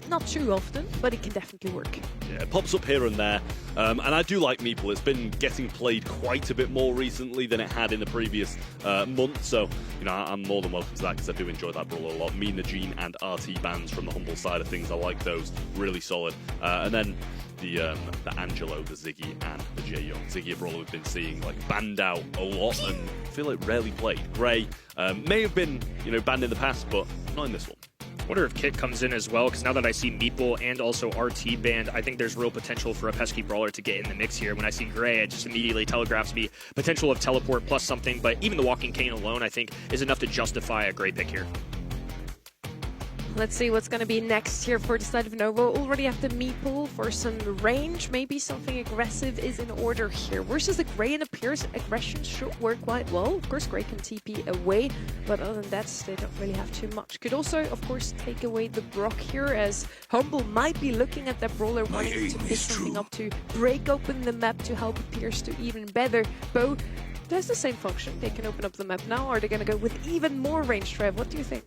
not too often, but it can definitely work. Yeah, it pops up here and there. And I do like Meeple. It's been getting played quite a bit more recently than it had in the previous month. So, you know, I'm more than welcome to that because I do enjoy that Brawl a lot. Me, Najeen, and RT bans from the Humble side of things. I like those. Really solid. And then the Angelo, the Ziggy, and the Jae-Young. Ziggy, a brawler we've been seeing like banned out a lot and I feel like rarely played. Gray may have been, you know, banned in the past, but not in this one. I wonder if Kit comes in as well, because now that I see Meeple and also RT banned, I think there's real potential for a pesky brawler to get in the mix here. When I see Gray, it just immediately telegraphs me potential of teleport plus something, but even the Walking Cane alone, I think, is enough to justify a Gray pick here. Let's see what's going to be next here for the side of Novo. Already have the Meeple for some range. Maybe something aggressive is in order here. Versus the Gray and the Pierce, aggression should work quite well. Of course, Gray can TP away, but other than that, they don't really have too much. Could also, of course, take away the Brock here, as Humble might be looking at that brawler wanting to pick something up to break open the map to help Pierce do even better. Bo does the same function. They can open up the map now. Are they going to go with even more range, Trev? What do you think?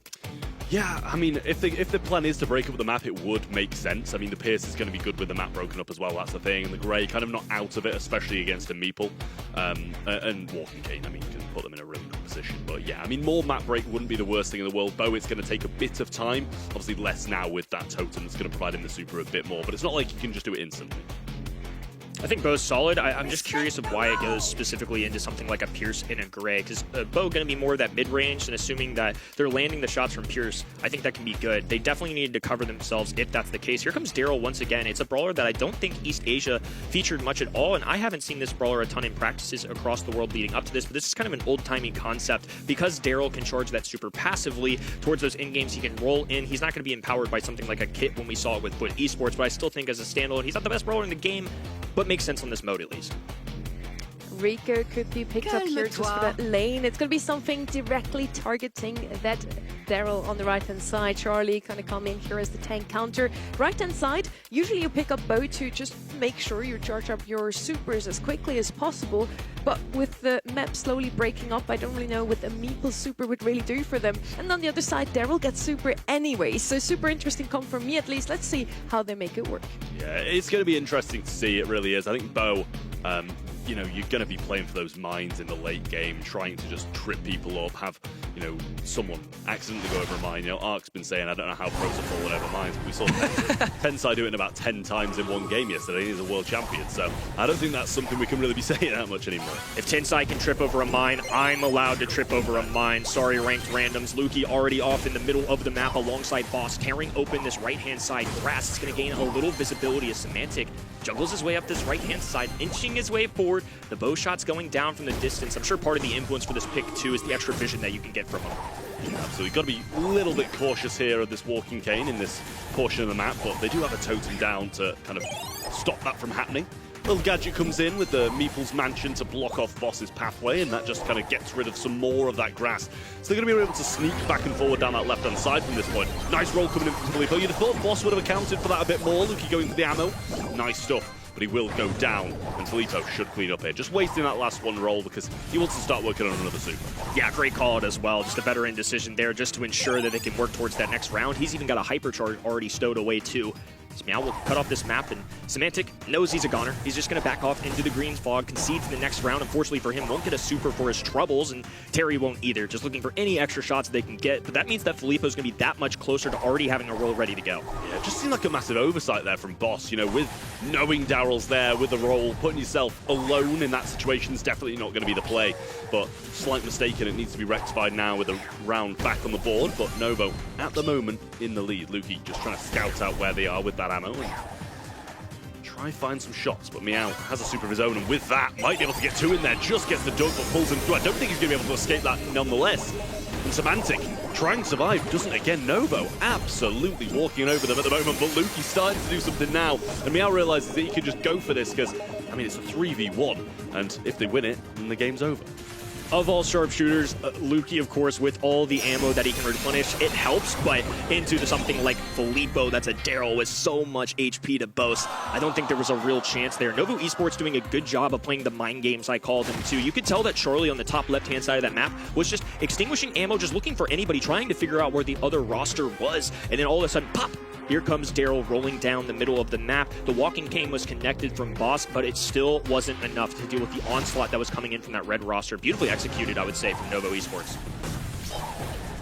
Yeah, I mean, if the plan is to break up the map, it would make sense. I mean, the Pierce is going to be good with the map broken up as well, that's the thing. And the Grey kind of not out of it, especially against a Meeple. And Walking Cane, I mean, you can put them in a really good position. But yeah, I mean, more map break wouldn't be the worst thing in the world. Bo, it's going to take a bit of time. Obviously, less now with that Totem that's going to provide him the super a bit more. But it's not like you can just do it instantly. I think Bo's solid. I'm just curious of why it goes specifically into something like a Pierce and a Gray, because Bo going to be more of that mid-range, and assuming that they're landing the shots from Pierce, I think that can be good. They definitely need to cover themselves if that's the case. Here comes Daryl once again. It's a brawler that I don't think East Asia featured much at all, and I haven't seen this brawler a ton in practices across the world leading up to this, but this is kind of an old-timey concept. Because Daryl can charge that super passively towards those in-games, he can roll in. He's not going to be empowered by something like a Kit when we saw it with Foot Esports, but I still think as a standalone, he's not the best brawler in the game, but makes sense on this mode at least. Rico could be picked up here just for that lane. It's going to be something directly targeting that Daryl on the right-hand side. Charlie kind of come in here as the tank counter. Right-hand side, usually you pick up Bo to just make sure you charge up your supers as quickly as possible. But with the map slowly breaking up, I don't really know what a Meeple super would really do for them. And on the other side, Daryl gets super anyway. So super interesting come from me at least. Let's see how they make it work. Yeah, it's going to be interesting to see. It really is. I think Bo, you know, you're going to be playing for those mines in the late game, trying to just trip people up, have, you know, someone accidentally go over a mine. You know, Ark's been saying, I don't know how pros are falling over mines, but we saw Tensai do it about 10 times in one game yesterday. He's a world champion, so I don't think that's something we can really be saying that much anymore. If Tensai can trip over a mine, I'm allowed to trip over a mine. Sorry, ranked randoms. Lukey already off in the middle of the map alongside Boss, tearing open this right-hand side grass. It's going to gain a little visibility as Semantic juggles his way up this right-hand side, inching his way forward. The bow shot's going down from the distance. I'm sure part of the influence for this pick, too, is the extra vision that you can get from him. Yeah, absolutely. Got to be a little bit cautious here of this walking cane in this portion of the map, but they do have a totem down to kind of stop that from happening. Little gadget comes in with the Meeple's Mansion to block off Boss's pathway, and that just kind of gets rid of some more of that grass. So they're going to be able to sneak back and forward down that left-hand side from this point. Nice roll coming in from Filippo. You'd have thought Boss would have accounted for that a bit more. Luki going for the ammo. Nice stuff. But he will go down, and Filippo should clean up here. Just wasting that last one roll because he wants to start working on another super. Yeah, great call as well. Just a veteran decision there just to ensure that they can work towards that next round. He's even got a hypercharge already stowed away too. So Meow will cut off this map, and Semantic knows he's a goner. He's just going to back off into the green's fog, concede to the next round. Unfortunately for him, won't get a super for his troubles, and Terry won't either. Just looking for any extra shots they can get, but that means that Filippo's going to be that much closer to already having a roll ready to go. Yeah, it just seemed like a massive oversight there from Boss. You know, with knowing Daryl's there with the roll, putting yourself alone in that situation is definitely not going to be the play. But slight mistake, and it needs to be rectified now with a round back on the board. But Novo, at the moment, in the lead. Luki just trying to scout out where they are with that ammo and try find some shots, but Meow has a super of his own, and with that, might be able to get two in there, just gets the dunk, but pulls him through. I don't think he's going to be able to escape that nonetheless. And Semantic, trying to survive, doesn't again. Novo absolutely walking over them at the moment, but Luki's starting to do something now, and Meow realizes that he can just go for this, because, I mean, it's a 3v1, and if they win it, then the game's over. Of all sharpshooters, Luki, of course, with all the ammo that he can replenish, it helps, but into something like Filippo, that's a Daryl with so much HP to boast, I don't think there was a real chance there. Novo Esports doing a good job of playing the mind games, I called them too. You could tell that Charlie on the top left-hand side of that map was just extinguishing ammo, just looking for anybody, trying to figure out where the other roster was, and then all of a sudden, pop! Here comes Daryl rolling down the middle of the map. The walking cane was connected from Boss, but it still wasn't enough to deal with the onslaught that was coming in from that red roster. Beautifully executed, I would say, from Novo Esports.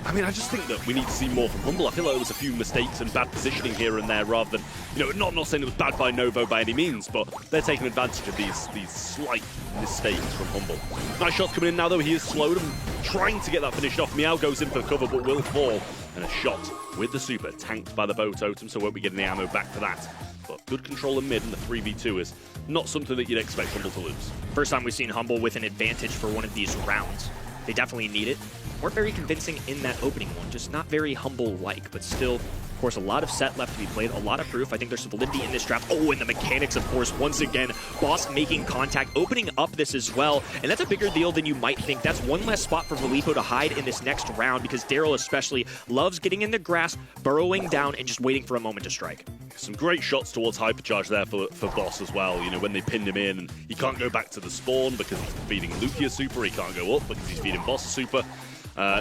I mean, I just think that we need to see more from Humble. I feel like there was a few mistakes and bad positioning here and there, rather than, you know, not saying it was bad by Novo by any means, but they're taking advantage of these slight mistakes from Humble. Nice shots coming in now, though. He is slowed and trying to get that finished off. Meow goes in for the cover, but will fall. And a shot with the super, tanked by the bow totem, so won't be getting the ammo back for that. But good control in mid, and the 3v2 is not something that you'd expect Humble to lose. First time we've seen Humble with an advantage for one of these rounds. They definitely need it. Weren't very convincing in that opening one, just not very Humble-like, but still, of course, a lot of set left to be played, a lot of proof. I think there's validity in this draft. Oh, and the mechanics, of course, once again, Boss making contact, opening up this as well, and that's a bigger deal than you might think. That's one less spot for Filippo to hide in this next round, because Daryl especially loves getting in the grass, burrowing down, and just waiting for a moment to strike. Some great shots towards Hypercharge there for Boss as well. You know, when they pinned him in, and he can't go back to the spawn because he's feeding Luki a super, he can't go up because he's feeding Boss a super.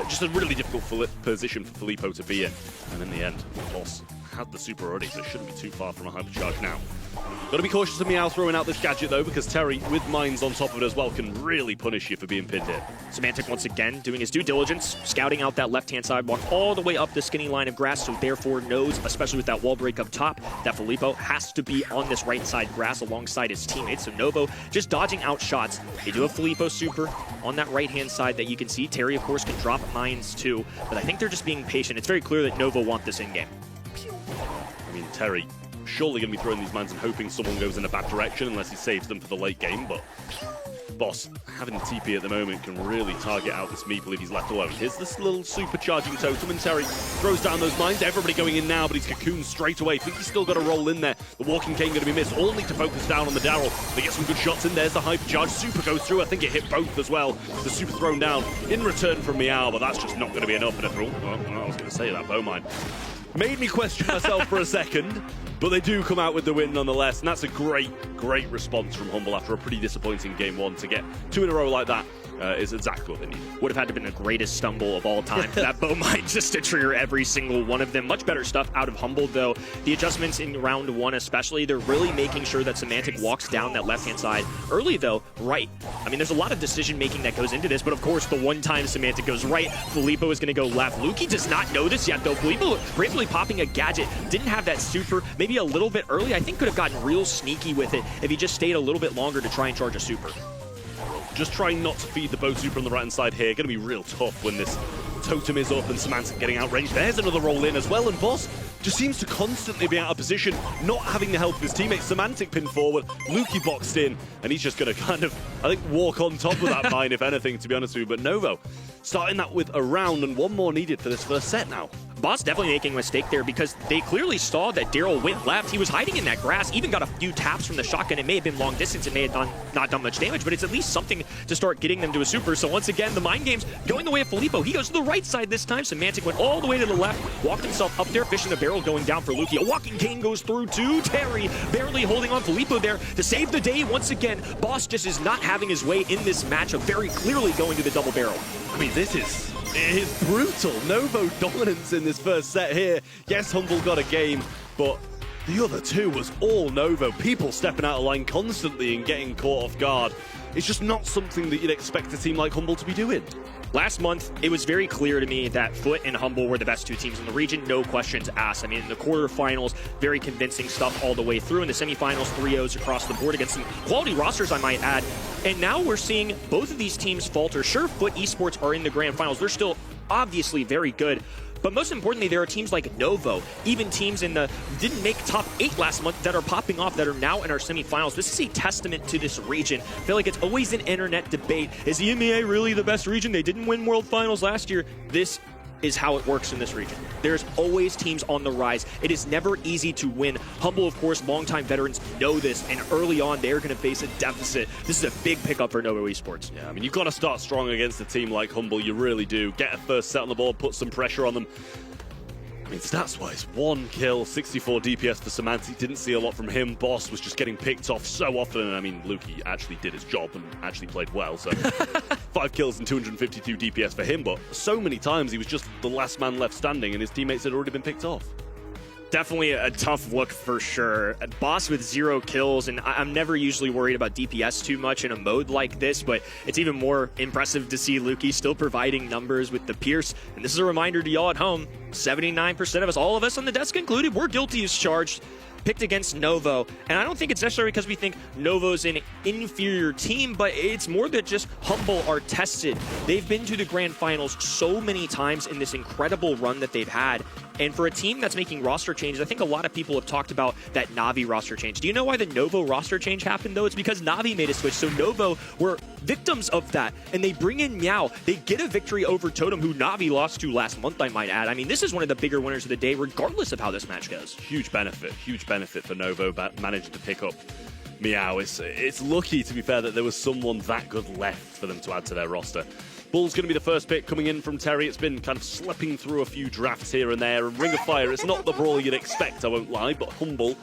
Just a really difficult position for Filippo to be in. And in the end, Boss had the super already, so it shouldn't be too far from a hypercharge now. Got to be cautious of Meow throwing out this gadget, though, because Terry, with mines on top of it as well, can really punish you for being pinned in. Semantic, once again, doing his due diligence, scouting out that left-hand side, walk all the way up the skinny line of grass, so therefore knows, especially with that wall break up top, that Filippo has to be on this right-side grass alongside his teammates. So Novo just dodging out shots. They do have Filippo super on that right-hand side that you can see. Terry, of course, can drop mines too, but I think they're just being patient. It's very clear that Novo want this in-game. I mean, Terry surely going to be throwing these mines and hoping someone goes in a bad direction unless he saves them for the late game, but Boss, having the TP at the moment, can really target out this Meeple if he's left alone. Here's this little supercharging totem, and Terry throws down those mines. Everybody going in now, but he's cocooned straight away. I think he's still got to roll in there. The walking cane going to be missed. All need to focus down on the Daryl. They get some good shots in. There's the hypercharge. Super goes through. I think it hit both as well. The super thrown down in return from Meow, but that's just not going to be enough. And I was going to say that bow mine made me question myself for a second, but they do come out with the win nonetheless, and that's a great response from Humble after a pretty disappointing game one. To get two in a row like that is exactly what they need. Would have had to have been the greatest stumble of all time for that bow mine just to trigger every single one of them. Much better stuff out of Humble, though. The adjustments in round one especially, they're really making sure that Semantic walks down that left-hand side. Early, though, right. I mean, there's a lot of decision-making that goes into this, but of course, the one time Semantic goes right, Filippo is going to go left. Luki does not know this yet, though. Filippo bravely popping a gadget, didn't have that super, maybe a little bit early. I think could have gotten real sneaky with it if he just stayed a little bit longer to try and charge a super. Just trying not to feed the bow super on the right-hand side here. Going to be real tough when this totem is up and Semantic getting outranged. There's another roll in as well, and Boss just seems to constantly be out of position, not having the help of his teammates. Semantic pin forward, Lukey boxed in, and he's just going to kind of, I think, walk on top of that mine, if anything, to be honest with you. But Novo starting that with a round, and one more needed for this first set now. Boss definitely making a mistake there because they clearly saw that Daryl went left. He was hiding in that grass, even got a few taps from the shotgun. It may have been long distance, it may have not done much damage, but it's at least something to start getting them to a super. So once again, the mind game's going the way of Filippo. He goes to the right side this time. Semantic went all the way to the left, walked himself up there, fishing the barrel going down for Lukey. A walking cane goes through to Terry, barely holding on Filippo there to save the day. Once again, Boss just is not having his way in this matchup, very clearly going to the double barrel. I mean, it is brutal. Novo dominance in this first set here. Yes, Humble got a game, but the other two was all Novo. People stepping out of line constantly and getting caught off guard. It's just not something that you'd expect a team like Humble to be doing. Last month, it was very clear to me that Foot and Humble were the best two teams in the region, no questions asked. I mean, in the quarterfinals, very convincing stuff all the way through. In the semifinals, 3-0s across the board against some quality rosters, I might add. And now we're seeing both of these teams falter. Sure, Foot Esports are in the grand finals. They're still obviously very good. But most importantly, there are teams like Novo, even teams in the didn't make top 8 last month that are popping off, that are now in our semifinals. This is a testament to this region. I feel like it's always an internet debate. Is the EMEA really the best region? They didn't win World Finals last year. This is how it works in this region. There's always teams on the rise. It is never easy to win. Humble, of course, longtime veterans know this, and early on, they're going to face a deficit. This is a big pickup for Novo Esports. Yeah, I mean, you've got to start strong against a team like Humble. You really do. Get a first set on the board, put some pressure on them. I mean, stats-wise, 1 kill, 64 DPS for Semantic. Didn't see a lot from him. Boss was just getting picked off so often. And I mean, Lukey actually did his job and actually played well. So 5 kills and 252 DPS for him. But so many times he was just the last man left standing and his teammates had already been picked off. Definitely a tough look for sure. Boss with 0 kills, and I'm never usually worried about DPS too much in a mode like this, but it's even more impressive to see Lukey still providing numbers with the Pierce. And this is a reminder to y'all at home, 79% of us, all of us on the desk included, we're guilty as charged. Picked against Novo, and I don't think it's necessarily because we think Novo's an inferior team, but it's more that just Humble are tested. They've been to the grand finals so many times in this incredible run that they've had, and for a team that's making roster changes, I think a lot of people have talked about that Na'Vi roster change. Do you know why the Novo roster change happened, though? It's because Na'Vi made a switch, so Novo were victims of that, and they bring in Meow. They get a victory over Totem, who Na'Vi lost to last month, I might add. I mean, this is one of the bigger winners of the day, regardless of how this match goes. Huge benefit for Novo managing to pick up Meow. It's lucky, to be fair, that there was someone that good left for them to add to their roster. Bull's going to be the first pick coming in from Terry. It's been kind of slipping through a few drafts here and there. And Ring of Fire, it's not the brawler you'd expect, I won't lie, but Humble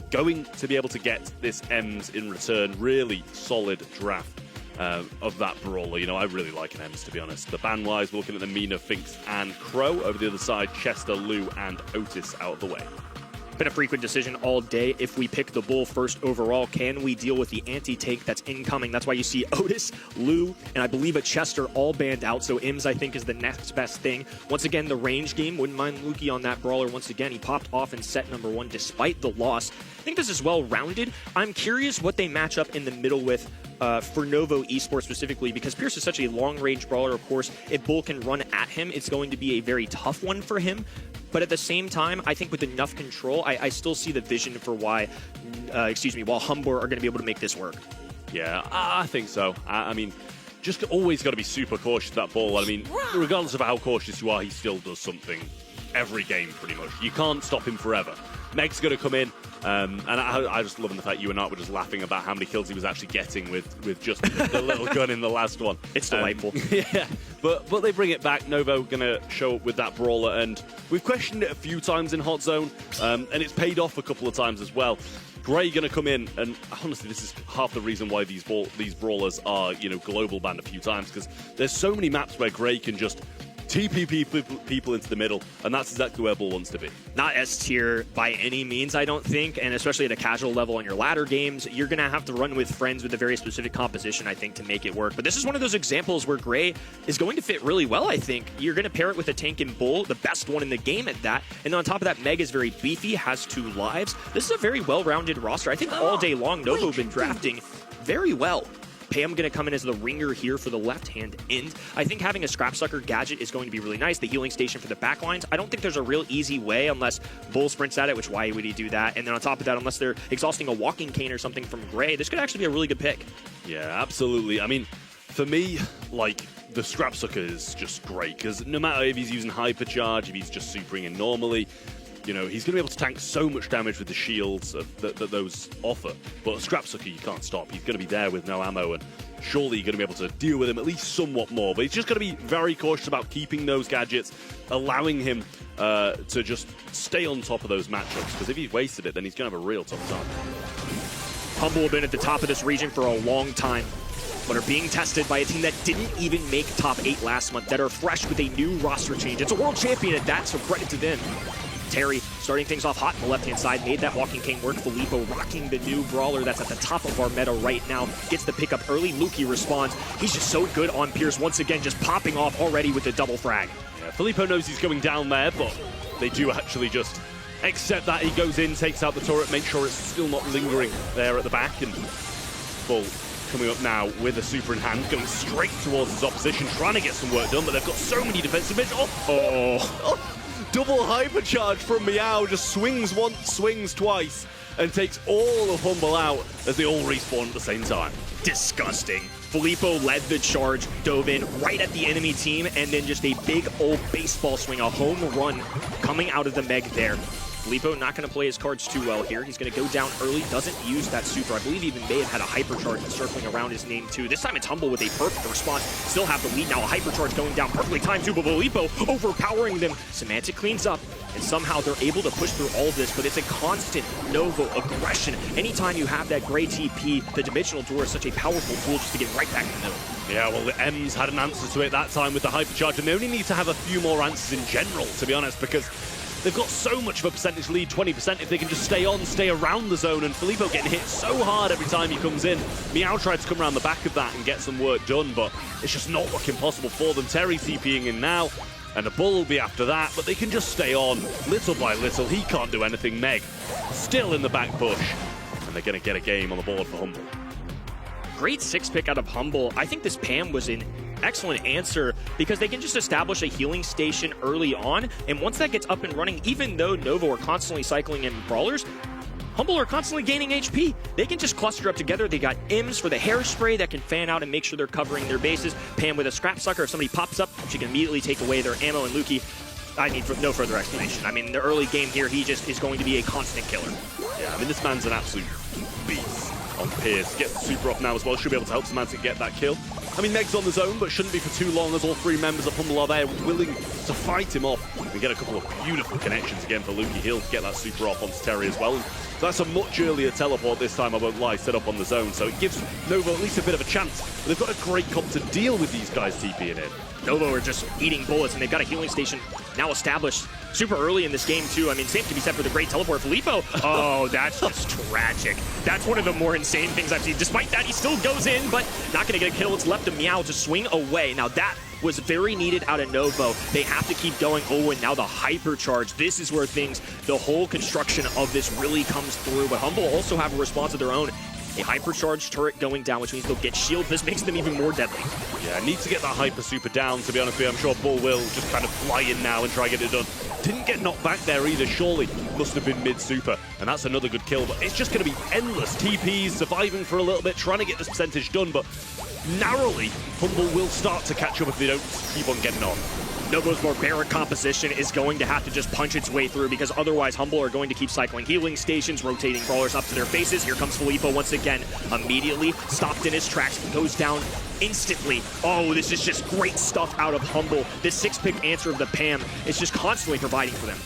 going to be able to get this Ems in return. Really solid draft of that brawler. You know, I really like an Ems, to be honest. The ban-wise, we're looking at the Mina, Finks, and Crow. Over the other side, Chester, Lou, and Otis out of the way. Been a frequent decision all day. If we pick the Bull first overall, can we deal with the anti-tank that's incoming? That's why you see Otis, Lou, and I believe a Chester all banned out. So Ims, I think, is the next best thing. Once again, the range game. Wouldn't mind Lukey on that brawler. Once again, he popped off in set number 1 despite the loss. I think this is well-rounded. I'm curious what they match up in the middle with for Novo Esports specifically, because Pierce is such a long-range brawler. Of course, if Bull can run at him, it's going to be a very tough one for him. But at the same time, I think with enough control, I still see the vision for why, while Humble are going to be able to make this work. Yeah, I think so. I mean, just always got to be super cautious of that ball. I mean, regardless of how cautious you are, he still does something every game, pretty much. You can't stop him forever. Meg's going to come in, and I just love the fact you and I were just laughing about how many kills he was actually getting with just the little gun in the last one. It's delightful. Yeah, but they bring it back. Novo going to show up with that brawler, and we've questioned it a few times in Hot Zone, and it's paid off a couple of times as well. Gray going to come in, and honestly, this is half the reason why these brawlers are, you know, global banned a few times, because there's so many maps where Gray can just TP people into the middle, and that's exactly where Bull wants to be. Not S tier by any means, I don't think, and especially at a casual level on your ladder games, you're going to have to run with friends with a very specific composition, I think, to make it work. But this is one of those examples where Gray is going to fit really well, I think. You're going to pair it with a tank and Bull, the best one in the game at that, and on top of that, Meg is very beefy, has 2 lives. This is a very well-rounded roster. I think all day long, Novo have been drafting very well. Pam going to come in as the ringer here for the left-hand end. I think having a Scrap Sucker gadget is going to be really nice. The healing station for the backlines. I don't think there's a real easy way unless Bull sprints at it, which why would he do that? And then on top of that, unless they're exhausting a Walking Cane or something from Gray, this could actually be a really good pick. Yeah, absolutely. I mean, for me, like, the Scrap Sucker is just great, because no matter if he's using Hypercharge, if he's just supering in normally, you know, he's going to be able to tank so much damage with the shields that those offer. But a Scrap Sucker, you can't stop. He's going to be there with no ammo, and surely you're going to be able to deal with him at least somewhat more. But he's just going to be very cautious about keeping those gadgets, allowing him to just stay on top of those matchups, because if he's wasted it, then he's going to have a real tough time. Humble have been at the top of this region for a long time, but are being tested by a team that didn't even make top 8 last month, that are fresh with a new roster change. It's a world champion at that, so credit to them. Terry starting things off hot on the left-hand side, made that Walking Cane work. Filippo rocking the new brawler that's at the top of our meta right now. Gets the pick up early. Luki responds. He's just so good on Pierce once again, just popping off already with the double frag. Yeah, Filippo knows he's going down there, but they do actually just accept that. He goes in, takes out the turret, makes sure it's still not lingering there at the back, and Bull coming up now with a super in hand, going straight towards his opposition, trying to get some work done, but they've got so many defensive mids. Double Hypercharge from Meow, just swings once, swings twice, and takes all of Humble out as they all respawn at the same time. Disgusting. Filippo led the charge, dove in right at the enemy team, and then just a big old baseball swing, a home run coming out of the Meg there. Filippo not going to play his cards too well here. He's going to go down early, doesn't use that super. I believe even may have had a Hypercharge circling around his name too. This time it's Humble with a perfect response. Still have the lead now. A Hypercharge going down perfectly timed too, but Filippo overpowering them. Semantic cleans up, and somehow they're able to push through all of this, but it's a constant Novo aggression. Anytime you have that gray TP, the Dimensional Door is such a powerful tool just to get right back in the middle. Yeah, well, the M's had an answer to it that time with the Hypercharge, and they only need to have a few more answers in general, to be honest, because they've got so much of a percentage lead, 20%, if they can just stay around the zone, and Filippo getting hit so hard every time he comes in. Meow tried to come around the back of that and get some work done, but it's just not looking possible for them. Terry TPing in now, and the Bull will be after that, but they can just stay on little by little. He can't do anything. Meg still in the back push, and they're going to get a game on the board for Humble. Great 6-pick out of Humble. I think this Pam was an excellent answer because they can just establish a healing station early on, and once that gets up and running, even though Novo are constantly cycling in brawlers, Humble are constantly gaining HP. They can just cluster up together. They got M's for the hairspray that can fan out and make sure they're covering their bases. Pam with a Scrap Sucker. If somebody pops up, she can immediately take away their ammo, and Luki, I need no further explanation. I mean, the early game here, he just is going to be a constant killer. Yeah, I mean, this man's an absolute beast on Pierce. Gets the super off now as well. Should be able to help Semantic get that kill. I mean, Meg's on the zone, but shouldn't be for too long as all 3 members of Humble are there willing to fight him off. We get a couple of beautiful connections again for Luki. He'll get that super off onto Terry as well. That's a much earlier teleport this time, I won't lie, set up on the zone, so it gives Novo at least a bit of a chance. But they've got a great comp to deal with these guys TPing in. Novo are just eating bullets, and they've got a healing station now established super early in this game, too. I mean, same to be said for the great teleport. Filippo, oh, that's just tragic. That's one of the more insane things I've seen. Despite that, he still goes in, but not going to get a kill. It's left to Meow to swing away. Now, that was very needed out of Novo. They have to keep going. Oh, and now the Hypercharge. This is where things, the whole construction of this really comes through. But Humble also have a response of their own. A Hypercharge turret going down, which means they'll get shield. This makes them even more deadly. Yeah, need to get that Hyper Super down, to be honest with you. I'm sure Bull will just kind of fly in now and try and get it done. Didn't get knocked back there either, surely. Must have been mid-super, and that's another good kill. But it's just going to be endless TPs, surviving for a little bit, trying to get this percentage done, but narrowly, Humble will start to catch up if they don't keep on getting on. Novo's barbaric composition is going to have to just punch its way through, because otherwise Humble are going to keep cycling healing stations, rotating brawlers up to their faces. Here comes Filippo once again, immediately stopped in his tracks, goes down instantly. Oh, this is just great stuff out of Humble. This 6-pick answer of the Pam is just constantly providing for them.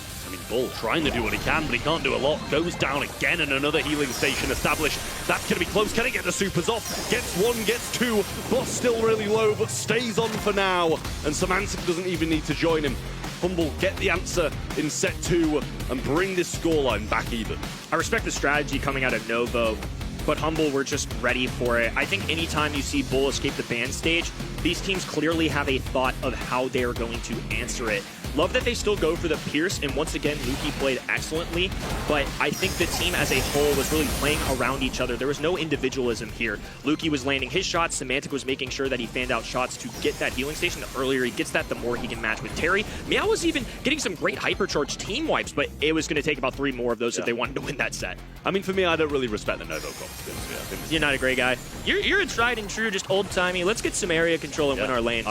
Bull trying to do what he can, but he can't do a lot. Goes down again, and another healing station established. That's going to be close. Can he get the supers off? Gets 1, gets 2. Boss still really low, but stays on for now. And Semantic doesn't even need to join him. Humble get the answer in set 2 and bring this scoreline back even. I respect the strategy coming out of Novo, but Humble were just ready for it. I think anytime you see Bull escape the ban stage, these teams clearly have a thought of how they are going to answer it. Love that they still go for the Pierce, and once again, Luki played excellently, but I think the team as a whole was really playing around each other. There was no individualism here. Luki was landing his shots, Semantic was making sure that he fanned out shots to get that healing station. The earlier he gets that, the more he can match with Terry. Meow was even getting some great hypercharge team wipes, but it was going to take about 3 more of those if they wanted to win that set. I mean, for me, I don't really respect the Novo comps. You're not a great guy. You're a tried and true, just old-timey. Let's get some area control and win our lane.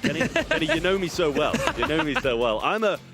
Kenny, you know me so well. You know me so well.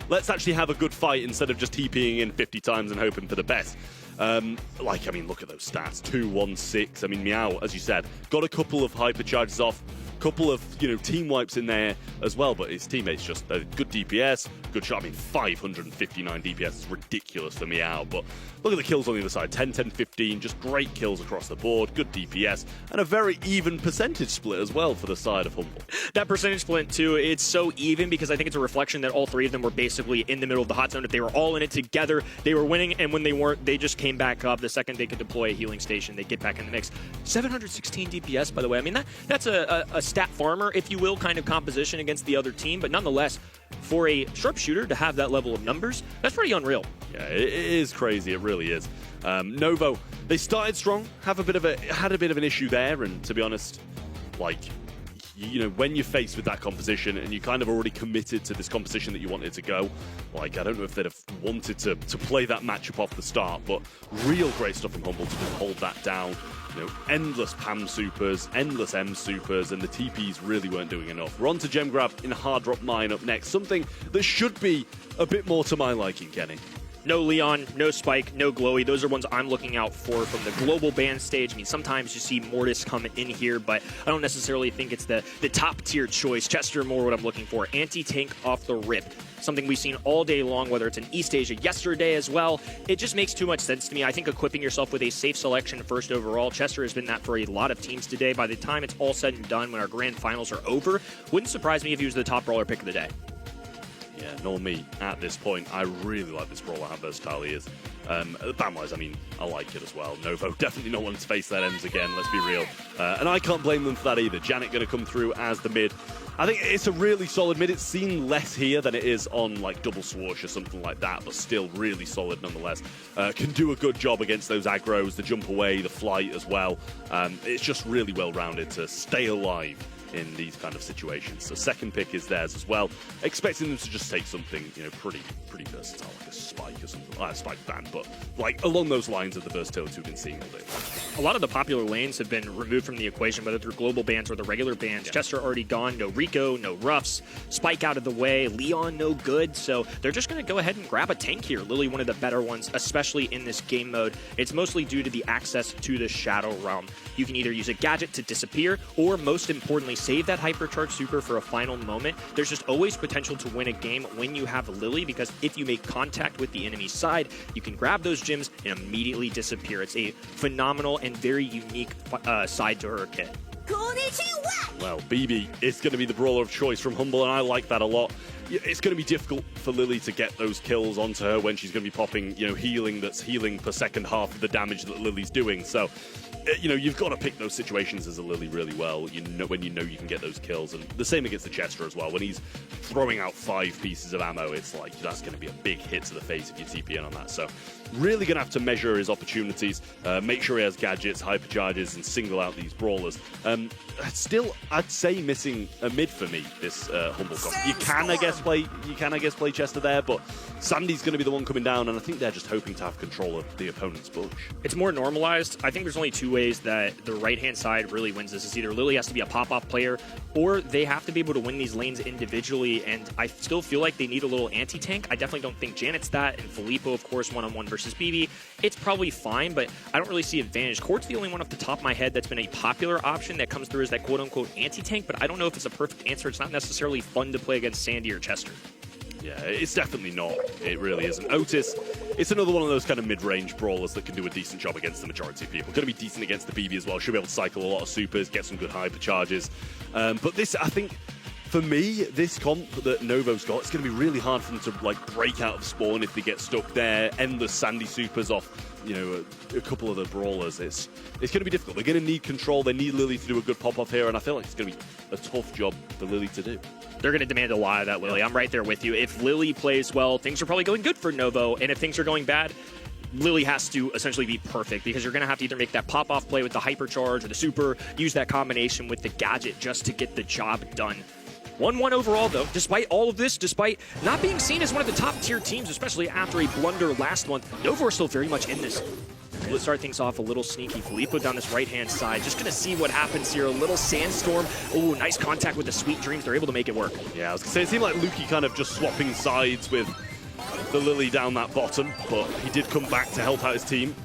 Let's actually have a good fight instead of just TPing in 50 times and hoping for the best. Look at those stats. 2-1-6. I mean, Meow, as you said, got a couple of hypercharges off, couple of, team wipes in there as well, but his teammates just a good DPS, good shot. I mean, 559 DPS is ridiculous for Meow, but look at the kills on the other side. 10, 10, 15, just great kills across the board, good DPS, and a very even percentage split as well for the side of Humble. That percentage split, too, it's so even because I think it's a reflection that all 3 of them were basically in the middle of the hot zone. If they were all in it together, they were winning, and when they weren't, they just came back up. The second they could deploy a healing station, they get back in the mix. 716 DPS, by the way. I mean, that's a stat farmer, if you will, kind of composition against the other team, but nonetheless, for a sharpshooter to have that level of numbers, that's pretty unreal. Yeah, it is crazy. It really is. Novo, they started strong, had a bit of an issue there, and to be honest, when you're faced with that composition and you kind of already committed to this composition that you wanted to go, I don't know if they'd have wanted to play that matchup off the start, but real great stuff from Humble to just hold that down. Endless PAM supers, endless M supers, and the TPs really weren't doing enough. We're on to Gem Grab in Hard Drop Mine up next, something that should be a bit more to my liking, Kenny. No Leon, no Spike, no Glowy. Those are ones I'm looking out for from the global ban stage. I mean, sometimes you see Mortis come in here, but I don't necessarily think it's the top tier choice. Chester more what I'm looking for. Anti-tank off the rip. Something we've seen all day long, whether it's in East Asia yesterday as well. It just makes too much sense to me. I think equipping yourself with a safe selection first overall. Chester has been that for a lot of teams today. By the time it's all said and done, when our grand finals are over, wouldn't surprise me if he was the top brawler pick of the day. Yeah, nor me at this point. I really like this brawler, how versatile he is. Ban-wise, I mean, I like it as well. Novo definitely not wanting to face that ends again, let's be real. And I can't blame them for that either. Janet going to come through as the mid. I think it's a really solid mid. It's seen less here than it is on Double Swoosh or something like that, but still really solid nonetheless. Can do a good job against those aggros, the jump away, the flight as well. It's just really well-rounded to stay alive in these kind of situations. So second pick is theirs as well. Expecting them to just take something, pretty versatile, like a Spike or something. Not a Spike ban, but along those lines of the versatility we've been seeing all day. A lot of the popular lanes have been removed from the equation, whether through global bans or the regular bans. Yeah. Chester already gone, no Rico, no Ruffs, Spike out of the way, Leon no good, so they're just going to go ahead and grab a tank here. Lily, one of the better ones, especially in this game mode. It's mostly due to the access to the Shadow Realm. You can either use a gadget to disappear, or most importantly, save that hypercharge super for a final moment. There's just always potential to win a game when you have Lily, because if you make contact with the enemy's side, you can grab those gems and immediately disappear. It's a phenomenal and very unique side to her kit. Well, BB is going to be the brawler of choice from Humble, and I like that a lot. It's going to be difficult for Lily to get those kills onto her when she's going to be popping, healing that's healing per second half of the damage that Lily's doing. So, you've got to pick those situations as a Lily really well. When you know you can get those kills, and the same against the Chester as well. When he's throwing out 5 pieces of ammo, it's that's going to be a big hit to the face if you TP in on that. So, really going to have to measure his opportunities, make sure he has gadgets, hypercharges, and single out these brawlers. Still, I'd say missing a mid for me. This Humble comp. You can, I guess, play Chester there, but Sandy's going to be the one coming down, and I think they're just hoping to have control of the opponent's bush. It's more normalized. I think there's only 2 ways that the right-hand side really wins this. It's either Lily has to be a pop-off player, or they have to be able to win these lanes individually, and I still feel like they need a little anti-tank. I definitely don't think Janet's that, and Filippo, of course, one-on-one versus BB. It's probably fine, but I don't really see advantage. Court's the only one off the top of my head that's been a popular option that comes through as that quote-unquote anti-tank, but I don't know if it's a perfect answer. It's not necessarily fun to play against Sandy or Chester. Yeah, it's definitely not. It really isn't. Otis, it's another one of those kind of mid-range brawlers that can do a decent job against the majority of people. Going to be decent against the BB as well. Should be able to cycle a lot of supers, get some good hypercharges. But this, I think, for me, this comp that Novo's got, it's going to be really hard for them to break out of spawn if they get stuck there. Endless Sandy supers off you know, a couple of the brawlers, it's going to be difficult. They're going to need control. They need Lily to do a good pop-off here, and I feel like it's going to be a tough job for Lily to do. They're going to demand a lot of that, Lily. I'm right there with you. If Lily plays well, things are probably going good for Novo, and if things are going bad, Lily has to essentially be perfect, because you're going to have to either make that pop-off play with the hypercharge or the super, use that combination with the gadget just to get the job done. 1-1 overall, though. Despite all of this, despite not being seen as one of the top-tier teams, especially after a blunder last month, Novo are still very much in this. Let's start things off a little sneaky. Filippo down this right-hand side. Just going to see what happens here. A little sandstorm. Oh, nice contact with the Sweet Dreams. They're able to make it work. Yeah, I was going to say, it seemed like Lukey kind of just swapping sides with the Lily down that bottom, but he did come back to help out his team.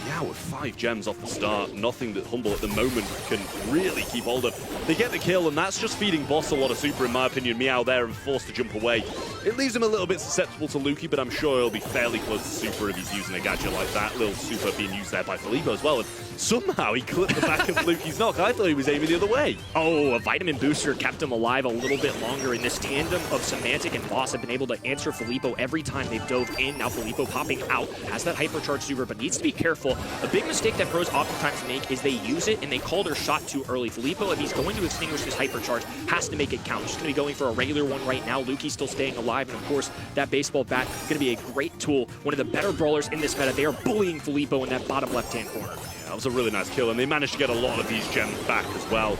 Yeah, with 5 gems off the start, nothing that Humble at the moment can really keep hold of. They get the kill, and that's just feeding Boss a lot of super, in my opinion. Meow there and forced to jump away. It leaves him a little bit susceptible to Lukey, but I'm sure he'll be fairly close to super if he's using a gadget like that. Little super being used there by Filippo as well. And somehow he clipped the back of Lukey's knock. I thought he was aiming the other way. Oh, a vitamin booster kept him alive a little bit longer, and this tandem of Semantic and Boss have been able to answer Filippo every time they've dove in. Now Filippo popping out, has that hypercharge super, but needs to be careful. A big mistake that pros oftentimes make is they use it and they call their shot too early. Filippo, if he's going to extinguish his hypercharge, has to make it count. Just going to be going for a regular one right now. Lukey's still staying alive, and of course, that baseball bat going to be a great tool. One of the better brawlers in this meta. They are bullying Filippo in that bottom left-hand corner. Yeah, that was a really nice kill, and they managed to get a lot of these gems back as well.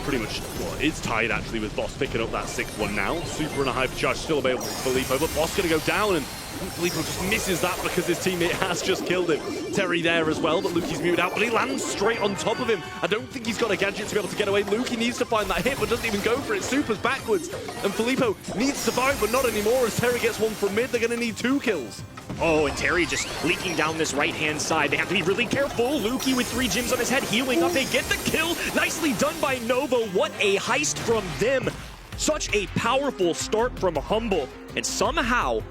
Pretty much, well, it's tied actually with Boss picking up that 6th one now. Super and a hypercharge still available for Filippo, but Boss going to go down, and Filippo just misses that because his teammate has just killed him. Terry there as well, but Lukey's muted out, but he lands straight on top of him. I don't think he's got a gadget to be able to get away. Lukey needs to find that hit, but doesn't even go for it. Super's backwards, and Filippo needs to survive, but not anymore as Terry gets one from mid. They're going to need 2 kills. Oh, and Terry just leaking down this right-hand side. They have to be really careful. Lukey with 3 gems on his head, healing up. They get the kill. Nicely done by Novo. What a heist from them. Such a powerful start from Humble. And somehow,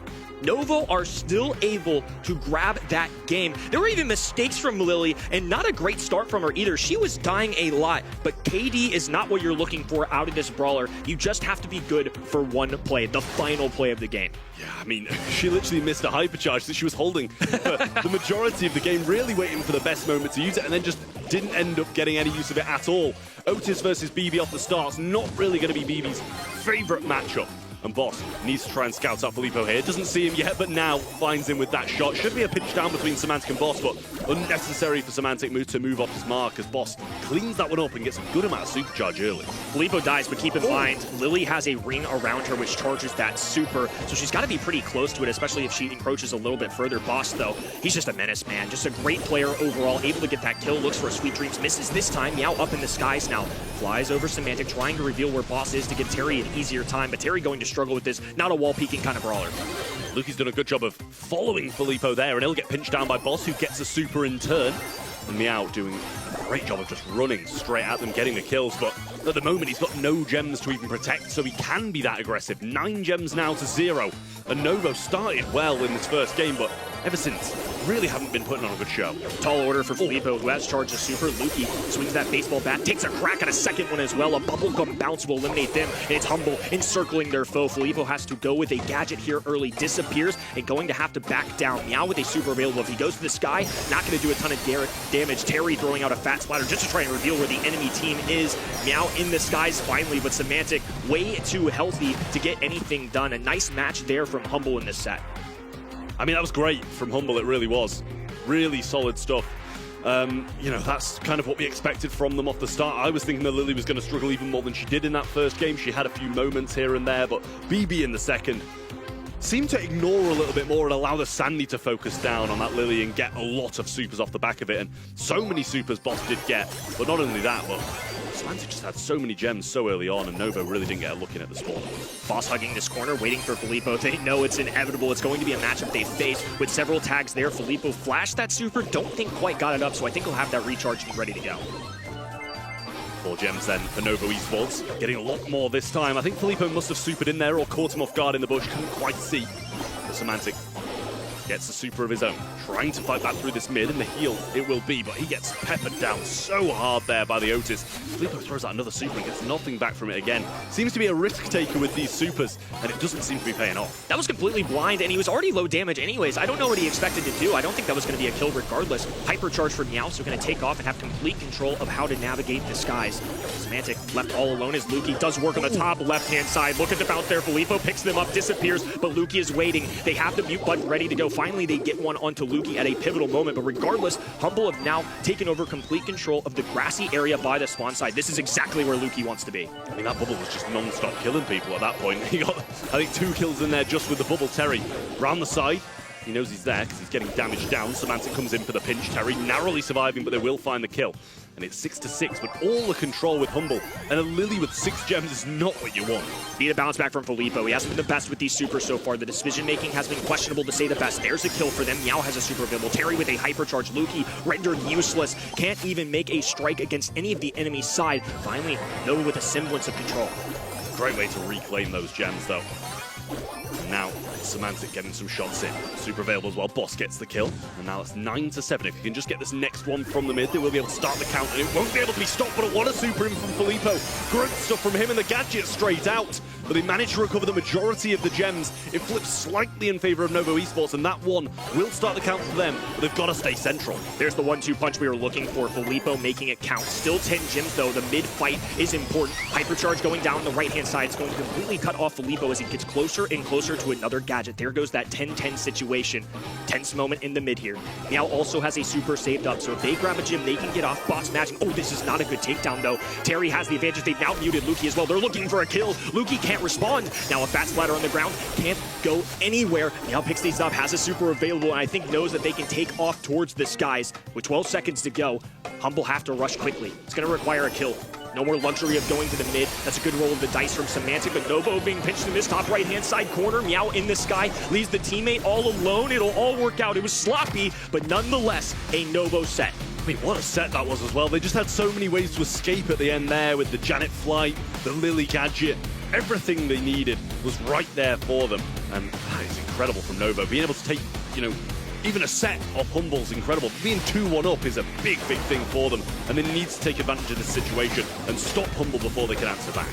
Novo are still able to grab that game. There were even mistakes from Lily, and not a great start from her either. She was dying a lot, but KD is not what you're looking for out of this brawler. You just have to be good for one play, the final play of the game. Yeah, I mean, she literally missed a hypercharge that she was holding for the majority of the game, really waiting for the best moment to use it, and then just didn't end up getting any use of it at all. Otis versus BB off the start's not really going to be BB's favorite matchup. And Boss needs to try and scout out Filippo here. Doesn't see him yet, but now finds him with that shot. Should be a pinch down between Semantic and Boss, but unnecessary for Semantic to move off his mark as Boss cleans that one up and gets a good amount of supercharge early. Filippo dies, but keep in mind, Lily has a ring around her which charges that super, so she's got to be pretty close to it, especially if she encroaches a little bit further. Boss, though, he's just a menace, man. Just a great player overall, able to get that kill, looks for a Sweet Dreams, misses this time. Meow up in the skies now, flies over Semantic, trying to reveal where Boss is to give Terry an easier time, but Terry going to struggle with this. Not a wall-peeking kind of brawler. Lukey's done a good job of following Filippo there, and he'll get pinched down by Boss, who gets a super in turn. And Meow doing a great job of just running straight at them, getting the kills, but at the moment he's got no gems to even protect, so he can be that aggressive. 9 gems now to 0, and Novo started well in this first game, but ever since, really haven't been putting on a good show. Tall order for Filippo, who has charged a super. Lukey swings that baseball bat, takes a crack at a second one as well. A bubblegum bounce will eliminate them, and it's Humble encircling their foe. Filippo has to go with a gadget here early, disappears, and going to have to back down. Meow with a super available. If he goes to the sky, not going to do a ton of damage. Terry throwing out a fat splatter just to try and reveal where the enemy team is. Meow in the skies finally, but Semantic way too healthy to get anything done. A nice match there from Humble in this set. I mean, that was great from Humble, it really was. Really solid stuff. You know, that's kind of what we expected from them off the start. I was thinking that Lily was going to struggle even more than she did in that first game. She had a few moments here and there, but BB in the second seemed to ignore a little bit more and allow the Sandy to focus down on that Lily and get a lot of supers off the back of it. And so many supers Boss did get, but not only that, but Semantic just had so many gems so early on, and Novo really didn't get a look in at the spawn. Boss hugging this corner, waiting for Filippo. They know it's inevitable. It's going to be a matchup they face with several tags there. Filippo flashed that super, don't think quite got it up, so I think he'll have that recharge and be ready to go. 4 gems then for Novo Esports. Getting a lot more this time. I think Filippo must have supered in there or caught him off guard in the bush. Couldn't quite see. But Semantic gets the super of his own, trying to fight back through this mid, and the heal it will be, but he gets peppered down so hard there by the Otis. Filippo throws out another super and gets nothing back from it again. Seems to be a risk taker with these supers, and it doesn't seem to be paying off. That was completely blind, and he was already low damage anyways. I don't know what he expected to do. I don't think that was going to be a kill regardless. Hypercharge for Meow, so going to take off and have complete control of how to navigate the skies. Semantic left all alone as Luki does work on the top left-hand side. Look at the bounce there. Filippo picks them up, disappears, but Luki is waiting. They have the mute button ready to go. Finally, they get one onto Luki at a pivotal moment, but regardless, Humble have now taken over complete control of the grassy area by the spawn side. This is exactly where Luki wants to be. I mean, that bubble was just non-stop killing people at that point. He got, I think, 2 kills in there just with the bubble. Terry round the side. He knows he's there because he's getting damaged down. Semantic comes in for the pinch. Terry narrowly surviving, but they will find the kill. And it's 6-6, but all the control with Humble. And a Lily with 6 gems is not what you want. Need a bounce back from Filippo. He hasn't been the best with these supers so far. The decision-making has been questionable, to say the best. There's a kill for them. Meow has a super available. Terry with a hypercharge. Luki rendered useless. Can't even make a strike against any of the enemy's side. Finally, Nova with a semblance of control. Great way to reclaim those gems, though. And now, Semantic getting some shots in. Super available as well. Boss gets the kill. And now it's 9-7. If he can just get this next one from the mid, they will be able to start the count. And it won't be able to be stopped, but what a super in from Filippo. Great stuff from him and the gadget straight out. But they managed to recover the majority of the gems. It flips slightly in favor of Novo Esports, and that one will start the count for them. But they've got to stay central. There's the 1-2 punch we were looking for. Filippo making it count. Still 10 gems, though. The mid fight is important. Hypercharge going down the right-hand side. It's going to completely cut off Filippo as he gets closer and closer to another gadget. There goes that 10-10 situation. Tense moment in the mid here. Meow also has a super saved up, so if they grab a gem, they can get off. Boss matching. Oh, this is not a good takedown, though. Terry has the advantage. They've now muted Luki as well. They're looking for a kill. Luki can't respond. Now a bat splatter on the ground. Can't go anywhere. Meow picks these up, has a super available, and I think knows that they can take off towards the skies. With 12 seconds to go, Humble have to rush quickly. It's going to require a kill. No more luxury of going to the mid. That's a good roll of the dice from Semantic, but Novo being pinched in this top right-hand side corner. Meow in the sky, leaves the teammate all alone. It'll all work out. It was sloppy, but nonetheless, a Novo set. I mean, what a set that was as well. They just had so many ways to escape at the end there with the Janet flight, the Lily gadget. Everything they needed was right there for them. And it's incredible from Novo. Being able to take, even a set of Humble's incredible. Being 2-1 up is a big, big thing for them. And they need to take advantage of this situation and stop Humble before they can answer back.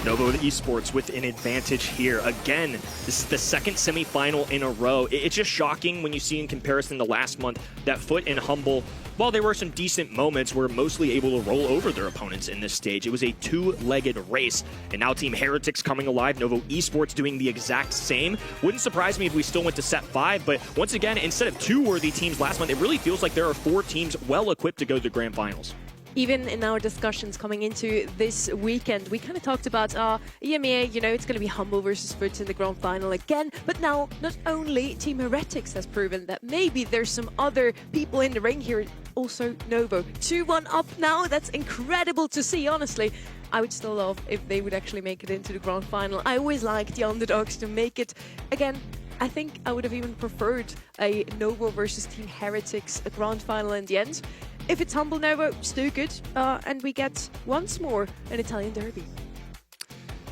Novo Esports with an advantage here. Again, this is the second semi-final in a row. It's just shocking when you see in comparison to last month that Foot and Humble, while there were some decent moments, were mostly able to roll over their opponents in this stage. It was a 2-legged race. And now Team Heretics coming alive. Novo Esports doing the exact same. Wouldn't surprise me if we still went to set 5. But once again, instead of 2 worthy teams last month, it really feels like there are 4 teams well equipped to go to the grand finals. Even in our discussions coming into this weekend, we kind of talked about EMEA, it's going to be Humble versus Foot in the grand final again. But now, not only Team Heretics has proven that maybe there's some other people in the ring here, also Novo. 2-1 up now. That's incredible to see, honestly. I would still love if they would actually make it into the grand final. I always like the underdogs to make it. Again, I think I would have even preferred a Novo versus Team Heretics grand final in the end. If it's Humble Novo, still good, and we get once more an Italian derby.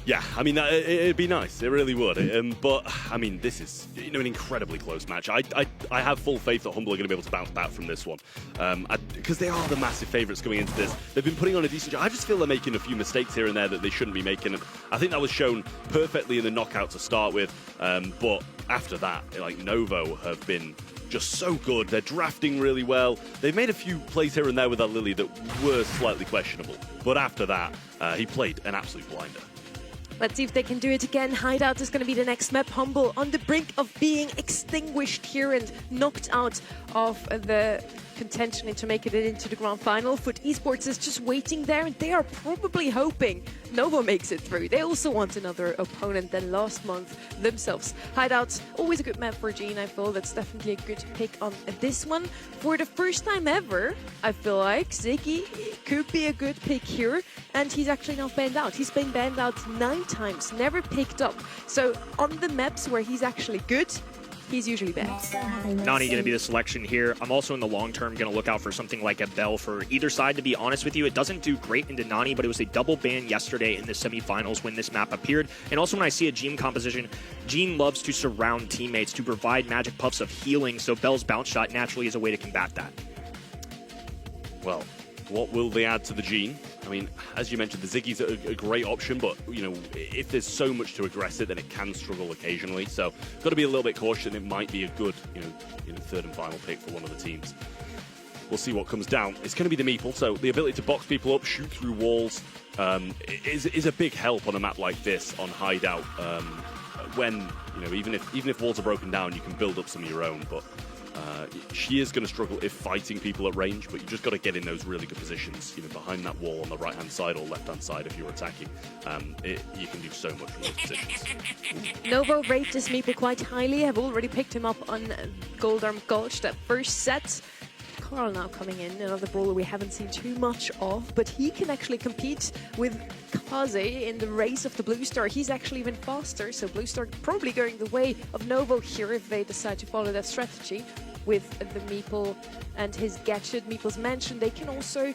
Yeah, I mean, it'd be nice. It really would. But, I mean, this is an incredibly close match. I have full faith that Humble are going to be able to bounce back from this one. Because they are the massive favourites coming into this. They've been putting on a decent job. I just feel they're making a few mistakes here and there that they shouldn't be making. And I think that was shown perfectly in the knockout to start with. But after that, Novo have been just so good. They're drafting really well. They've made a few plays here and there with that Lily that were slightly questionable. But after that, he played an absolute blinder. Let's see if they can do it again. Hideout is going to be the next map. Humble on the brink of being extinguished here and knocked out of the contention to make it into the grand final. Foot Esports is just waiting there, and they are probably hoping Novo makes it through. They also want another opponent than last month themselves. Hideout, always a good map for Gene, I feel. That's definitely a good pick on this one. For the first time ever, I feel like Ziggy could be a good pick here, and he's actually not banned out. He's been banned out 9 times, never picked up. So on the maps where he's actually good, he's usually bad. Nani going to be the selection here. I'm also in the long term going to look out for something like a Bell for either side, to be honest with you. It doesn't do great into Nani, but it was a double ban yesterday in the semifinals when this map appeared. And also when I see a Jean composition, Jean loves to surround teammates to provide magic puffs of healing, so Bell's bounce shot naturally is a way to combat that. Well, what will they add to the Jean? I mean, as you mentioned, the Ziggy's a great option, but, you know, if there's so much to aggress it, then it can struggle occasionally. So, got to be a little bit cautious. It might be a good, you know, third and final pick for one of the teams. We'll see what comes down. It's going to be the Meeple, so the ability to box people up, shoot through walls, is a big help on a map like this on Hideout. When, you know, even if walls are broken down, you can build up some of your own, but she is going to struggle if fighting people at range, but you just got to get in those really good positions, you know, behind that wall on the right-hand side or left-hand side if you're attacking. You can do so much from those positions. Novo rate this Meeple quite highly. I've already picked him up on Goldarm Gulch, that first set. Carl now coming in, another brawler we haven't seen too much of, but he can actually compete with Kaze in the race of the Blue Star. He's actually even faster, so Blue Star probably going the way of Novo here if they decide to follow that strategy. With the Meeple and his gadget, Meeple's Mansion, they can also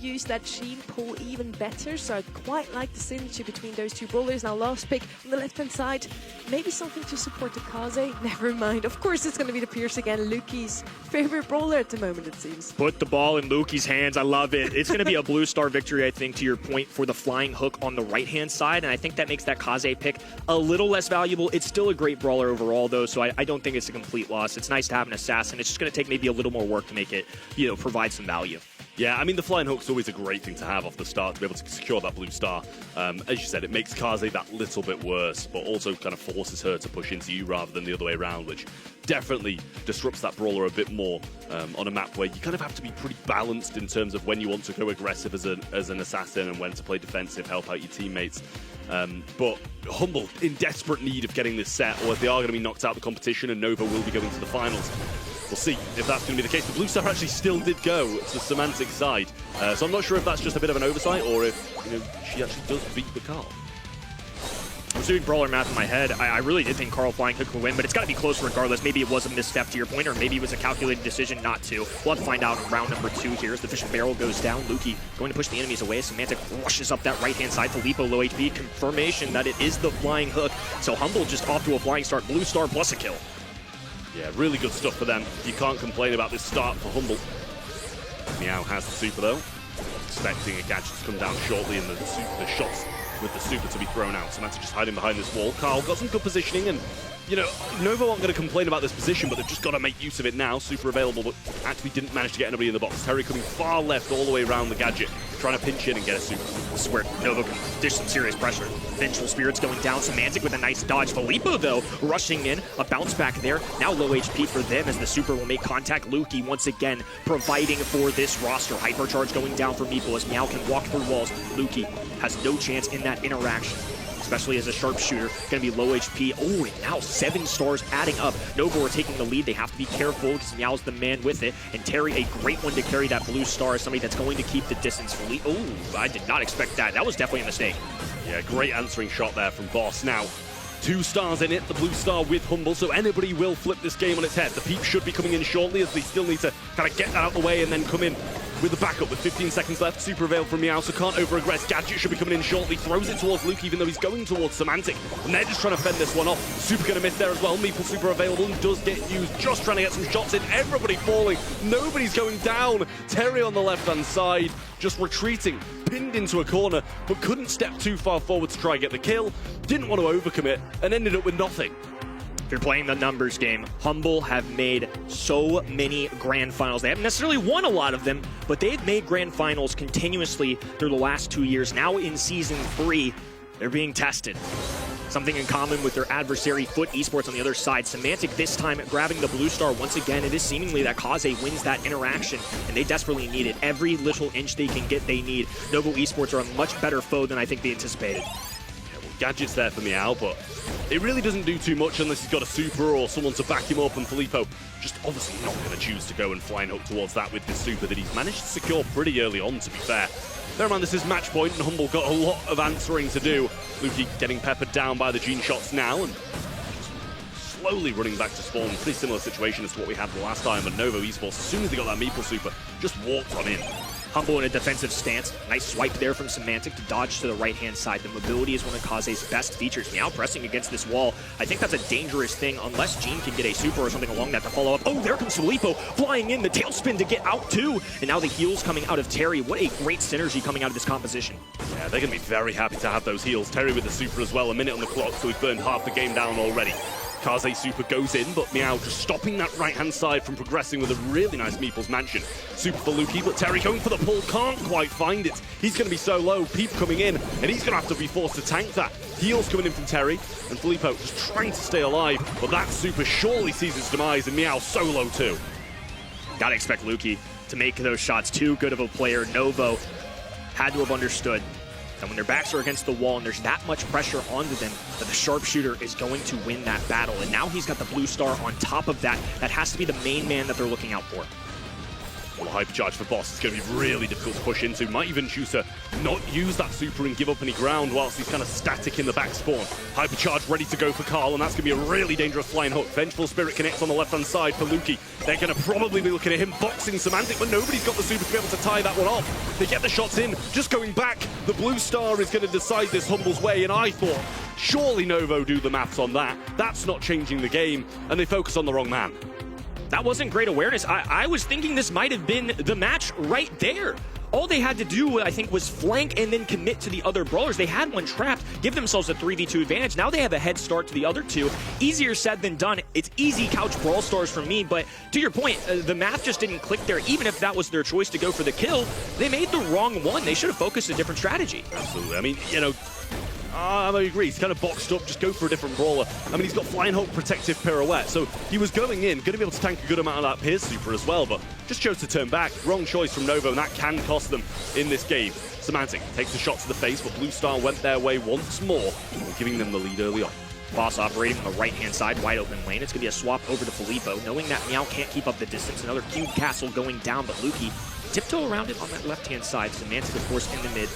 use that Sheen pull even better, so I quite like the synergy between those two brawlers. Now last pick on the left-hand side, maybe something to support the Kaze, never mind. Of course it's going to be the Pierce again, Luki's favorite brawler at the moment it seems. Put the ball in Luki's hands, I love it. It's going to be a Blue Star victory, I think, to your point, for the flying hook on the right-hand side, and I think that makes that Kaze pick a little less valuable. It's still a great brawler overall, though, so I don't think it's a complete loss. It's nice to have an assassin. It's just going to take maybe a little more work to make it, you know, provide some value. Yeah, I mean, the flying hook's always a great thing to have off the start, to be able to secure that Blue Star. As you said, it makes Kaze that little bit worse, but also kind of forces her to push into you rather than the other way around, which definitely disrupts that brawler a bit more on a map where you kind of have to be pretty balanced in terms of when you want to go aggressive as an assassin and when to play defensive, help out your teammates. But Humble in desperate need of getting this set, or if they are going to be knocked out of the competition and Nova will be going to the finals. We'll see if that's going to be the case. The Blue Star actually still did go to Semantic side, so I'm not sure if that's just a bit of an oversight or if, you know, she actually does beat the Carl. I'm doing brawler math in my head. I really did think Carl Flying Hook would win, but it's got to be close regardless. Maybe it was a misstep to your point, or maybe it was a calculated decision not to. We'll have to find out in round number 2 here as the fishing barrel goes down. Luki going to push the enemies away. Semantic rushes up that right-hand side. Filippo low HP. Confirmation that it is the Flying Hook. So Humble just off to a flying start. Blue Star plus a kill. Yeah, really good stuff for them. You can't complain about this start for Humble. Meow has the super though. Expecting a gadget to come down shortly and the shots with the super to be thrown out. Semantic just hiding behind this wall. Carl got some good positioning and, you know, Nova aren't going to complain about this position, but they've just got to make use of it now. Super available, but actually didn't manage to get anybody in the box. Terry coming far left all the way around the gadget, trying to pinch in and get a super. This is where Nova can dish some serious pressure. Vengeful Spirits going down. Semantic with a nice dodge. Filippo, though, rushing in. A bounce back there. Now low HP for them as the super will make contact. Luki once again providing for this roster. Hypercharge going down for Meeple as Meow can walk through walls. Luki has no chance in that interaction, especially as a sharpshooter. Going to be low HP. Oh, and now 7 stars adding up. Nova are taking the lead. They have to be careful because Meow's the man with it. And Terry, a great one to carry that Blue Star, somebody that's going to keep the distance. Oh, I did not expect that. That was definitely a mistake. Yeah, great answering shot there from Boss. Now, 2 stars in it, the Blue Star with Humble, so anybody will flip this game on its head. The Peep should be coming in shortly as they still need to kind of get that out of the way and then come in with the backup with 15 seconds left. Super available from Meow, so can't over-aggress. Gadget should be coming in shortly, throws it towards Luke even though he's going towards Semantic. And they're just trying to fend this one off. Super going to miss there as well. Meeple super available and does get used. Just trying to get some shots in. Everybody falling. Nobody's going down. Terry on the left-hand side just retreating, pinned into a corner, but couldn't step too far forward to try and get the kill. Didn't want to overcommit and ended up with nothing. If you're playing the numbers game, Humble have made so many grand finals. They haven't necessarily won a lot of them, but they've made grand finals continuously through the last 2 years. Now in Season 3, they're being tested. Something in common with their adversary, Foot Esports, on the other side. Semantic this time grabbing the Blue Star once again. It is seemingly that Kaze wins that interaction, and they desperately need it. Every little inch they can get, they need. Novo Esports are a much better foe than I think they anticipated. Gadget's there for Meow, but it really doesn't do too much unless he's got a super or someone to back him up, and Filippo just obviously not going to choose to go and flying up towards that with this super that he's managed to secure pretty early on, to be fair. Bear in mind, this is match point, and Humble got a lot of answering to do. Luki getting peppered down by the Gene shots now, and slowly running back to spawn. Pretty similar situation as to what we had the last time, but Novo Esports, as soon as they got that Meeple Super, just walked on in. Humble in a defensive stance. Nice swipe there from Semantic to dodge to the right-hand side. The mobility is one of Kaze's best features. Meow pressing against this wall. I think that's a dangerous thing unless Gene can get a super or something along that to follow up. Oh, there comes Filippo flying in. The tailspin to get out too. And now the heals coming out of Terry. What a great synergy coming out of this composition. Yeah, they're going to be very happy to have those heals. Terry with the super as well. A minute on the clock, so we've burned half the game down already. Kaze super goes in, but Meow just stopping that right-hand side from progressing with a really nice Meeple's Mansion. Super for Luki, but Terry going for the pull, can't quite find it. He's going to be so low, Peep coming in, and he's going to have to be forced to tank that. Heals coming in from Terry, and Filippo just trying to stay alive, but that super surely sees its demise, and Meow so low too. Gotta expect Luki to make those shots. Too good of a player. Novo had to have understood that when their backs are against the wall and there's that much pressure onto them, that the sharpshooter is going to win that battle. And now he's got the blue star on top of that. That has to be the main man that they're looking out for. Well, hypercharge for Boss is going to be really difficult to push into. Might even choose to not use that super and give up any ground whilst he's kind of static in the back spawn. Hypercharge ready to go for Carl, and that's going to be a really dangerous flying hook. Vengeful Spirit connects on the left-hand side for Luki. They're going to probably be looking at him boxing Semantic, but nobody's got the super to be able to tie that one off. They get the shots in, just going back. The blue star is going to decide this Humble's way, and I thought, surely Novo do the maths on that. That's not changing the game, and they focus on the wrong man. That wasn't great awareness. I was thinking this might have been the match right there. All they had to do, I think, was flank and then commit to the other brawlers. They had one trapped, give themselves a 3v2 advantage. Now they have a head start to the other two. Easier said than done. It's easy couch Brawl Stars from me, but to your point, the math just didn't click there. Even if that was their choice to go for the kill, they made the wrong one. They should have focused a different strategy. Absolutely. I mean, you know, I agree. He's kind of boxed up. Just go for a different brawler. I mean, he's got Flying Hulk Protective Pirouette, so he was going in, going to be able to tank a good amount of that Pierce super as well, but just chose to turn back. Wrong choice from Novo, and that can cost them in this game. Semantic takes a shot to the face, but Blue Star went their way once more, giving them the lead early on. Boss operating on the right-hand side, wide open lane. It's going to be a swap over to Filippo, knowing that Meow can't keep up the distance. Another cube castle going down, but Luki tiptoe around it on that left-hand side. Semantic, of course, in the mid.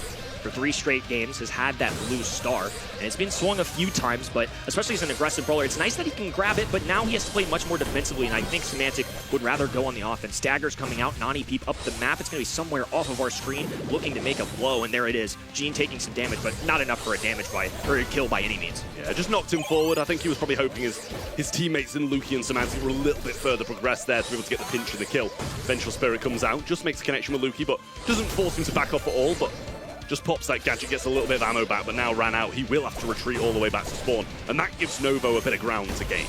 For 3 straight games, has had that blue star, and it's been swung a few times, but especially as an aggressive brawler, it's nice that he can grab it, but now he has to play much more defensively, and I think Semantic would rather go on the offense. Daggers coming out, Nani Peep up the map. It's going to be somewhere off of our screen, looking to make a blow, and there it is. Gene taking some damage, but not enough for a kill by any means. Yeah, just knocked him forward. I think he was probably hoping his teammates in Luki and Semantic were a little bit further progressed there to be able to get the pinch of the kill. Vengeful Spirit comes out, just makes a connection with Luki, but doesn't force him to back off at all, but just pops that gadget, gets a little bit of ammo back, but now ran out. He will have to retreat all the way back to spawn, and that gives Novo a bit of ground to gain.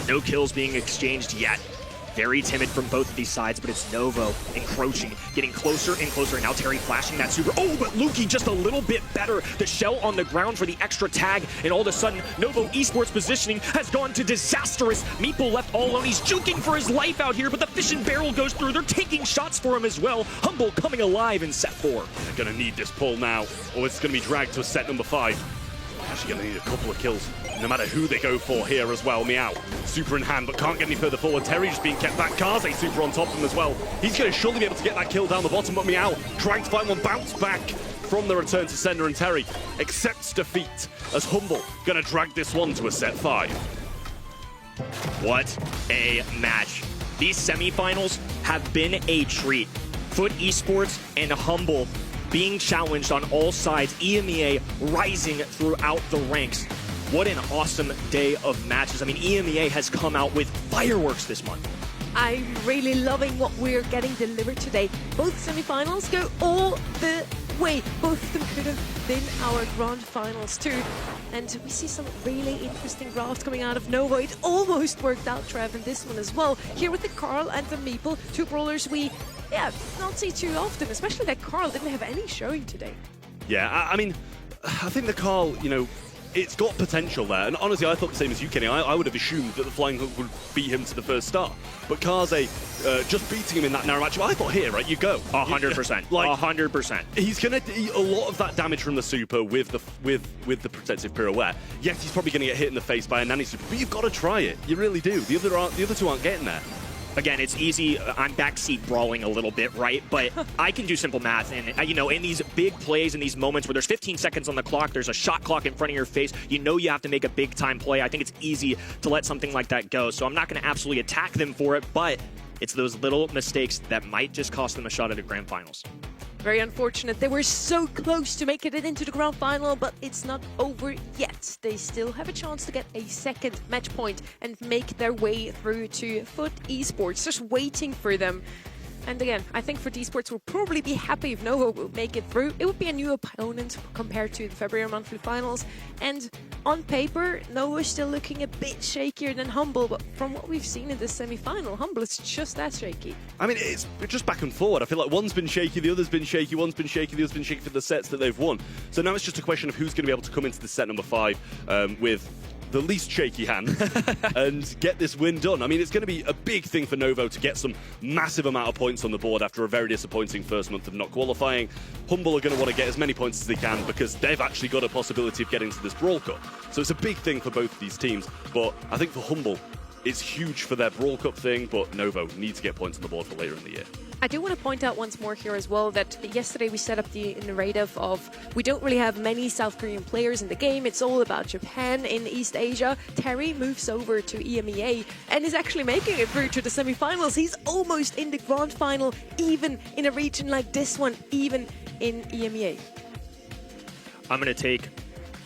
No kills being exchanged yet. Very timid from both of these sides, but it's Novo encroaching, getting closer and closer. And now Terry flashing that super. Oh, but Luki just a little bit better. The shell on the ground for the extra tag, and all of a sudden, Novo Esports positioning has gone to disastrous. Meeple left all alone. He's juking for his life out here, but the fish and barrel goes through. They're taking shots for him as well. Humble coming alive in set 4. They're going to need this pull now, or it's going to be dragged to set number 5. Actually going to need a couple of kills, no matter who they go for here as well. Meow, super in hand, but can't get any further forward. Terry just being kept back. Kaze super on top of him as well. He's going to surely be able to get that kill down the bottom, but Meow trying to find one, bounce back from the return to sender, and Terry accepts defeat as Humble going to drag this one to a set 5. What a match. These semifinals have been a treat. Foot Esports and Humble being challenged on all sides, EMEA rising throughout the ranks. What an awesome day of matches. I mean, EMEA has come out with fireworks this month. I'm really loving what we're getting delivered today. Both semi-finals go all the way. Both of them could have been our grand finals too. And we see some really interesting drafts coming out of Novo. It almost worked out, Trev, in this one as well. Here with the Carl and the Meeple, 2 brawlers we not see too often, especially that Carl didn't have any showing today. Yeah, I mean, I think the Carl, you know, it's got potential there. And honestly, I thought the same as you, Kenny. I would have assumed that the Flying Hook would beat him to the first star. But Kaze just beating him in that narrow match, I thought here, right, you go. 100%. Like, 100%. He's going to eat a lot of that damage from the super with the protective pirouette. Yes, he's probably going to get hit in the face by a nanny super, but you've got to try it. You really do. The other 2 aren't getting there. Again, it's easy. I'm backseat brawling a little bit, right? But I can do simple math. And, you know, in these big plays, in these moments where there's 15 seconds on the clock, there's a shot clock in front of your face, you know you have to make a big-time play. I think it's easy to let something like that go. So I'm not going to absolutely attack them for it, but it's those little mistakes that might just cost them a shot at the grand finals. Very unfortunate. They were so close to making it into the grand final, but it's not over yet. They still have a chance to get a second match point and make their way through to FUT Esports. Just waiting for them. And again, I think FUT Esports will probably be happy if Novo will make it through. It would be a new opponent compared to the February monthly finals. And on paper, Novo is still looking a bit shakier than Humble, but from what we've seen in the semi-final, Humble is just that shaky. I mean, it's just back and forward. I feel like one's been shaky, the other's been shaky, one's been shaky, the other's been shaky for the sets that they've won. So now it's just a question of who's going to be able to come into the set number 5 with the least shaky hand and get this win done. I mean, it's going to be a big thing for Novo to get some massive amount of points on the board after a very disappointing first month of not qualifying. Humble are going to want to get as many points as they can because they've actually got a possibility of getting to this Brawl Cup. So it's a big thing for both of these teams, but I think for Humble, it's huge for their Brawl Cup thing, but Novo need to get points on the board for later in the year. I do want to point out once more here as well that yesterday we set up the narrative of we don't really have many South Korean players in the game. It's all about Japan in East Asia. Terry moves over to EMEA and is actually making it through to the semi-finals. He's almost in the grand final, even in a region like this one, even in EMEA. I'm going to take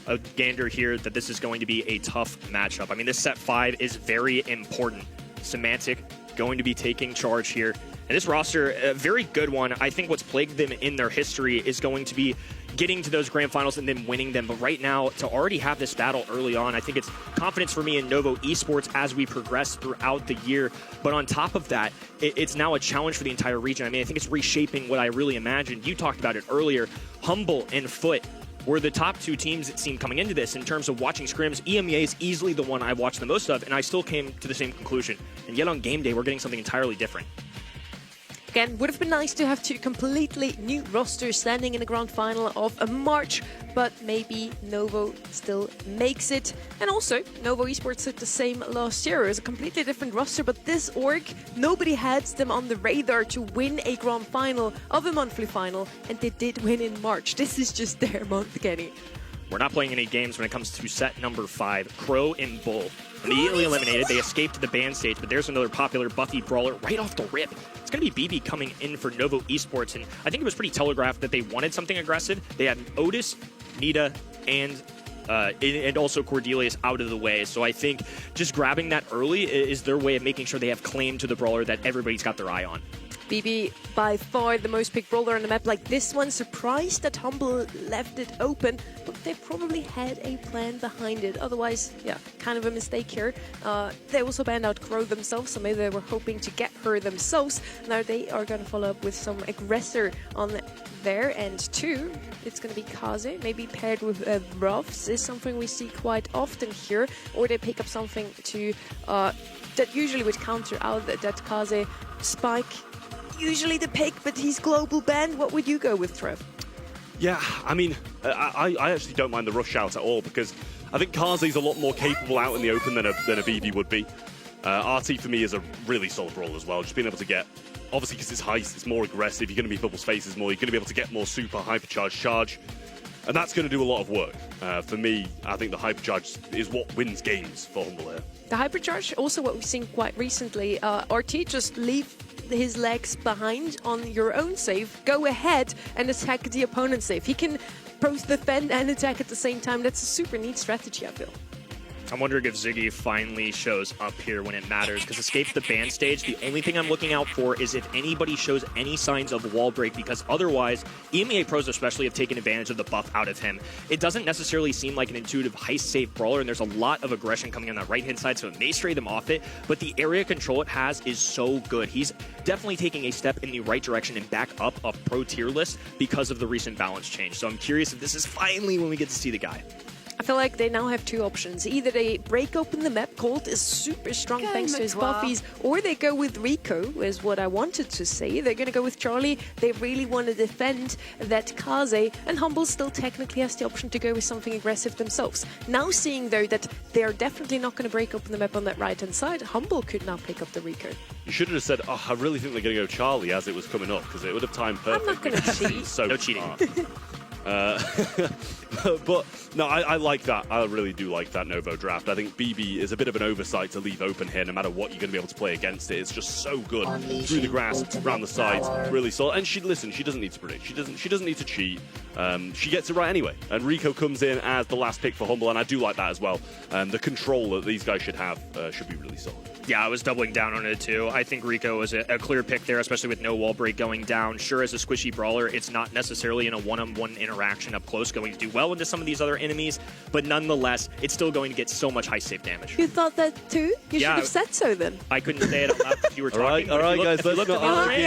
a gander here that this is going to be a tough matchup. I mean, this set 5 is very important. Semantic going to be taking charge here. And this roster, a very good one. I think what's plagued them in their history is going to be getting to those grand finals and then winning them. But right now, to already have this battle early on, I think it's confidence for me in Novo Esports as we progress throughout the year. But on top of that, it's now a challenge for the entire region. I mean, I think it's reshaping what I really imagined. You talked about it earlier. Humble and FUT were the top 2 teams, it seemed, coming into this in terms of watching scrims. EMEA is easily the one I watched the most of, and I still came to the same conclusion. And yet on game day, we're getting something entirely different. Again, would have been nice to have 2 completely new rosters standing in the grand final of March, but maybe Novo still makes it. And also, Novo Esports did the same last year. It was a completely different roster, but this org, nobody had them on the radar to win a grand final of a monthly final, and they did win in March. This is just their month, Kenny. We're not playing any games when it comes to set number 5, Crow and Bull. Immediately eliminated, they escaped to the ban stage, but there's another popular Buffy brawler right off the rip. It's going to be BB coming in for Novo Esports, and I think it was pretty telegraphed that they wanted something aggressive. They had Otis, Nita, and also Cordelius out of the way. So I think just grabbing that early is their way of making sure they have claim to the brawler that everybody's got their eye on. BB, by far the most picked brawler on the map. Like this one, surprised that Humble left it open, but they probably had a plan behind it. Otherwise, yeah, kind of a mistake here. They also banned out Crow themselves, so maybe they were hoping to get her themselves. Now they are going to follow up with some aggressor on their end too. It's going to be Kaze, maybe paired with Ruffs is something we see quite often here, or they pick up something to that usually would counter out that Kaze Spike. Usually the pick, but he's global banned. What would you go with, Trev? Yeah, I mean, I actually don't mind the rush out at all because I think Kaze's a lot more capable out in the open than a BB would be. RT for me is a really solid role as well. Just being able to get, obviously because it's heist, it's more aggressive. You're going to be people's faces more. You're going to be able to get more super hypercharged charge. And that's going to do a lot of work. For me, I think the hypercharge is what wins games for Humble here. The hypercharge, also what we've seen quite recently, RT just leave his legs behind on your own save, go ahead and attack the opponent's save. He can both defend and attack at the same time. That's a super neat strategy, I feel. I'm wondering if Ziggy finally shows up here when it matters, because escape the ban stage, the only thing I'm looking out for is if anybody shows any signs of wall break, because otherwise, EMEA pros especially have taken advantage of the buff out of him. It doesn't necessarily seem like an intuitive heist-safe brawler, and there's a lot of aggression coming on that right-hand side, so it may stray them off it, but the area control it has is so good. He's definitely taking a step in the right direction and back up a pro tier list because of the recent balance change. So I'm curious if this is finally when we get to see the guy. I feel like they now have two options. Either they break open the map, Colt is super strong thanks to his buffies, or they go with Rico, is what I wanted to say. They're going to go with Charlie. They really want to defend that Kaze, and Humble still technically has the option to go with something aggressive themselves. Now seeing, though, that they're definitely not going to break open the map on that right-hand side, Humble could now pick up the Rico. You should have just said, oh, I really think they're going to go Charlie as it was coming up, because it would have timed perfectly. I'm not going to cheat. So no cheating. But no, I like that. I really do like that Novo draft. I think BB is a bit of an oversight to leave open here, no matter what you're going to be able to play against it. It's just so good through the grass, around the sides, really solid. And she doesn't need to predict. She doesn't need to cheat. She gets it right anyway. And Rico comes in as the last pick for Humble, and I do like that as well. The control that these guys should have should be really solid. Yeah, I was doubling down on it too. I think Rico is a clear pick there, especially with no wall break going down. Sure, as a squishy brawler, it's not necessarily in a one-on-one interaction up close going to do well into some of these other enemies, but nonetheless, it's still going to get so much high save damage. You thought that too? You should have said so then. I couldn't say it out loud if you were talking. All right, guys, let's not argue.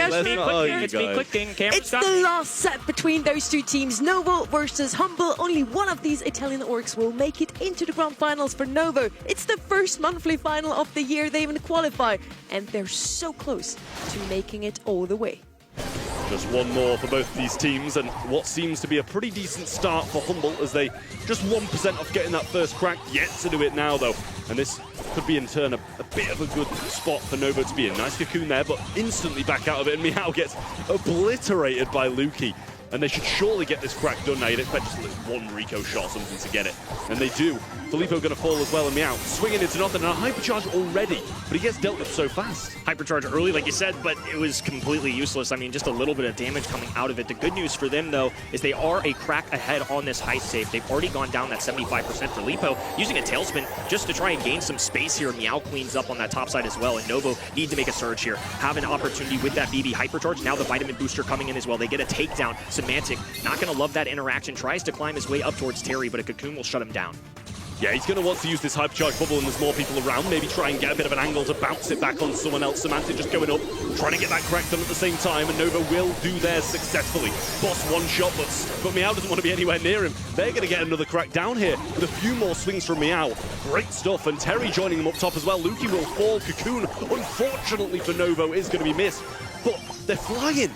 It's me clicking. It's the last set between those two teams, Novo versus Humble. Only one of these Italian orcs will make it into the grand finals for Novo. It's the first monthly final of the year. They even qualify, and they're so close to making it all the way. Just one more for both of these teams, and what seems to be a pretty decent start for Humble as they just 1% off getting that first crack. Yet to do it now, though. And this could be, in turn, a bit of a good spot for Novo to be in. Nice cocoon there, but instantly back out of it, and Meow gets obliterated by Lukey. And they should surely get this crack done now. You'd expect just one Rico shot or something to get it. And they do. Filippo going to fall as well, and Meow swinging into nothing. And a hypercharge already, but he gets dealt with so fast. Hypercharge early, like you said, but it was completely useless. I mean, just a little bit of damage coming out of it. The good news for them, though, is they are a crack ahead on this high save. They've already gone down that 75% for Lipo, using a tailspin just to try and gain some space here. Meow cleans up on that top side as well, and Novo need to make a surge here. Have an opportunity with that BB hypercharge. Now the vitamin booster coming in as well. They get a takedown. Semantic, not going to love that interaction. Tries to climb his way up towards Terry, but a cocoon will shut him down. Yeah, he's going to want to use this hypercharge bubble, and there's more people around. Maybe try and get a bit of an angle to bounce it back on someone else. Semantic just going up, trying to get that crack done at the same time, and Nova will do theirs successfully. Boss one shot, but Meow doesn't want to be anywhere near him. They're going to get another crack down here with a few more swings from Meow. Great stuff, and Terry joining them up top as well. Lukey will fall. Cocoon, unfortunately for Novo, is going to be missed, but they're flying.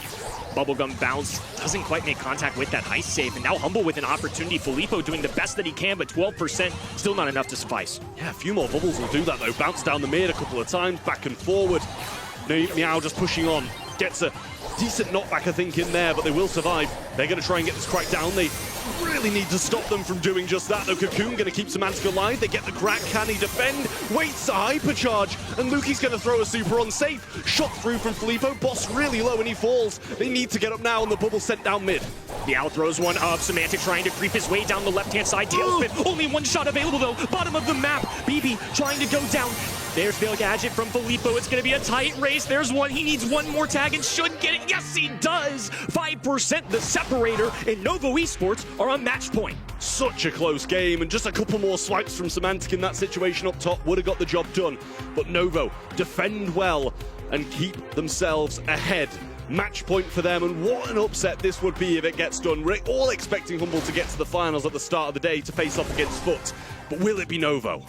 Bubblegum bounce doesn't quite make contact with that high save, and now Humble with an opportunity. Filippo doing the best that he can, but 12% still not enough to suffice. Yeah, a few more bubbles will do that though. Bounce down the mid a couple of times, back and forward. Meow just pushing on. Gets a decent knockback, I think, in there, but they will survive. They're going to try and get this crack down. They really need to stop them from doing just that, though. Cocoon going to keep Semantic alive. They get the crack. Can he defend? Waits a hypercharge, and Lukey's going to throw a super on safe. Shot through from Filippo. Boss really low, and he falls. They need to get up now, and the bubble sent down mid. Meow throws one up. Semantic trying to creep his way down the left-hand side. Tailspin. Only one shot available, though. Bottom of the map. BB trying to go down. There's the gadget from Filippo. It's going to be a tight race. There's one. He needs one more tag and should get it. Yes, he does. 5% the separator, and Novo Esports are on match point. Such a close game, and just a couple more swipes from Semantic in that situation up top would have got the job done. But Novo defend well and keep themselves ahead. Match point for them, and what an upset this would be if it gets done. We're all expecting Humble to get to the finals at the start of the day to face off against Foot, but will it be Novo?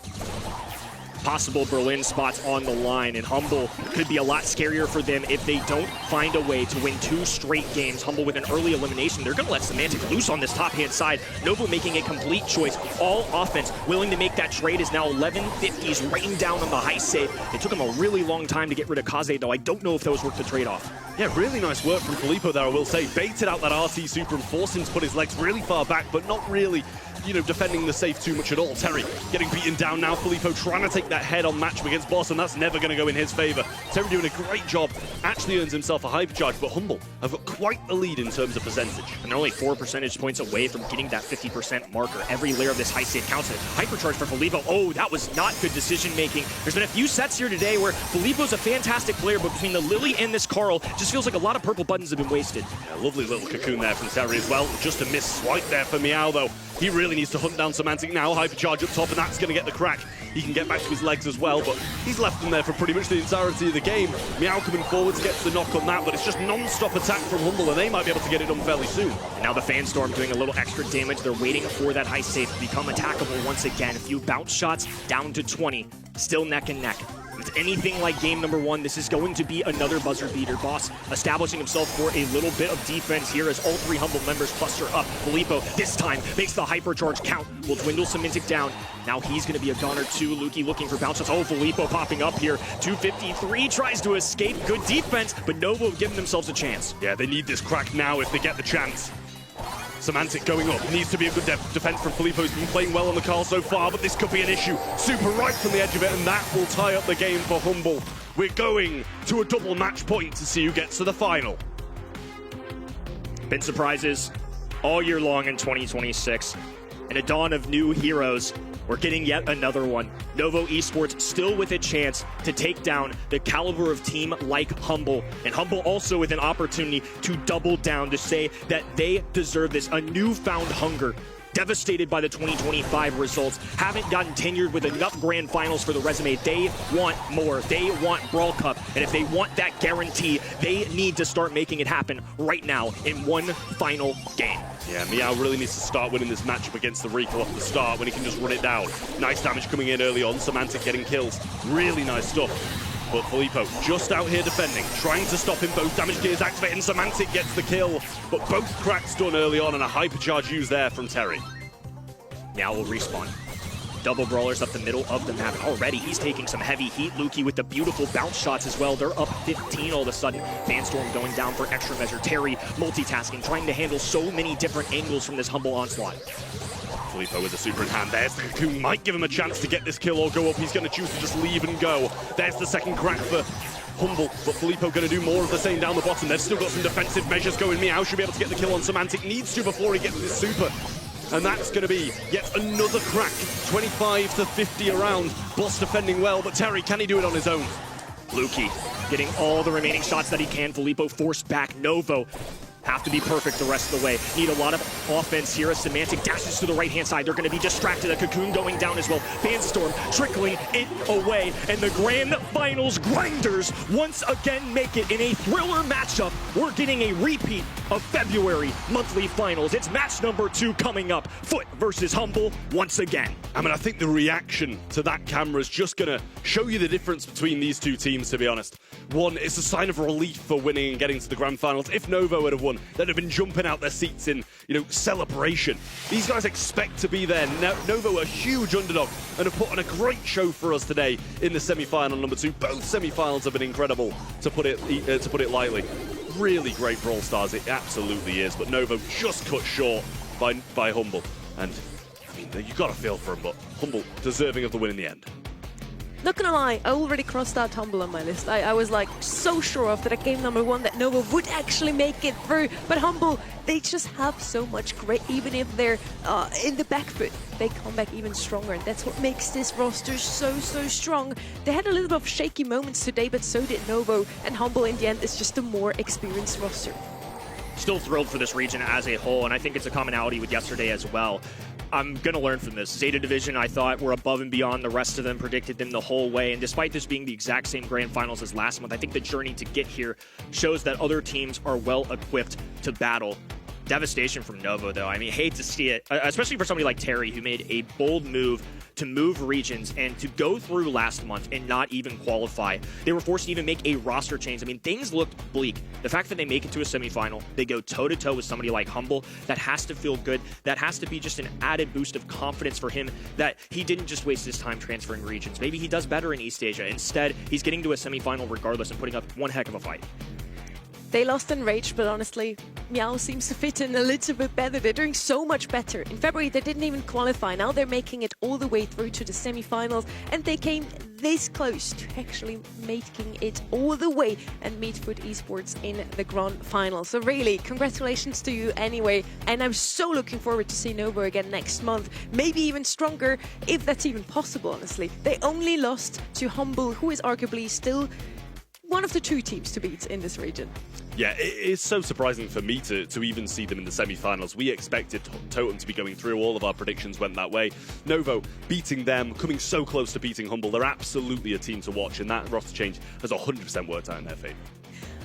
Possible Berlin spots on the line, and Humble could be a lot scarier for them if they don't find a way to win 2 straight games. Humble with an early elimination. They're going to let Semantic loose on this top-hand side. Novo making a complete choice. All offense, willing to make that trade, is now 1150s, raining down on the high save. It took him a really long time to get rid of Kaze, though. I don't know if those worth the trade-off. Yeah, really nice work from Filippo there, I will say. Baited out that RT super and forced him to put his legs really far back, but not really, defending the safe too much at all. Terry getting beaten down now. Filippo trying to take that head-on matchup against Boss, and that's never going to go in his favor. Terry doing a great job. Actually earns himself a hypercharge, but Humble have got quite the lead in terms of percentage. And they're only 4 percentage points away from getting that 50% marker. Every layer of this high save counts. Hypercharge for Filippo. Oh, that was not good decision-making. There's been a few sets here today where Filippo's a fantastic player, but between the Lily and this Carl, just feels like a lot of purple buttons have been wasted. Yeah, lovely little cocoon there from Terry as well. Just a miss swipe there for Meow, though. He really needs to hunt down Semantic now. Hypercharge up top, and that's going to get the crack. he can get back to his legs as well, but he's left them there for pretty much the entirety of the game. Meow coming forwards gets the knock on that, but it's just non-stop attack from Humble, and they might be able to get it done fairly soon. And now the Fanstorm doing a little extra damage. They're waiting for that high safe to become attackable once again. A few bounce shots down to 20, still neck and neck. If it's anything like game number 1, this is going to be another buzzer beater. Boss establishing himself for a little bit of defense here as all 3 Humble members cluster up. Filippo this time makes the hypercharge count. Will dwindle Semantic down. Now he's going to be a goner too. Lukey looking for bounce shots. Oh, Filippo popping up here. 253 tries to escape. Good defense, but Novo giving themselves a chance. Yeah, they need this crack now if they get the chance. Semantic going up. Needs to be a good defense from Filippo. He's been playing well on the Carl so far, but this could be an issue. Super right from the edge of it, and that will tie up the game for Humble. We're going to a double match point to see who gets to the final. Been surprises all year long in 2026. And a dawn of new heroes. We're getting yet another one. Novo Esports still with a chance to take down the caliber of team like Humble. And Humble also with an opportunity to double down, to say that they deserve this, a newfound hunger. Devastated by the 2025 results, haven't gotten tenured with enough grand finals for the resume. They want more. They want Brawl Cup. And if they want that guarantee, they need to start making it happen right now in one final game. Yeah, Meow really needs to start winning this matchup against the Recall off the start when he can just run it down. Nice damage coming in early on. Semantic getting kills. Really nice stuff. But Filippo just out here defending, trying to stop him. Both damage gears activating. Semantic gets the kill, but both cracks done early on and a hypercharge used there from Terry. Now we'll respawn. Double brawlers up the middle of the map. And already he's taking some heavy heat. Lukey with the beautiful bounce shots as well. They're up 15 all of a sudden. Fanstorm going down for extra measure. Terry multitasking, trying to handle so many different angles from this Humble onslaught. Filippo with the super in hand. There's the Cocoon. Might give him a chance to get this kill or go up. He's going to choose to just leave and go. There's the second crack for Humble, but Filippo going to do more of the same down the bottom. They've still got some defensive measures going. Meow should be able to get the kill on Semantic. Needs to before he gets this super. And that's going to be yet another crack. 25 to 50 around. Boss defending well, but Terry, can he do it on his own? Lukey getting all the remaining shots that he can. Filippo forced back. Novo have to be perfect the rest of the way. Need a lot of offense here as Semantic dashes to the right-hand side. They're going to be distracted. A Cocoon going down as well. Fanstorm trickling it away. And the Grand Finals Grinders once again make it in a thriller matchup. We're getting a repeat of February monthly finals. It's match number 2 coming up. Foot versus Humble once again. I mean, I think the reaction to that camera is just going to show you the difference between these two teams, to be honest. One, it's a sign of relief for winning and getting to the Grand Finals. If Novo had have won, they'd have been jumping out their seats in, celebration. These guys expect to be there. Novo, a huge underdog, and have put on a great show for us today in the semi-final number 2. Both semi-finals have been incredible, to put it lightly. Really great Brawl Stars, it absolutely is. But Novo just cut short by Humble, and I mean, you've got to feel for him, but Humble deserving of the win in the end. Not gonna lie, I already crossed out Humble on my list. I was like so sure after that game number 1 that Novo would actually make it through. But Humble, they just have so much grit. Even if they're in the back foot, they come back even stronger. And that's what makes this roster so strong. They had a little bit of shaky moments today, but so did Novo. And Humble in the end is just a more experienced roster. Still thrilled for this region as a whole, and I think it's a commonality with yesterday as well. I'm going to learn from this. Zeta Division, I thought, were above and beyond the rest of them, predicted them the whole way. And despite this being the exact same grand finals as last month, I think the journey to get here shows that other teams are well equipped to battle. Devastation from Novo, though. I mean, hate to see it, especially for somebody like Terry, who made a bold move to move regions and to go through last month and not even qualify. They were forced to even make a roster change. I mean, things looked bleak. The fact that they make it to a semifinal, they go toe-to-toe with somebody like Humble, that has to feel good. That has to be just an added boost of confidence for him that he didn't just waste his time transferring regions. Maybe he does better in East Asia. Instead, he's getting to a semifinal regardless and putting up one heck of a fight. They lost in Rage, but honestly, Meow seems to fit in a little bit better. They're doing so much better. In February, they didn't even qualify. Now they're making it all the way through to the semi-finals, and they came this close to actually making it all the way and meet Foot Esports in the Grand Final. So really, congratulations to you anyway. And I'm so looking forward to see Novo again next month. Maybe even stronger, if that's even possible, honestly. They only lost to Humble, who is arguably still one of the two teams to beat in this region. Yeah, it's so surprising for me to even see them in the semi-finals. We expected Totem to be going through. All of our predictions went that way. Novo beating them, coming so close to beating Humble. They're absolutely a team to watch, and that roster change has 100% worked out in their favor.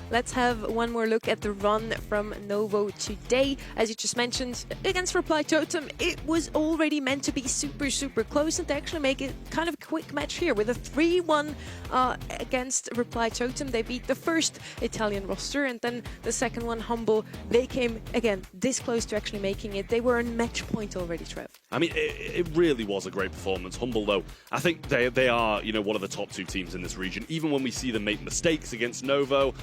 Let's have one more look at the run from Novo today. As you just mentioned, against Reply Totem, it was already meant to be super close and to actually make it kind of a quick match here with a 3-1 against Reply Totem. They beat the first Italian roster, and then the second one, Humble. They came, again, this close to actually making it. They were on match point already, Trev. I mean, it really was a great performance. Humble, though, I think they are, one of the top two teams in this region. Even when we see them make mistakes against Novo,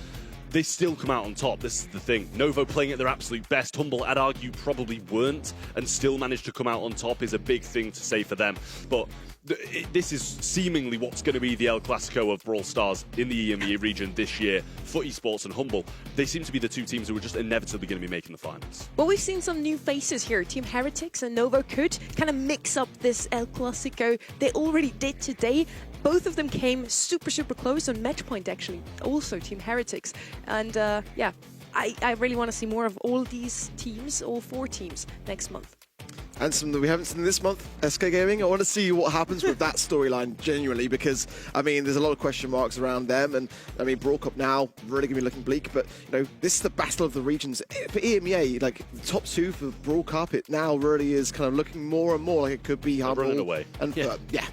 they still come out on top. This is the thing. Novo playing at their absolute best. Humble, I'd argue, probably weren't, and still managed to come out on top is a big thing to say for them. But this is seemingly what's going to be the El Clasico of Brawl Stars in the EMEA region this year. For esports and Humble, they seem to be the two teams who are just inevitably going to be making the finals. Well, we've seen some new faces here. Team Heretics and Novo could kind of mix up this El Clasico. They already did today. Both of them came super close on match point, actually. Also, Team Heretics. And yeah, I really want to see more of all these teams, all four teams, next month. And some that we haven't seen this month, SK Gaming. I want to see what happens with that storyline, genuinely, because, I mean, there's a lot of question marks around them. And, I mean, Brawl Cup now, really going to be looking bleak. But, this is the battle of the regions. For EMEA, like, the top two for Brawl Cup, it now really is kind of looking more and more like it could be Humble. Running away. And, yeah.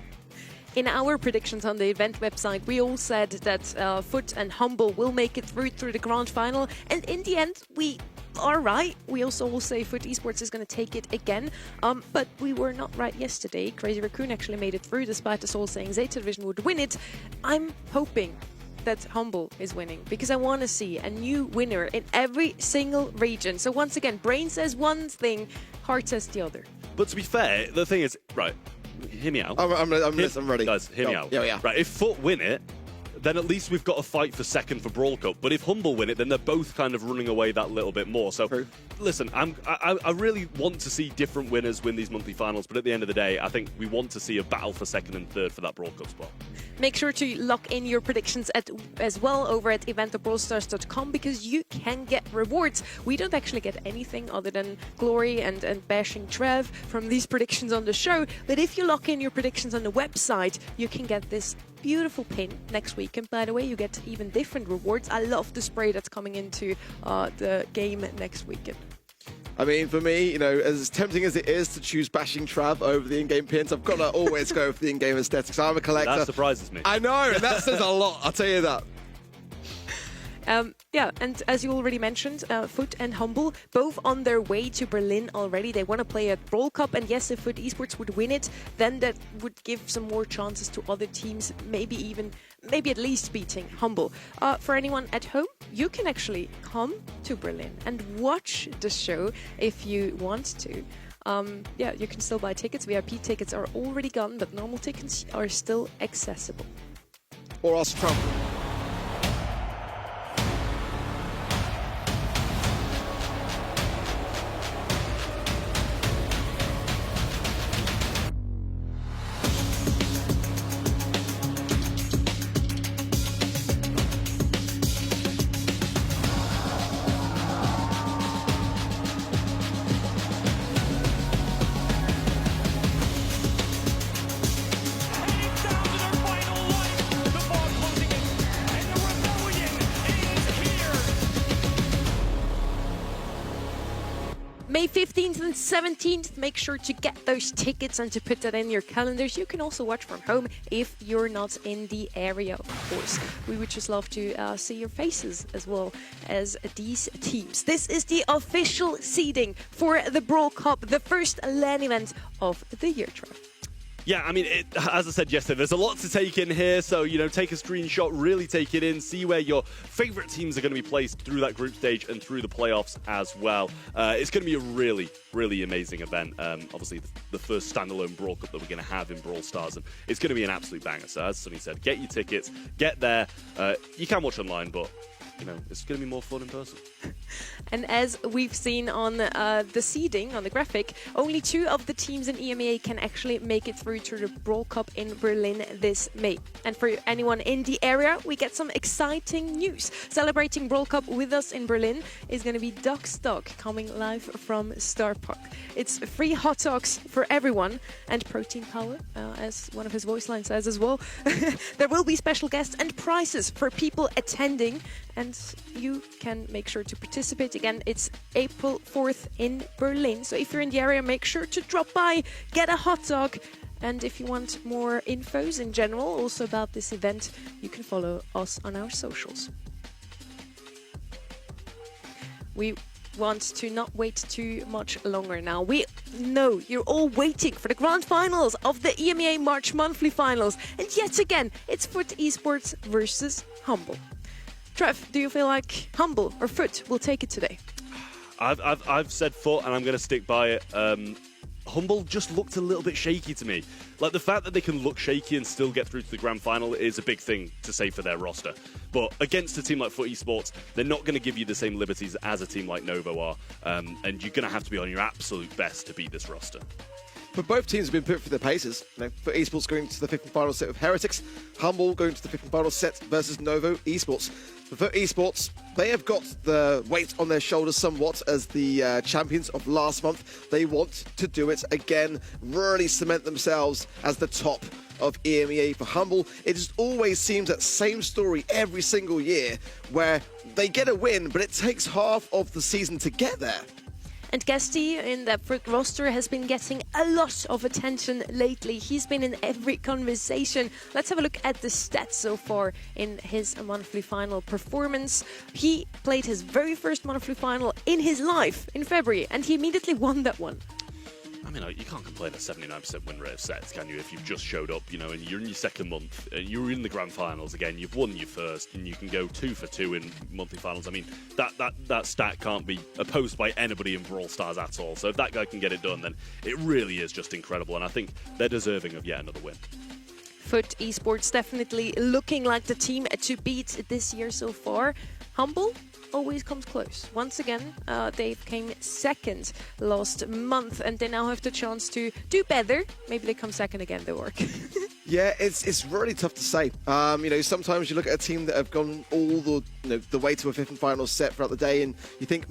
In our predictions on the event website, we all said that Foot and Humble will make it through the grand final. And in the end, we are right. We also will say Foot Esports is going to take it again. But we were not right yesterday. Crazy Raccoon actually made it through, despite us all saying Zeta Division would win it. I'm hoping that Humble is winning, because I want to see a new winner in every single region. So once again, Brain says one thing, Heart says the other. But to be fair, the thing is, right, hear me out. I'm ready. Guys, hear me out. Yeah. Right, if Foot win it, then at least we've got a fight for second for Brawl Cup. But if Humble win it, then they're both kind of running away that little bit more. So, listen, I really want to see different winners win these monthly finals. But at the end of the day, I think we want to see a battle for second and third for that Brawl Cup spot. Make sure to lock in your predictions as well over at eventofbrawlstars.com, because you can get rewards. We don't actually get anything other than glory and bashing Trev from these predictions on the show. But if you lock in your predictions on the website, you can get this beautiful pin next week. And by the way, you get even different rewards. I love the spray that's coming into the game next weekend. I mean, for me, as tempting as it is to choose bashing Trav over the in-game pins, I've got to always go for the in-game aesthetics. I'm a collector. That surprises me. I know, and that says a lot, I'll tell you that. Yeah, and as you already mentioned, Foot and Humble, both on their way to Berlin already. They want to play at Brawl Cup, and yes, if Foot Esports would win it, then that would give some more chances to other teams, maybe at least beating Humble. For anyone at home, you can actually come to Berlin and watch the show if you want to. Yeah, you can still buy tickets. VIP tickets are already gone, but normal tickets are still accessible. Or ask Trump. May 15th and 17th, make sure to get those tickets and to put that in your calendars. You can also watch from home if you're not in the area, of course. We would just love to see your faces as well as these teams. This is the official seeding for the Brawl Cup, the first LAN event of the year, Trev. Yeah, I mean, as I said yesterday, there's a lot to take in here. So, take a screenshot, really take it in, see where your favorite teams are going to be placed through that group stage and through the playoffs as well. It's going to be a really, really amazing event. Obviously, the first standalone Brawl Cup that we're going to have in Brawl Stars, and it's going to be an absolute banger. So, as Sonny said, get your tickets, get there. You can watch online, but it's going to be more fun in person. And as we've seen on the seeding, on the graphic, only 2 of the teams in EMEA can actually make it through to the Brawl Cup in Berlin this May. And for anyone in the area, we get some exciting news. Celebrating Brawl Cup with us in Berlin is going to be Duckstock, coming live from Star Park. It's free hot dogs for everyone and protein power, as one of his voice lines says as well. There will be special guests and prizes for people attending, and you can make sure to participate. Again, it's April 4th in Berlin. So if you're in the area, make sure to drop by, get a hot dog. And if you want more infos in general, also about this event, you can follow us on our socials. We want to not wait too much longer now. We know you're all waiting for the grand finals of the EMEA March monthly finals. And yet again, it's Foot Esports versus Humble. Trev, do you feel like Humble or Foot will take it today? I've said Foot, and I'm going to stick by it. Humble just looked a little bit shaky to me. Like, the fact that they can look shaky and still get through to the grand final is a big thing to say for their roster. But against a team like Foot Esports, they're not going to give you the same liberties as a team like Novo are. And you're going to have to be on your absolute best to beat this roster. But both teams have been put through their paces. Foot Esports going to the 5th and final set with Heretics. Humble going to the 5th and final set versus Novo Esports. For Foot Esports, they have got the weight on their shoulders somewhat as the champions of last month. They want to do it again, really cement themselves as the top of EMEA. For Humble, it just always seems that same story every single year, where they get a win, but it takes half of the season to get there. And Guesty in that Foot roster has been getting a lot of attention lately. He's been in every conversation. Let's have a look at the stats so far in his monthly final performance. He played his very first monthly final in his life in February, and he immediately won that one. I mean, you can't complain a 79% win rate of sets, can you? If you've just showed up, and you're in your second month, you're in the grand finals again, you've won your first, and you can go 2 for 2 in monthly finals. I mean, that stat can't be opposed by anybody in Brawl Stars at all. So if that guy can get it done, then it really is just incredible, and I think they're deserving of yet another win. Foot Esports definitely looking like the team to beat this year so far. Humble always comes close. Once again, they came second last month, and they now have the chance to do better. Maybe they come second again, though, Orc. Yeah, it's really tough to say. Sometimes you look at a team that have gone all the way to a 5th and final set throughout the day, and you think,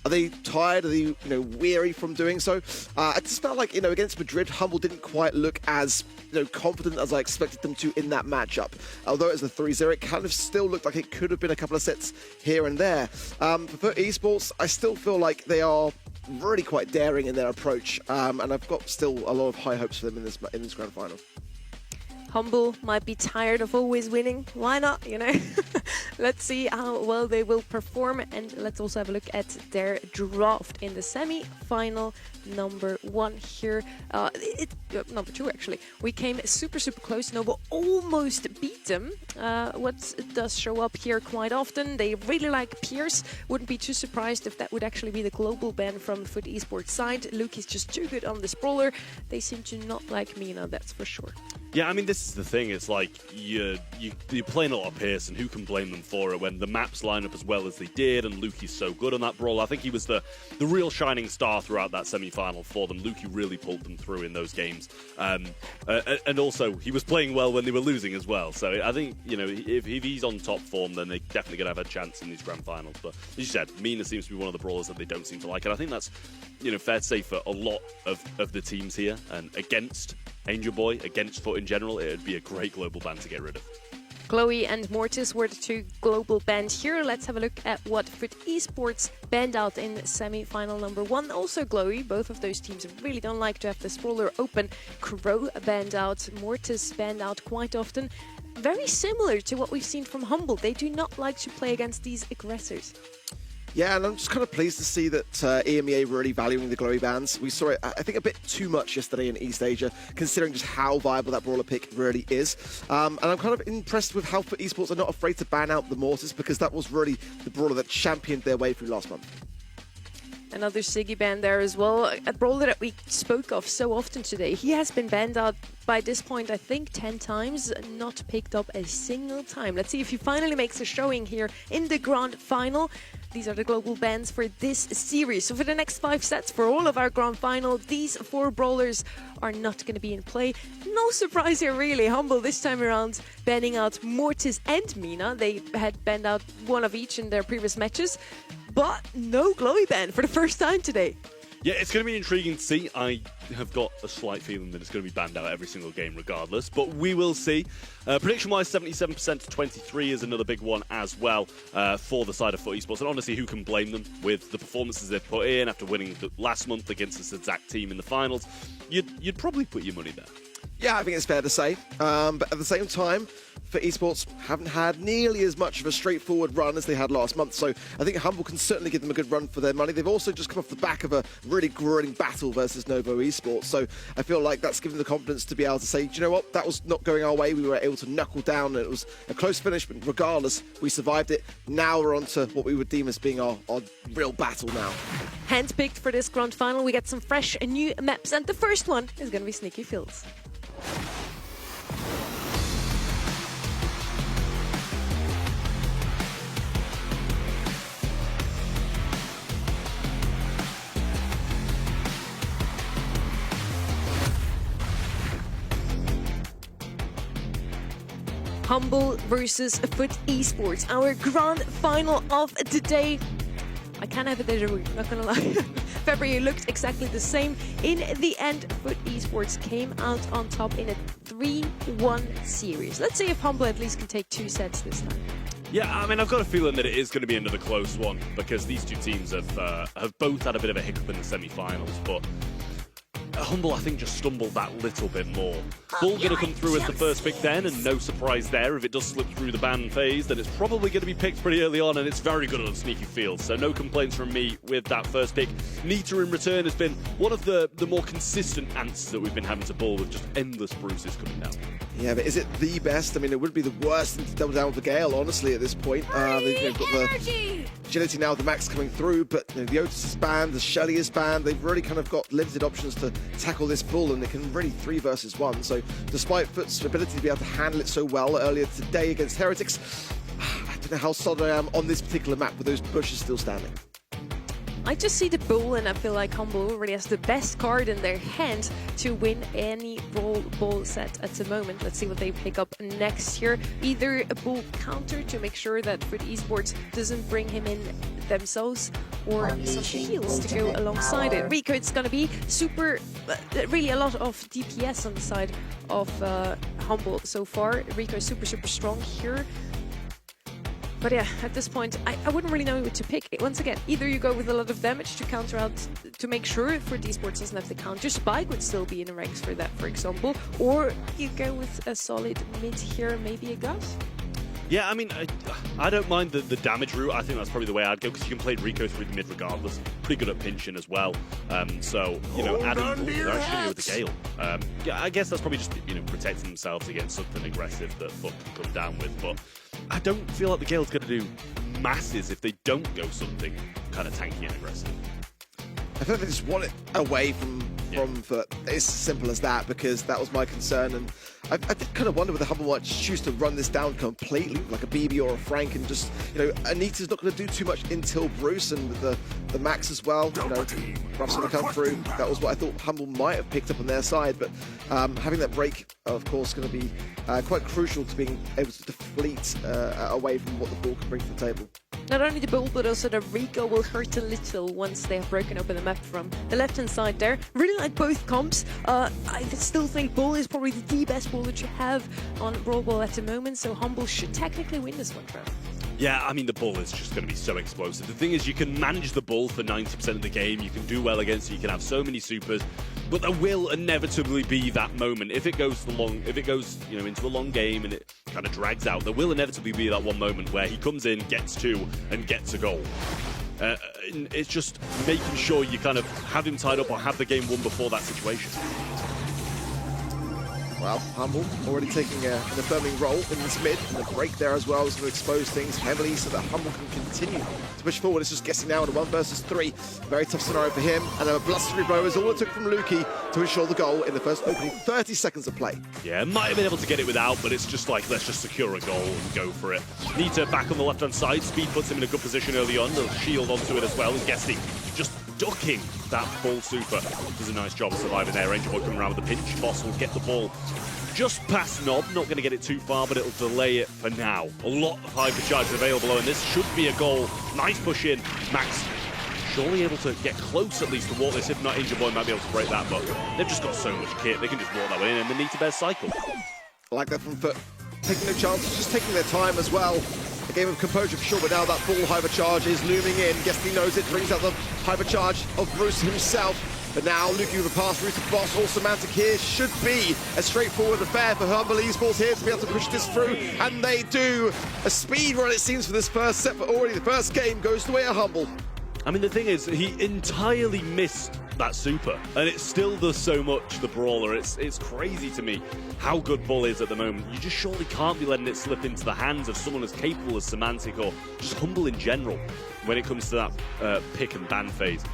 are they tired? Are they weary from doing so? I just felt like against Madrid, Humble didn't quite look as confident as I expected them to in that matchup. Although it was a 3-0, it kind of still looked like it could have been a couple of sets here and there. For Foot Esports, I still feel like they are really quite daring in their approach, and I've got still a lot of high hopes for them in this grand final. Humble might be tired of always winning. Why not, Let's see how well they will perform, and let's also have a look at their draft in the semi-final number 1 here. Number 2, actually. We came super close. Novo almost beat them. What does show up here quite often, they really like Pierce. Wouldn't be too surprised if that would actually be the global ban from Foot Esports side. Luke is just too good on this brawler. They seem to not like Mina, that's for sure. Yeah, I mean, this is the thing. It's like you're playing a lot of Pierce, and who can blame them for it when the maps line up as well as they did, and Lukey's so good on that brawl. I think he was the real shining star throughout that semi-final for them. Lukey really pulled them through in those games. And also, he was playing well when they were losing as well. So I think, if he's on top form, then they're definitely going to have a chance in these grand finals. But as you said, Mina seems to be one of the brawlers that they don't seem to like. And I think that's, fair to say for a lot of the teams here. And against Angel Boy, against Foot in general, it would be a great global ban to get rid of. Chloe and Mortis were the 2 global bans here. Let's have a look at what Foot Esports banned out in semi-final number 1. Also Chloe, both of those teams really don't like to have the spoiler open. Crow banned out, Mortis banned out quite often. Very similar to what we've seen from Humble. They do not like to play against these aggressors. Yeah, and I'm just kind of pleased to see that EMEA really valuing the glowy bans. We saw it, I think, a bit too much yesterday in East Asia, considering just how viable that brawler pick really is. And I'm kind of impressed with how Foot Esports are not afraid to ban out the Mortis, because that was really the brawler that championed their way through last month. Another Siggy ban there as well. A brawler that we spoke of so often today. He has been banned out by this point, I think, 10 times, not picked up a single time. Let's see if he finally makes a showing here in the grand final. These are the global bans for this series. So for the next 5 sets, for all of our grand final, these 4 brawlers are not going to be in play. No surprise here, really. Humble this time around, banning out Mortis and Mina. They had banned out one of each in their previous matches. But no Glowy ban for the first time today. Yeah, it's going to be intriguing to see. I have got a slight feeling that it's going to be banned out every single game regardless, but we will see. Prediction-wise, 77% to 23 is another big one as well for the side of FUT Esports. And honestly, who can blame them with the performances they've put in after winning last month against this exact team in the finals? You'd probably put your money there. Yeah, I think it's fair to say. But at the same time, FUT Esports haven't had nearly as much of a straightforward run as they had last month. So I think Humble can certainly give them a good run for their money. They've also just come off the back of a really grueling battle versus Novo Esports. So I feel like that's given them the confidence to be able to say, do you know what, that was not going our way. We were able to knuckle down and it was a close finish, but regardless, we survived it. Now we're on to what we would deem as being our real battle now. Handpicked for this grand final, we get some fresh and new maps, and the first one is going to be Sneaky Fields. Humble versus FUT Esports, our grand final of the day. I can't have a déjà vu, not gonna lie. February looked exactly the same. In the end, FUT Esports came out on top in a 3-1 series. Let's see if Humble at least can take 2 sets this time. Yeah, I mean, I've got a feeling that it is going to be another close one because these two teams have both had a bit of a hiccup in the semi-finals, but Humble, I think, just stumbled that little bit more. Bull going to come through as the first pick then, and no surprise there. If it does slip through the ban phase, then it's probably going to be picked pretty early on, and it's very good on Sneaky Fields. So no complaints from me with that first pick. Nita in return has been one of the more consistent answers that we've been having to Bull with just endless bruises coming down. Yeah, but is it the best? I mean, it would be the worst to double down with the Gale, honestly, at this point. They've got the agility now, the Max coming through, but the Otis is banned, the Shelly is banned. They've really kind of got limited options to tackle this Bull, and they can really 3 versus 1. So despite FUT's ability to be able to handle it so well earlier today against Heretics, I don't know how solid I am on this particular map with those bushes still standing. I just see the Bull, and I feel like Humble already has the best card in their hand to win any Brawl Ball set at the moment. Let's see what they pick up next here. Either a Bull counter to make sure that FUT Esports doesn't bring him in themselves, or some heals to go alongside it. Rico, it's going to be super, really a lot of DPS on the side of Humble so far. Rico is super strong here. But yeah, at this point, I wouldn't really know what to pick. Once again, either you go with a lot of damage to counter out, to make sure FUT Esports doesn't have the counter. Spike would still be in the ranks for that, for example. Or you go with a solid mid here, maybe a Gus. Yeah, I mean, I don't mind the damage route. I think that's probably the way I'd go because you can play Rico through the mid regardless. Pretty good at pinching as well. So, you know, they're actually going to go with the Gale. Yeah, I guess that's probably just, you know, protecting themselves against something aggressive that FUT can come down with. But I don't feel like the Gale's going to do masses if they don't go something kind of tanky and aggressive. I think they just want it away from FUT. It's as simple as that, because that was my concern. And I did kind of wonder whether Humble might choose to run this down completely, like a BB or a Frank, and just, you know, Anita's not going to do too much until Bruce, and with the Max as well, you know, Ruff's going to come through. That was what I thought Humble might have picked up on their side, but having that break, of course, going to be quite crucial to being able to deflate away from what the ball can bring to the table. Not only the Bull, but also the Rico will hurt a little once they have broken open the map from the left-hand side there. Really like both comps. I still think Bull is probably the best Bull that you have on Brawl Ball at the moment, so Humble should technically win this one, Trev. Yeah, I mean, the Bull is just going to be so explosive. The thing is, you can manage the Bull for 90% of the game. You can do well against it. You can have so many supers, but there will inevitably be that moment. If it goes you know, into the long game and it kind of drags out, there will inevitably be that one moment where he comes in, gets 2, and gets a goal. It's just making sure you kind of have him tied up or have the game won before that situation. Well, Humble already taking an affirming role in this mid, and the break there as well is going to expose things heavily so that Humble can continue to push forward. It's just guessing now in a 1 versus 3. Very tough scenario for him, and a blustery blow is all it took from Lukey to ensure the goal in the first opening 30 seconds of play. Yeah, might have been able to get it without, but it's just like, let's just secure a goal and go for it. Nita back on the left-hand side. Speed puts him in a good position early on. They'll shield onto it as well, and Guesty just ducking that ball super. Does a nice job of surviving there. Ranger Boy coming around with the pinch. Boss will get the ball just past Nob. Not going to get it too far, but it'll delay it for now. A lot of hypercharge available, and this should be a goal. Nice push in. Max surely able to get close at least to walk this. If not, Angel Boy might be able to break that, but they've just got so much kit. They can just walk that way in, and the Nita Bears cycle. I like that from Foot. Taking no chances, just taking their time as well. A game of composure for sure, but now that full hypercharge is looming in. Guesty knows it, brings out the hypercharge of Bruce himself. But now Lukey with a pass through to Boss, all Semantic here. Should be a straightforward affair for Humble Esports here to be able to push this through, and they do. A speed run it seems for this first set, but already the first game goes the way of Humble. I mean, the thing is, he entirely missed that super, and it still does so much, the Brawler. It's crazy to me how good Bull is at the moment. You just surely can't be letting it slip into the hands of someone as capable as Semantic, or just Humble in general, when it comes to that pick and ban phase.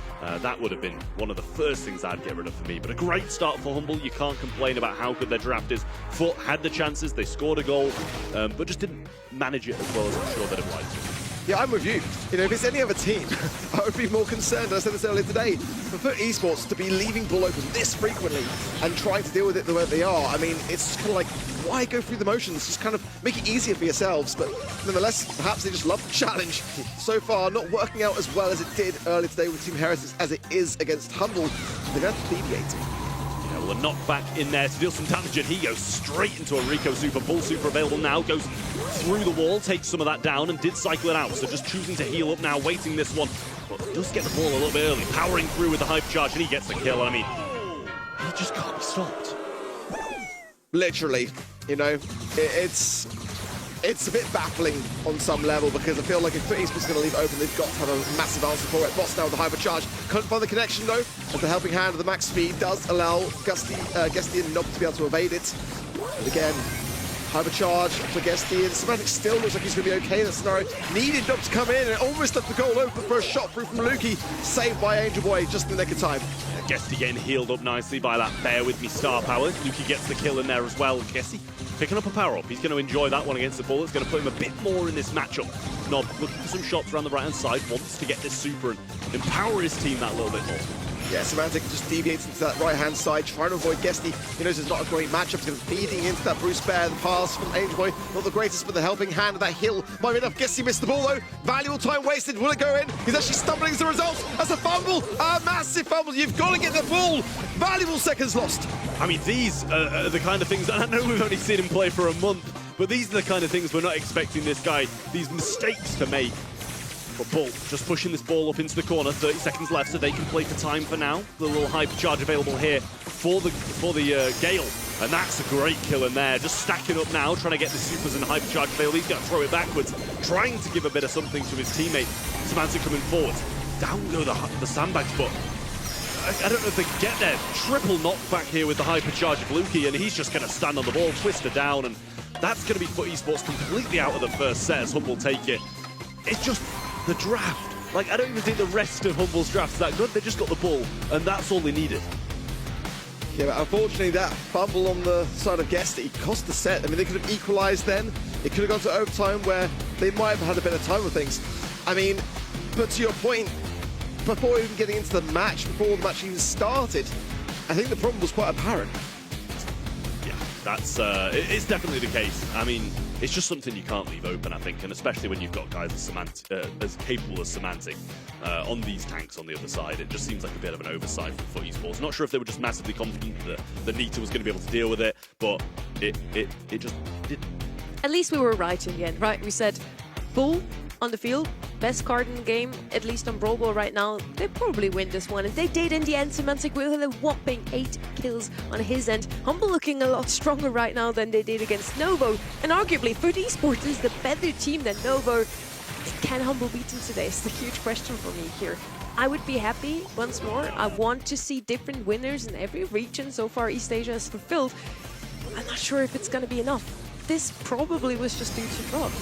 That would have been one of the first things I'd get rid of for me. But a great start for Humble. You can't complain about how good their draft is. Foot had the chances, they scored a goal, but just didn't manage it as well as I'm sure they'd have liked to. Yeah, I'm with you. You know, if it's any other team, I would be more concerned. I said this earlier today. For Foot Esports to be leaving Bull open this frequently and trying to deal with it the way they are, I mean, it's kind of like, why go through the motions? Just kind of make it easier for yourselves. But nonetheless, perhaps they just love the challenge. So far, not working out as well as it did earlier today with Team Heretics as it is against Humble. They're going to have to deviate. Well, a knockback in there to deal some damage, and he goes straight into a Rico super. Bull super available now, goes through the wall, takes some of that down, and did cycle it out. So just choosing to heal up now, waiting this one, but does get the ball a little bit early, powering through with the hype charge, and he gets the kill. And I mean, he just can't be stopped. Literally, you know, it's a bit baffling on some level, because I feel like if Esports is going to leave it open, they've got to have a massive answer for it. Boss now with the hypercharge. Couldn't find the connection though, as the helping hand of the max speed does allow Guesty and Nob to be able to evade it. And again, hypercharge for Guesty, and Semantic still looks like he's going to be okay in that scenario. Needed Nob to come in, and almost left the goal open for a shot through from Lukey, saved by Angel Boy just in the nick of time. Guesty getting healed up nicely by that Bear With Me star power. Lukey gets the kill in there as well. Guesty picking up a power up. He's going to enjoy that one against the Bull. It's going to put him a bit more in this matchup. Nob looking for some shots around the right hand side, wants to get this super and empower his team that little bit more. Yeah, Semantic just deviates into that right-hand side, trying to avoid Guesty. He knows it's not a great matchup. He's feeding into that Bruce Bear. The pass from Angel Boy, not the greatest, but the helping hand of that hill might be enough. Guesty missed the ball, though. Valuable time wasted. Will it go in? He's actually stumbling as a result. That's a fumble, a massive fumble. You've got to get the ball. Valuable seconds lost. I mean, these are the kind of things, and I know we've only seen him play for a month, but these are the kind of things we're not expecting this guy, these mistakes to make. But Bull just pushing this ball up into the corner, 30 seconds left, so they can play for time for now. The little hypercharge available here for the Gale, and that's a great kill in there. Just stacking up now, trying to get the supers and hypercharge available. He's going to throw it backwards, trying to give a bit of something to his teammate. Semantic coming forward. Down go the sandbags, but I don't know if they can get there. Triple knockback here with the hypercharge of Lukey, and he's just going to stand on the ball, twist her down, and that's going to be Foot Esports completely out of the first set as Humble take it. It's just the draft. Like, I don't even think the rest of Humble's draft is that good. They just got the ball, and that's all they needed. Yeah, but unfortunately, that fumble on the side of Guesty cost the set. I mean, they could have equalized then. It could have gone to overtime where they might have had a bit of time with things. I mean, but to your point, before even getting into the match, before the match even started, I think the problem was quite apparent. Yeah, that's it's definitely the case. I mean, it's just something you can't leave open, I think, and especially when you've got guys as capable as Semantic on these tanks on the other side. It just seems like a bit of an oversight from Foot Esports. Not sure if they were just massively confident that Nita was going to be able to deal with it, but it just didn't. At least we were right in the end, right? We said Bull on the field, best card in the game, at least on Brawl Ball right now. They probably win this one, and they did in the end. Semantic with a whopping 8 kills on his end. Humble looking a lot stronger right now than they did against Novo, and arguably Foot Esports is the better team than Novo. Can Humble beat them today? It's the huge question for me here. I would be happy once more. I want to see different winners in every region. So far, East Asia is fulfilled. I'm not sure if it's going to be enough. This probably was just due to drop.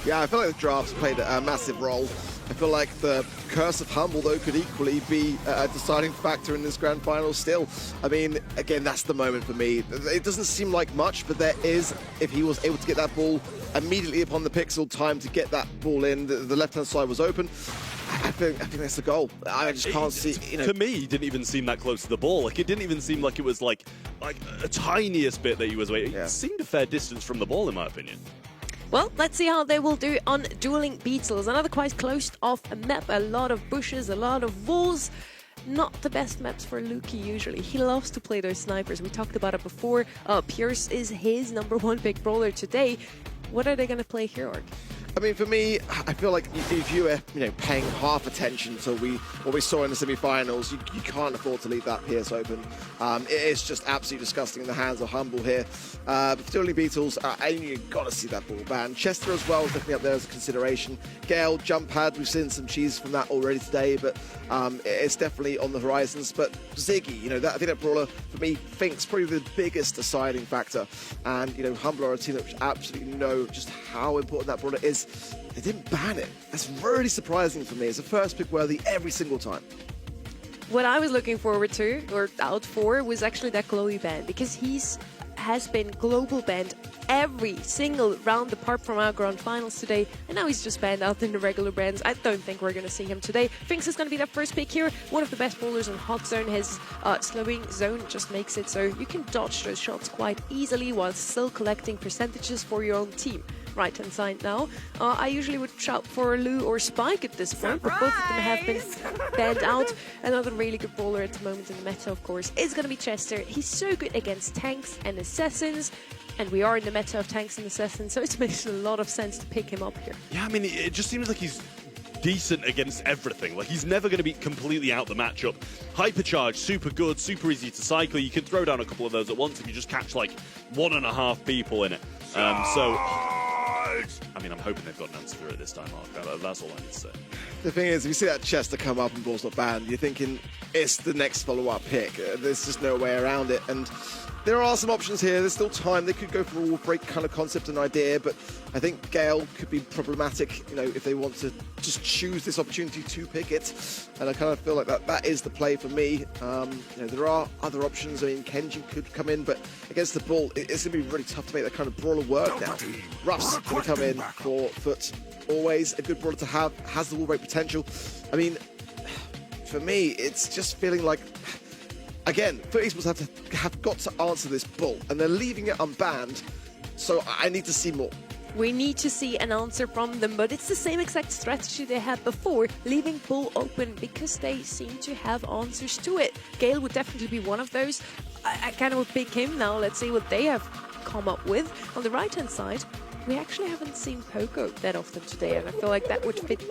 Yeah, I feel like the drafts played a massive role. I feel like the curse of Humble, though, could equally be a deciding factor in this grand final still. I mean, again, that's the moment for me. It doesn't seem like much, but there is, if he was able to get that ball immediately upon the pixel, time to get that ball in. The left-hand side was open. I think that's the goal. I just can't see, you know. To me, he didn't even seem that close to the ball. Like, it didn't even seem like it was like a tiniest bit that he was waiting. Yeah. It seemed a fair distance from the ball, in my opinion. Well, let's see how they will do on Dueling Beetles. Another quite closed-off map, a lot of bushes, a lot of walls. Not the best maps for Luki usually. He loves to play those snipers. We talked about it before. Pierce is his #1 pick brawler today. What are they going to play here, Org? I mean, for me, I feel like if you were, paying half attention to what we saw in the semi-finals, you can't afford to leave that Pierce open. It is just absolutely disgusting in the hands of Humble here. Particularly Beatles, you've got to see that ball ban. Chester as well is definitely up there as a consideration. Gale, jump pad, we've seen some cheese from that already today, but it's definitely on the horizons. But Ziggy, I think that brawler, for me, Fink's probably the biggest deciding factor. And, Humble are a team that absolutely know just how important that brawler is. They didn't ban it. That's really surprising for me. It's a first pick worthy every single time. What I was looking forward to, or out for, was actually that Chloe ban, because has been global banned every single round apart from our grand finals today, and now he's just banned out in the regular bans. I don't think we're going to see him today. Finks is going to be that first pick here. One of the best bowlers in hot zone. His slowing zone just makes it so you can dodge those shots quite easily while still collecting percentages for your own team. Right-hand side now. I usually would shout for Lou or Spike at this point, but both of them have been banned out. Another really good bowler at the moment in the meta, of course, is going to be Chester. He's so good against tanks and assassins, and we are in the meta of tanks and assassins, so it makes a lot of sense to pick him up here. Yeah, I mean, it just seems like he's decent against everything. Like, he's never going to be completely out the matchup. Hypercharge, super good, super easy to cycle. You can throw down a couple of those at once if you just catch like 1.5 people in it. I mean, I'm hoping they've got an answer for it this time, Mark. That's all I need to say. The thing is, if you see that Chester come up and ball's not banned, you're thinking it's the next follow-up pick. There's just no way around it. And there are some options here. There's still time. They could go for a wall break kind of concept and idea, but I think Gale could be problematic, if they want to just choose this opportunity to pick it. And I kind of feel like that is the play for me. There are other options. I mean, Kenji could come in, but against the ball, it's going to be really tough to make that kind of brawler work now. Ruff's going to come in for Foot. Always a good brawler to have, has the wall break potential. I mean, for me, it's just feeling like, again, Foot Esports have got to answer this bull, and they're leaving it unbanned, so I need to see more. We need to see an answer from them, but it's the same exact strategy they had before, leaving Bull open, because they seem to have answers to it. Gale would definitely be one of those. I kind of would pick him now. Let's see what they have come up with. On the right-hand side, we actually haven't seen Poco that often today, and I feel like that would fit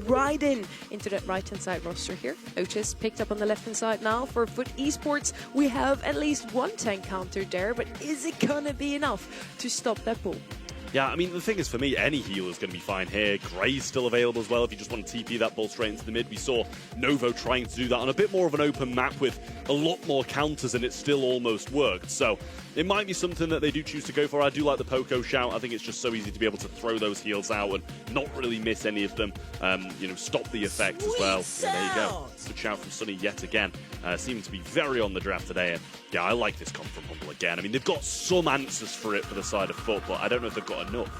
right into that right-hand side roster here. Otis picked up on the left-hand side now for Foot Esports. We have at least one tank counter there, but is it gonna be enough to stop that Bull? Yeah, I mean, the thing is, for me, any healer is going to be fine here. Gray's still available as well if you just want to TP that ball straight into the mid. We saw Novo trying to do that on a bit more of an open map with a lot more counters, and it still almost worked. So it might be something that they do choose to go for. I do like the Poco shout. I think it's just so easy to be able to throw those heals out and not really miss any of them. Stop the effect as well. Yeah, there you go. Good shout from Sunny yet again. Seeming to be very on the draft today. And yeah, I like this comp from Humble again. I mean, they've got some answers for it for the side of Foot, but I don't know if they've got enough.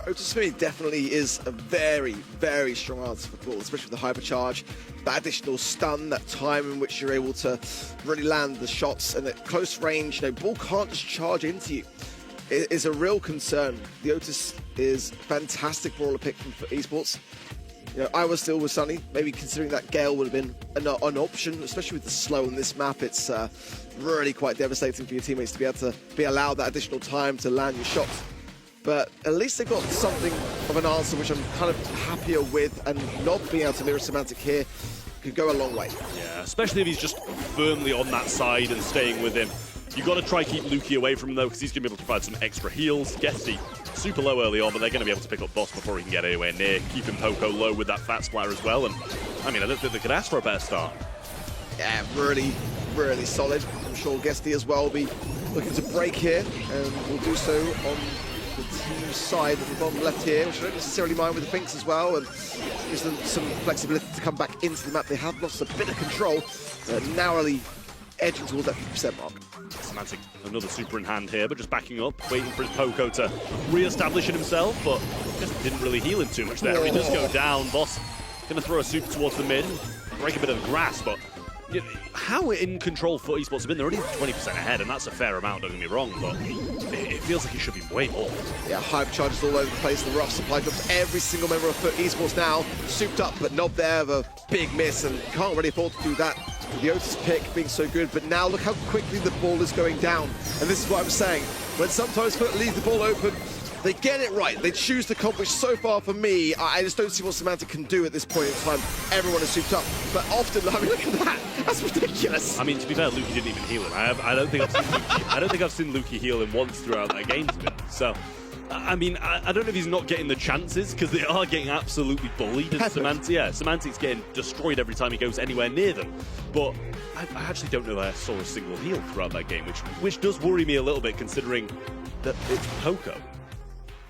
Otis for me definitely is a very, very strong answer for Bull, especially with the hypercharge, that additional stun, that time in which you're able to really land the shots, and at close range, Bull can't just charge into you. It is a real concern. The Otis is a fantastic brawler pick from Esports. I was still with Sunny, maybe considering that Gale would have been an option, especially with the slow on this map. It's really quite devastating for your teammates to be able to be allowed that additional time to land your shots. But at least they've got something of an answer which I'm kind of happier with, and not being able to mirror Semantic here could go a long way. Yeah, especially if he's just firmly on that side and staying with him. You've got to try keep Luki away from him, though, because he's going to be able to provide some extra heals. Gesty, super low early on, but they're going to be able to pick up Boss before he can get anywhere near. Keeping Poco low with that Fat Splatter as well. And, I mean, I don't think they could ask for a better start. Yeah, really, really solid. I'm sure Guesty as well will be looking to break here, and will do so on the team side at the bottom left here, which I don't necessarily mind with the Finks as well, and gives them some flexibility to come back into the map. They have lost a bit of control, narrowly edging towards that 50% mark. Semantic, another super in hand here, but just backing up, waiting for his Poco to re-establish it himself, but just didn't really heal him too much there. He does go down. Boss going to throw a super towards the mid, break a bit of the grass, but how in control FUT Esports have been? They're already 20% ahead, and that's a fair amount, don't get me wrong, but it feels like it should be way more. Yeah, hyper charges all over the place, the rough supply drops. Every single member of FUT Esports now souped up, but Nob there of a big miss, and can't really afford to do that. The Otis pick being so good, but now look how quickly the ball is going down. And this is what I'm saying. When sometimes FUT leave the ball open, they get it right. They choose to accomplish. So far for me, I just don't see what Semantic can do at this point in time. Everyone is souped up. But often, I mean, look at that. That's ridiculous. I mean, to be fair, Lukey didn't even heal him. I don't think I've seen Lukey heal him once throughout that game, to be honest. So, I mean, I don't know if he's not getting the chances, because they are getting absolutely bullied. Semantic, yeah, Semantic's getting destroyed every time he goes anywhere near them. But I actually don't know that I saw a single heal throughout that game, which does worry me a little bit, considering that it's Poco.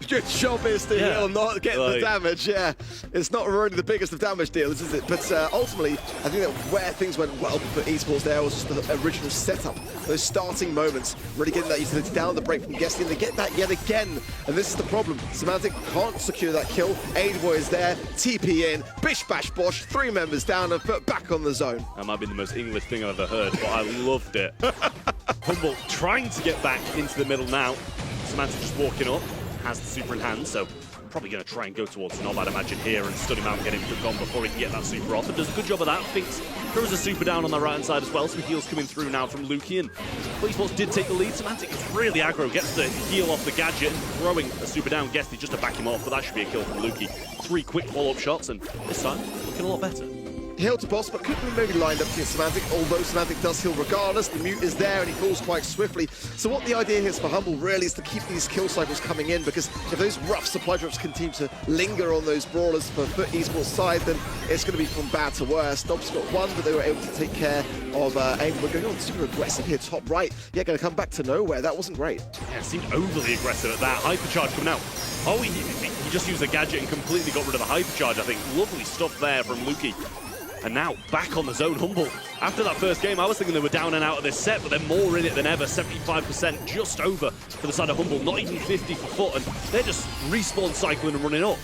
Good job is to heal, not get the damage, yeah. It's not really the biggest of damage dealers, is it? But ultimately, I think that where things went well for Esports there was just the original setup. Those starting moments, really getting that utility down the break from Guesty, and they get that yet again. And this is the problem. Semantic can't secure that kill. Aidboy is there, TP in, bish bash bosh, 3 members down and put back on the zone. That might be the most English thing I've ever heard, but I loved it. Humble trying to get back into the middle now. Semantic just walking up. Has the super in hand, so probably going to try and go towards Nob, I'd imagine, here and stun him out and get him gone before he can get that super off. And does a good job of that. Finks throws a super down on the right-hand side as well, some heals coming through now from Lukey, and Esports did take the lead. Semantic is really aggro, gets the heal off the gadget, throwing a super down Guesty just to back him off, but that should be a kill from Lukey. 3 quick follow-up shots, and this time, looking a lot better. Heal to boss, but could be maybe lined up against Semantic, although Semantic does heal regardless. The mute is there and he falls quite swiftly. So what the idea is for Humble really is to keep these kill cycles coming in, because if those rough supply drops continue to linger on those brawlers for FUT Esports side, then it's going to be from bad to worse. Nob's got one, but they were able to take care of aim. We're going on super aggressive here, top right. Yeah, going to come back to nowhere. That wasn't great. Yeah, it seemed overly aggressive at that. Hypercharge coming out. Oh, he just used the gadget and completely got rid of the hypercharge, I think. Lovely stuff there from Lukey. And now, back on the zone, Humble. After that first game, I was thinking they were down and out of this set, but they're more in it than ever. 75%, just over for the side of Humble. Not even 50 for FUT, and they're just respawn cycling and running up.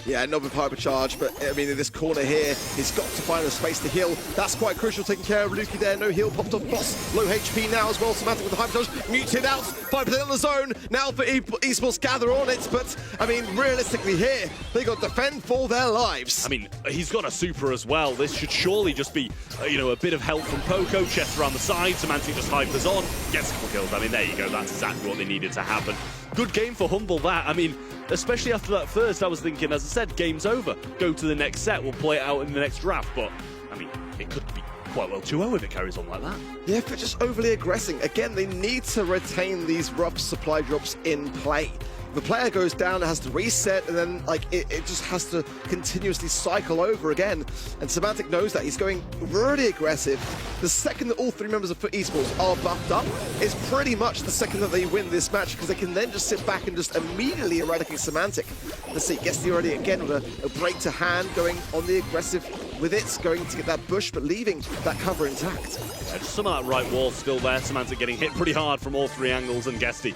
Yeah, not with hypercharge, but I mean, in this corner here, he's got to find a space to heal. That's quite crucial, taking care of Lukey there. No heal popped off boss. Low HP now as well. Semantic with the hypercharge. Muted out. 5% on the zone. Now for Esports gather on it, but I mean, realistically here, they got to defend for their lives. I mean, he's got a super as well. This should surely just be, a bit of help from Poco. Chest around the side. Semantic just hypers on. Gets a couple kills. I mean, there you go. That's exactly what they needed to happen. Good game for Humble, that. I mean, especially after that first, I was thinking, as I said, game's over. Go to the next set. We'll play it out in the next draft. But, I mean, it could be quite well 2-0 if it carries on like that. Yeah, but just overly aggressing. Again, they need to retain these rough supply drops in play. The player goes down, it has to reset, and then it just has to continuously cycle over again. And Semantic knows that. He's going really aggressive. The second that all 3 members of FUT Esports are buffed up is pretty much the second that they win this match, because they can then just sit back and just immediately eradicate Semantic. Let's see, Guesty already again with a break to hand, going on the aggressive with it, going to get that bush, but leaving that cover intact. Yeah, just some of that right wall still there. Semantic getting hit pretty hard from all 3 angles, and Guesty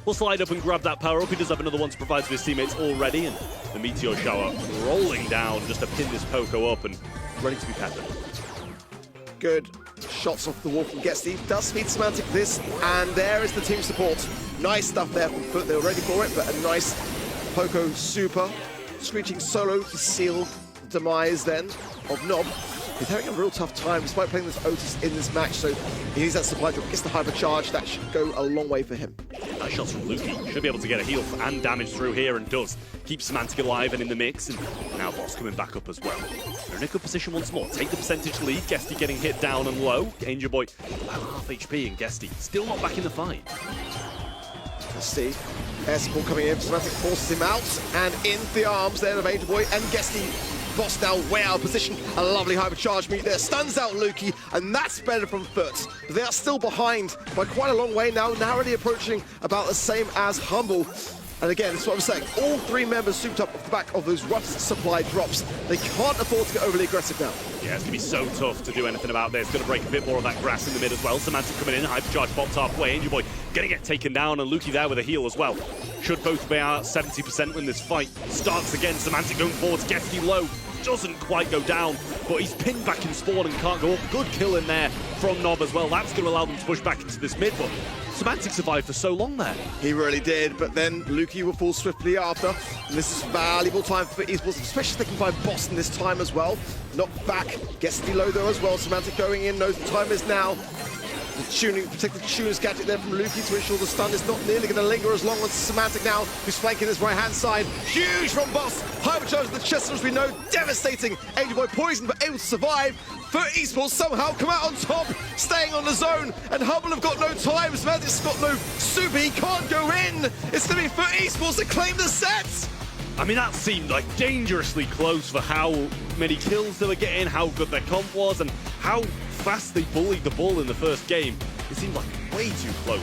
will slide up and grab that power up. He does have another one to provide to his teammates already, and the meteor shower rolling down just to pin this Poco up and ready to be peppered. Good shots off the wall from Guesty. Does feed Semantic this, and there is the team support. Nice stuff there from FUT. They were ready for it, but a nice Poco super. Screeching solo to seal the demise then of Nob. He's having a real tough time despite playing this Otis in this match, so he needs that supply drop, gets the hypercharge. That should go a long way for him. Nice shots from Lukey. Should be able to get a heal and damage through here, and does. Keep Semantic alive and in the mix, and now Boss coming back up as well. They're in a good position once more. Take the percentage lead. Guesty getting hit down and low. Angel Boy about half HP, and Guesty still not back in the fight. Let's see. Air support coming in. Semantic forces him out, and in the arms then of Angel Boy, and Guesty Boss now way out of position. A lovely hypercharge meet there. Stuns out Lukey, and that's better from Foot. But they are still behind by quite a long way now, narrowly approaching about the same as Humble. And again, that's what I'm saying. All three members souped up off the back of those rough supply drops. They can't afford to get overly aggressive now. Yeah, it's going to be so tough to do anything about this. It's going to break a bit more of that grass in the mid as well. Semantic coming in, hypercharge bombs halfway. Angel Boy going to get taken down, and Lukey there with a heal as well. Should both be out 70% when this fight starts again. Semantic going forward, Gesty low. Doesn't quite go down, but he's pinned back in spawn and can't go up. Good kill in there from Nob as well. That's going to allow them to push back into this mid, but Semantic survived for so long there. He really did, but then Lukey will fall swiftly after. And this is valuable time for esports, especially if they can find Boston this time as well. Knocked back, gets below though as well. Semantic going in, knows the time is now. The tuning, protect the tuner's gadget there from Lukey to ensure the stun is not nearly going to linger as long as Semantic now, who's flanking his right-hand side. Huge from Boss. Hypercharge the chest, as we know, devastating. Angel Boy poisoned, but able to survive. For esports somehow come out on top, staying on the zone, and Hubble have got no time. Semantic's got no super, he can't go in. It's going to be for esports to claim the set. I mean, that seemed like dangerously close for how many kills they were getting, how good their comp was, and how fast they bullied the ball in the first game. It seemed like way too close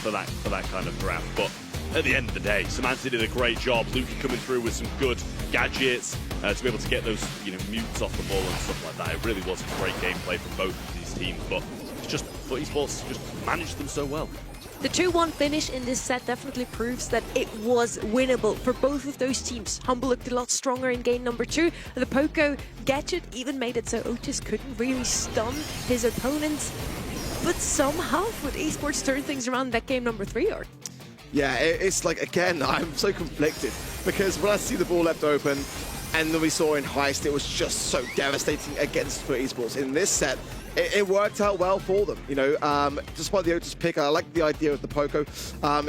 for that kind of draft. But at the end of the day, Semantic did a great job. Lukey coming through with some good gadgets to be able to get those mutes off the ball and stuff like that. It really was a great gameplay from both of these teams, but it's just FUT Esports just managed them so well. The 2-1 finish in this set definitely proves that it was winnable for both of those teams. Humble looked a lot stronger in game number 2. The Poco gadget even made it so Otis couldn't really stun his opponents. But somehow FUT Esports turned things around in that game number 3, or? Yeah, it's like, again, I'm so conflicted because when I see the ball left open and then we saw in Heist, it was just so devastating against FUT Esports. In this set, it worked out well for them, despite the Otis pick. I like the idea of the Poco.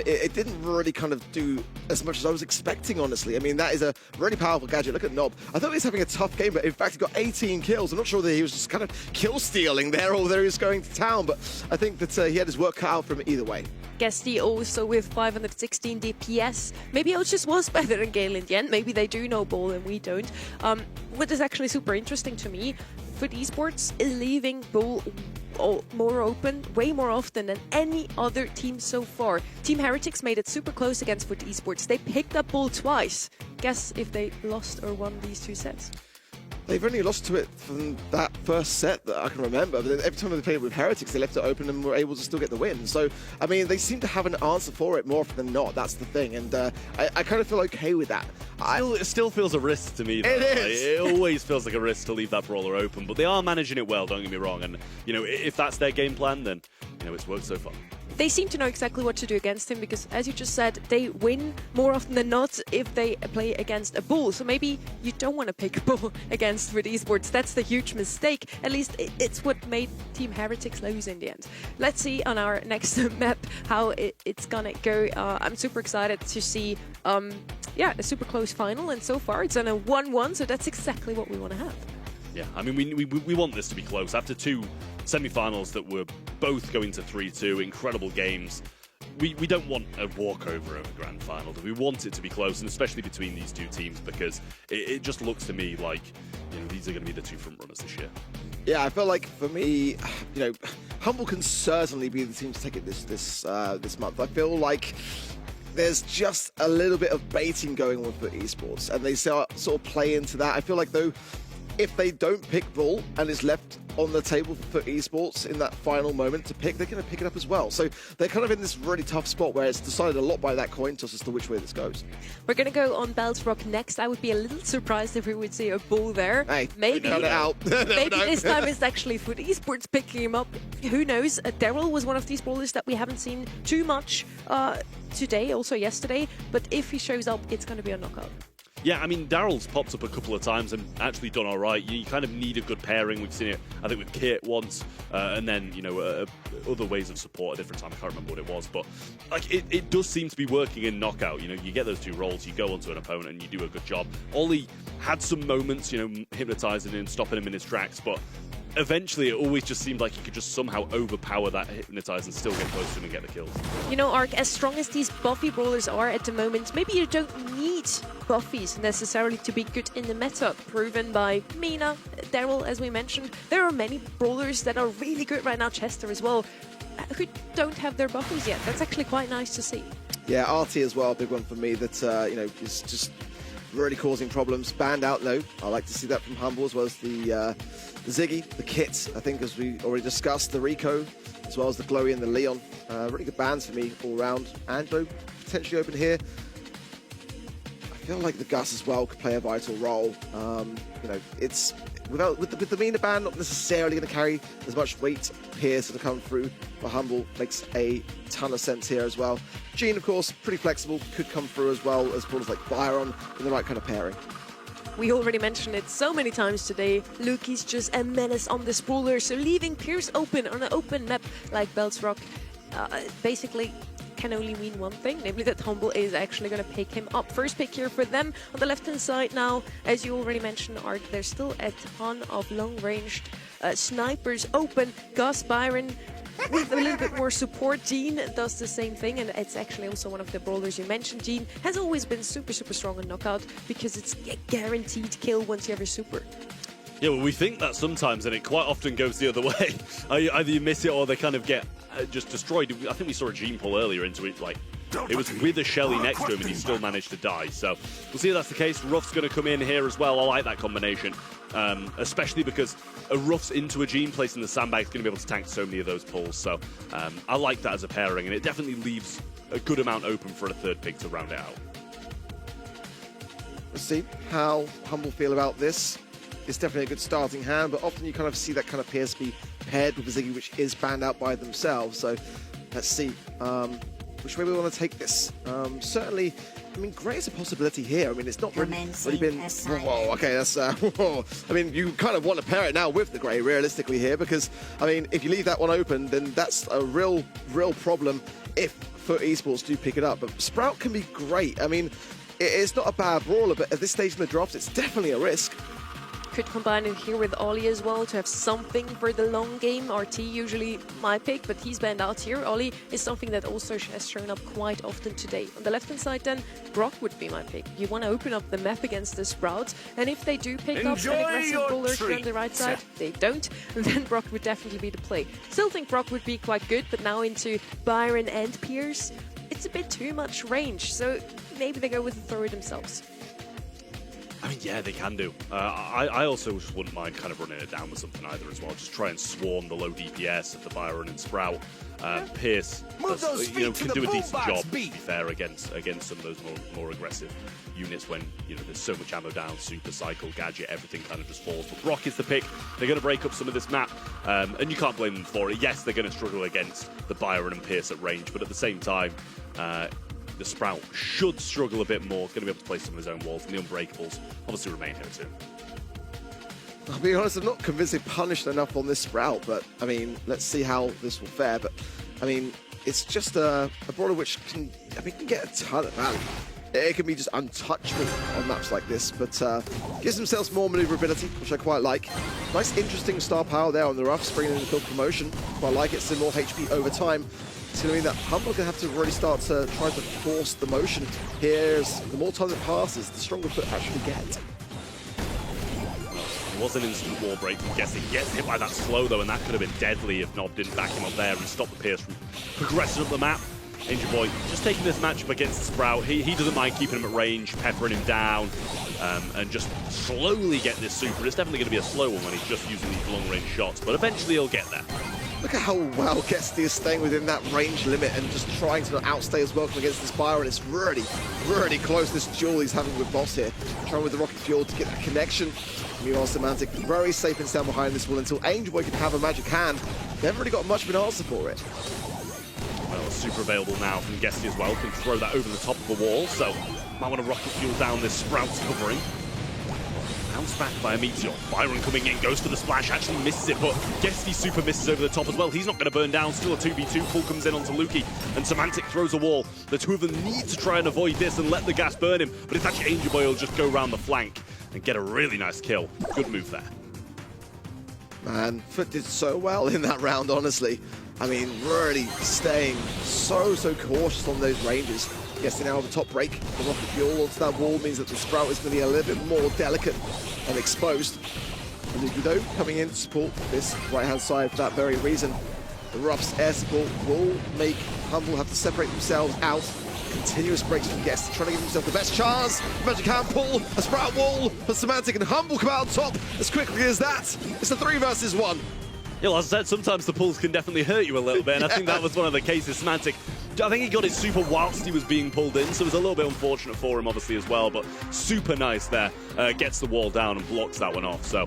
It didn't really kind of do as much as I was expecting, honestly. I mean, that is a really powerful gadget. Look at Nob. I thought he was having a tough game, but in fact, he got 18 kills. I'm not sure that he was just kind of kill stealing there or that he was going to town, but I think that he had his work cut out from either way. Gesty also with 516 DPS. Maybe Otis was better than Gale in the end. Maybe they do know ball and we don't. What is actually super interesting to me, FUT Esports is leaving ball more open way more often than any other team so far. Team Heretics made it super close against FUT Esports. They picked up ball twice. Guess if they lost or won these 2 sets. They've only lost to it from that first set that I can remember, but every time they played with Heretics, they left it open and were able to still get the win. So, I mean, they seem to have an answer for it more often than not. That's the thing, and I kind of feel okay with that. It still feels a risk to me, though. It is! It always feels like a risk to leave that brawler open, but they are managing it well, don't get me wrong, and, if that's their game plan, then, it's worked so far. They seem to know exactly what to do against him because, as you just said, they win more often than not if they play against a bull. So maybe you don't want to pick a bull against FUT Esports. That's the huge mistake. At least it's what made Team Heretics lose in the end. Let's see on our next map how it's gonna go. I'm super excited to see, a super close final. And so far, it's on a 1-1, so that's exactly what we want to have. Yeah, I mean, we want this to be close. After 2 semi-finals that were both going to 3-2, incredible games, we don't want a walkover of a grand final. We want it to be close, and especially between these 2 teams, because it just looks to me like these are going to be the 2 front runners this year. Yeah, I feel like for me, Humble can certainly be the team to take it this month. I feel like there's just a little bit of baiting going on for esports, and they sort of play into that. I feel like, though, if they don't pick Brawl and it's left on the table for esports in that final moment to pick, they're going to pick it up as well. So they're kind of in this really tough spot where it's decided a lot by that coin toss as to which way this goes. We're going to go on Bells Rock next. I would be a little surprised if we would see a bull there. Hey, maybe cut it out. maybe this time it's actually FUT Esports picking him up. Who knows? Daryl was one of these brawlers that we haven't seen too much today, also yesterday. But if he shows up, it's going to be a knockout. Yeah, I mean, Daryl's popped up a couple of times and actually done all right. You kind of need a good pairing. We've seen it, I think, with Kit once, and then, other ways of support at different times. I can't remember what it was, but like it does seem to be working in knockout. You get those 2 roles, you go onto an opponent and you do a good job. Ollie had some moments, hypnotizing him, stopping him in his tracks, but eventually it always just seemed like he could just somehow overpower that Hypnotize and still get close to him and get the kills. You know, Ark, as strong as these buffy brawlers are at the moment, maybe you don't need buffies necessarily to be good in the meta. Proven by Mina, Daryl, as we mentioned. There are many brawlers that are really good right now, Chester as well, who don't have their buffies yet. That's actually quite nice to see. Yeah, RT as well, big one for me that, you know, is just really causing problems. Banned out though. I like to see that from Humble, as well as the Ziggy, the Kit, I think, as we already discussed, the Rico, as well as the Glowy and the Leon. Really good bans for me all round. Angelo potentially open here. I feel like the Gus as well could play a vital role. You know, it's with the Mina ban not necessarily going to carry as much weight here to come through, but Humble makes a ton of sense here as well. Gene, of course, pretty flexible, could come through as well as brawlers like Byron in the right kind of pairing. We already mentioned it so many times today. Luki's just a menace on this brawler, so leaving Pierce open on an open map like Belts Rock basically can only mean one thing, namely that Humble is actually going to pick him up. First pick here for them on the left-hand side now. As you already mentioned, Art, there's still a ton of long-ranged snipers open. Gus, Byron, with a little bit more support. Gene does the same thing, and it's actually also one of the brawlers you mentioned. Gene has always been super strong on knockout because it's a guaranteed kill once you have your super. Yeah, well, we think that sometimes, and it quite often goes the other way. Either you miss it or they kind of get just destroyed. I think we saw a Gene pull earlier into it, like, it was with a Shelly next to him and he still managed to die. So we'll see if that's the case. Ruff's going to come in here as well. I like that combination, especially because a Ruff's into a Gene placed in the sandbag is going to be able to tank so many of those pulls. So I like that as a pairing, and it definitely leaves a good amount open for a third pick to round it out. Let's see how Humble feel about this. It's definitely a good starting hand, but often you kind of see that kind of PSP paired with a Ziggy, which is banned out by themselves. So let's see which way we want to take this. Certainly, I mean, Grey is a possibility here. I mean, it's not really been... Whoa, okay, that's... I mean, you kind of want to pair it now with the Grey, realistically, here, because, I mean, if you leave that one open, then that's a real problem if FUT Esports do pick it up. But Sprout can be great. I mean, it's not a bad brawler, but at this stage in the drops, it's definitely a risk. Could combine it here with Ollie as well to have something for the long game. RT usually my pick, but he's banned out here. Ollie is something that also has shown up quite often today. On the left-hand side then, Brock would be my pick. You want to open up the map against the Sprouts, and if they do pick up an aggressive brawler here on the right side, they don't, then Brock would definitely be the play. Still think Brock would be quite good, but now into Byron and Pierce, it's a bit too much range, so maybe they go with the thrower themselves. I mean, yeah, they can do. I also just wouldn't mind kind of running it down with something either as well. Just try and swarm the low DPS of the Byron and Sprout. Pierce can do a decent job, to be fair, against some of those more aggressive units when there's so much ammo down, super cycle, gadget, everything kind of just falls. But Brock is the pick. They're going to break up some of this map, and you can't blame them for it. Yes, they're going to struggle against the Byron and Pierce at range, but at the same time, the Sprout should struggle a bit more, going to be able to play some of his own walls, and the Unbreakables obviously remain here too. I'll be honest, I'm not convinced they punished enough on this Sprout, but I mean, let's see how this will fare. But I mean, it's just a brawler which can get a ton of value. It can be just untouchable on maps like this, but gives themselves more maneuverability, which I quite like. Nice, interesting star power there on the Ruffs, bringing in the field promotion. Quite like it, still more HP over time. It's going to mean that Humble's going to have to really start to try to force the motion. Here's the more time that passes, the stronger FUT actually get. It was an instant wall break from Guessing. Gets hit by that slow though, and that could have been deadly if Nob didn't back him up there and stop the Pierce from progressing up the map. Angel Boy just taking this matchup against Sprout. He doesn't mind keeping him at range, peppering him down, and just slowly get this super. It's definitely going to be a slow one when he's just using these long-range shots, but eventually he'll get there. Look at how well Guesty is staying within that range limit and just trying to outstay his welcome against this Byron. It's really close, this duel he's having with Boss here. Trying with the Rocket Fuel to get that connection. Meanwhile, Semantic very safe and sound behind this wall until Angel Boy can have a magic hand. They haven't really got much of an answer for it. Well, super available now from Guesty as well. Can throw that over the top of the wall, so might want to Rocket Fuel down this Sprout's covering. Bounced back by a Meteor. Byron coming in, goes for the splash, actually misses it, but Guesty super misses over the top as well. He's not going to burn down, still a 2v2. Pull comes in onto Luki, and Semantic throws a wall. The two of them need to try and avoid this and let the gas burn him, but it's actually Angel Boy will just go around the flank and get a really nice kill. Good move there. Man, Foot did so well in that round, honestly. I mean, really staying so cautious on those ranges. Guessing now the top break, the rocket fuel onto that wall means that the Sprout is going to be a little bit more delicate and exposed. And Luki though, coming in to support this right-hand side for that very reason. The Ruff's air support will make Humble have to separate themselves out. Continuous breaks from Guest, trying to give himself the best chance. Magic Hand pull, a Sprout wall, but Semantic and Humble come out on top as quickly as that. It's a 3 versus 1. Yeah, well, as I said, sometimes the pulls can definitely hurt you a little bit, and I think that was one of the cases. Semantic, I think he got it super whilst he was being pulled in, so it was a little bit unfortunate for him, obviously, as well, but super nice there. Gets the wall down and blocks that one off, so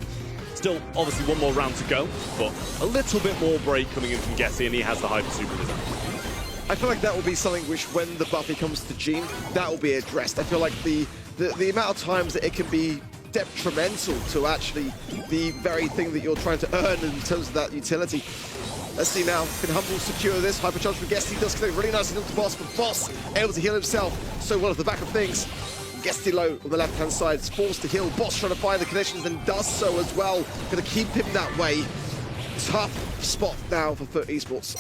still, obviously, one more round to go, but a little bit more break coming in from Gessie, and he has the Hyper Super in his hand. I feel like that will be something which, when the buffy comes to Gene, that will be addressed. I feel like the amount of times that it can be detrimental to actually the very thing that you're trying to earn in terms of that utility. Let's see now, can Humble secure this? Hypercharge from Gestie does connect really nicely onto Boss, but Boss able to heal himself so well at the back of things. Gestie low on the left-hand side is forced to heal. Boss trying to find the connections and does so as well. Going to keep him that way. Tough spot now for Foot Esports.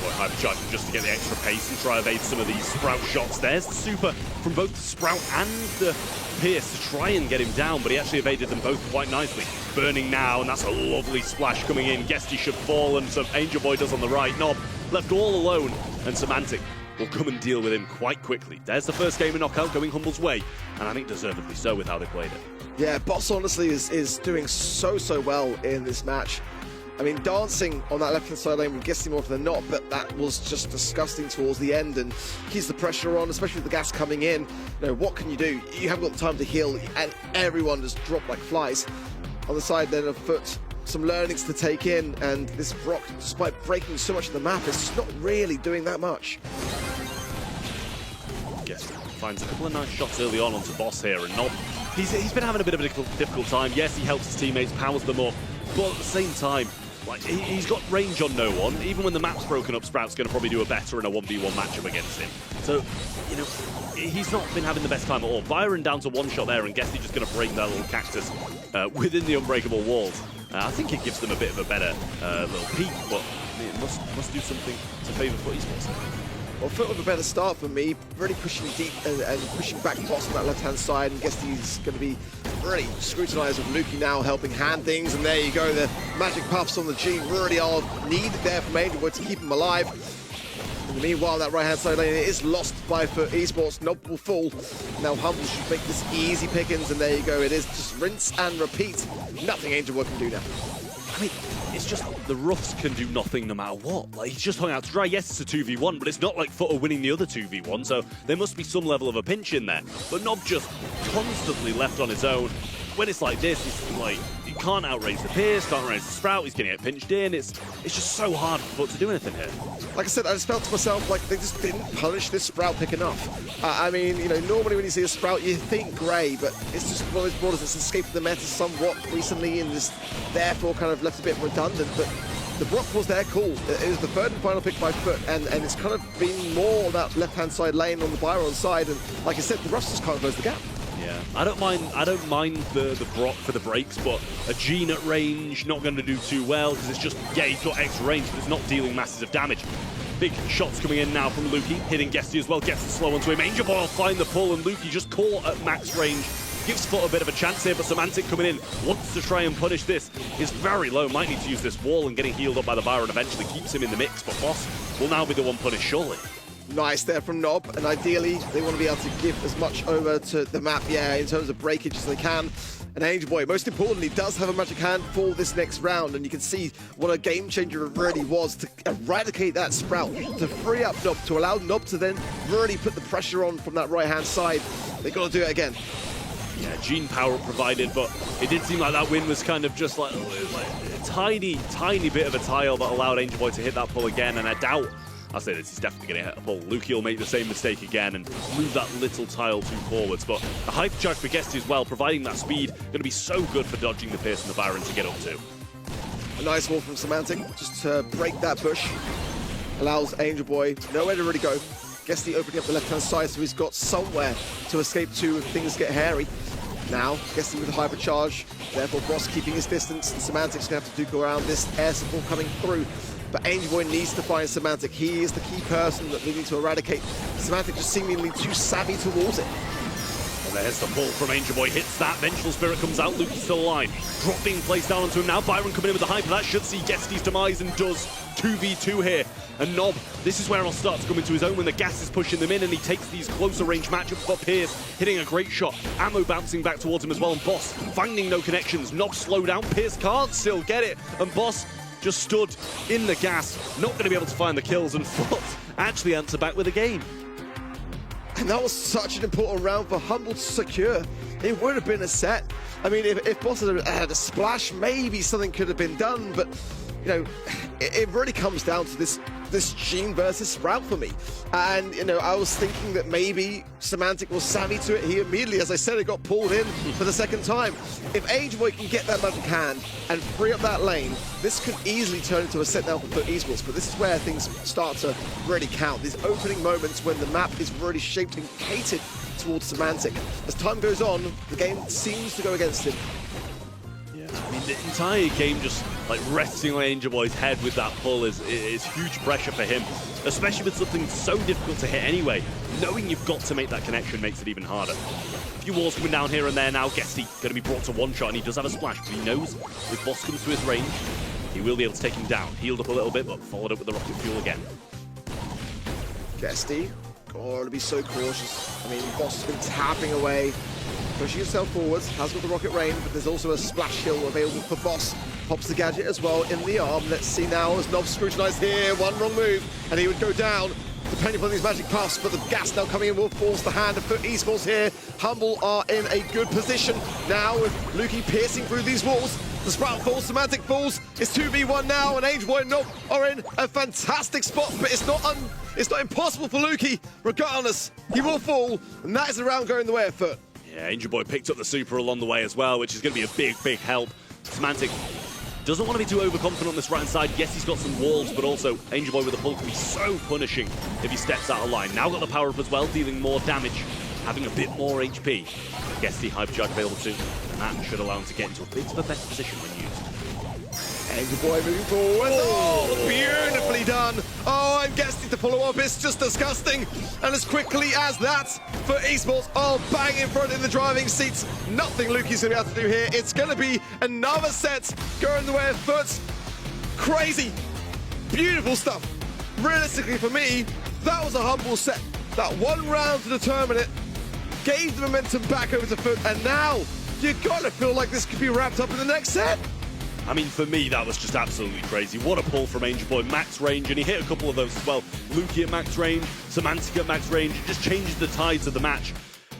Hypercharging just to get the extra pace and try to evade some of these Sprout shots. There's the super from both the Sprout and the Pierce to try and get him down, but he actually evaded them both quite nicely. Burning now, and that's a lovely splash coming in. Gestie should fall, and some Angel Boy does on the right. Nob left all alone, and Semantic will come and deal with him quite quickly. There's the first game of Knockout going Humble's way, and I think deservedly so with how they played it. Yeah, Boss honestly is doing so well in this match. I mean, dancing on that left-hand side lane with Gestie more often than not, but that was just disgusting towards the end, and keeps the pressure on, especially with the gas coming in. You know, what can you do? You haven't got the time to heal, and everyone just dropped like flies. On the side then of Foot, some learnings to take in, and this Brock, despite breaking so much of the map, is just not really doing that much. Gestie finds a couple of nice shots early on onto Boss here, and Nob, he's been having a bit of a difficult time. Yes, he helps his teammates, powers them up, but at the same time, like, he's got range on no one. Even when the map's broken up, Sprout's going to probably do a better in a 1v1 matchup against him. So, you know, he's not been having the best time at all. Byron down to one shot there, and Gestie just going to break that little cactus within the unbreakable walls. I think it gives them a bit of a better little peek, but it must do something to favour Foot Esports. Well, Foot with a better start for me, really pushing deep and pushing back Boss on that left-hand side, and Gestie's going to be really scrutinised with Luki now helping hand things, and there you go, the magic puffs on the G really are needed there from Angel Boy to keep him alive. In the meanwhile, that right-hand side lane is lost by Foot Esports. Nob will fall. Now Humble should make this easy pickings, and there you go, it is just rinse and repeat. Nothing Angel Boy can do now. I mean, it's just the Ruffs can do nothing no matter what. Like, he's just hung out to dry. Yes, it's a 2v1, but it's not like Foot are winning the other 2v1, so there must be some level of a pinch in there. But Nob just constantly left on his own. When it's like this, it's like, he can't outrace the Pierce, can't outrace the Sprout, he's going to get pinched in. It's just so hard for Foot to do anything here. Like I said, I just felt to myself like they just didn't punish this Sprout pick enough. I mean, you know, normally when you see a Sprout, you think grey, but it's just one of those brawlers that's escaped the meta somewhat recently and is therefore kind of left a bit redundant. But the Brock was their call. It was the third and final pick by Foot, and it's kind of been more that left-hand side lane on the Byron side. And like I said, the Ruffs just can't close the gap. Yeah, I don't mind the Brock for the breaks, but a Gene at range, not going to do too well, because it's just, yeah, he's got extra range, but it's not dealing massive damage. Big shots coming in now from Luki, hitting Gestie as well, gets the slow onto him. Angel Boy will find the pull, and Luki just caught at max range. Gives Foot a bit of a chance here, but Semantic coming in, wants to try and punish this. Is very low, might need to use this wall, and getting healed up by the Byron eventually keeps him in the mix, but Boss will now be the one punished, surely. Nice there from Nob, and ideally they want to be able to give as much over to the map, yeah, in terms of breakage as they can. And Angel Boy, most importantly, does have a magic hand for this next round, and you can see what a game changer it really was to eradicate that Sprout, to free up Nob, to allow Nob to then really put the pressure on from that right-hand side. They got to do it again. Yeah, Gene power provided, but it did seem like that win was kind of just like a tiny bit of a tile that allowed Angel Boy to hit that pull again, and I doubt, I'll say this, he's definitely going to hit a pull. Luki will make the same mistake again and move that little tile too forwards, but the hyper charge for Gestie as well, providing that speed, going to be so good for dodging the Pierce and the Byron to get up to. A nice wall from Semantic, just to break that bush. Allows Angel Boy nowhere to really go. Gestie opening up the left-hand side, so he's got somewhere to escape to if things get hairy. Now, guessing with the hypercharge, therefore Boss keeping his distance, and Semantic's going to have to duke around this air support coming through. But Angel Boy needs to find Semantic. He is the key person that we need to eradicate. Semantic just seemingly too savvy towards it. And there's the pull from Angel Boy, hits that, Vengeful Spirit comes out, Luke's still alive. Drop being placed down onto him now, Byron coming in with the hyper, that should see Gesti's demise and does 2v2 here. And Nob, this is where he'll start to come into his own when the gas is pushing them in and he takes these closer range matchups. But Pierce hitting a great shot, ammo bouncing back towards him as well, and Boss finding no connections. Nob slow down, Pierce can't still get it, and Boss just stood in the gas, not going to be able to find the kills, and Foot actually answer back with a game. And that was such an important round for Humble to secure. It would have been a set. I mean, if Boss had a splash, maybe something could have been done, but you know, it really comes down to this Gene versus Sprout for me. And, you know, I was thinking that maybe Semantic was savvy to it. He immediately, as I said, it got pulled in for the second time. If Angel Boy can get that magic hand and free up that lane, this could easily turn into a set now for Foot Esports. But this is where things start to really count. These opening moments when the map is really shaped and catered towards Semantic. As time goes on, the game seems to go against him. I mean, the entire game just like resting on Angel Boy's head with that pull is huge pressure for him, especially with something so difficult to hit anyway. Knowing you've got to make that connection makes it even harder. A few walls coming down here and there now. Gesti going to be brought to one shot, and he does have a splash, but he knows if Boss comes to his range, he will be able to take him down. Healed up a little bit, but followed up with the rocket fuel again. Gesti, got to be so cautious. I mean, Boss has been tapping away, pushing himself forwards, has got the rocket rain, but there's also a splash hill available for Boss. Pops the gadget as well in the arm. Let's see now as Nob scrutinized here. One wrong move, and he would go down, depending upon these magic puffs, but the gas now coming in will force the hand of Foot Esports here. Humble are in a good position now with Lukey piercing through these walls. The Sprout falls, Semantic falls. It's 2v1 now, and Angel Boy and Nob are in a fantastic spot, but it's not impossible for Lukey. Regardless, he will fall, and that is the round going the way of Foot. Yeah, Angel Boy picked up the super along the way as well, which is going to be a big, big help. Semantic doesn't want to be too overconfident on this right-hand side. Yes, he's got some walls, but also Angel Boy with a pull can be so punishing if he steps out of line. Now got the power-up as well, dealing more damage, having a bit more HP. Gesti hypercharge available too, and that should allow him to get into a bit of a better position when used. Angel Boy moving forward. Oh, beautifully done. Oh, and Gesti to follow up. It's just disgusting. And as quickly as that, for Esports, oh, bang in front in the driving seats. Nothing Lukey's going to be able to do here. It's going to be another set going the way of Foot. Crazy. Beautiful stuff. Realistically, for me, that was a Humble set. That one round to determine it gave the momentum back over to Foot. And now, you got to feel like this could be wrapped up in the next set. I mean, for me, that was just absolutely crazy. What a pull from Angel Boy, max range, and he hit a couple of those as well. Lukey at max range, Semantic at max range, it just changes the tides of the match.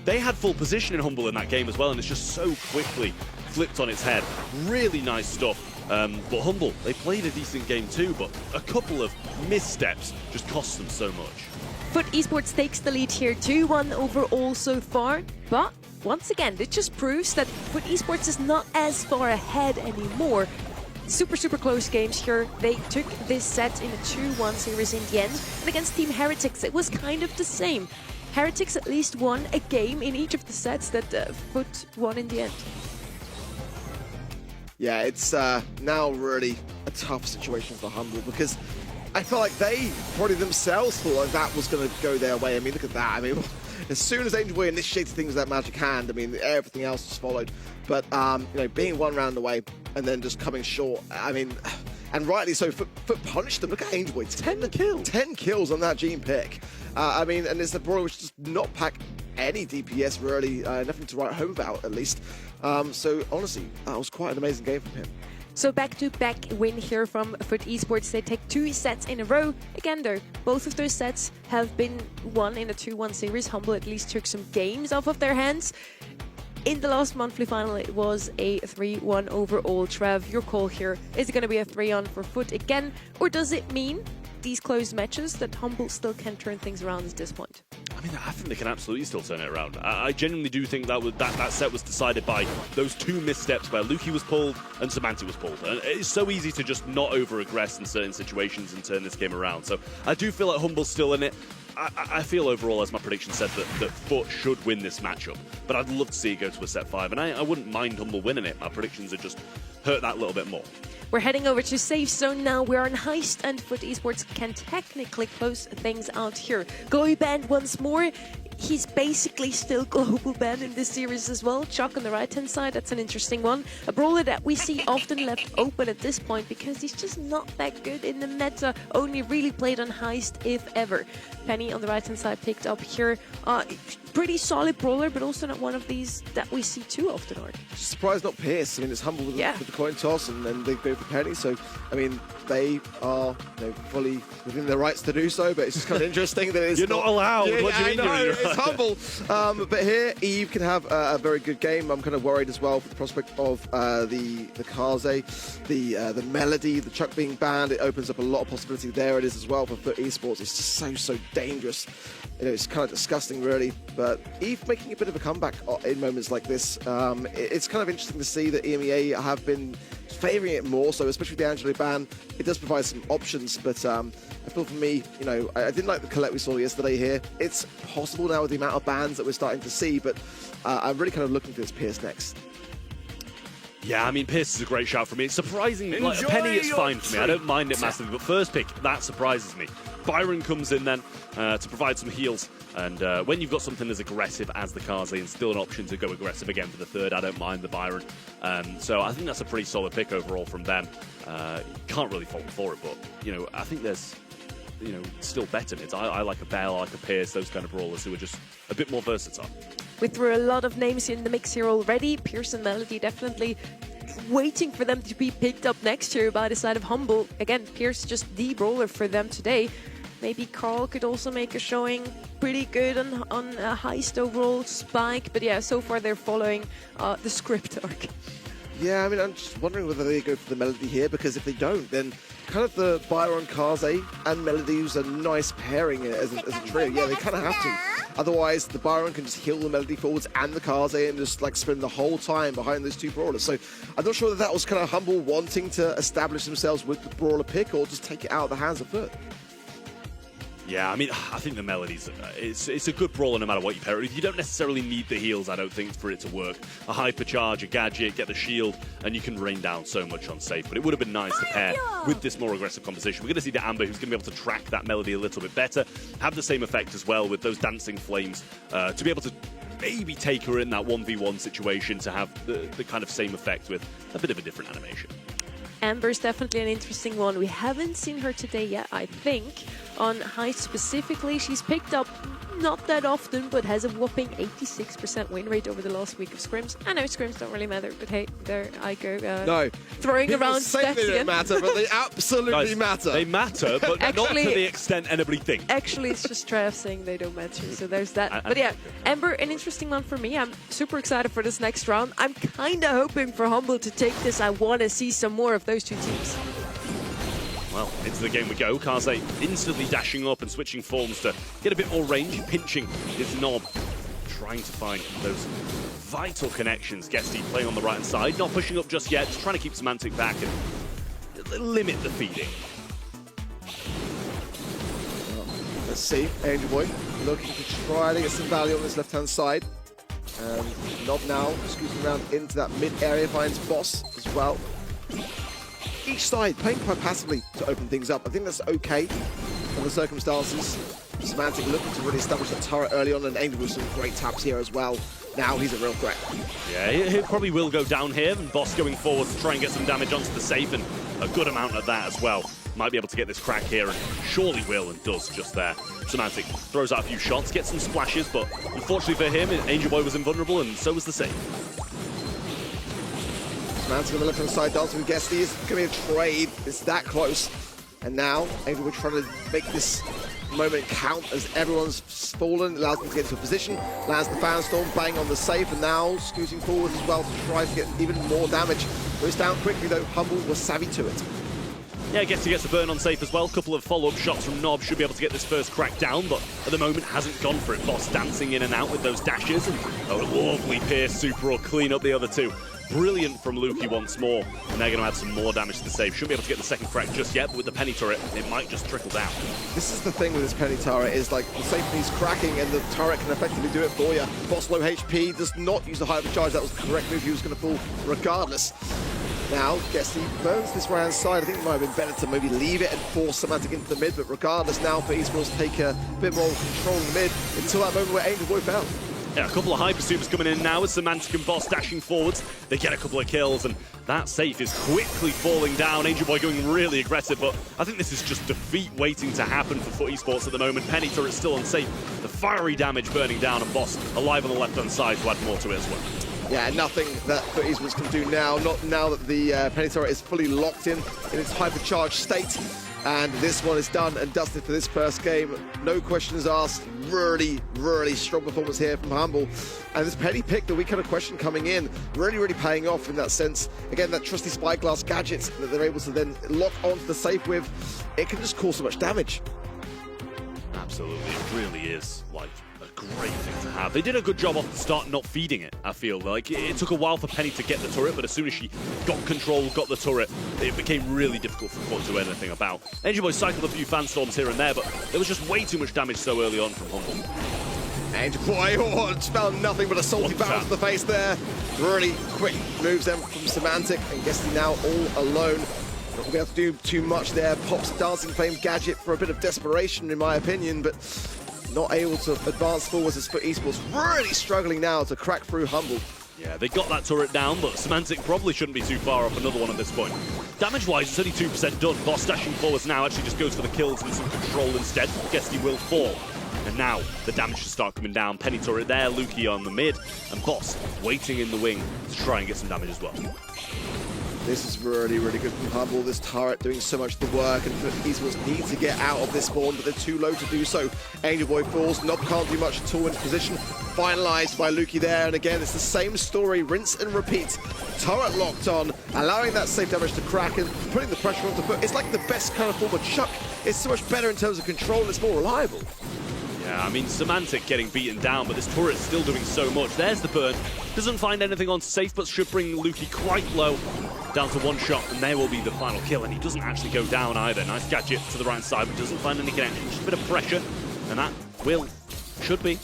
They had full position in Humble in that game as well, and it's just so quickly flipped on its head. Really nice stuff. But Humble, they played a decent game too, but a couple of missteps just cost them so much. Foot Esports takes the lead here, 2-1 overall so far, but once again, it just proves that Foot Esports is not as far ahead anymore. Super, super close games here. They took this set in a 2-1 series in the end, and against Team Heretics, it was kind of the same. Heretics at least won a game in each of the sets that Foot won in the end. Yeah, it's now really a tough situation for Humble because I felt like they probably themselves thought like that was going to go their way. I mean, look at that. I mean, as soon as Angel Boy initiated things with that magic hand, I mean, everything else just followed. But, you know, being one round away and then just coming short, I mean, and rightly so, Foot punished them. Look at Angel Boy, 10 kills. 10 kills on that Gene pick. I mean, and it's a Brawl which does not pack any DPS really, nothing to write home about at least. So honestly, that was quite an amazing game from him. So back-to-back win here from Foot Esports. They take 2 sets in a row. Again though, both of those sets have been won in a 2-1 series. Humble at least took some games off of their hands. In the last monthly final, it was a 3-1 overall. Trev, your call here. Is it going to be a 3-on for Foot again? Or does it mean these close matches that Humble still can turn things around at this point? I mean, I think they can absolutely still turn it around. I genuinely do think that set was decided by those 2 missteps where Lukey was pulled and Semantic was pulled. And it's so easy to just not over-aggress in certain situations and turn this game around. So I do feel like Humble's still in it. I feel overall, as my prediction said, that Foot should win this matchup. But I'd love to see it go to a set 5, and I wouldn't mind Humble winning it. My predictions have just hurt that little bit more. We're heading over to Safe Zone now. We're on Heist, and Foot Esports can technically close things out here. Goy banned once more. He's basically still global banned in this series as well. Chuck on the right-hand side, that's an interesting one. A brawler that we see often left open at this point because he's just not that good in the meta. Only really played on Heist, if ever. Penny on the right-hand side picked up here. Pretty solid brawler, but also not one of these that we see too often, Art. Surprised not Pierce. I mean, it's Humble with, with the coin toss, and then they go for Penny. So, I mean, they are fully within their rights to do so, but it's just kind of interesting that it's You're not allowed. Yeah, what do you mean? It's Humble. But here, Eve can have a very good game. I'm kind of worried as well for the prospect of the Kaze, the Melody, the Chuck being banned. It opens up a lot of possibility. There it is as well for Foot Esports. It's just so dangerous. You know, it's kind of disgusting, really. But Eve making a bit of a comeback in moments like this. It's kind of interesting to see that EMEA have been favouring it more. So especially with the Angelo ban, it does provide some options. But I feel for me, you know, I didn't like the Colette we saw yesterday here. It's possible now with the amount of bans that we're starting to see. But I'm really kind of looking for this Pierce next. Yeah, I mean, Pierce is a great shout for me. It's surprising. Like, a Penny is fine for me. I don't mind it massively. But first pick, that surprises me. Byron comes in then to provide some heals. And when you've got something as aggressive as the Kaze and still an option to go aggressive again for the third, I don't mind the Byron. So I think that's a pretty solid pick overall from them. Can't really fault for it, but, you know, I think there's, you know, still better mids. I like a Bell, I like a Pierce, those kind of brawlers who are just a bit more versatile. We threw a lot of names in the mix here already. Pierce and Melody definitely waiting for them to be picked up next year by the side of Humble. Again, Pierce just the brawler for them today. Maybe Carl could also make a showing. Pretty good on a Heist overall. Spike, but yeah, so far they're following the script arc. Yeah, I mean, I'm just wondering whether they go for the Melody here, because if they don't, then kind of the Byron, Kaze and Melody is a nice pairing as a trio. Yeah, they kind of have to. Otherwise, the Byron can just heal the Melody forwards and the Kaze and just like spend the whole time behind those two brawlers. So I'm not sure that was kind of Humble wanting to establish themselves with the brawler pick or just take it out of the hands of Foot. Yeah, I mean, I think the Melody's it's a good brawler no matter what you pair it with. You don't necessarily need the heals, I don't think, for it to work. A hypercharge, a gadget, get the shield, and you can rain down so much on safe. But it would have been nice to pair with this more aggressive composition. We're going to see the Amber, who's going to be able to track that Melody a little bit better, have the same effect as well with those dancing flames, to be able to maybe take her in that 1v1 situation to have the kind of same effect with a bit of a different animation. Amber's definitely an interesting one. We haven't seen her today yet, I think. On Heist specifically, she's picked up not that often, but has a whopping 86% win rate over the last week of scrims. I know scrims don't really matter, but hey, there I go. No. Throwing People around say they don't matter, but they absolutely matter. They matter, but Actually, not to the extent anybody thinks. Actually, it's just Trav saying they don't matter, so there's that. But yeah, Amber, an interesting one for me. I'm super excited for this next round. I'm kind of hoping for Humble to take this. I want to see some more of those two teams. Well, into the game we go. Kaze instantly dashing up and switching forms to get a bit more range, pinching his knob, trying to find those vital connections. Guesty playing on the right-hand side, not pushing up just yet, just trying to keep Semantic back and limit the feeding. Well, let's see, Angel Boy looking to try to get some value on this left-hand side. Knob now scooting around into that mid-area, finds Boss as well. Each side playing quite passively to open things up. I think that's okay in the circumstances. Semantic looking to really establish that turret early on, and Angel with some great taps here as well. Now he's a real threat. Yeah, he probably will go down here, and Boss going forward to try and get some damage onto the safe, and a good amount of that as well. Might be able to get this crack here, and surely will, and does just there. Semantic throws out a few shots, gets some splashes, but unfortunately for him, Angel Boy was invulnerable, and so was the safe. Semantic on the left-hand side, dancing with Guesty. It's going to be a trade. It's that close. And now, Angel Boy trying to make this moment count as everyone's fallen, allows them to get into a position, lands the fan storm, bang on the safe, and now scooting forward as well to try to get even more damage. Goes down quickly though, Humble was savvy to it. Yeah, Guesty gets a burn on safe as well. Couple of follow-up shots from Nob, should be able to get this first crack down, but at the moment hasn't gone for it. Boss dancing in and out with those dashes, and a lovely Pierce super or clean up the other two. Brilliant from Lukey once more, and they're going to add some more damage to the save. Shouldn't be able to get the second crack just yet, but with the penny turret, it might just trickle down. This is the thing with this penny turret, is like the safety's cracking and the turret can effectively do it for you. Boss low HP, does not use the hypercharge. That was the correct move. He was going to fall regardless. Now, guess he burns this right hand side. I think it might have been better to maybe leave it and force Semantic into the mid, but regardless, now for esports take a bit more control in the mid until that moment where Angel Boy fell. Yeah, a couple of hyper supers coming in now with Semantic and Boss dashing forwards. They get a couple of kills, and that safe is quickly falling down. Angel Boy going really aggressive, but I think this is just defeat waiting to happen for FUT Esports at the moment. Penny turret still unsafe. The fiery damage burning down, and Boss alive on the left-hand side to add more to it as well. Yeah, nothing that FUT Esports can do now, not now that the penny turret is fully locked in its hypercharged state. And this one is done and dusted for this first game. No questions asked. Really, really strong performance here from Humble. And this penny pick that we kind of questioned coming in, really, really paying off in that sense. Again, that trusty spyglass gadget that they're able to then lock onto the safe with, it can just cause so much damage. Absolutely, it really is like a great thing to have. They did a good job off the start not feeding it, I feel. Like, it took a while for Penny to get the turret, but as soon as she got control, got the turret, it became really difficult for FUT to do anything about. Angel Boy cycled a few fan storms here and there, but there was just way too much damage so early on from Humble. Angel Boy, found nothing but a salty barrel to the face there. Really quick moves them from Semantic, and Guesty now all alone. Not going to be able to do too much there. Pops a Dancing Flame gadget for a bit of desperation, in my opinion, but not able to advance forwards as FUT Esports really struggling now to crack through Humble. Yeah, they got that turret down, but Semantic probably shouldn't be too far off another one at this point. Damage-wise, it's only 2% done. Boss dashing forwards now actually just goes for the kills and some control instead. Guesty will fall. And now the damage should start coming down. Penny turret there, Lukey on the mid, and Boss waiting in the wing to try and get some damage as well. This is really, really good from Humble. This turret doing so much of the work, and Esports need to get out of this spawn, but they're too low to do so. Angel Boy falls, Nob can't do much at all in position. Finalized by Lukey there, and again, it's the same story, rinse and repeat. Turret locked on, allowing that safe damage to crack and putting the pressure onto FUT. It's like the best kind of form of chuck. It's so much better in terms of control, and it's more reliable. Yeah, I mean, Semantic getting beaten down, but this turret's still doing so much. There's the burn. Doesn't find anything on safe, but should bring Lukey quite low. Down to one shot, and there will be the final kill, and he doesn't actually go down either. Nice gadget to the right side, but doesn't find any connection. Just a bit of pressure, and that should be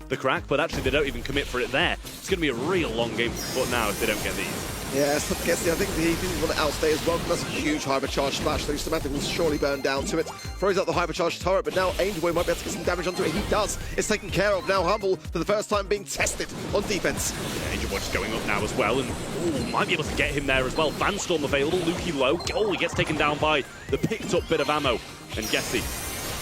the crack, but actually they don't even commit for it there. It's going to be a real long game for FUT now if they don't get these. Yeah, so I think he didn't want to outstay as well, because that's a huge hypercharge splash, so Semantic will surely burn down to it. Throws out the hypercharge turret, but now Angel Boy might be able to get some damage onto it. He does. It's taken care of. Now Humble, for the first time, being tested on defense. Yeah, Angel Boy just going up now as well, and might be able to get him there as well. Fanstorm available, Lukey low. Oh, he gets taken down by the picked up bit of ammo. And Guesty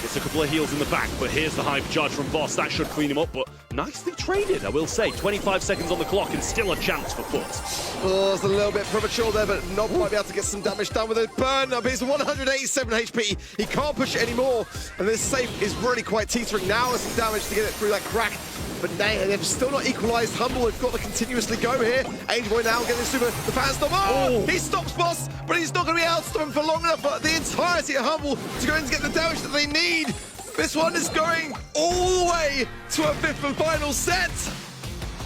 gets a couple of heals in the back, but here's the hypercharge from Boss. That should clean him up, but nicely traded, I will say. 25 seconds on the clock and still a chance for FUT. Oh, it's a little bit premature there, but Nob might be able to get some damage done with a burn up. He's 187 HP. He can't push it anymore, and this safe is really quite teetering. Now there's some damage to get it through that crack, but they've still not equalized Humble. They've got to continuously go here. Angel Boy now getting super the fan stop. Oh, he stops Boss, but he's not going to be able to stop him for long enough for the entirety of Humble to go in and get the damage that they need. This one is going all the way to a fifth and final set.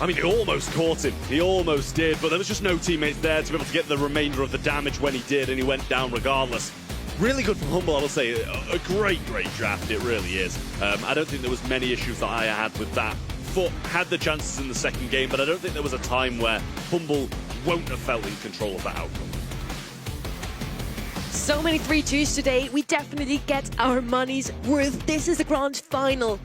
I mean, he almost caught him. He almost did, but there was just no teammates there to be able to get the remainder of the damage when he did, and he went down regardless. Really good from Humble, I will say. A great, great draft, it really is. I don't think there was many issues that I had with that. FUT had the chances in the second game, but I don't think there was a time where Humble won't have felt in control of that outcome. So many 3-2s today. We definitely get our money's worth. This is the grand final.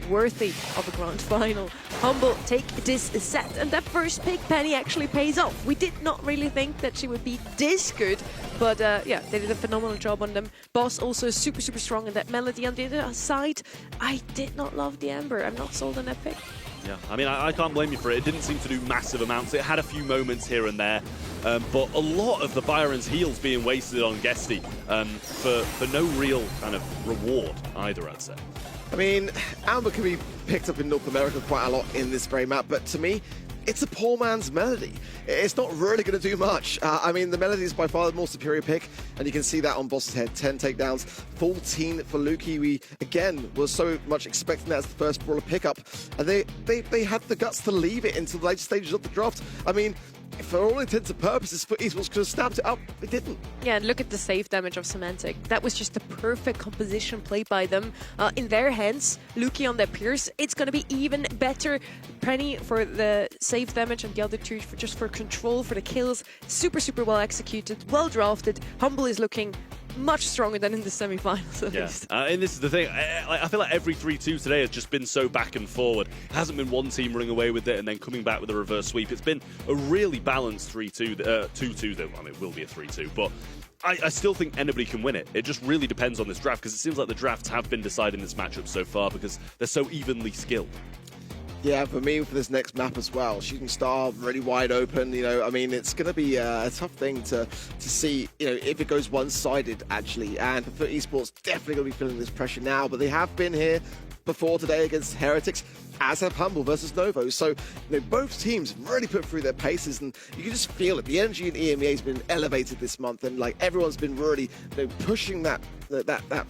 Worthy of a grand final. Humble take this set, and that first pick, Penny, actually pays off. We did not really think that she would be this good, but yeah, they did a phenomenal job on them. Boss also super, super strong in that Melody. On the other side, I did not love the Ember. I'm not sold on that pick. Yeah, I mean, I can't blame you for it. It didn't seem to do massive amounts. It had a few moments here and there, but a lot of the Byron's heals being wasted on Guesty for no real kind of reward either, I'd say. I mean, Amber can be picked up in North America quite a lot in this very map, but to me, it's a poor man's Melody. It's not really going to do much. I mean, the Melody is by far the more superior pick, and you can see that on Boss's head. 10 takedowns, 14 for Lukey. We, again, were so much expecting that as the first brawler pickup, and they had the guts to leave it until the late stages of the draft. I mean, for all intents and purposes, FUT Esports could have snapped it up. They didn't. Yeah, and look at the save damage of Semantic. That was just a perfect composition play by them. In their hands, Luki on their Pierce. It's going to be even better. Penny for the save damage and the other two just for control, for the kills. Super, super well executed, well drafted. Humble is looking much stronger than in the semi-finals, at least. And this is the thing. I feel like every 3-2 today has just been so back and forward. It hasn't been one team running away with it and then coming back with a reverse sweep. It's been a really balanced 3-2, 2-2 though. I mean, it will be a 3-2, but I still think anybody can win it. It just really depends on this draft, because it seems like the drafts have been deciding this matchup so far because they're so evenly skilled. Yeah, for me, for this next map as well, Shooting Star really wide open. You know, I mean, it's going to be a tough thing to see, you know, if it goes one-sided, actually. And for FUT Esports, definitely going to be feeling this pressure now. But they have been here before today against Heretics, as have Humble versus Novo. So, you know, both teams really put through their paces, and you can just feel it. The energy in EMEA has been elevated this month, and like everyone's been really, you know, pushing that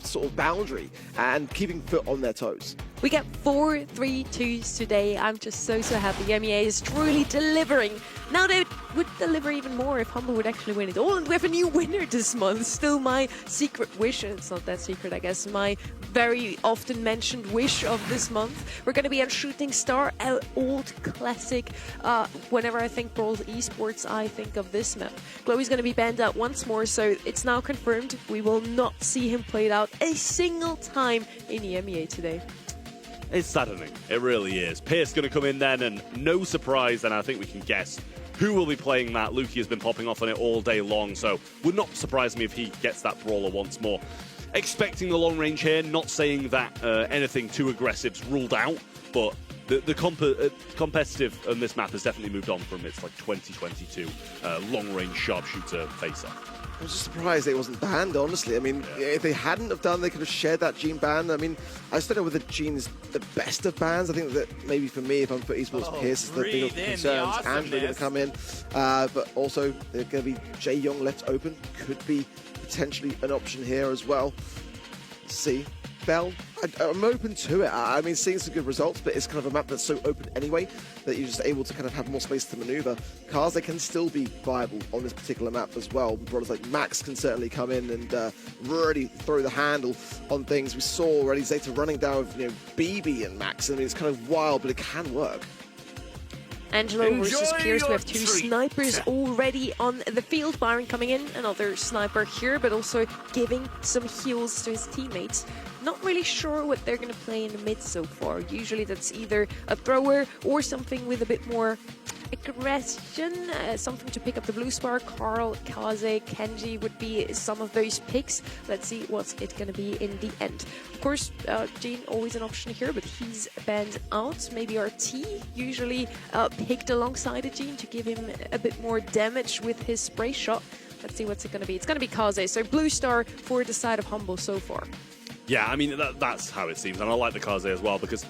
sort of boundary and keeping FUT on their toes. We get 4 3-2s today. I'm just so happy. EMEA is truly delivering. Now they would deliver even more if Humble would actually win it all. And we have a new winner this month. Still my secret wish. It's not that secret, I guess. My very often mentioned wish of this month. We're going to be on Shooting Star, an old classic. Whenever I think Brawl esports, I think of this map. Chloe's going to be banned out once more, so it's now confirmed. We will not see him played out a single time in EMEA today. It's saddening. It really is. Pierce going to come in then, and no surprise, then I think we can guess who will be playing that. Luki has been popping off on it all day long, so would not surprise me if he gets that brawler once more. Expecting the long range here, not saying that anything too aggressive's ruled out, but the competitive on this map has definitely moved on from its like 2022 long range sharpshooter face-off. I was just surprised it wasn't banned, honestly. I mean, if they hadn't have done, they could have shared that Gene ban. I mean, I just don't know whether Gene is the best of bans. I think that maybe for me, if I'm FUT Esports, Pierce is the bigger concerns. Angela going to come in. But also, they're going to be Jae Young left open. Could be potentially an option here as well. Let's see. Bell, I'm open to it. I mean, seeing some good results, but it's kind of a map that's so open anyway that you're just able to kind of have more space to maneuver. Cars, they can still be viable on this particular map as well. Brothers like Max can certainly come in and really throw the handle on things. We saw already Zeta running down with, you know, BB and Max. I mean, it's kind of wild, but it can work. Angelo versus Pierce. We have 2 snipers already on the field. Byron coming in, another sniper here, but also giving some heals to his teammates. Not really sure what they're going to play in the mid so far. Usually that's either a thrower or something with a bit more aggression, something to pick up the blue spar. Carl, Kaze, Kenji would be some of those picks. Let's see what's it going to be in the end. Of course, Gene always an option here, but he's banned out. Maybe RT, usually picked alongside a Gene to give him a bit more damage with his spray shot. Let's see what's it going to be. It's going to be Kaze, so blue star for the side of Humble so far. Yeah, I mean, that's how it seems, and I like the Kaze as well, because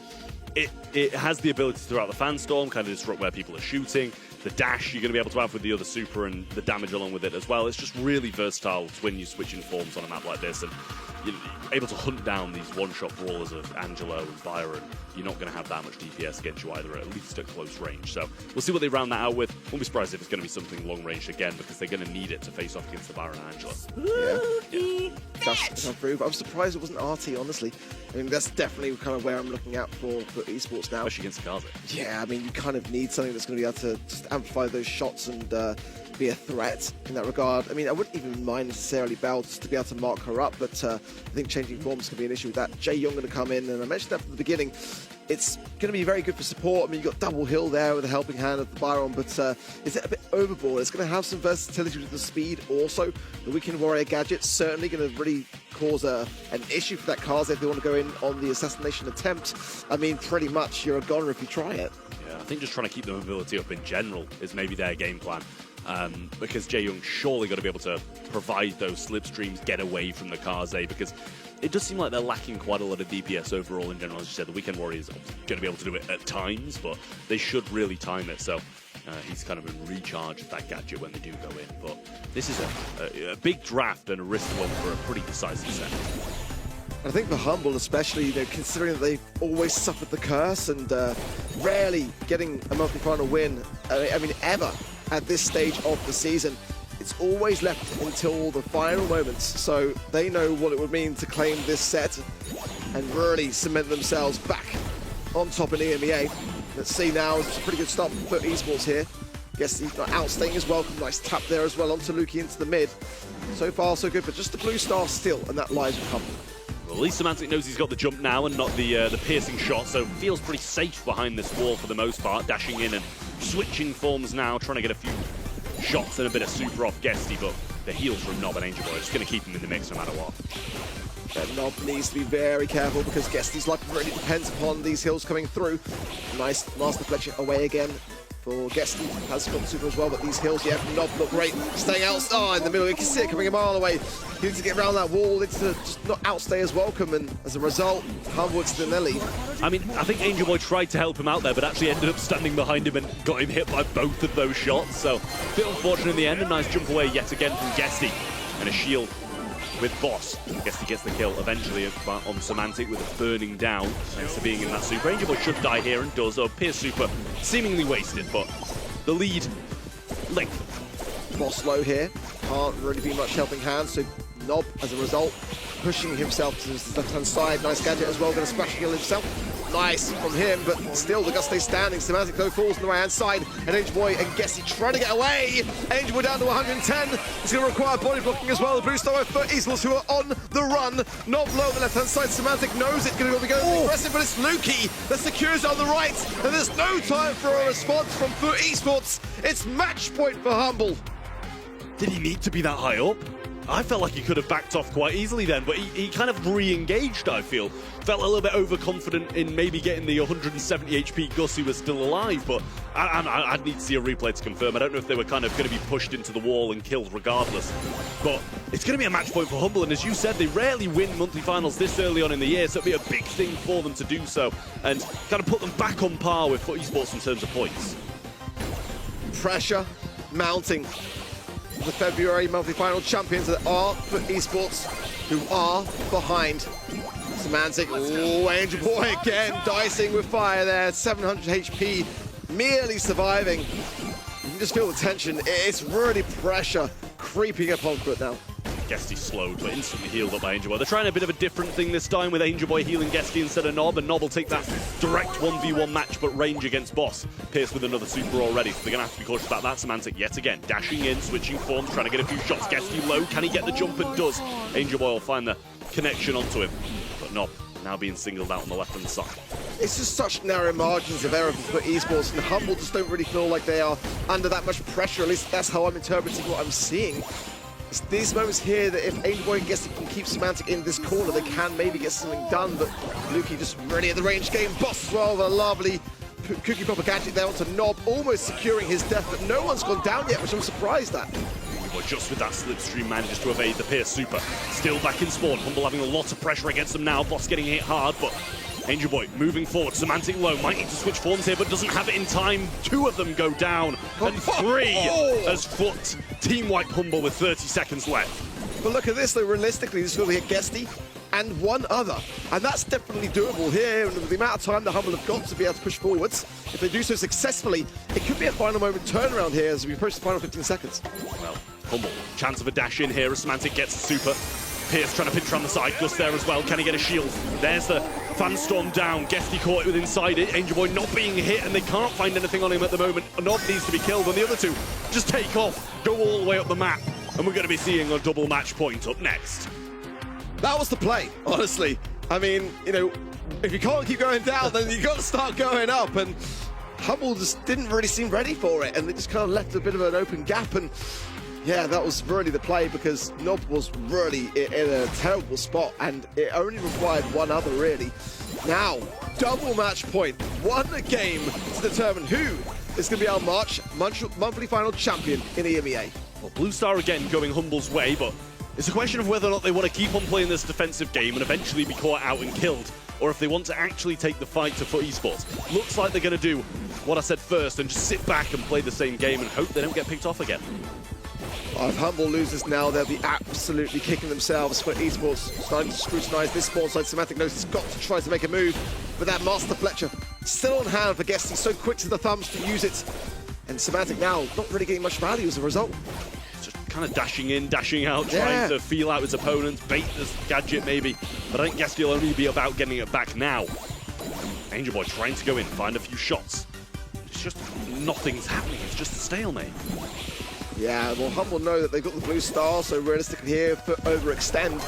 it has the ability to throw out the fan storm, kind of disrupt where people are shooting. The dash you're going to be able to have with the other super, and the damage along with it as well. It's just really versatile when you switch in forms on a map like this, and you're able to hunt down these one-shot brawlers of Angelo and Byron. You're not going to have that much DPS against you either, at least at close range. So we'll see what they round that out with. Won't be surprised if it's going to be something long-range again, because they're going to need it to face off against the Byron and Angelo. Yeah. That's improved. I'm surprised it wasn't RT, honestly. I mean, that's definitely kind of where I'm looking at for esports now. Especially against Kaze. Yeah, I mean, you kind of need something that's going to be able to just amplify those shots and be a threat in that regard. I mean, I wouldn't even mind necessarily Bell just to be able to mark her up, but I think changing forms can be an issue with that. Jae Young going to come in, and I mentioned that from the beginning. It's going to be very good for support. I mean, you've got double hill there with a helping hand of the Byron, but is it a bit overboard? It's going to have some versatility with the speed also. The Weekend Warrior gadget certainly going to really cause an issue for that Kaze if they want to go in on the assassination attempt. I mean, pretty much you're a goner if you try it. Yeah, I think just trying to keep the mobility up in general is maybe their game plan. Because Jae Young surely got to be able to provide those slipstreams, get away from the Kaze, because it does seem like they're lacking quite a lot of DPS overall in general. As you said, the Weekend Warrior is going to be able to do it at times, but they should really time it. So he's kind of in recharge of that gadget when they do go in. But this is a big draft and a risky one for a pretty decisive set. I think for Humble especially, you know, considering that they've always suffered the curse and rarely getting a monthly final win, I mean, ever at this stage of the season. It's always left until the final moments, so they know what it would mean to claim this set and really cement themselves back on top in EMEA. Let's see now, it's a pretty good start for esports here. Guess he's not outstaying his welcome. Nice tap there as well onto Lukey into the mid. So far, so good, but just the blue star still, and that lies with Humble. Well, at least Semantic knows he's got the jump now and not the piercing shot, so feels pretty safe behind this wall for the most part, dashing in and switching forms now, trying to get a few shots and a bit of super off Guesty, but the heals from Nob and Angel Boy are just going to keep him in the mix no matter what. Nob needs to be very careful because Guesty's luck really depends upon these heals coming through. Nice Master Fletcher away again for Guesty. Has got super as well, but these heals, yeah, Nob look great. Staying out in the middle, you can see it coming a mile away. He needs to get around that wall, needs to just not outstay his welcome, and as a result, Humboldt still in their lead. I mean, I think Angel Boy tried to help him out there, but actually ended up standing behind him and got him hit by both of those shots. So, a bit unfortunate in the end. A nice jump away yet again from Guesty. And a shield with Boss. Guesty gets the kill eventually on Semantic with a burning down, thanks to being in that super. Angel Boy should die here and does, though. Pierce super seemingly wasted, but the lead length. Boss low here. Can't really be much helping hand, so Nob, as a result, pushing himself to his left-hand side. Nice gadget as well, going to smash heal himself. Nice from him, but still the Gus stays standing. Semantic though falls on the right-hand side, and Angel Boy and Guesty trying to get away. Angel Boy down to 110. It's going to require body blocking as well. The blue star for esports who are on the run. Nob low on the left-hand side. Semantic knows it's going to be going aggressive, but it's Lukey that secures on the right, and there's no time for a response from Foot Esports. It's match point for Humble. Did he need to be that high up? I felt like he could have backed off quite easily then, but he kind of re-engaged, I feel. Felt a little bit overconfident in maybe getting the 170 HP Gus who was still alive, but I'd need to see a replay to confirm. I don't know if they were kind of going to be pushed into the wall and killed regardless. But it's going to be a match point for Humble, and as you said, they rarely win monthly finals this early on in the year, so it'll be a big thing for them to do so, and kind of put them back on par with Foot Esports in terms of points. Pressure mounting. The February monthly final champions that are Foot Esports, who are behind Semantic. Oh, Angel Boy again, dicing with fire there, 700 HP, merely surviving. You can just feel the tension. It's really pressure creeping upon Foot now. Guesty slowed, but instantly healed up by Angel Boy. They're trying a bit of a different thing this time with Angel Boy healing Guesty instead of Nob, and Nob will take that direct 1v1 match, but range against Boss. Pierce with another super already, so they're going to have to be cautious about that. Semantic yet again, dashing in, switching forms, trying to get a few shots. Guesty low, can he get the jump? And does. Angel Boy will find the connection onto him, but Nob now being singled out on the left-hand side. It's just such narrow margins of error for Esports, and Humble just don't really feel like they are under that much pressure. At least that's how I'm interpreting what I'm seeing. It's these moments here that if Angel Boy and Guesty can keep Semantic in this corner, they can maybe get something done, but Lukey just really at the range game. Boss as well, the lovely cookie popper gadget there onto Nob, almost securing his death, but no one's gone down yet, which I'm surprised at. Well, just with that slipstream manages to evade the Pierce super. Still back in spawn. Humble having a lot of pressure against them now. Boss getting hit hard, but Angel Boy moving forward. Semantic low. Might need to switch forms here, but doesn't have it in time. Two of them go down. And three as Foot team wipe Humble with 30 seconds left. But look at this, though. Realistically, this will hit Guesty and one other. And that's definitely doable here. And with the amount of time the Humble have got to be able to push forwards, if they do so successfully, it could be a final moment turnaround here as we approach the final 15 seconds. Well, Humble, chance of a dash in here as Semantic gets a super. Pierce trying to pinch around the side. Gus there as well. Can he get a shield? There's the fan storm down. Guesty caught it with inside it. Angel Boy not being hit, and they can't find anything on him at the moment. Nob needs to be killed, and the other two just take off, go all the way up the map, and we're going to be seeing a double match point up next. That was the play, honestly. I mean, you know, if you can't keep going down, then you've got to start going up, and Humble just didn't really seem ready for it, and they just kind of left a bit of an open gap, and yeah, that was really the play because Nob was really in a terrible spot, and it only required one other, really. Now, double match point. One game to determine who is going to be our March monthly final champion in EMEA. Well, Blue Star again going Humble's way, but it's a question of whether or not they want to keep on playing this defensive game and eventually be caught out and killed, or if they want to actually take the fight to Foot Esports. Looks like they're going to do what I said first and just sit back and play the same game and hope they don't get picked off again. If Humble loses now, they'll be absolutely kicking themselves. For Esports starting to scrutinise this spawn side. Semantic knows he's got to try to make a move, but that Master Fletcher still on hand for Guesty, so quick to the thumbs to use it. And Semantic now not really getting much value as a result. Just kind of dashing in, dashing out, trying to feel out his opponents, bait this gadget maybe. But I think Guesty will only be about getting it back now. Angel Boy trying to go in, find a few shots. It's just nothing's happening. It's just a stalemate. Yeah, well, Humble know that they've got the blue star, so realistically here, if overextend,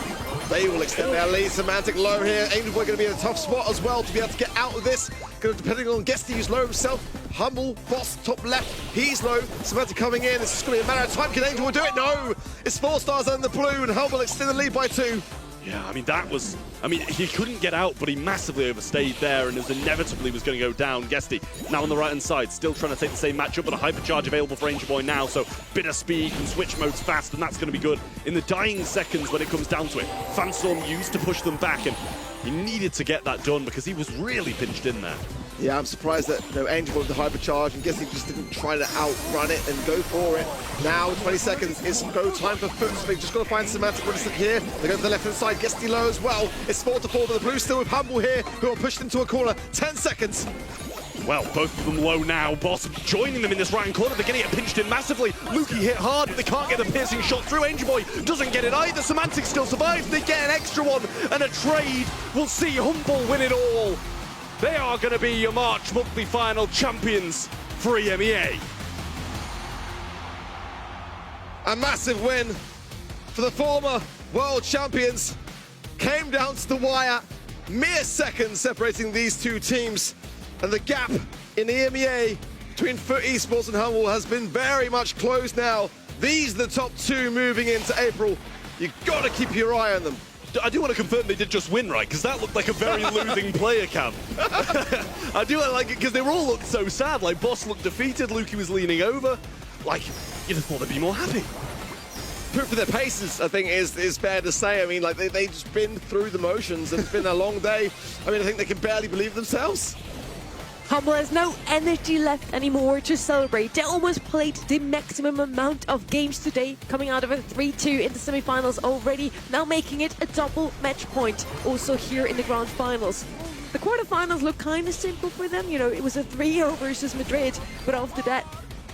they will extend their lead. Semantic low here. Angel Boy going to be in a tough spot as well to be able to get out of this. Depending on Guesty, who's low himself. Humble, Boss, top left, he's low. Semantic coming in. This is going to be a matter of time. Can Angel Boy do it? No! It's 4 stars on the blue, and Humble extend the lead by 2. Yeah, I mean, that was... I mean, he couldn't get out, but he massively overstayed there, and it was inevitably was going to go down. Guesty now on the right-hand side, still trying to take the same matchup, but a hypercharge available for Angel Boy now, so bit of speed, can switch modes fast, and that's going to be good in the dying seconds when it comes down to it. Fanstorm used to push them back, and he needed to get that done because he was really pinched in there. Yeah, I'm surprised that Angel Boy with the hypercharge and Guesty just didn't try to outrun it and go for it. Now, 20 seconds is go time for Foot, so they've just got to find Semantic Reticent here. They go to the left-hand side, Guesty low as well. It's 4-4, but the blue still with Humble here, who are pushed into a corner. 10 seconds. Well, both of them low now. Boss joining them in this right-hand corner. They're going to get pinched in massively. Lukey hit hard, but they can't get the piercing shot through. Angel Boy doesn't get it either. Semantic still survives. They get an extra one, and a trade. We'll see Humble win it all. They are going to be your March monthly final champions for EMEA. A massive win for the former world champions. Came down to the wire. Mere seconds separating these two teams. And the gap in the EMEA between Foot Esports and Humble has been very much closed now. These are the top 2 moving into April. You've got to keep your eye on them. I do want to confirm they did just win, right? Because that looked like a very losing player camp. I do like it because they all looked so sad. Like, Boss looked defeated, Lukey was leaning over. Like, you'd have thought they'd be more happy. Proof of their paces, I think, is fair to say. I mean, like, they've just been through the motions and it's been a long day. I mean, I think they can barely believe themselves. Humble has no energy left anymore to celebrate. They almost played the maximum amount of games today, coming out of a 3-2 in the semi-finals already, now making it a double match point, also here in the grand finals. The quarterfinals look kind of simple for them, you know, it was a 3-0 versus Madrid, but after that,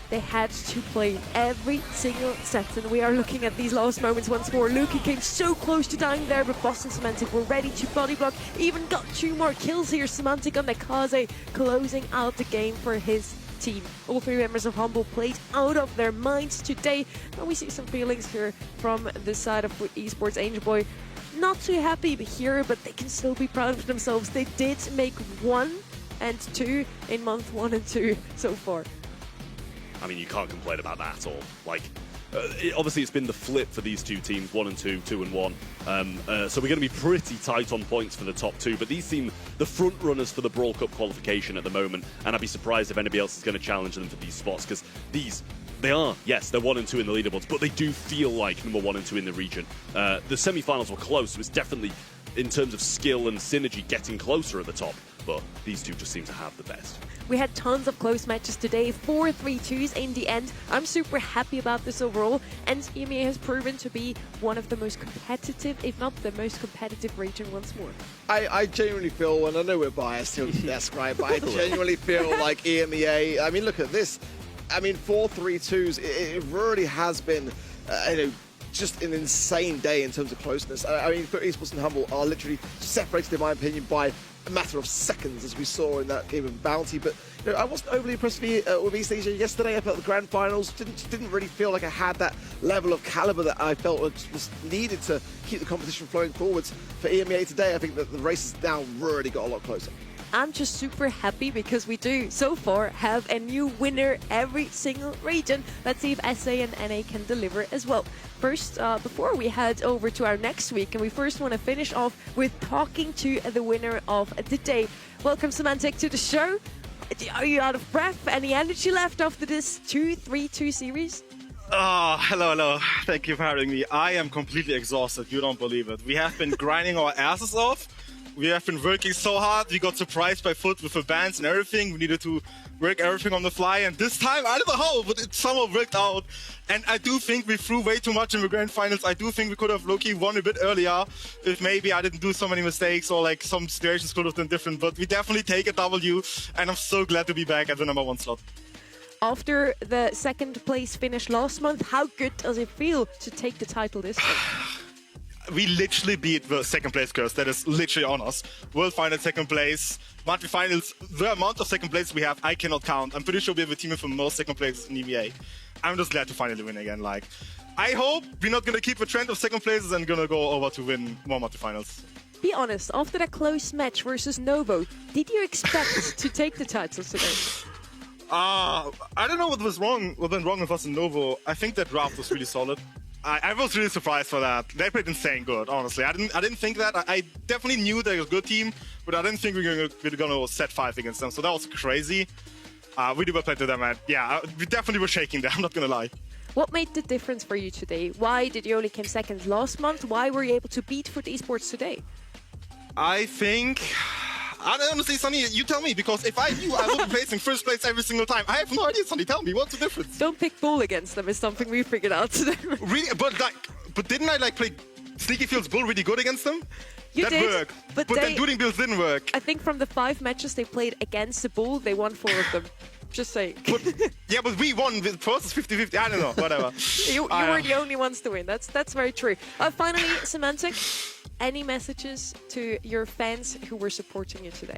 they had to play every single set, and we are looking at these last moments once more. Lukey came so close to dying there, but Boss and Semantic were ready to body block. Even got 2 more kills here. Semantic on the Kaze, closing out the game for his team. All 3 members of Humble played out of their minds today, and we see some feelings here from the side of Esports. Angel Boy not too happy here, but they can still be proud of themselves. They did make 1 and 2 in month 1 and 2 so far. I mean, you can't complain about that at all. Like, obviously it's been the flip for these 2 teams, 1 and 2, 2 and 1. So we're going to be pretty tight on points for the top 2, but these seem the front runners for the Brawl Cup qualification at the moment, and I'd be surprised if anybody else is going to challenge them for these spots, because they are, yes, they're 1 and 2 in the leaderboards, but they do feel like number 1 and 2 in the region. The semi-finals were close, so it's definitely, in terms of skill and synergy, getting closer at the top, but these 2 just seem to have the best. We had tons of close matches today, 4 3-2s in the end. I'm super happy about this overall, and EMEA has proven to be one of the most competitive, if not the most competitive region once more. I genuinely feel, and I know we're biased here on the desk, right, but I genuinely feel like EMEA, I mean, look at this. I mean, 4 3-2s, it really has been, just an insane day in terms of closeness. I mean, Foot Esports and Humble are literally separated, in my opinion, by a matter of seconds, as we saw in that game of Bounty. But I wasn't overly impressed with East Asia yesterday. I felt the grand finals didn't really feel like I had that level of caliber that I felt was needed to keep the competition flowing forwards. For EMEA today, I think that the race has now really got a lot closer. I'm just super happy because we do, so far, have a new winner every single region. Let's see if SA and NA can deliver as well. First, before we head over to our next week, and we first want to finish off with talking to the winner of the day. Welcome, Semantic, to the show. Are you out of breath? Any energy left after this 2-3-2 series? Oh, hello. Thank you for having me. I am completely exhausted. You don't believe it. We have been grinding our asses off. We have been working so hard. We got surprised by Foot with the bans and everything. We needed to work everything on the fly. And this time, I don't know how, but it somehow worked out. And I do think we threw way too much in the grand finals. I do think we could have low-key won a bit earlier if maybe I didn't do so many mistakes or like some situations could have been different. But we definitely take a W. And I'm so glad to be back at the #1 slot. After the second place finish last month, how good does it feel to take the title this time? We literally beat the second place curse that is literally on us. World final second place, monthly finals. The amount of second place we have, I cannot count. I'm pretty sure we have a team with the most second places in EMEA. I'm just glad to finally win again. Like, I hope we're not gonna keep the trend of second places and gonna go over to win more monthly finals. Be honest, after that close match versus Novo, did you expect to take the titles today? I don't know what went wrong with us in Novo. I think that draft was really solid. I was really surprised for that. They played insane good, honestly. I didn't think that. I definitely knew they were a good team, but I didn't think we were gonna set 5 against them. So that was crazy. We did well play to them, and yeah, we definitely were shaking there. I'm not gonna lie. What made the difference for you today? Why did you only come second last month? Why were you able to beat Foot Esports today? I think. I don't honestly, Sonny, you tell me, because if I knew I would be placing first place every single time, I have no idea, Sonny. Tell me, what's the difference? Don't pick Bull against them is something we figured out today. Really? But didn't I play Sneaky Fields Bull really good against them? You that did, worked. but then Dueling Bills didn't work. I think from the 5 matches they played against the Bull, they won 4 of them. Just saying. But we won with process 50-50. I don't know, whatever. you were the only ones to win. That's very true. Finally, Semantic, any messages to your fans who were supporting you today?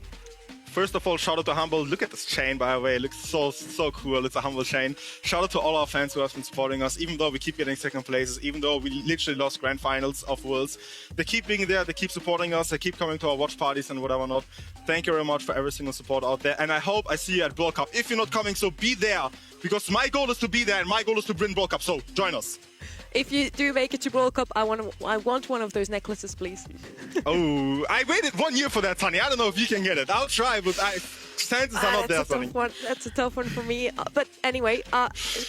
First of all, shout out to Humble. Look at this chain, by the way. It looks so cool. It's a Humble chain. Shout out to all our fans who have been supporting us, even though we keep getting second places, even though we literally lost grand finals of Worlds. They keep being there. They keep supporting us. They keep coming to our watch parties and whatever not. Thank you very much for every single support out there. And I hope I see you at Brawl Cup. If you're not coming, so be there. Because my goal is to be there and my goal is to win Brawl Cup. So join us. If you do make it to Brawl Cup, I want one of those necklaces, please. Oh, I waited 1 year for that, Sonny. I don't know if you can get it. I'll try, but chances are not there, Sonny. That's a tough one for me. But anyway,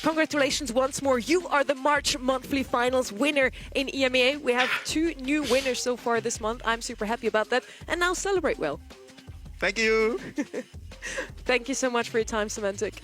congratulations once more. You are the March monthly finals winner in EMEA. We have 2 new winners so far this month. I'm super happy about that. And now celebrate well. Thank you. Thank you so much for your time, Semantic.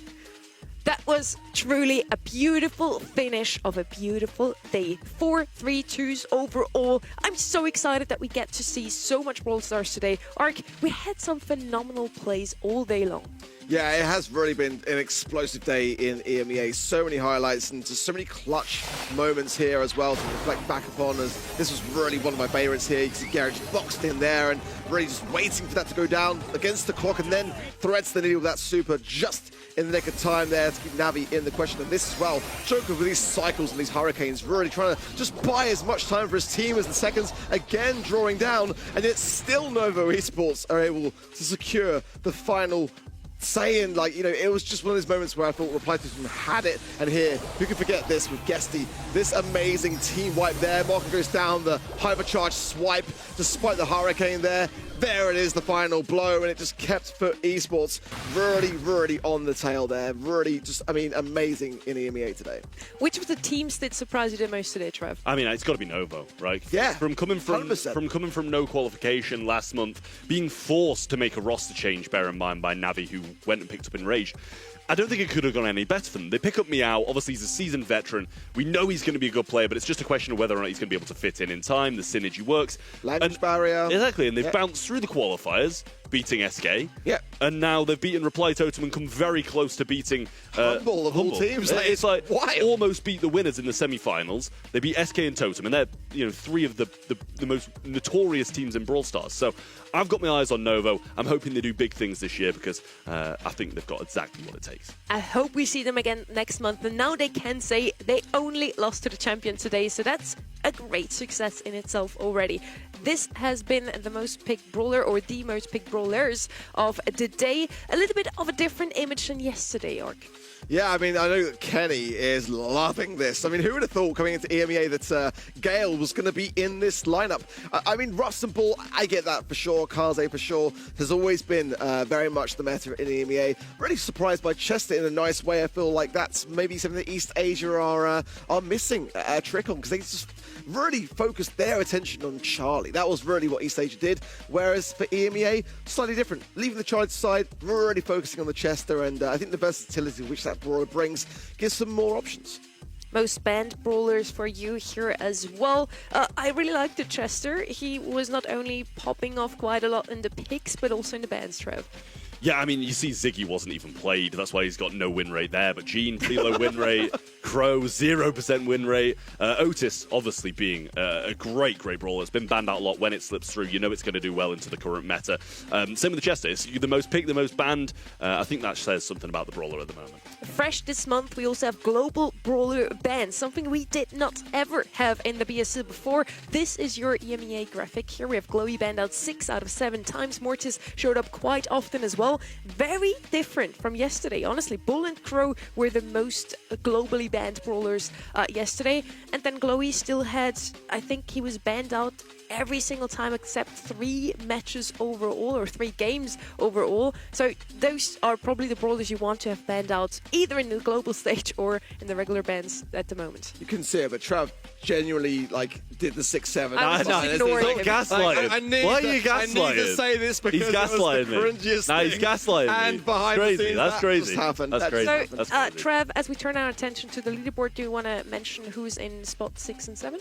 That was truly a beautiful finish of a beautiful day. 4 3-2s overall. I'm so excited that we get to see so much Brawl Stars today. Ark, we had some phenomenal plays all day long. Yeah, it has really been an explosive day in EMEA. So many highlights and just so many clutch moments here as well to reflect back upon. As this was really one of my favorites here. You can see Garage boxed in there and really just waiting for that to go down against the clock, and then threads the needle with that super just in the nick of time there to keep Navi in the question. And this as well, Joker with these cycles and these hurricanes, really trying to just buy as much time for his team as the seconds, again drawing down, and yet still Novo Esports are able to secure the final saying, it was just one of those moments where I thought Reply to them had it, and here, who can forget this with Guesty, this amazing team wipe there. Marco goes down, the hypercharge swipe, despite the hurricane there. There it is, the final blow, and it just kept Foot Esports really on the tail there. Really amazing in EMEA today. Which of the teams did surprise you the most today, Trev? I mean, it's got to be Novo, right? Yeah, from coming from no qualification last month, being forced to make a roster change, bear in mind, by Navi, who went and picked up Enrage. I don't think it could have gone any better for them. They pick up Meow. Obviously, he's a seasoned veteran. We know he's going to be a good player, but it's just a question of whether or not he's going to be able to fit in time. The synergy works. Language barrier. Exactly, and they've bounced through the qualifiers, beating SK. Yeah. And now they've beaten Reply Totem and come very close to beating Humble of all teams. It's like wild. Almost beat the winners in the semi-finals. They beat SK and Totem, and they're 3 of the most notorious teams in Brawl Stars. So I've got my eyes on Novo. I'm hoping they do big things this year because I think they've got exactly what it takes. I hope we see them again next month, and now they can say they only lost to the champion today, so that's a great success in itself already. This has been the most picked brawler, or the most picked brawlers of the day. A little bit of a different image than yesterday, Ark. Yeah, I mean, I know that Kenny is loving this. I mean, who would have thought coming into EMEA that Gale was going to be in this lineup? I mean, Rust and Ball, I get that for sure. Kaze for sure has always been very much the meta in EMEA. Really surprised by Chester in a nice way. I feel like that's maybe something that East Asia are missing a trick on, because they just really focused their attention on Charlie. That was really what East Asia did. Whereas for EMEA, slightly different. Leaving the Charlie side, really focusing on the Chester, and I think the versatility which that brawler brings gives some more options. Most banned brawlers for you here as well. I really like the Chester. He was not only popping off quite a lot in the picks, but also in the bans, Trev. Yeah, I mean, you see Ziggy wasn't even played. That's why he's got no win rate there. But Gene, pretty low win rate. Crow, 0% win rate. Otis, obviously being a great brawler. It's been banned out a lot. When it slips through, you know it's going to do well into the current meta. Same with the Chester. It's the most picked, the most banned. I think that says something about the brawler at the moment. Fresh this month, we also have global brawler bans, something we did not ever have in the BSC before. This is your EMEA graphic. Here we have Glowy banned out 6 out of 7 times. Mortis showed up quite often as well. Very different from yesterday. Honestly, Bull and Crow were the most globally banned brawlers yesterday. And then Glowy still had, I think he was banned out every single time except 3 matches overall, or 3 games overall. So those are probably the brawlers you want to have banned out either in the global stage or in the regular bans at the moment. You can see it, but Trav genuinely did the 6-7. I was just ignoring him. Gaslighting. Why are you gaslighting? I need to say this because he's it was gaslighting the cringiest me. He's thing. gaslighting me. And behind crazy. the scenes, That's that crazy. just happened. That's crazy. So, That's crazy. Trev, as we turn our attention to the leaderboard, do you want to mention who's in spot 6 and 7?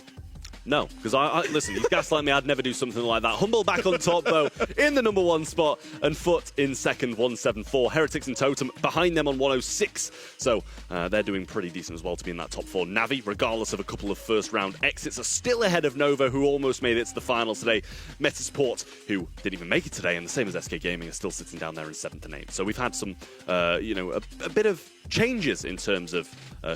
No, because I listen, he's gaslighting me. I'd never do something like that. Humble back on top, though, in the number 1 spot, and Foot in second, 174. Heretics and Totem behind them on 106. So they're doing pretty decent as well to be in that top 4. Navi, regardless of a couple of first-round exits, are still ahead of Nova, who almost made it to the finals today. Metasport, who didn't even make it today, and the same as SK Gaming, are still sitting down there in 7th and 8th. So we've had some, a bit of changes in terms of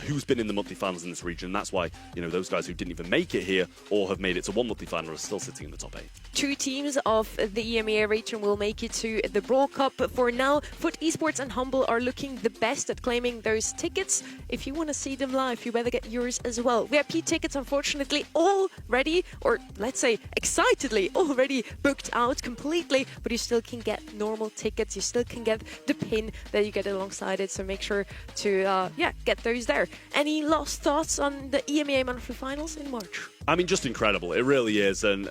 who's been in the monthly finals in this region. That's why, those guys who didn't even make it here or have made it to one monthly final are still sitting in the top 8. 2 teams of the EMEA region will make it to the Brawl Cup. But for now, Foot Esports and Humble are looking the best at claiming those tickets. If you want to see them live, you better get yours as well. VIP tickets, unfortunately, already, or let's say excitedly, already booked out completely, but you still can get normal tickets. You still can get the pin that you get alongside it, so make sure to get those there. Any last thoughts on the EMEA monthly finals in March? I mean, just incredible. It really is. And,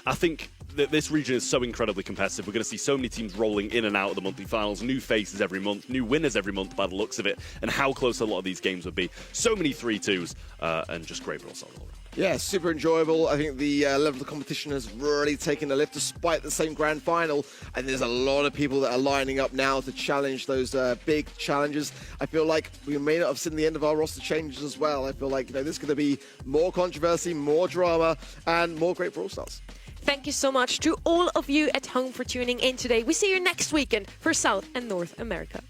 I think that this region is so incredibly competitive. We're going to see so many teams rolling in and out of the monthly finals, new faces every month, new winners every month by the looks of it, and how close a lot of these games would be. So many 3-2s, and just great Brawl all around. Yeah, super enjoyable. I think the level of competition has really taken a lift despite the same grand final. And there's a lot of people that are lining up now to challenge those big challenges. I feel like we may not have seen the end of our roster changes as well. I feel like there's going to be more controversy, more drama, and more great Brawl Stars. Thank you so much to all of you at home for tuning in today. We see you next weekend for South and North America.